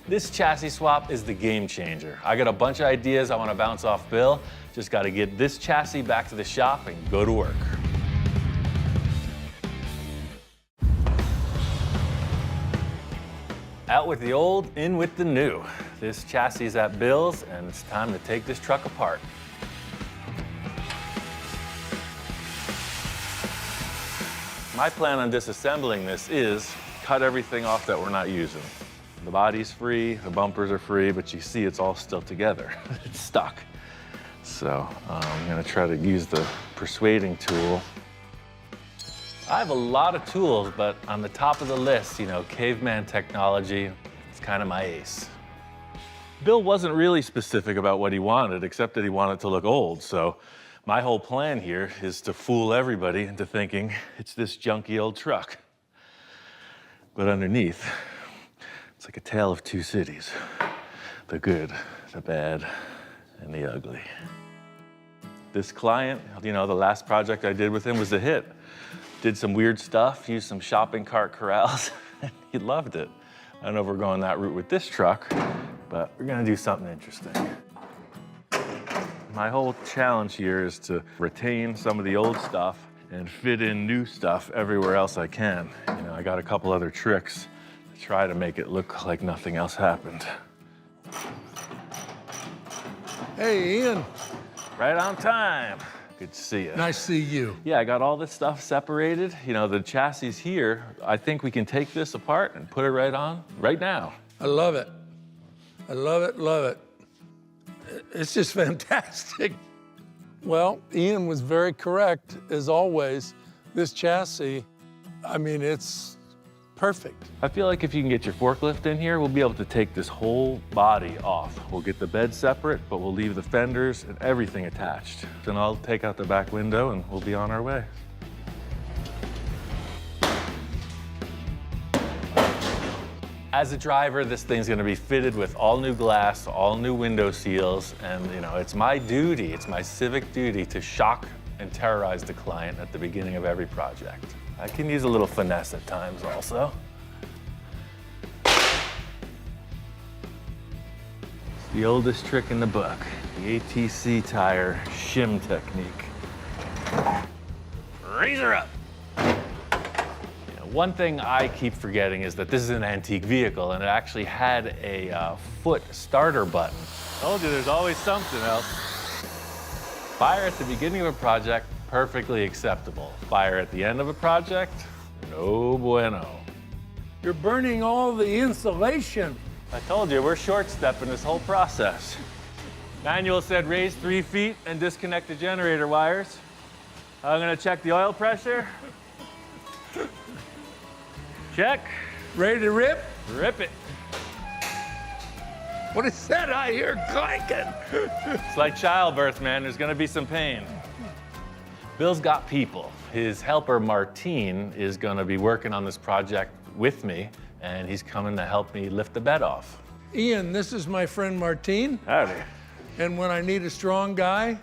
This chassis swap is the game changer. I got a bunch of ideas I want to bounce off Bill. Just got to get this chassis back to the shop and go to work. Out with the old, in with the new. This chassis is at Bill's, and it's time to take this truck apart. My plan on disassembling this is cut everything off that we're not using. The body's free, the bumpers are free, but you see it's all still together. It's stuck. So I'm gonna try to use the persuading tool. I have a lot of tools, but on the top of the list, you know, caveman technology, it's kind of my ace. Bill wasn't really specific about what he wanted, except that he wanted to look old. So my whole plan here is to fool everybody into thinking it's this junky old truck. But underneath, it's like a tale of two cities. The good, the bad, and the ugly. This client, you know, the last project I did with him was a hit. Did some weird stuff, used some shopping cart corrals, and he loved it. I don't know if we're going that route with this truck, but we're gonna do something interesting. My whole challenge here is to retain some of the old stuff and fit in new stuff everywhere else I can. You know, I got a couple other tricks to try to make it look like nothing else happened. Hey, Ian. Right on time. Good to see you. Nice to see you. Yeah, I got all this stuff separated. You know, the chassis here, I think we can take this apart and put it right on right now. I love it. I love it, love it. It's just fantastic. Well, Ian was very correct, as always. This chassis, I mean, it's perfect. I feel like if you can get your forklift in here, we'll be able to take this whole body off. We'll get the bed separate, but we'll leave the fenders and everything attached. Then I'll take out the back window and we'll be on our way. As a driver, this thing's gonna be fitted with all new glass, all new window seals, and you know, it's my duty, it's my civic duty to shock and terrorize the client at the beginning of every project. I can use a little finesse at times also. It's the oldest trick in the book, the ATC tire shim technique. Razor up. One thing I keep forgetting is that this is an antique vehicle and it actually had a foot starter button. Told you there's always something else. Fire at the beginning of a project, perfectly acceptable. Fire at the end of a project, no bueno. You're burning all the insulation. I told you, we're short-stepping this whole process. Manual said raise 3 feet and disconnect the generator wires. I'm gonna check the oil pressure. Check. Ready to rip? Rip it. What is that I hear clanking? It's like childbirth, man. There's gonna be some pain. Bill's got people. His helper, Martine, is gonna be working on this project with me, and he's coming to help me lift the bed off. Ian, this is my friend Martine. Howdy. And when I need a strong guy,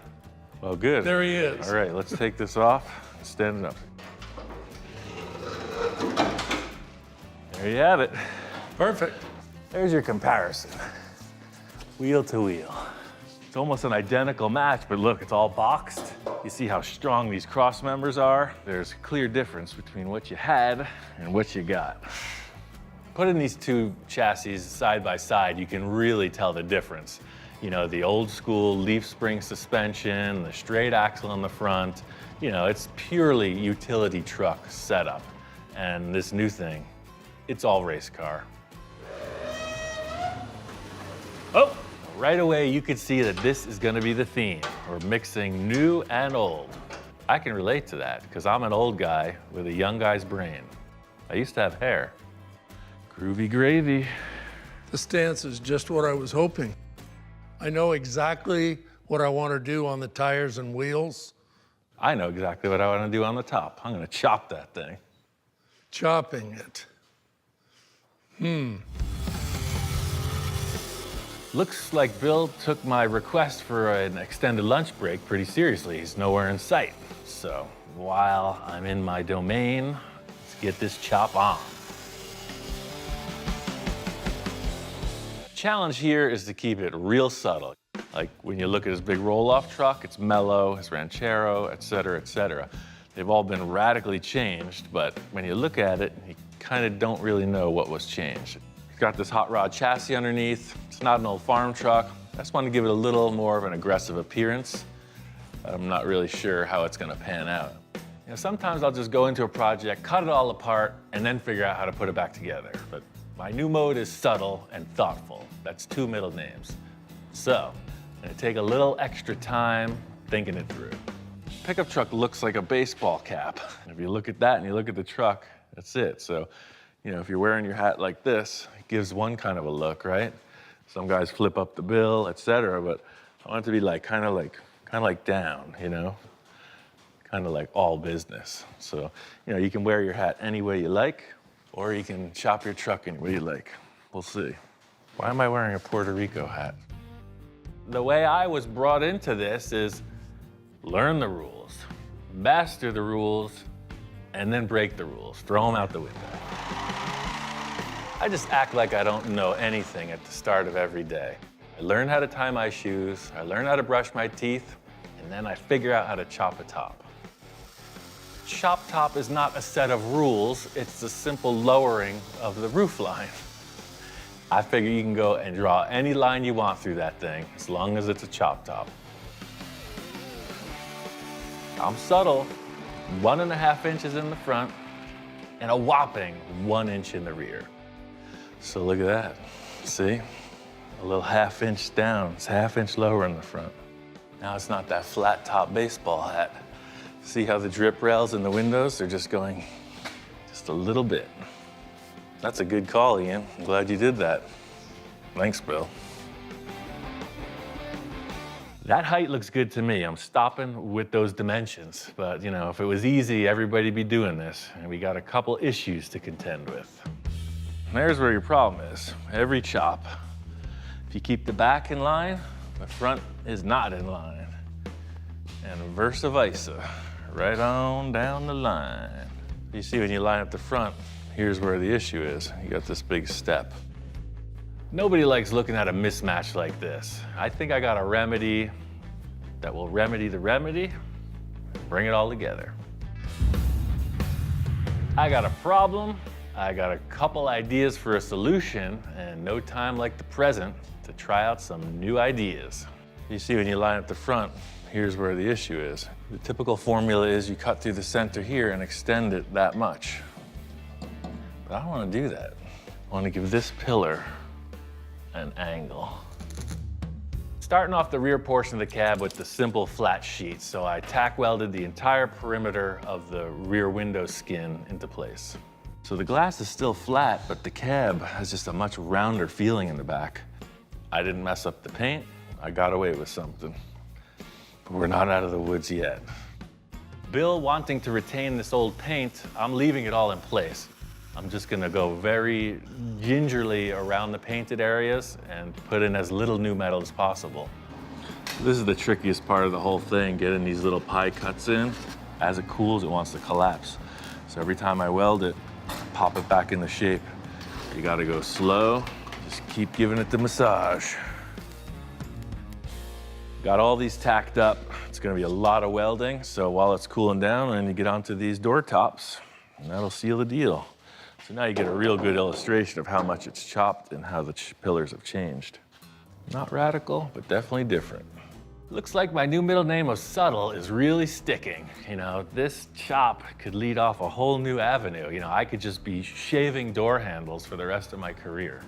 well, good. There he is. All right, let's take this off and stand it up. There you have it. Perfect. There's your comparison. Wheel to wheel. It's almost an identical match, but look, it's all boxed. You see how strong these cross members are? There's a clear difference between what you had and what you got. Putting these two chassis side by side, you can really tell the difference. You know, the old school leaf spring suspension, the straight axle in the front, you know, it's purely utility truck setup. And this new thing, it's all race car. Right away, you could see that this is gonna be the theme. We're mixing new and old. I can relate to that, because I'm an old guy with a young guy's brain. I used to have hair. Groovy gravy. The stance is just what I was hoping. I know exactly what I want to do on the tires and wheels. I know exactly what I want to do on the top. I'm gonna chop that thing. Chopping it. Looks like Bill took my request for an extended lunch break pretty seriously. He's nowhere in sight. So while I'm in my domain, let's get this chop on. Challenge here is to keep it real subtle. Like when you look at his big roll-off truck, it's mellow, his Ranchero, et cetera, they've all been radically changed, but when you look at it, you kind of don't really know what was changed. He's got this hot rod chassis underneath. It's not an old farm truck. I just want to give it a little more of an aggressive appearance. I'm not really sure how it's gonna pan out. You know, sometimes I'll just go into a project, cut it all apart, and then figure out how to put it back together. But my new mode is subtle and thoughtful. That's 2 middle names. So, I'm gonna take a little extra time thinking it through. Pickup truck looks like a baseball cap. If you look at that and you look at the truck, that's it. So, you know, if you're wearing your hat like this, it gives one kind of a look, right? Some guys flip up the bill, et cetera, but I want it to be like kind of like down, you know? Kind of like all business. So, you know, you can wear your hat any way you like, or you can chop your truck any way you like. We'll see. Why am I wearing a Puerto Rico hat? The way I was brought into this is learn the rules, master the rules, and then break the rules, throw them out the window. I just act like I don't know anything at the start of every day. I learn how to tie my shoes, I learn how to brush my teeth, and then I figure out how to chop a top. Chop top is not a set of rules, it's the simple lowering of the roof line. I figure you can go and draw any line you want through that thing, as long as it's a chop top. I'm subtle, 1.5 inches in the front, and a whopping 1 inch in the rear. So look at that, see? A little 1/2 inch down, it's 1/2 inch lower in the front. Now it's not that flat top baseball hat. See how the drip rails in the windows, they're just going just a little bit. That's a good call, Ian. I'm glad you did that. Thanks, Bill. That height looks good to me. I'm stopping with those dimensions. But, you know, if it was easy, everybody'd be doing this. And we got a couple issues to contend with. And there's where your problem is. Every chop. If you keep the back in line, the front is not in line. And versa versa. Right on down the line. You see, when you line up the front, here's where the issue is. You got this big step. Nobody likes looking at a mismatch like this. I think I got a remedy that will remedy the remedy, bring it all together. I got a problem, I got a couple ideas for a solution, and no time like the present to try out some new ideas. You see, when you line up the front, here's where the issue is. The typical formula is you cut through the center here and extend it that much. But I don't want to do that. I want to give this pillar an angle. Starting off the rear portion of the cab with the simple flat sheet, so I tack welded the entire perimeter of the rear window skin into place. So the glass is still flat, but the cab has just a much rounder feeling in the back. I didn't mess up the paint, I got away with something. But we're not out of the woods yet. Bill wanting to retain this old paint, I'm leaving it all in place. I'm just gonna go very gingerly around the painted areas and put in as little new metal as possible. This is the trickiest part of the whole thing, getting these little pie cuts in. As it cools, it wants to collapse. So every time I weld it, pop it back into shape. You gotta go slow, just keep giving it the massage. Got all these tacked up. It's gonna be a lot of welding, so while it's cooling down, then you get onto these door tops, and that'll seal the deal. So now you get a real good illustration of how much it's chopped and how the pillars have changed. Not radical, but definitely different. Looks like my new middle name of subtle is really sticking. You know, this chop could lead off a whole new avenue. You know, I could just be shaving door handles for the rest of my career.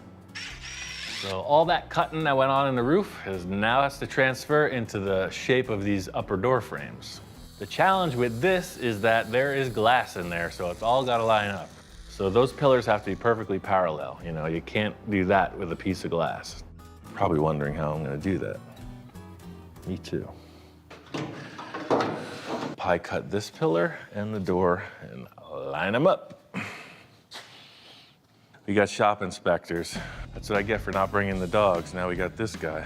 So all that cutting that went on in the roof now has to transfer into the shape of these upper door frames. The challenge with this is that there is glass in there, so it's all got to line up. So those pillars have to be perfectly parallel. You know, you can't do that with a piece of glass. Probably wondering how I'm going to do that. Me too. Pie cut this pillar and the door and line them up. We got shop inspectors. That's what I get for not bringing the dogs. Now we got this guy.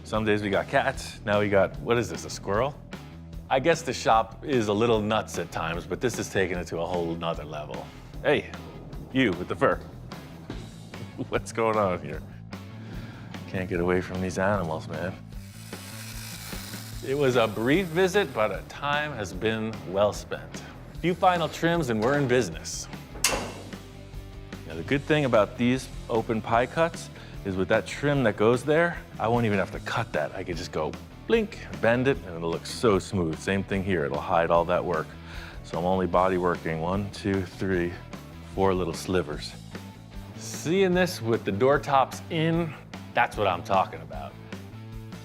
Some days we got cats. Now we got, what is this, a squirrel? I guess the shop is a little nuts at times, but this is taking it to a whole nother level. Hey, you with the fur. What's going on here? Can't get away from these animals, man. It was a brief visit, but a time has been well spent. A few final trims and we're in business. Now, the good thing about these open pie cuts is with that trim that goes there, I won't even have to cut that. I could just go blink, bend it, and it'll look so smooth. Same thing here, it'll hide all that work. So I'm only body working 1, 2, 3, 4 little slivers. Seeing this with the door tops in, that's what I'm talking about.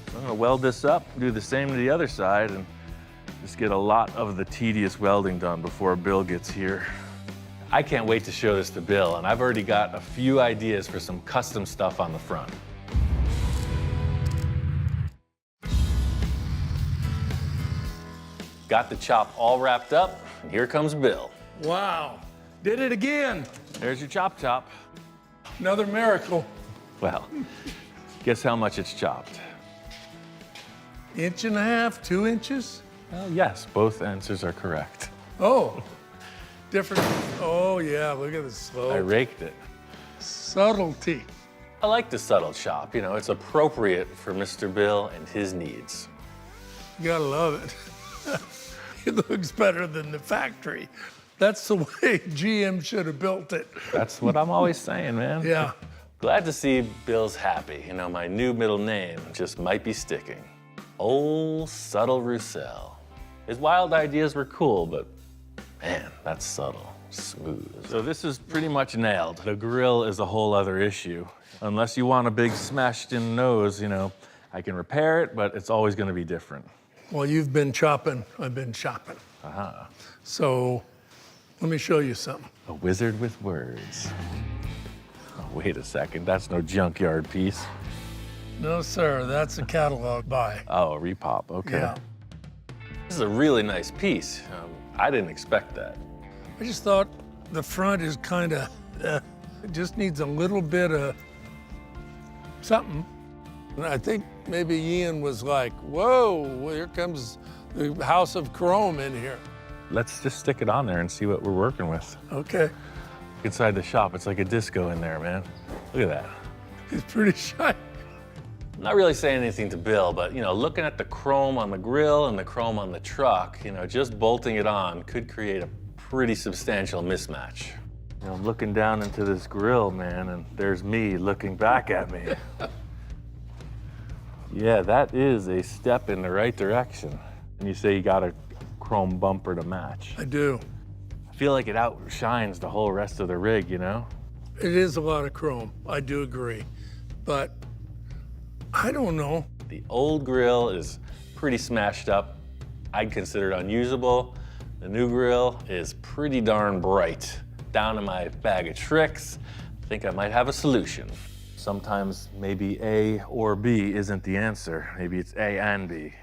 So I'm gonna weld this up, do the same to the other side, and just get a lot of the tedious welding done before Bill gets here. I can't wait to show this to Bill, and I've already got a few ideas for some custom stuff on the front. Got the chop all wrapped up, and here comes Bill. Wow, did it again. There's your chop. Another miracle. Well, guess how much it's chopped? 1.5 inches, 2 inches? Yes, both answers are correct. Oh, different. Oh yeah, look at the slope. I raked it. Subtlety. I like the subtle chop. You know, it's appropriate for Mr. Bill and his needs. You gotta love it. It looks better than the factory. That's the way GM should have built it. That's what I'm always saying, man. Yeah. Glad to see Bill's happy. You know, my new middle name just might be sticking. Old Subtle Roussel. His wild ideas were cool, but man, that's subtle, smooth. So this is pretty much nailed. The grill is a whole other issue. Unless you want a big smashed in nose, you know, I can repair it, but it's always gonna be different. Well, you've been chopping, I've been shopping. Uh-huh. So let me show you something. A wizard with words. Oh, wait a second, that's no junkyard piece. No, sir, that's a catalog buy. Oh, a repop, okay. Yeah. This is a really nice piece. I didn't expect that. I just thought the front is kind of, it just needs a little bit of something. And I think maybe Ian was like, whoa, well, here comes the house of chrome in here. Let's just stick it on there and see what we're working with. Okay. Inside the shop, it's like a disco in there, man. Look at that. It's pretty shy. I'm not really saying anything to Bill, but you know, looking at the chrome on the grill and the chrome on the truck, you know, just bolting it on could create a pretty substantial mismatch. You know, I'm looking down into this grill, man, and there's me looking back at me. Yeah, that is a step in the right direction. And you say you got a chrome bumper to match. I do. I feel like it outshines the whole rest of the rig, you know? It is a lot of chrome, I do agree. But I don't know. The old grill is pretty smashed up. I'd consider it unusable. The new grill is pretty darn bright. Down in my bag of tricks, I think I might have a solution. Sometimes maybe A or B isn't the answer. Maybe it's A and B.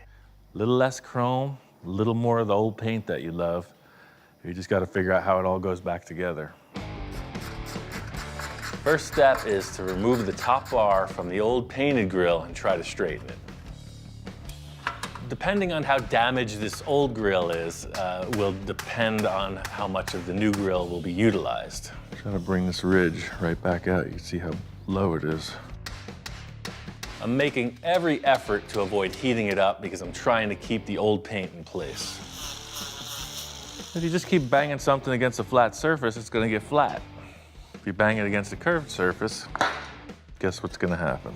A little less chrome, a little more of the old paint that you love. You just gotta figure out how it all goes back together. First step is to remove the top bar from the old painted grill and try to straighten it. Depending on how damaged this old grill is, will depend on how much of the new grill will be utilized. Try to bring this ridge right back out. You can see how low it is. I'm making every effort to avoid heating it up because I'm trying to keep the old paint in place. If you just keep banging something against a flat surface, it's gonna get flat. If you bang it against a curved surface, guess what's gonna happen?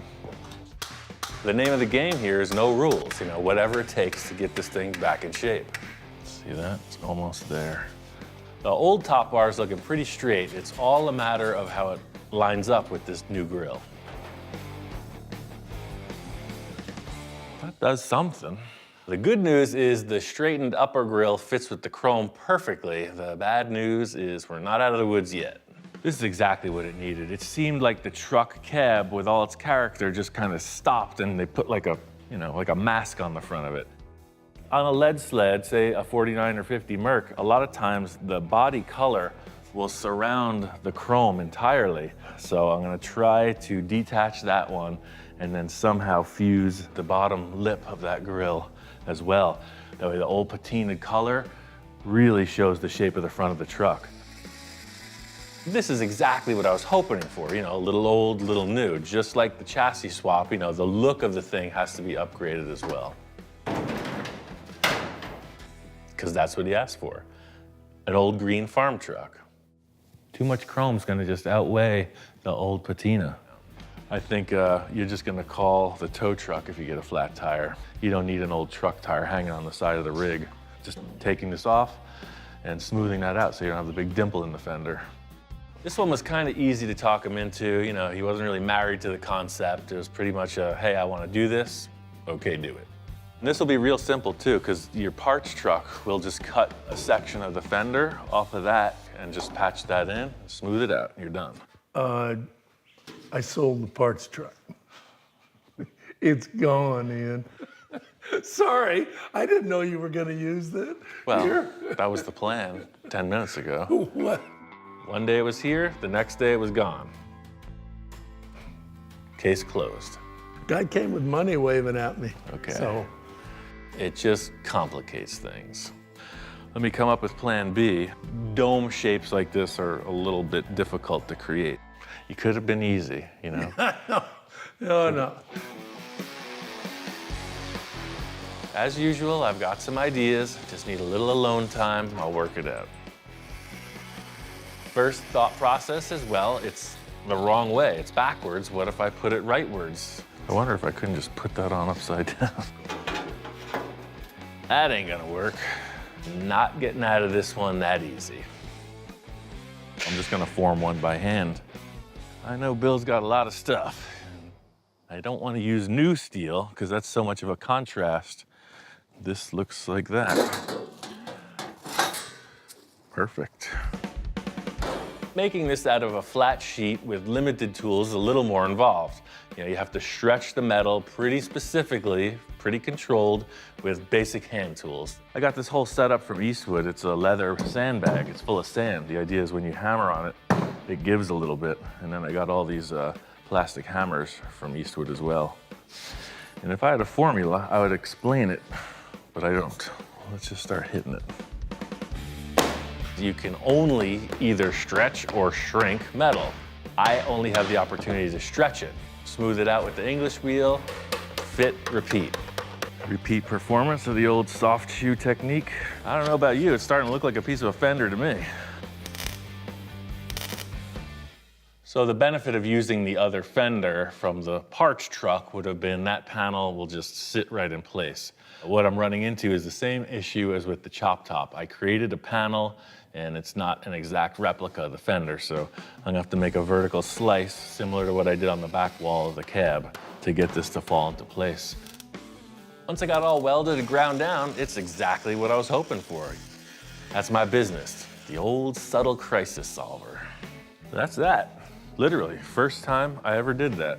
The name of the game here is no rules, you know, whatever it takes to get this thing back in shape. See that? It's almost there. The old top bar is looking pretty straight. It's all a matter of how it lines up with this new grill. does something. The good news is the straightened upper grille fits with the chrome perfectly. The bad news is we're not out of the woods yet. This is exactly what it needed. It seemed like the truck cab with all its character just kind of stopped and they put like a, like a mask on the front of it. On a lead sled, say a 49 or 50 Merc, a lot of times the body color will surround the chrome entirely. So I'm gonna try to detach that one and then somehow fuse the bottom lip of that grille as well. That way the old patinaed color really shows the shape of the front of the truck. This is exactly what I was hoping for, a little old, little new. Just like the chassis swap, the look of the thing has to be upgraded as well. Because that's what he asked for, an old green farm truck. Too much chrome's gonna just outweigh the old patina. I think you're just gonna call the tow truck if you get a flat tire. You don't need an old truck tire hanging on the side of the rig. Just taking this off and smoothing that out so you don't have the big dimple in the fender. This one was kind of easy to talk him into. He wasn't really married to the concept. It was pretty much a, hey, I wanna do this, okay, do it. And this will be real simple too, because your parts truck will just cut a section of the fender off of that and just patch that in, smooth it out, and you're done. I sold the parts truck. It's gone, Ian. Sorry, I didn't know you were gonna use that. Well, Here. that was the plan 10 minutes ago. What? One day it was here, the next day it was gone. Case closed. Guy came with money waving at me. Okay. So. It just complicates things. Let me come up with plan B. Dome shapes like this are a little bit difficult to create. You could have been easy, No. As usual, I've got some ideas. Just need a little alone time. I'll work it out. First thought process is, well, it's the wrong way. It's backwards. What if I put it rightwards? I wonder if I couldn't just put that on upside down. That ain't gonna work. Not getting out of this one that easy. I'm just gonna form one by hand. I know Bill's got a lot of stuff. I don't want to use new steel because that's so much of a contrast. This looks like that. Perfect. Making this out of a flat sheet with limited tools is a little more involved. You have to stretch the metal pretty specifically, pretty controlled, with basic hand tools. I got this whole setup from Eastwood. It's a leather sandbag. It's full of sand. The idea is when you hammer on it, it gives a little bit. And then I got all these plastic hammers from Eastwood as well. And if I had a formula, I would explain it, but I don't. Let's just start hitting it. You can only either stretch or shrink metal. I only have the opportunity to stretch it. Smooth it out with the English wheel, fit, repeat. Repeat performance of the old soft shoe technique. I don't know about you, it's starting to look like a piece of a Fender to me. So the benefit of using the other fender from the parts truck would have been that panel will just sit right in place. What I'm running into is the same issue as with the chop top. I created a panel and it's not an exact replica of the fender, so I'm gonna have to make a vertical slice similar to what I did on the back wall of the cab to get this to fall into place. Once I got all welded and ground down, it's exactly what I was hoping for. That's my business, the old subtle crisis solver. That's that. Literally, first time I ever did that.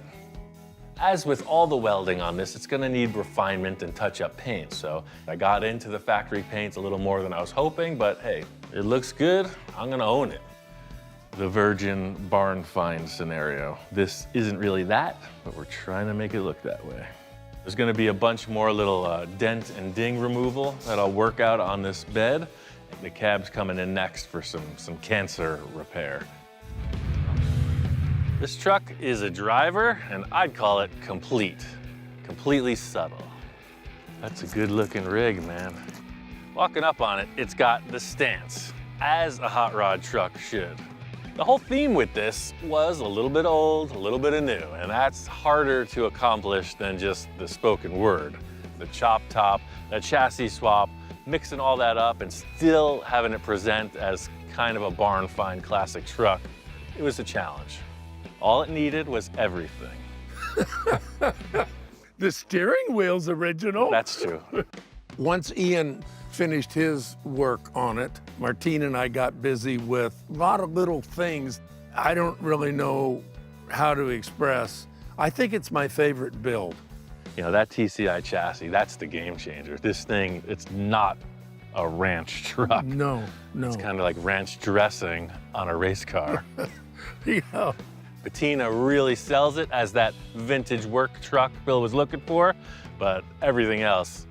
As with all the welding on this, it's gonna need refinement and touch-up paint. So I got into the factory paints a little more than I was hoping, but hey, it looks good, I'm gonna own it. The virgin barn find scenario. This isn't really that, but we're trying to make it look that way. There's gonna be a bunch more little dent and ding removal that I'll work out on this bed. The cab's coming in next for some cancer repair. This truck is a driver, and I'd call it complete. Completely subtle. That's a good looking rig, man. Walking up on it, it's got the stance, as a hot rod truck should. The whole theme with this was a little bit old, a little bit of new, and that's harder to accomplish than just the spoken word. The chop top, the chassis swap, mixing all that up and still having it present as kind of a barn find classic truck. It was a challenge. All it needed was everything. The steering wheel's original. That's true. Once Ian finished his work on it, Martine and I got busy with a lot of little things I don't really know how to express. I think it's my favorite build. You know, that TCI chassis, that's the game changer. This thing, it's not a ranch truck. No. It's kind of like ranch dressing on a race car. Yeah. Patina really sells it as that vintage work truck Bill was looking for, but everything else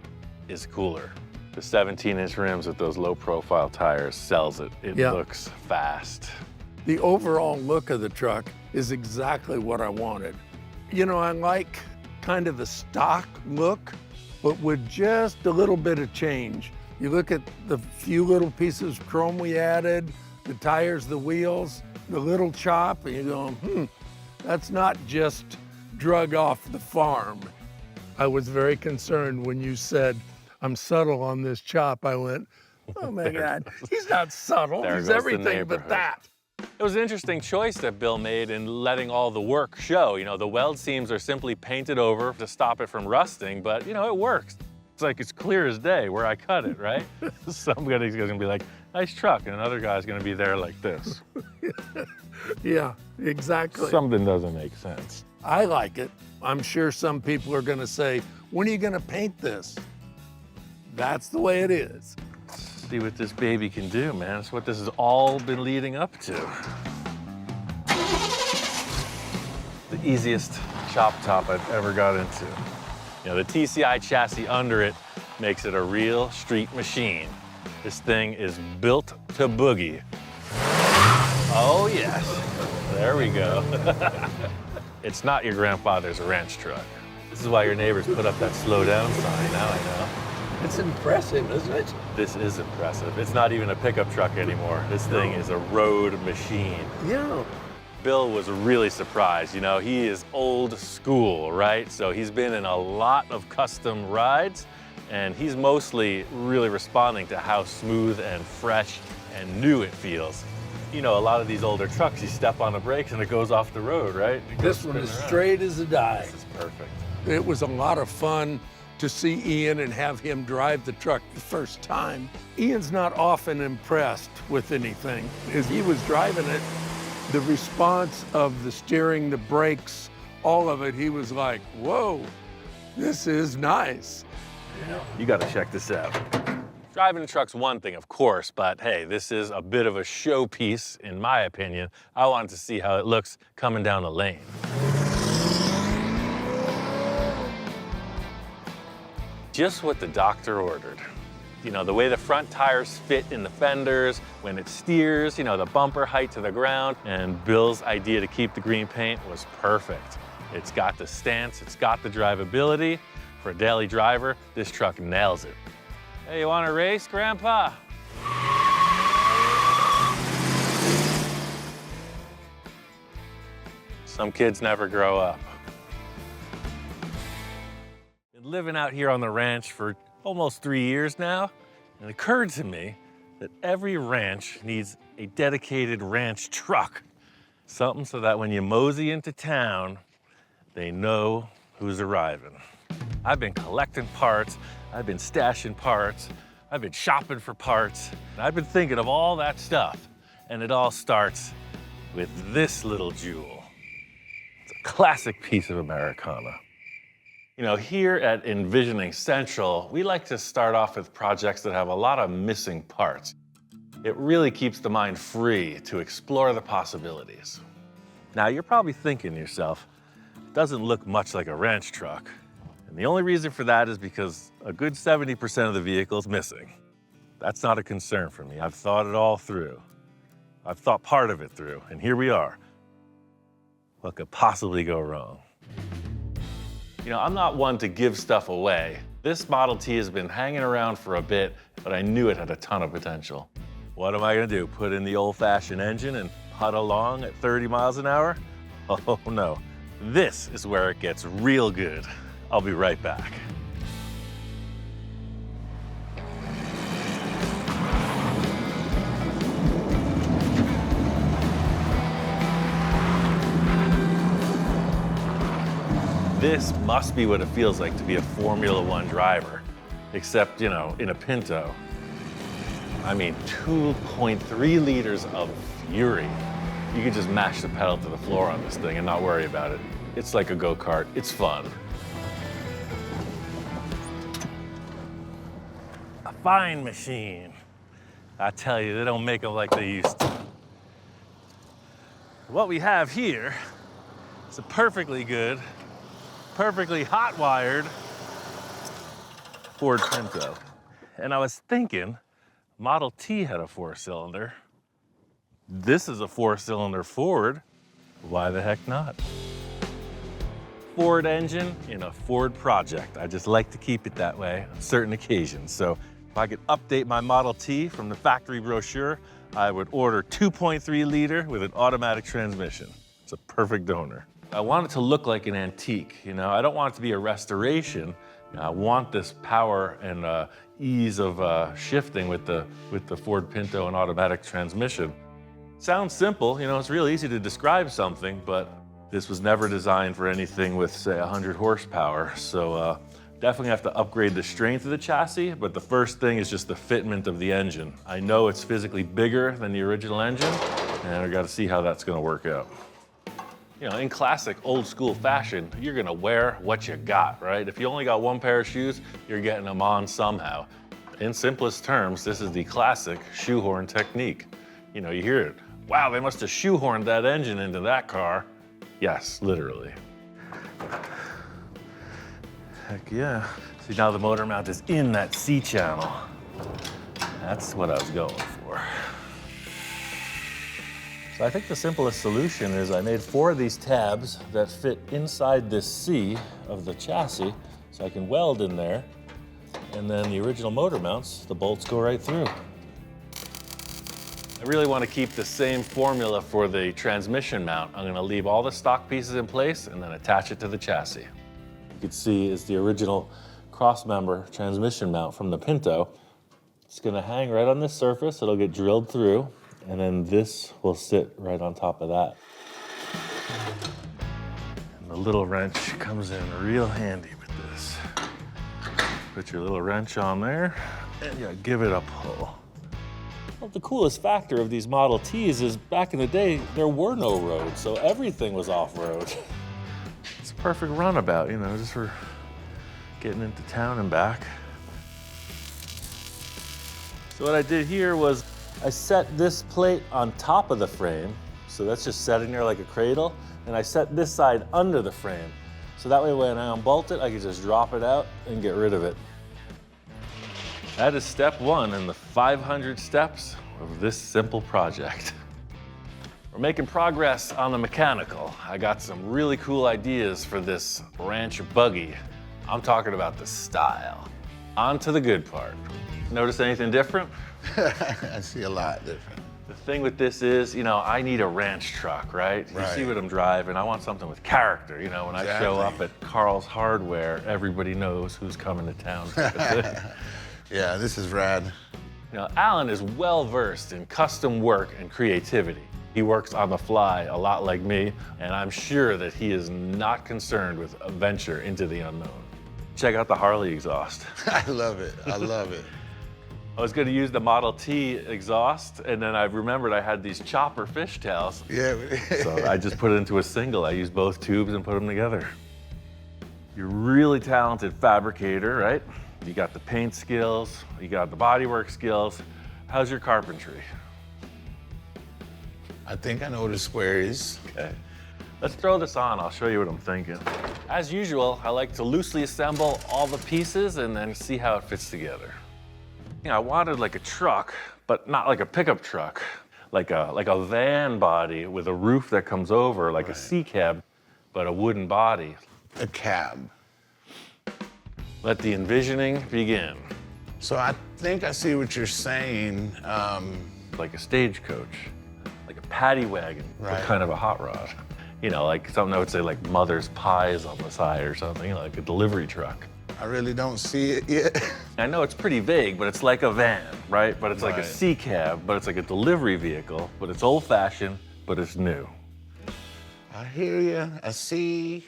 is cooler. The 17-inch rims with those low-profile tires sells it. It looks fast. The overall look of the truck is exactly what I wanted. You know, I like kind of the stock look, but with just a little bit of change. You look at the few little pieces of chrome we added, the tires, the wheels, the little chop, and you go, that's not just drug off the farm. I was very concerned when you said, I'm subtle on this chop. I went, oh my God, he's not subtle. He's everything but that. It was an interesting choice that Bill made in letting all the work show. You know, the weld seams are simply painted over to stop it from rusting, but you know, it works. It's like it's clear as day where I cut it, right? Somebody's gonna be like, nice truck, and another guy's gonna be there like this. Yeah, exactly. Something doesn't make sense. I like it. I'm sure some people are gonna say, when are you gonna paint this? That's the way it is. See what this baby can do, man. That's what this has all been leading up to. The easiest chop top I've ever got into. You know, the TCI chassis under it makes it a real street machine. This thing is built to boogie. Oh yes, there we go. It's not your grandfather's ranch truck. This is why your neighbors put up that slow down sign, now I know. It's impressive, isn't it? This is impressive. It's not even a pickup truck anymore. This thing is a road machine. Yeah. Bill was really surprised. You know, he is old school, right? So he's been in a lot of custom rides, and he's mostly really responding to how smooth and fresh and new it feels. You know, a lot of these older trucks, you step on the brakes and it goes off the road, right? This one is straight as a die. This is perfect. It was a lot of fun to see Ian and have him drive the truck the first time. Ian's not often impressed with anything. As he was driving it, the response of the steering, the brakes, all of it, he was like, whoa, this is nice. You gotta check this out. Driving a truck's one thing, of course, but hey, this is a bit of a showpiece, in my opinion. I wanted to see how it looks coming down the lane. Just what the doctor ordered. You know, the way the front tires fit in the fenders, when it steers, you know, the bumper height to the ground, and Bill's idea to keep the green paint was perfect. It's got the stance, it's got the drivability. For a daily driver, this truck nails it. Hey, you wanna race, Grandpa? Some kids never grow up. Been living out here on the ranch for almost 3 years now, and it occurred to me that every ranch needs a dedicated ranch truck. Something so that when you mosey into town, they know who's arriving. I've been collecting parts, I've been stashing parts, I've been shopping for parts, and I've been thinking of all that stuff, and it all starts with this little jewel. It's a classic piece of Americana. You know, here at Envisioning Central, we like to start off with projects that have a lot of missing parts. It really keeps the mind free to explore the possibilities. Now, you're probably thinking to yourself, it doesn't look much like a ranch truck. And the only reason for that is because a good 70% of the vehicle is missing. That's not a concern for me. I've thought it all through. I've thought part of it through, and here we are. What could possibly go wrong? You know, I'm not one to give stuff away. This Model T has been hanging around for a bit, but I knew it had a ton of potential. What am I gonna do? Put in the old-fashioned engine and putt along at 30 miles an hour? Oh no, this is where it gets real good. I'll be right back. This must be what it feels like to be a Formula One driver, except, you know, in a Pinto. I mean, 2.3 liters of fury. You can just mash the pedal to the floor on this thing and not worry about it. It's like a go-kart. It's fun. A fine machine. I tell you, they don't make them like they used to. What we have here is a perfectly good, perfectly hot-wired Ford Pinto. And I was thinking, Model T had a 4-cylinder. This is a 4-cylinder Ford. Why the heck not? Ford engine in a Ford project. I just like to keep it that way on certain occasions. So if I could update my Model T from the factory brochure, I would order 2.3 liter with an automatic transmission. It's a perfect donor. I want it to look like an antique, you know? I don't want it to be a restoration. I want this power and ease of shifting with the Ford Pinto and automatic transmission. Sounds simple, you know, it's real easy to describe something, but this was never designed for anything with, say, 100 horsepower. So definitely have to upgrade the strength of the chassis, but the first thing is just the fitment of the engine. I know it's physically bigger than the original engine, and I got to see how that's going to work out. You know, in classic old school fashion, you're going to wear what you got, right? If you only got one pair of shoes, you're getting them on somehow. In simplest terms, this is the classic shoehorn technique. You know, you hear it. Wow, they must have shoehorned that engine into that car. Yes, literally. Heck yeah. See, now the motor mount is in that C channel. That's what I was going for. So I think the simplest solution is I made 4 of these tabs that fit inside this C of the chassis, so I can weld in there, and then the original motor mounts, the bolts go right through. I really want to keep the same formula for the transmission mount. I'm going to leave all the stock pieces in place and then attach it to the chassis. You can see is the original cross-member transmission mount from the Pinto. It's going to hang right on this surface. It'll get drilled through, and then this will sit right on top of that. And the little wrench comes in real handy with this. Put your little wrench on there, and yeah, give it a pull. Well, the coolest factor of these Model Ts is back in the day, there were no roads, so everything was off-road. It's a perfect runabout, you know, just for getting into town and back. So what I did here was I set this plate on top of the frame, so that's just sitting there like a cradle, and I set this side under the frame. So that way when I unbolt it, I can just drop it out and get rid of it. That is step 1 in the 500 steps of this simple project. We're making progress on the mechanical. I got some really cool ideas for this ranch buggy. I'm talking about the style. On to the good part. Notice anything different? I see a lot different. The thing with this is, you know, I need a ranch truck, right? You see what I'm driving. I want something with character. You know, when I show up at Carl's Hardware, everybody knows who's coming to town. Yeah, this is rad. You know, Alan is well-versed in custom work and creativity. He works on the fly a lot like me, and I'm sure that he is not concerned with a venture into the unknown. Check out the Harley exhaust. I love it, I love it. I was gonna use the Model T exhaust, and then I remembered I had these chopper fishtails. Yeah. So I just put it into a single. I used both tubes and put them together. You're a really talented fabricator, right? You got the paint skills, you got the bodywork skills. How's your carpentry? I think I know what a square is. Okay. Let's throw this on, I'll show you what I'm thinking. As usual, I like to loosely assemble all the pieces and then see how it fits together. You know, I wanted like a truck, but not like a pickup truck, like a van body with a roof that comes over, like a C cab, but a wooden body. A cab. Let the envisioning begin. So I think I see what you're saying. Like a stagecoach, like a paddy wagon, but kind of a hot rod. You know, like something I would say like Mother's Pies on the side or something, like a delivery truck. I really don't see it yet. I know it's pretty vague, but it's like a van, right? But it's like a C cab, but it's like a delivery vehicle, but it's old fashioned, but it's new. I hear you, I see.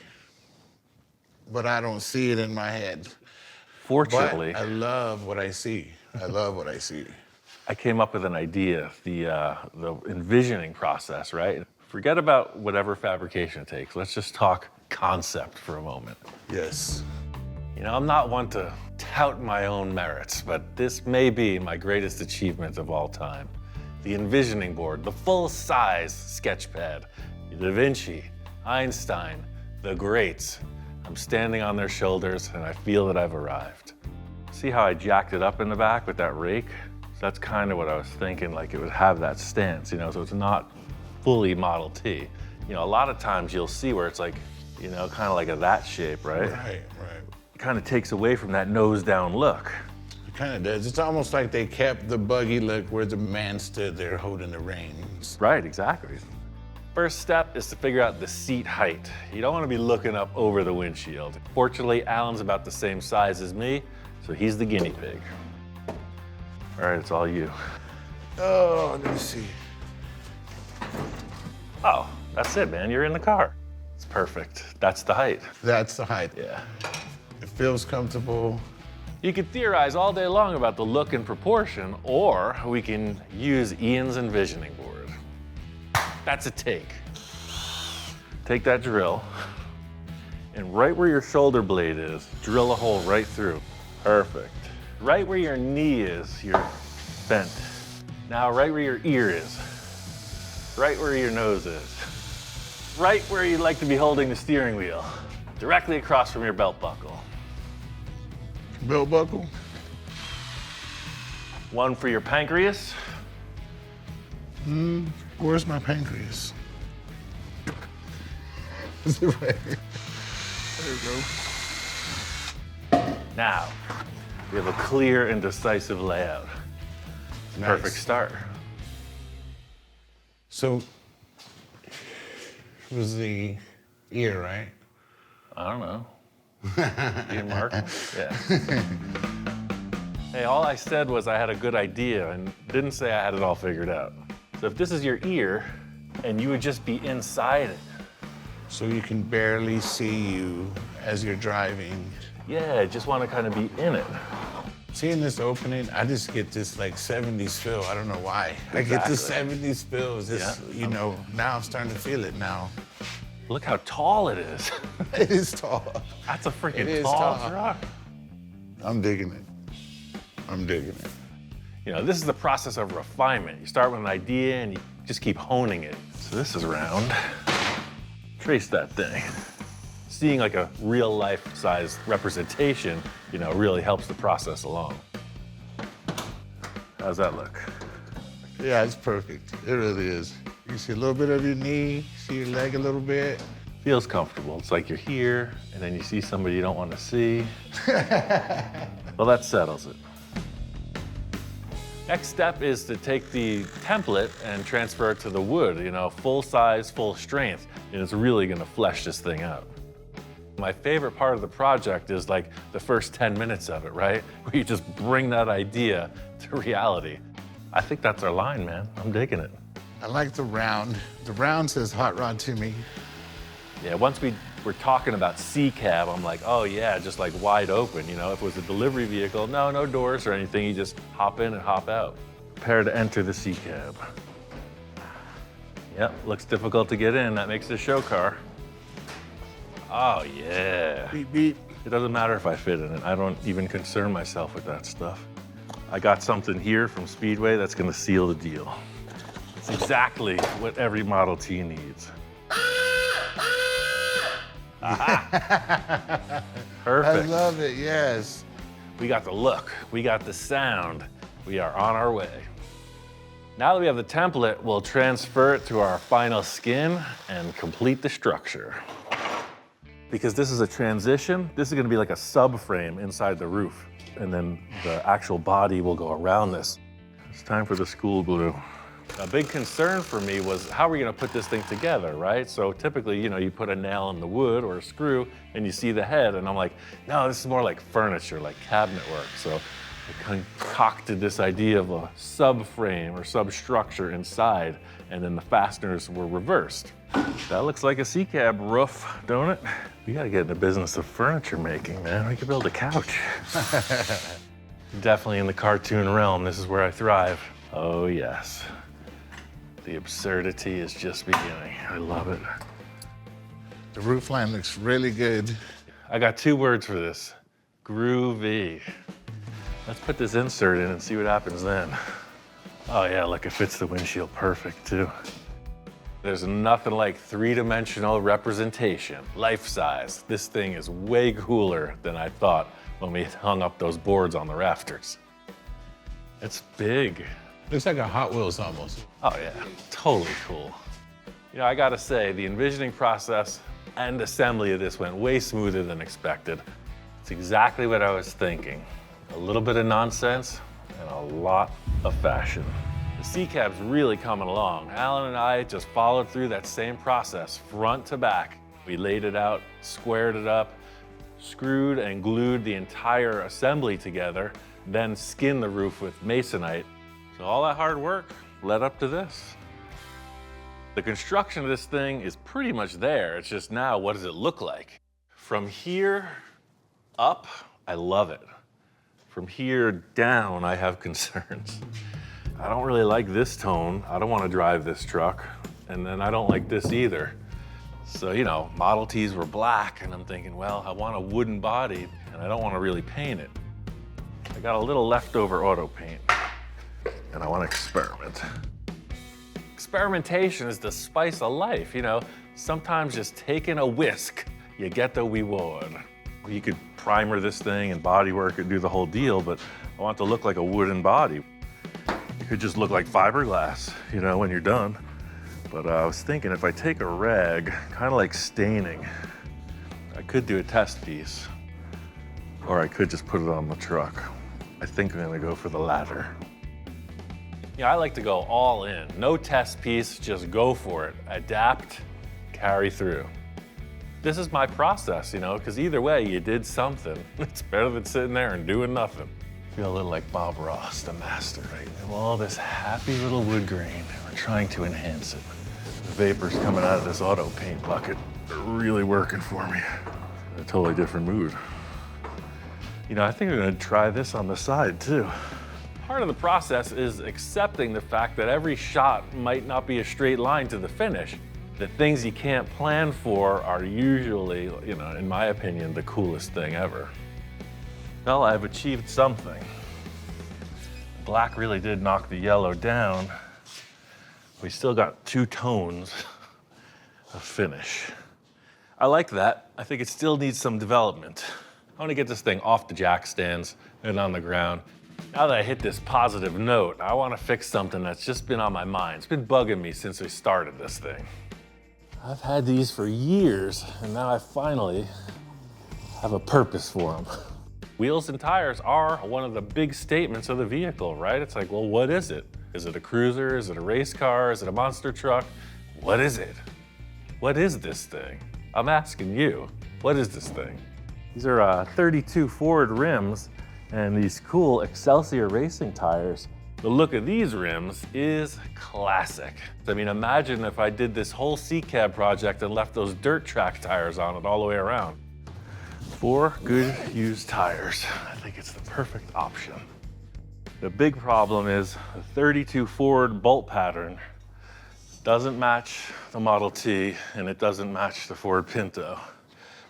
but I don't see it in my head. Fortunately, But I love what I see. I love what I see. I came up with an idea, the envisioning process, right? Forget about whatever fabrication it takes. Let's just talk concept for a moment. Yes. You know, I'm not one to tout my own merits, but this may be my greatest achievement of all time. The envisioning board, the full-size sketch pad, Da Vinci, Einstein, the greats. I'm standing on their shoulders and I feel that I've arrived. See how I jacked it up in the back with that rake? So that's kind of what I was thinking, like it would have that stance, you know, so it's not fully Model T. You know, a lot of times you'll see where it's like, you know, kind of like a that shape, right? Right. It kind of takes away from that nose down look. It kind of does. It's almost like they kept the buggy look where the man stood there holding the reins. Right, exactly. First step is to figure out the seat height. You don't want to be looking up over the windshield. Fortunately, Alan's about the same size as me, so he's the guinea pig. All right, it's all you. Oh, let me see. Oh, that's it, man. You're in the car. It's perfect. That's the height. That's the height. Yeah. It feels comfortable. You could theorize all day long about the look and proportion, or we can use Ian's envisioning board. That's a take. Take that drill, and right where your shoulder blade is, drill a hole right through. Perfect. Right where your knee is, you're bent. Now right where your ear is. Right where your nose is. Right where you'd like to be holding the steering wheel. Directly across from your belt buckle. Belt buckle? One for your pancreas. Where's my pancreas? Is it right here? There you go. Now, we have a clear and decisive layout. Nice. Perfect start. So, it was the ear, right? I don't know. Ian Mark? Yeah. Hey, all I said was I had a good idea and didn't say I had it all figured out. So if this is your ear and you would just be inside it. So you can barely see you as you're driving. Yeah, just want to kind of be in it. Seeing this opening, I just get this like 70s feel. I don't know why. I get this 70s feel. Just, you know, now I'm starting to feel it now. Look how tall it is. It is tall. That's a It freaking is tall tall. truck. I'm digging it. I'm digging it. You know, this is the process of refinement. You start with an idea and you just keep honing it. So this is round. Trace that thing. Seeing like a real life size representation, you know, really helps the process along. How's that look? Yeah, it's perfect. It really is. You see a little bit of your knee, see your leg a little bit. Feels comfortable. It's like you're here and then you see somebody you don't want to see. Well, that settles it. Next step is to take the template and transfer it to the wood, you know, full size, full strength, and it's really gonna flesh this thing out. My favorite part of the project is like the first 10 minutes of it, right? Where you just bring that idea to reality. I think that's our line, man. I'm digging it. I like the round. The round says hot rod to me. Yeah, once we were talking about C-cab, I'm like, oh yeah, just like wide open, you know? If it was a delivery vehicle, no doors or anything, you just hop in and hop out. Prepare to enter the C-cab. Yep, looks difficult to get in. That makes it a show car. Oh yeah. Beep, beep. It doesn't matter if I fit in it. I don't even concern myself with that stuff. I got something here from Speedway that's gonna seal the deal. It's exactly what every Model T needs. Aha. Perfect. I love it, yes. We got the look, we got the sound. We are on our way. Now that we have the template, we'll transfer it to our final skin and complete the structure. Because this is a transition, this is gonna be like a subframe inside the roof. And then the actual body will go around this. It's time for the school glue. A big concern for me was how are we gonna put this thing together, right? So typically, you know, you put a nail in the wood or a screw and you see the head, and I'm like, no, this is more like furniture, like cabinet work. So I concocted this idea of a subframe or substructure inside, and then the fasteners were reversed. That looks like a C-cab roof, don't it? We gotta get in the business of furniture making, man. We could build a couch. Definitely in the cartoon realm, this is where I thrive. Oh yes. The absurdity is just beginning. I love it. The roof line looks really good. I got 2 words for this. Groovy. Let's put this insert in and see what happens then. Oh yeah, look, it fits the windshield perfect too. There's nothing like 3-dimensional representation, life size. This thing is way cooler than I thought when we hung up those boards on the rafters. It's big. Looks like a Hot Wheels almost. Oh yeah, totally cool. You know, I gotta say, the envisioning process and assembly of this went way smoother than expected. It's exactly what I was thinking. A little bit of nonsense and a lot of fashion. The C-cab's really coming along. Alan and I just followed through that same process, front to back. We laid it out, squared it up, screwed and glued the entire assembly together, then skinned the roof with masonite. So all that hard work led up to this. The construction of this thing is pretty much there. It's just now, what does it look like? From here up, I love it. From here down, I have concerns. I don't really like this tone. I don't want to drive this truck. And then I don't like this either. So, you know, Model Ts were black, and I'm thinking, well, I want a wooden body, and I don't want to really paint it. I got a little leftover auto paint, and I want to experiment. Experimentation is the spice of life, you know? Sometimes just taking a whisk, you get the reward. You could primer this thing and bodywork it, do the whole deal, but I want it to look like a wooden body. It could just look like fiberglass, you know, when you're done. But I was thinking if I take a rag, kind of like staining, I could do a test piece, or I could just put it on the truck. I think I'm gonna go for the latter. Yeah, I like to go all in. No test piece, just go for it. Adapt, carry through. This is my process, you know, because either way, you did something. It's better than sitting there and doing nothing. I feel a little like Bob Ross, the master, right? And all this happy little wood grain, we're trying to enhance it. The vapors coming out of this auto paint bucket are really working for me. A totally different mood. You know, I think I'm gonna try this on the side too. Part of the process is accepting the fact that every shot might not be a straight line to the finish. The things you can't plan for are usually, you know, in my opinion, the coolest thing ever. Well, I've achieved something. Black really did knock the yellow down. We still got 2 tones of finish. I like that. I think it still needs some development. I want to get this thing off the jack stands and on the ground. Now that I hit this positive note, I want to fix something that's just been on my mind. It's been bugging me since we started this thing. I've had these for years, and now I finally have a purpose for them. Wheels and tires are one of the big statements of the vehicle, right? It's like, well, what is it? Is it a cruiser? Is it a race car? Is it a monster truck? What is it? What is this thing? I'm asking you, what is this thing? These are 32 Ford rims and these cool Excelsior racing tires. The look of these rims is classic. I mean, imagine if I did this whole C-cab project and left those dirt track tires on it all the way around. 4 good used tires. I think it's the perfect option. The big problem is the 32 Ford bolt pattern doesn't match the Model T and it doesn't match the Ford Pinto,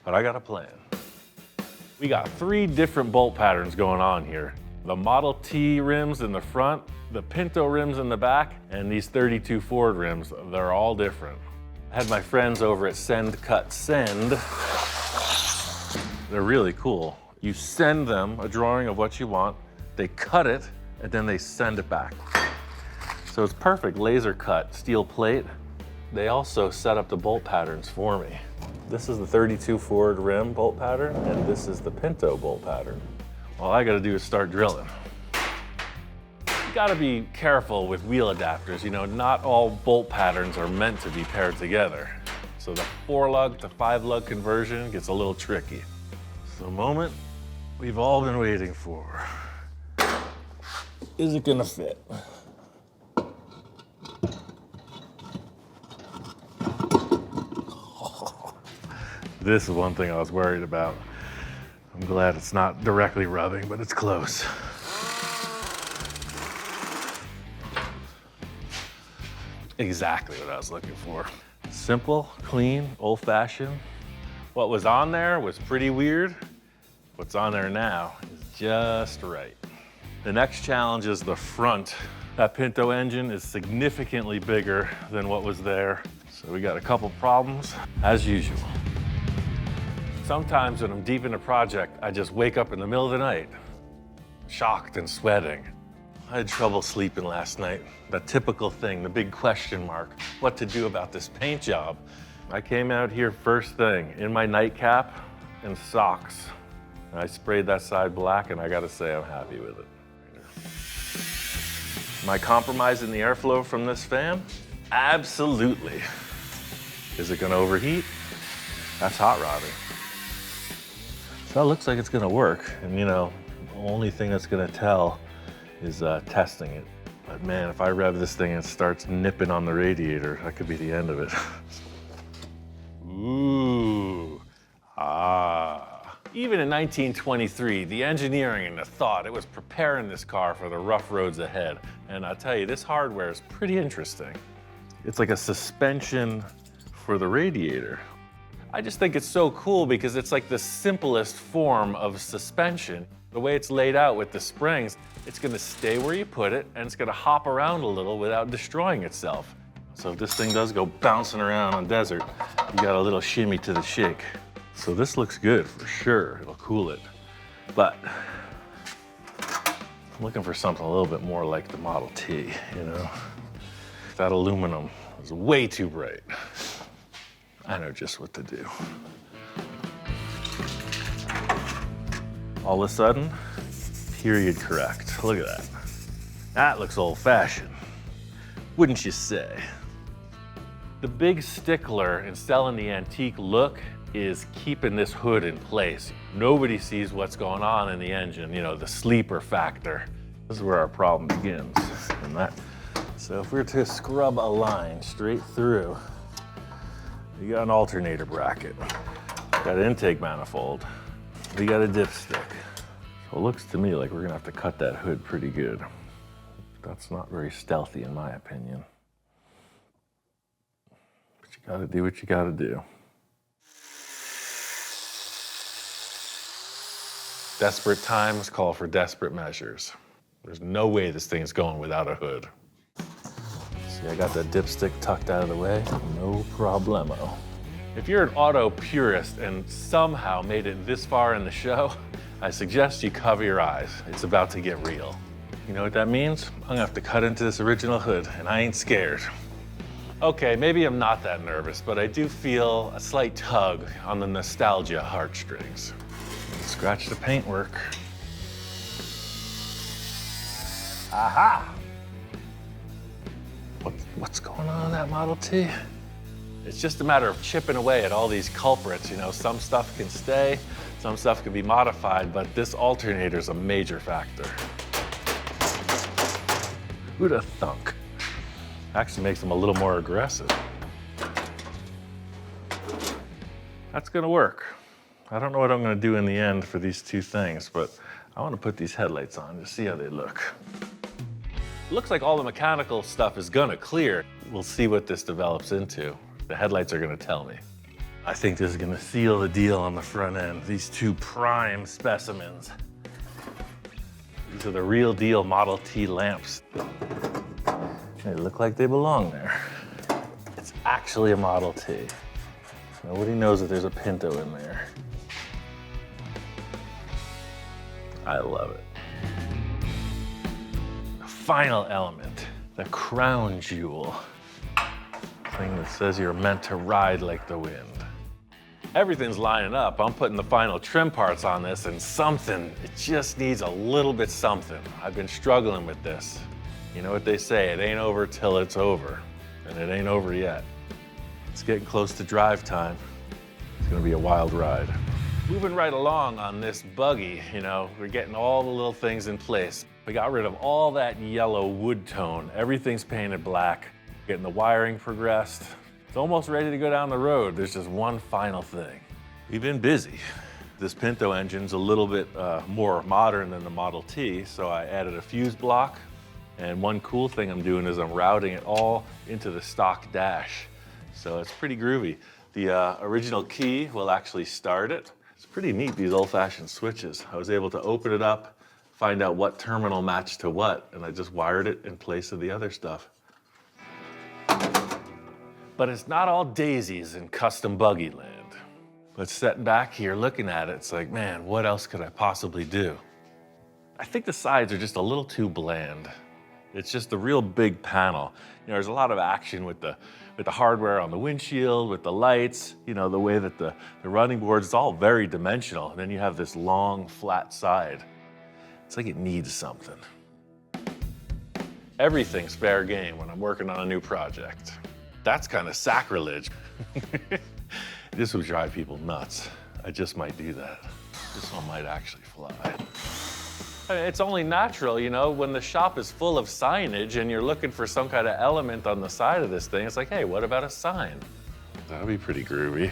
but I got a plan. We got 3 different bolt patterns going on here. The Model T rims in the front, the Pinto rims in the back, and these 32 Ford rims, they're all different. I had my friends over at Send Cut Send. They're really cool. You send them a drawing of what you want, they cut it, and then they send it back. So it's perfect, laser cut, steel plate. They also set up the bolt patterns for me. This is the 32 Ford rim bolt pattern, and this is the Pinto bolt pattern. All I gotta do is start drilling. You gotta be careful with wheel adapters. You know, not all bolt patterns are meant to be paired together. So the 4-lug to 5-lug conversion gets a little tricky. It's the moment we've all been waiting for. Is it gonna fit? This is one thing I was worried about. I'm glad it's not directly rubbing, but it's close. Exactly what I was looking for. Simple, clean, old-fashioned. What was on there was pretty weird. What's on there now is just right. The next challenge is the front. That Pinto engine is significantly bigger than what was there. So we got a couple problems, as usual. Sometimes when I'm deep in a project, I just wake up in the middle of the night, shocked and sweating. I had trouble sleeping last night. That typical thing, the big question mark, what to do about this paint job. I came out here first thing in my nightcap and socks. I sprayed that side black, and I gotta say I'm happy with it. Am I compromising the airflow from this fan? Absolutely. Is it gonna overheat? That's hot rodding. So it looks like it's gonna work. And you know, the only thing that's gonna tell is testing it. But man, if I rev this thing and it starts nipping on the radiator, that could be the end of it. Ooh, Even in 1923, the engineering and the thought, it was preparing this car for the rough roads ahead. And I'll tell you, this hardware is pretty interesting. It's like a suspension for the radiator. I just think it's so cool because it's like the simplest form of suspension. The way it's laid out with the springs, it's gonna stay where you put it and it's gonna hop around a little without destroying itself. So if this thing does go bouncing around on desert, you got a little shimmy to the shake. So this looks good for sure, it'll cool it. But I'm looking for something a little bit more like the Model T, you know? That aluminum is way too bright. I know just what to do. All of a sudden, period correct. Look at that. That looks old-fashioned, wouldn't you say? The big stickler in selling the antique look is keeping this hood in place. Nobody sees what's going on in the engine, you know, the sleeper factor. This is where our problem begins. And that. So if we were to scrub a line straight through, you got an alternator bracket, got an intake manifold, we got a dipstick. So it looks to me like we're gonna have to cut that hood pretty good. That's not very stealthy in my opinion. But you gotta do what you gotta do. Desperate times call for desperate measures. There's no way this thing's going without a hood. See, I got that dipstick tucked out of the way, no problemo. If you're an auto purist and somehow made it this far in the show, I suggest you cover your eyes. It's about to get real. You know what that means? I'm gonna have to cut into this original hood, and I ain't scared. Okay, maybe I'm not that nervous, but I do feel a slight tug on the nostalgia heartstrings. Scratch the paintwork. Aha! What's going on in that Model T? It's just a matter of chipping away at all these culprits. You know, some stuff can stay, some stuff can be modified, but this alternator's a major factor. Who'd have thunk? Actually makes them a little more aggressive. That's gonna work. I don't know what I'm gonna do in the end for these two things, but I wanna put these headlights on to see how they look. Looks like all the mechanical stuff is gonna clear. We'll see what this develops into. The headlights are gonna tell me. I think this is gonna seal the deal on the front end. These two prime specimens. These are the real deal Model T lamps. They look like they belong there. It's actually a Model T. Nobody knows that there's a Pinto in there. I love it. The final element, the crown jewel. Thing that says you're meant to ride like the wind. Everything's lining up. I'm putting the final trim parts on this and something, it just needs a little bit something. I've been struggling with this. You know what they say, it ain't over till it's over. And it ain't over yet. It's getting close to drive time. It's gonna be a wild ride. Moving right along on this buggy, you know, we're getting all the little things in place. We got rid of all that yellow wood tone. Everything's painted black. Getting the wiring progressed. It's almost ready to go down the road. There's just one final thing. We've been busy. This Pinto engine's a little bit more modern than the Model T, so I added a fuse block. And one cool thing I'm doing is I'm routing it all into the stock dash. So it's pretty groovy. The original key will actually start it. It's pretty neat, these old-fashioned switches. I was able to open it up, find out what terminal matched to what, and I just wired it in place of the other stuff. But it's not all daisies in custom buggy land. But sitting back here looking at it, it's like, man, what else could I possibly do? I think the sides are just a little too bland. It's just a real big panel. You know, there's a lot of action with the hardware on the windshield, with the lights, you know, the way that the running boards, it's all very dimensional. And then you have this long, flat side. It's like it needs something. Everything's fair game when I'm working on a new project. That's kind of sacrilege. This would drive people nuts. I just might do that. This one might actually fly. I mean, it's only natural, you know, when the shop is full of signage and you're looking for some kind of element on the side of this thing, it's like, hey, what about a sign? That'd be pretty groovy.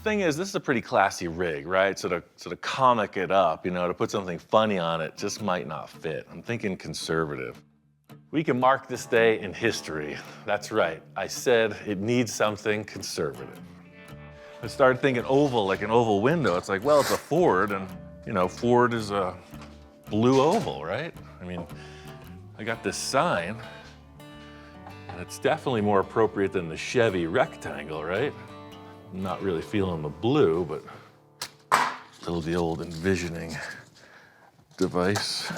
Thing is, this is a pretty classy rig, right? So to comic it up, you know, to put something funny on it just might not fit. I'm thinking conservative. We can mark this day in history. That's right, I said it needs something conservative. I started thinking oval, like an oval window. It's like, well, it's a Ford, and you know, Ford is a blue oval, right? I mean, I got this sign, and it's definitely more appropriate than the Chevy rectangle, right? I'm not really feeling the blue, but a little the old envisioning device.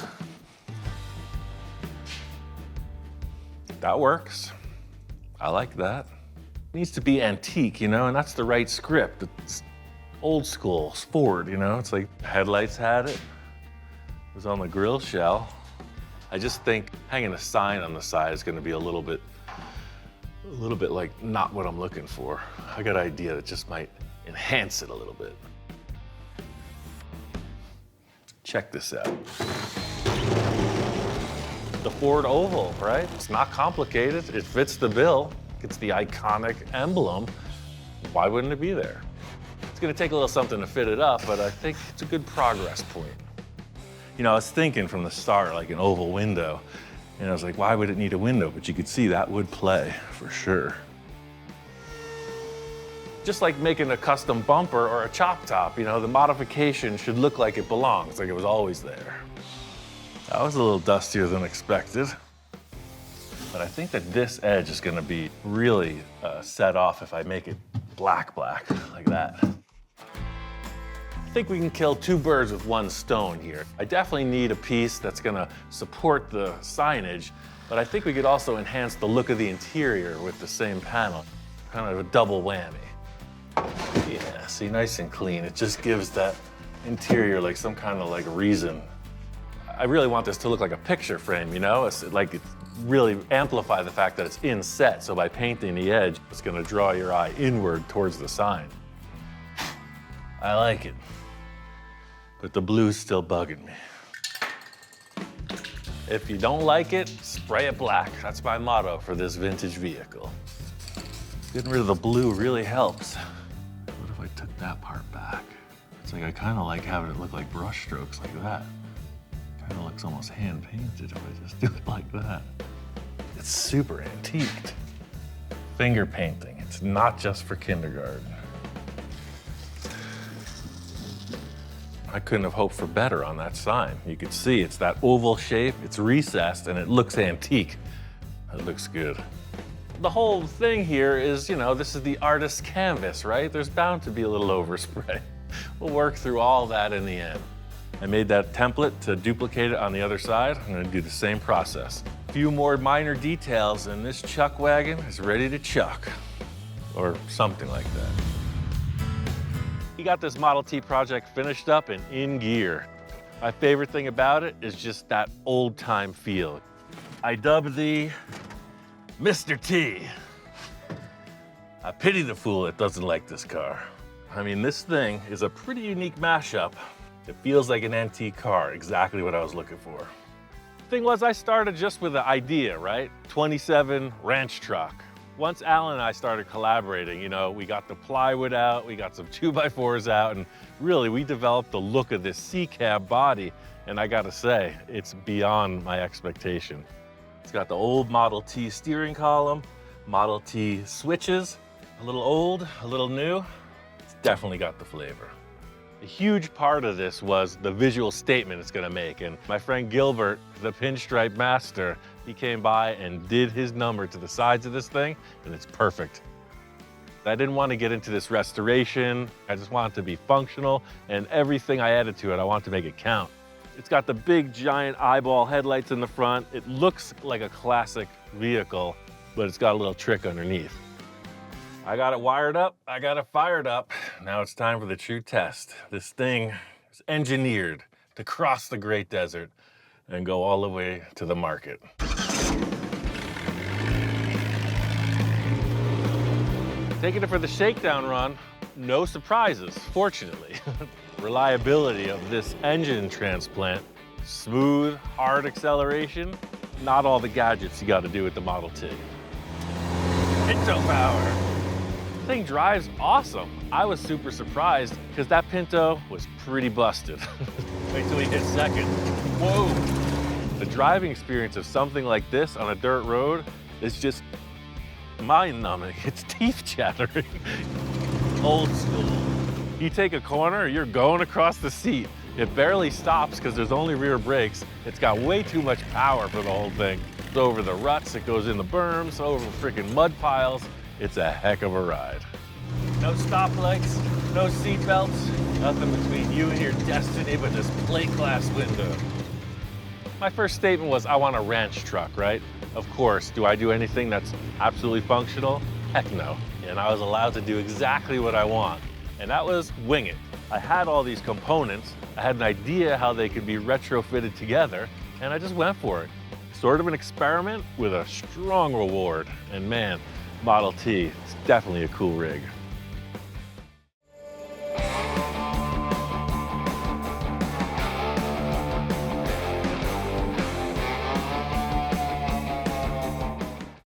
That works. I like that. It needs to be antique, you know, and that's the right script. It's old school, Ford, you know? It's like headlights had it. It was on the grill shell. I just think hanging a sign on the side is gonna be a little bit like not what I'm looking for. I got an idea that just might enhance it a little bit. Check this out. The Ford oval, right? It's not complicated. It fits the bill. It's the iconic emblem. Why wouldn't it be there? It's gonna take a little something to fit it up, but I think it's a good progress point. You know, I was thinking from the start, like an oval window, and I was like, why would it need a window? But you could see that would play, for sure. Just like making a custom bumper or a chop top, you know, the modification should look like it belongs, like it was always there. That was a little dustier than expected. But I think that this edge is gonna be really set off if I make it black, like that. I think we can kill two birds with one stone here. I definitely need a piece that's gonna support the signage, but I think we could also enhance the look of the interior with the same panel. Kind of a double whammy. Yeah, see, nice and clean. It just gives that interior like some kind of like reason. I really want this to look like a picture frame, you know? It's like it really amplify the fact that it's inset, so by painting the edge, it's gonna draw your eye inward towards the sign. I like it. But the blue's still bugging me. If you don't like it, spray it black. That's my motto for this vintage vehicle. Getting rid of the blue really helps. What if I took that part back? It's like I kind of like having it look like brush strokes like that. Kind of looks almost hand painted if I just do it like that. It's super antiqued. Finger painting, it's not just for kindergarten. I couldn't have hoped for better on that sign. You could see it's that oval shape, it's recessed, and it looks antique. It looks good. The whole thing here is, you know, this is the artist's canvas, right? There's bound to be a little overspray. We'll work through all that in the end. I made that template to duplicate it on the other side. I'm gonna do the same process. A few more minor details, and this chuck wagon is ready to chuck, or something like that. We got this Model T project finished up and in gear. My favorite thing about it is just that old-time feel. I dubbed thee Mr. T. I pity the fool that doesn't like this car. I mean, this thing is a pretty unique mashup. It feels like an antique car, exactly what I was looking for. Thing was, I started just with an idea, right? 27 ranch truck. Once Alan and I started collaborating, you know, we got the plywood out, we got some 2x4s out, and really we developed the look of this C-cab body. And I gotta say, it's beyond my expectation. It's got the old Model T steering column, Model T switches, a little old, a little new. It's definitely got the flavor. A huge part of this was the visual statement it's gonna make. And my friend Gilbert, the pinstripe master, he came by and did his number to the sides of this thing, and it's perfect. I didn't want to get into this restoration. I just wanted it to be functional, and everything I added to it, I wanted to make it count. It's got the big giant eyeball headlights in the front. It looks like a classic vehicle, but it's got a little trick underneath. I got it wired up, I got it fired up. Now it's time for the true test. This thing is engineered to cross the Great Desert and go all the way to the market. Taking it for the shakedown run, no surprises, fortunately. Reliability of this engine transplant, smooth, hard acceleration, not all the gadgets you gotta do with the Model T. Pinto power. The thing drives awesome. I was super surprised because that Pinto was pretty busted. Wait till we hit second. Whoa! The driving experience of something like this on a dirt road is just mind-numbing. It's teeth-chattering. Old school. You take a corner, you're going across the seat. It barely stops because there's only rear brakes. It's got way too much power for the whole thing. It's over the ruts, it goes in the berms, over freaking mud piles. It's a heck of a ride. No stop lights, no seat belts, nothing between you and your destiny but this plate glass window. My first statement was, I want a ranch truck, right? Of course, do I do anything that's absolutely functional? Heck no. And I was allowed to do exactly what I want, and that was wing it. I had all these components, I had an idea how they could be retrofitted together, and I just went for it. Sort of an experiment with a strong reward, and man, Model T, it's definitely a cool rig.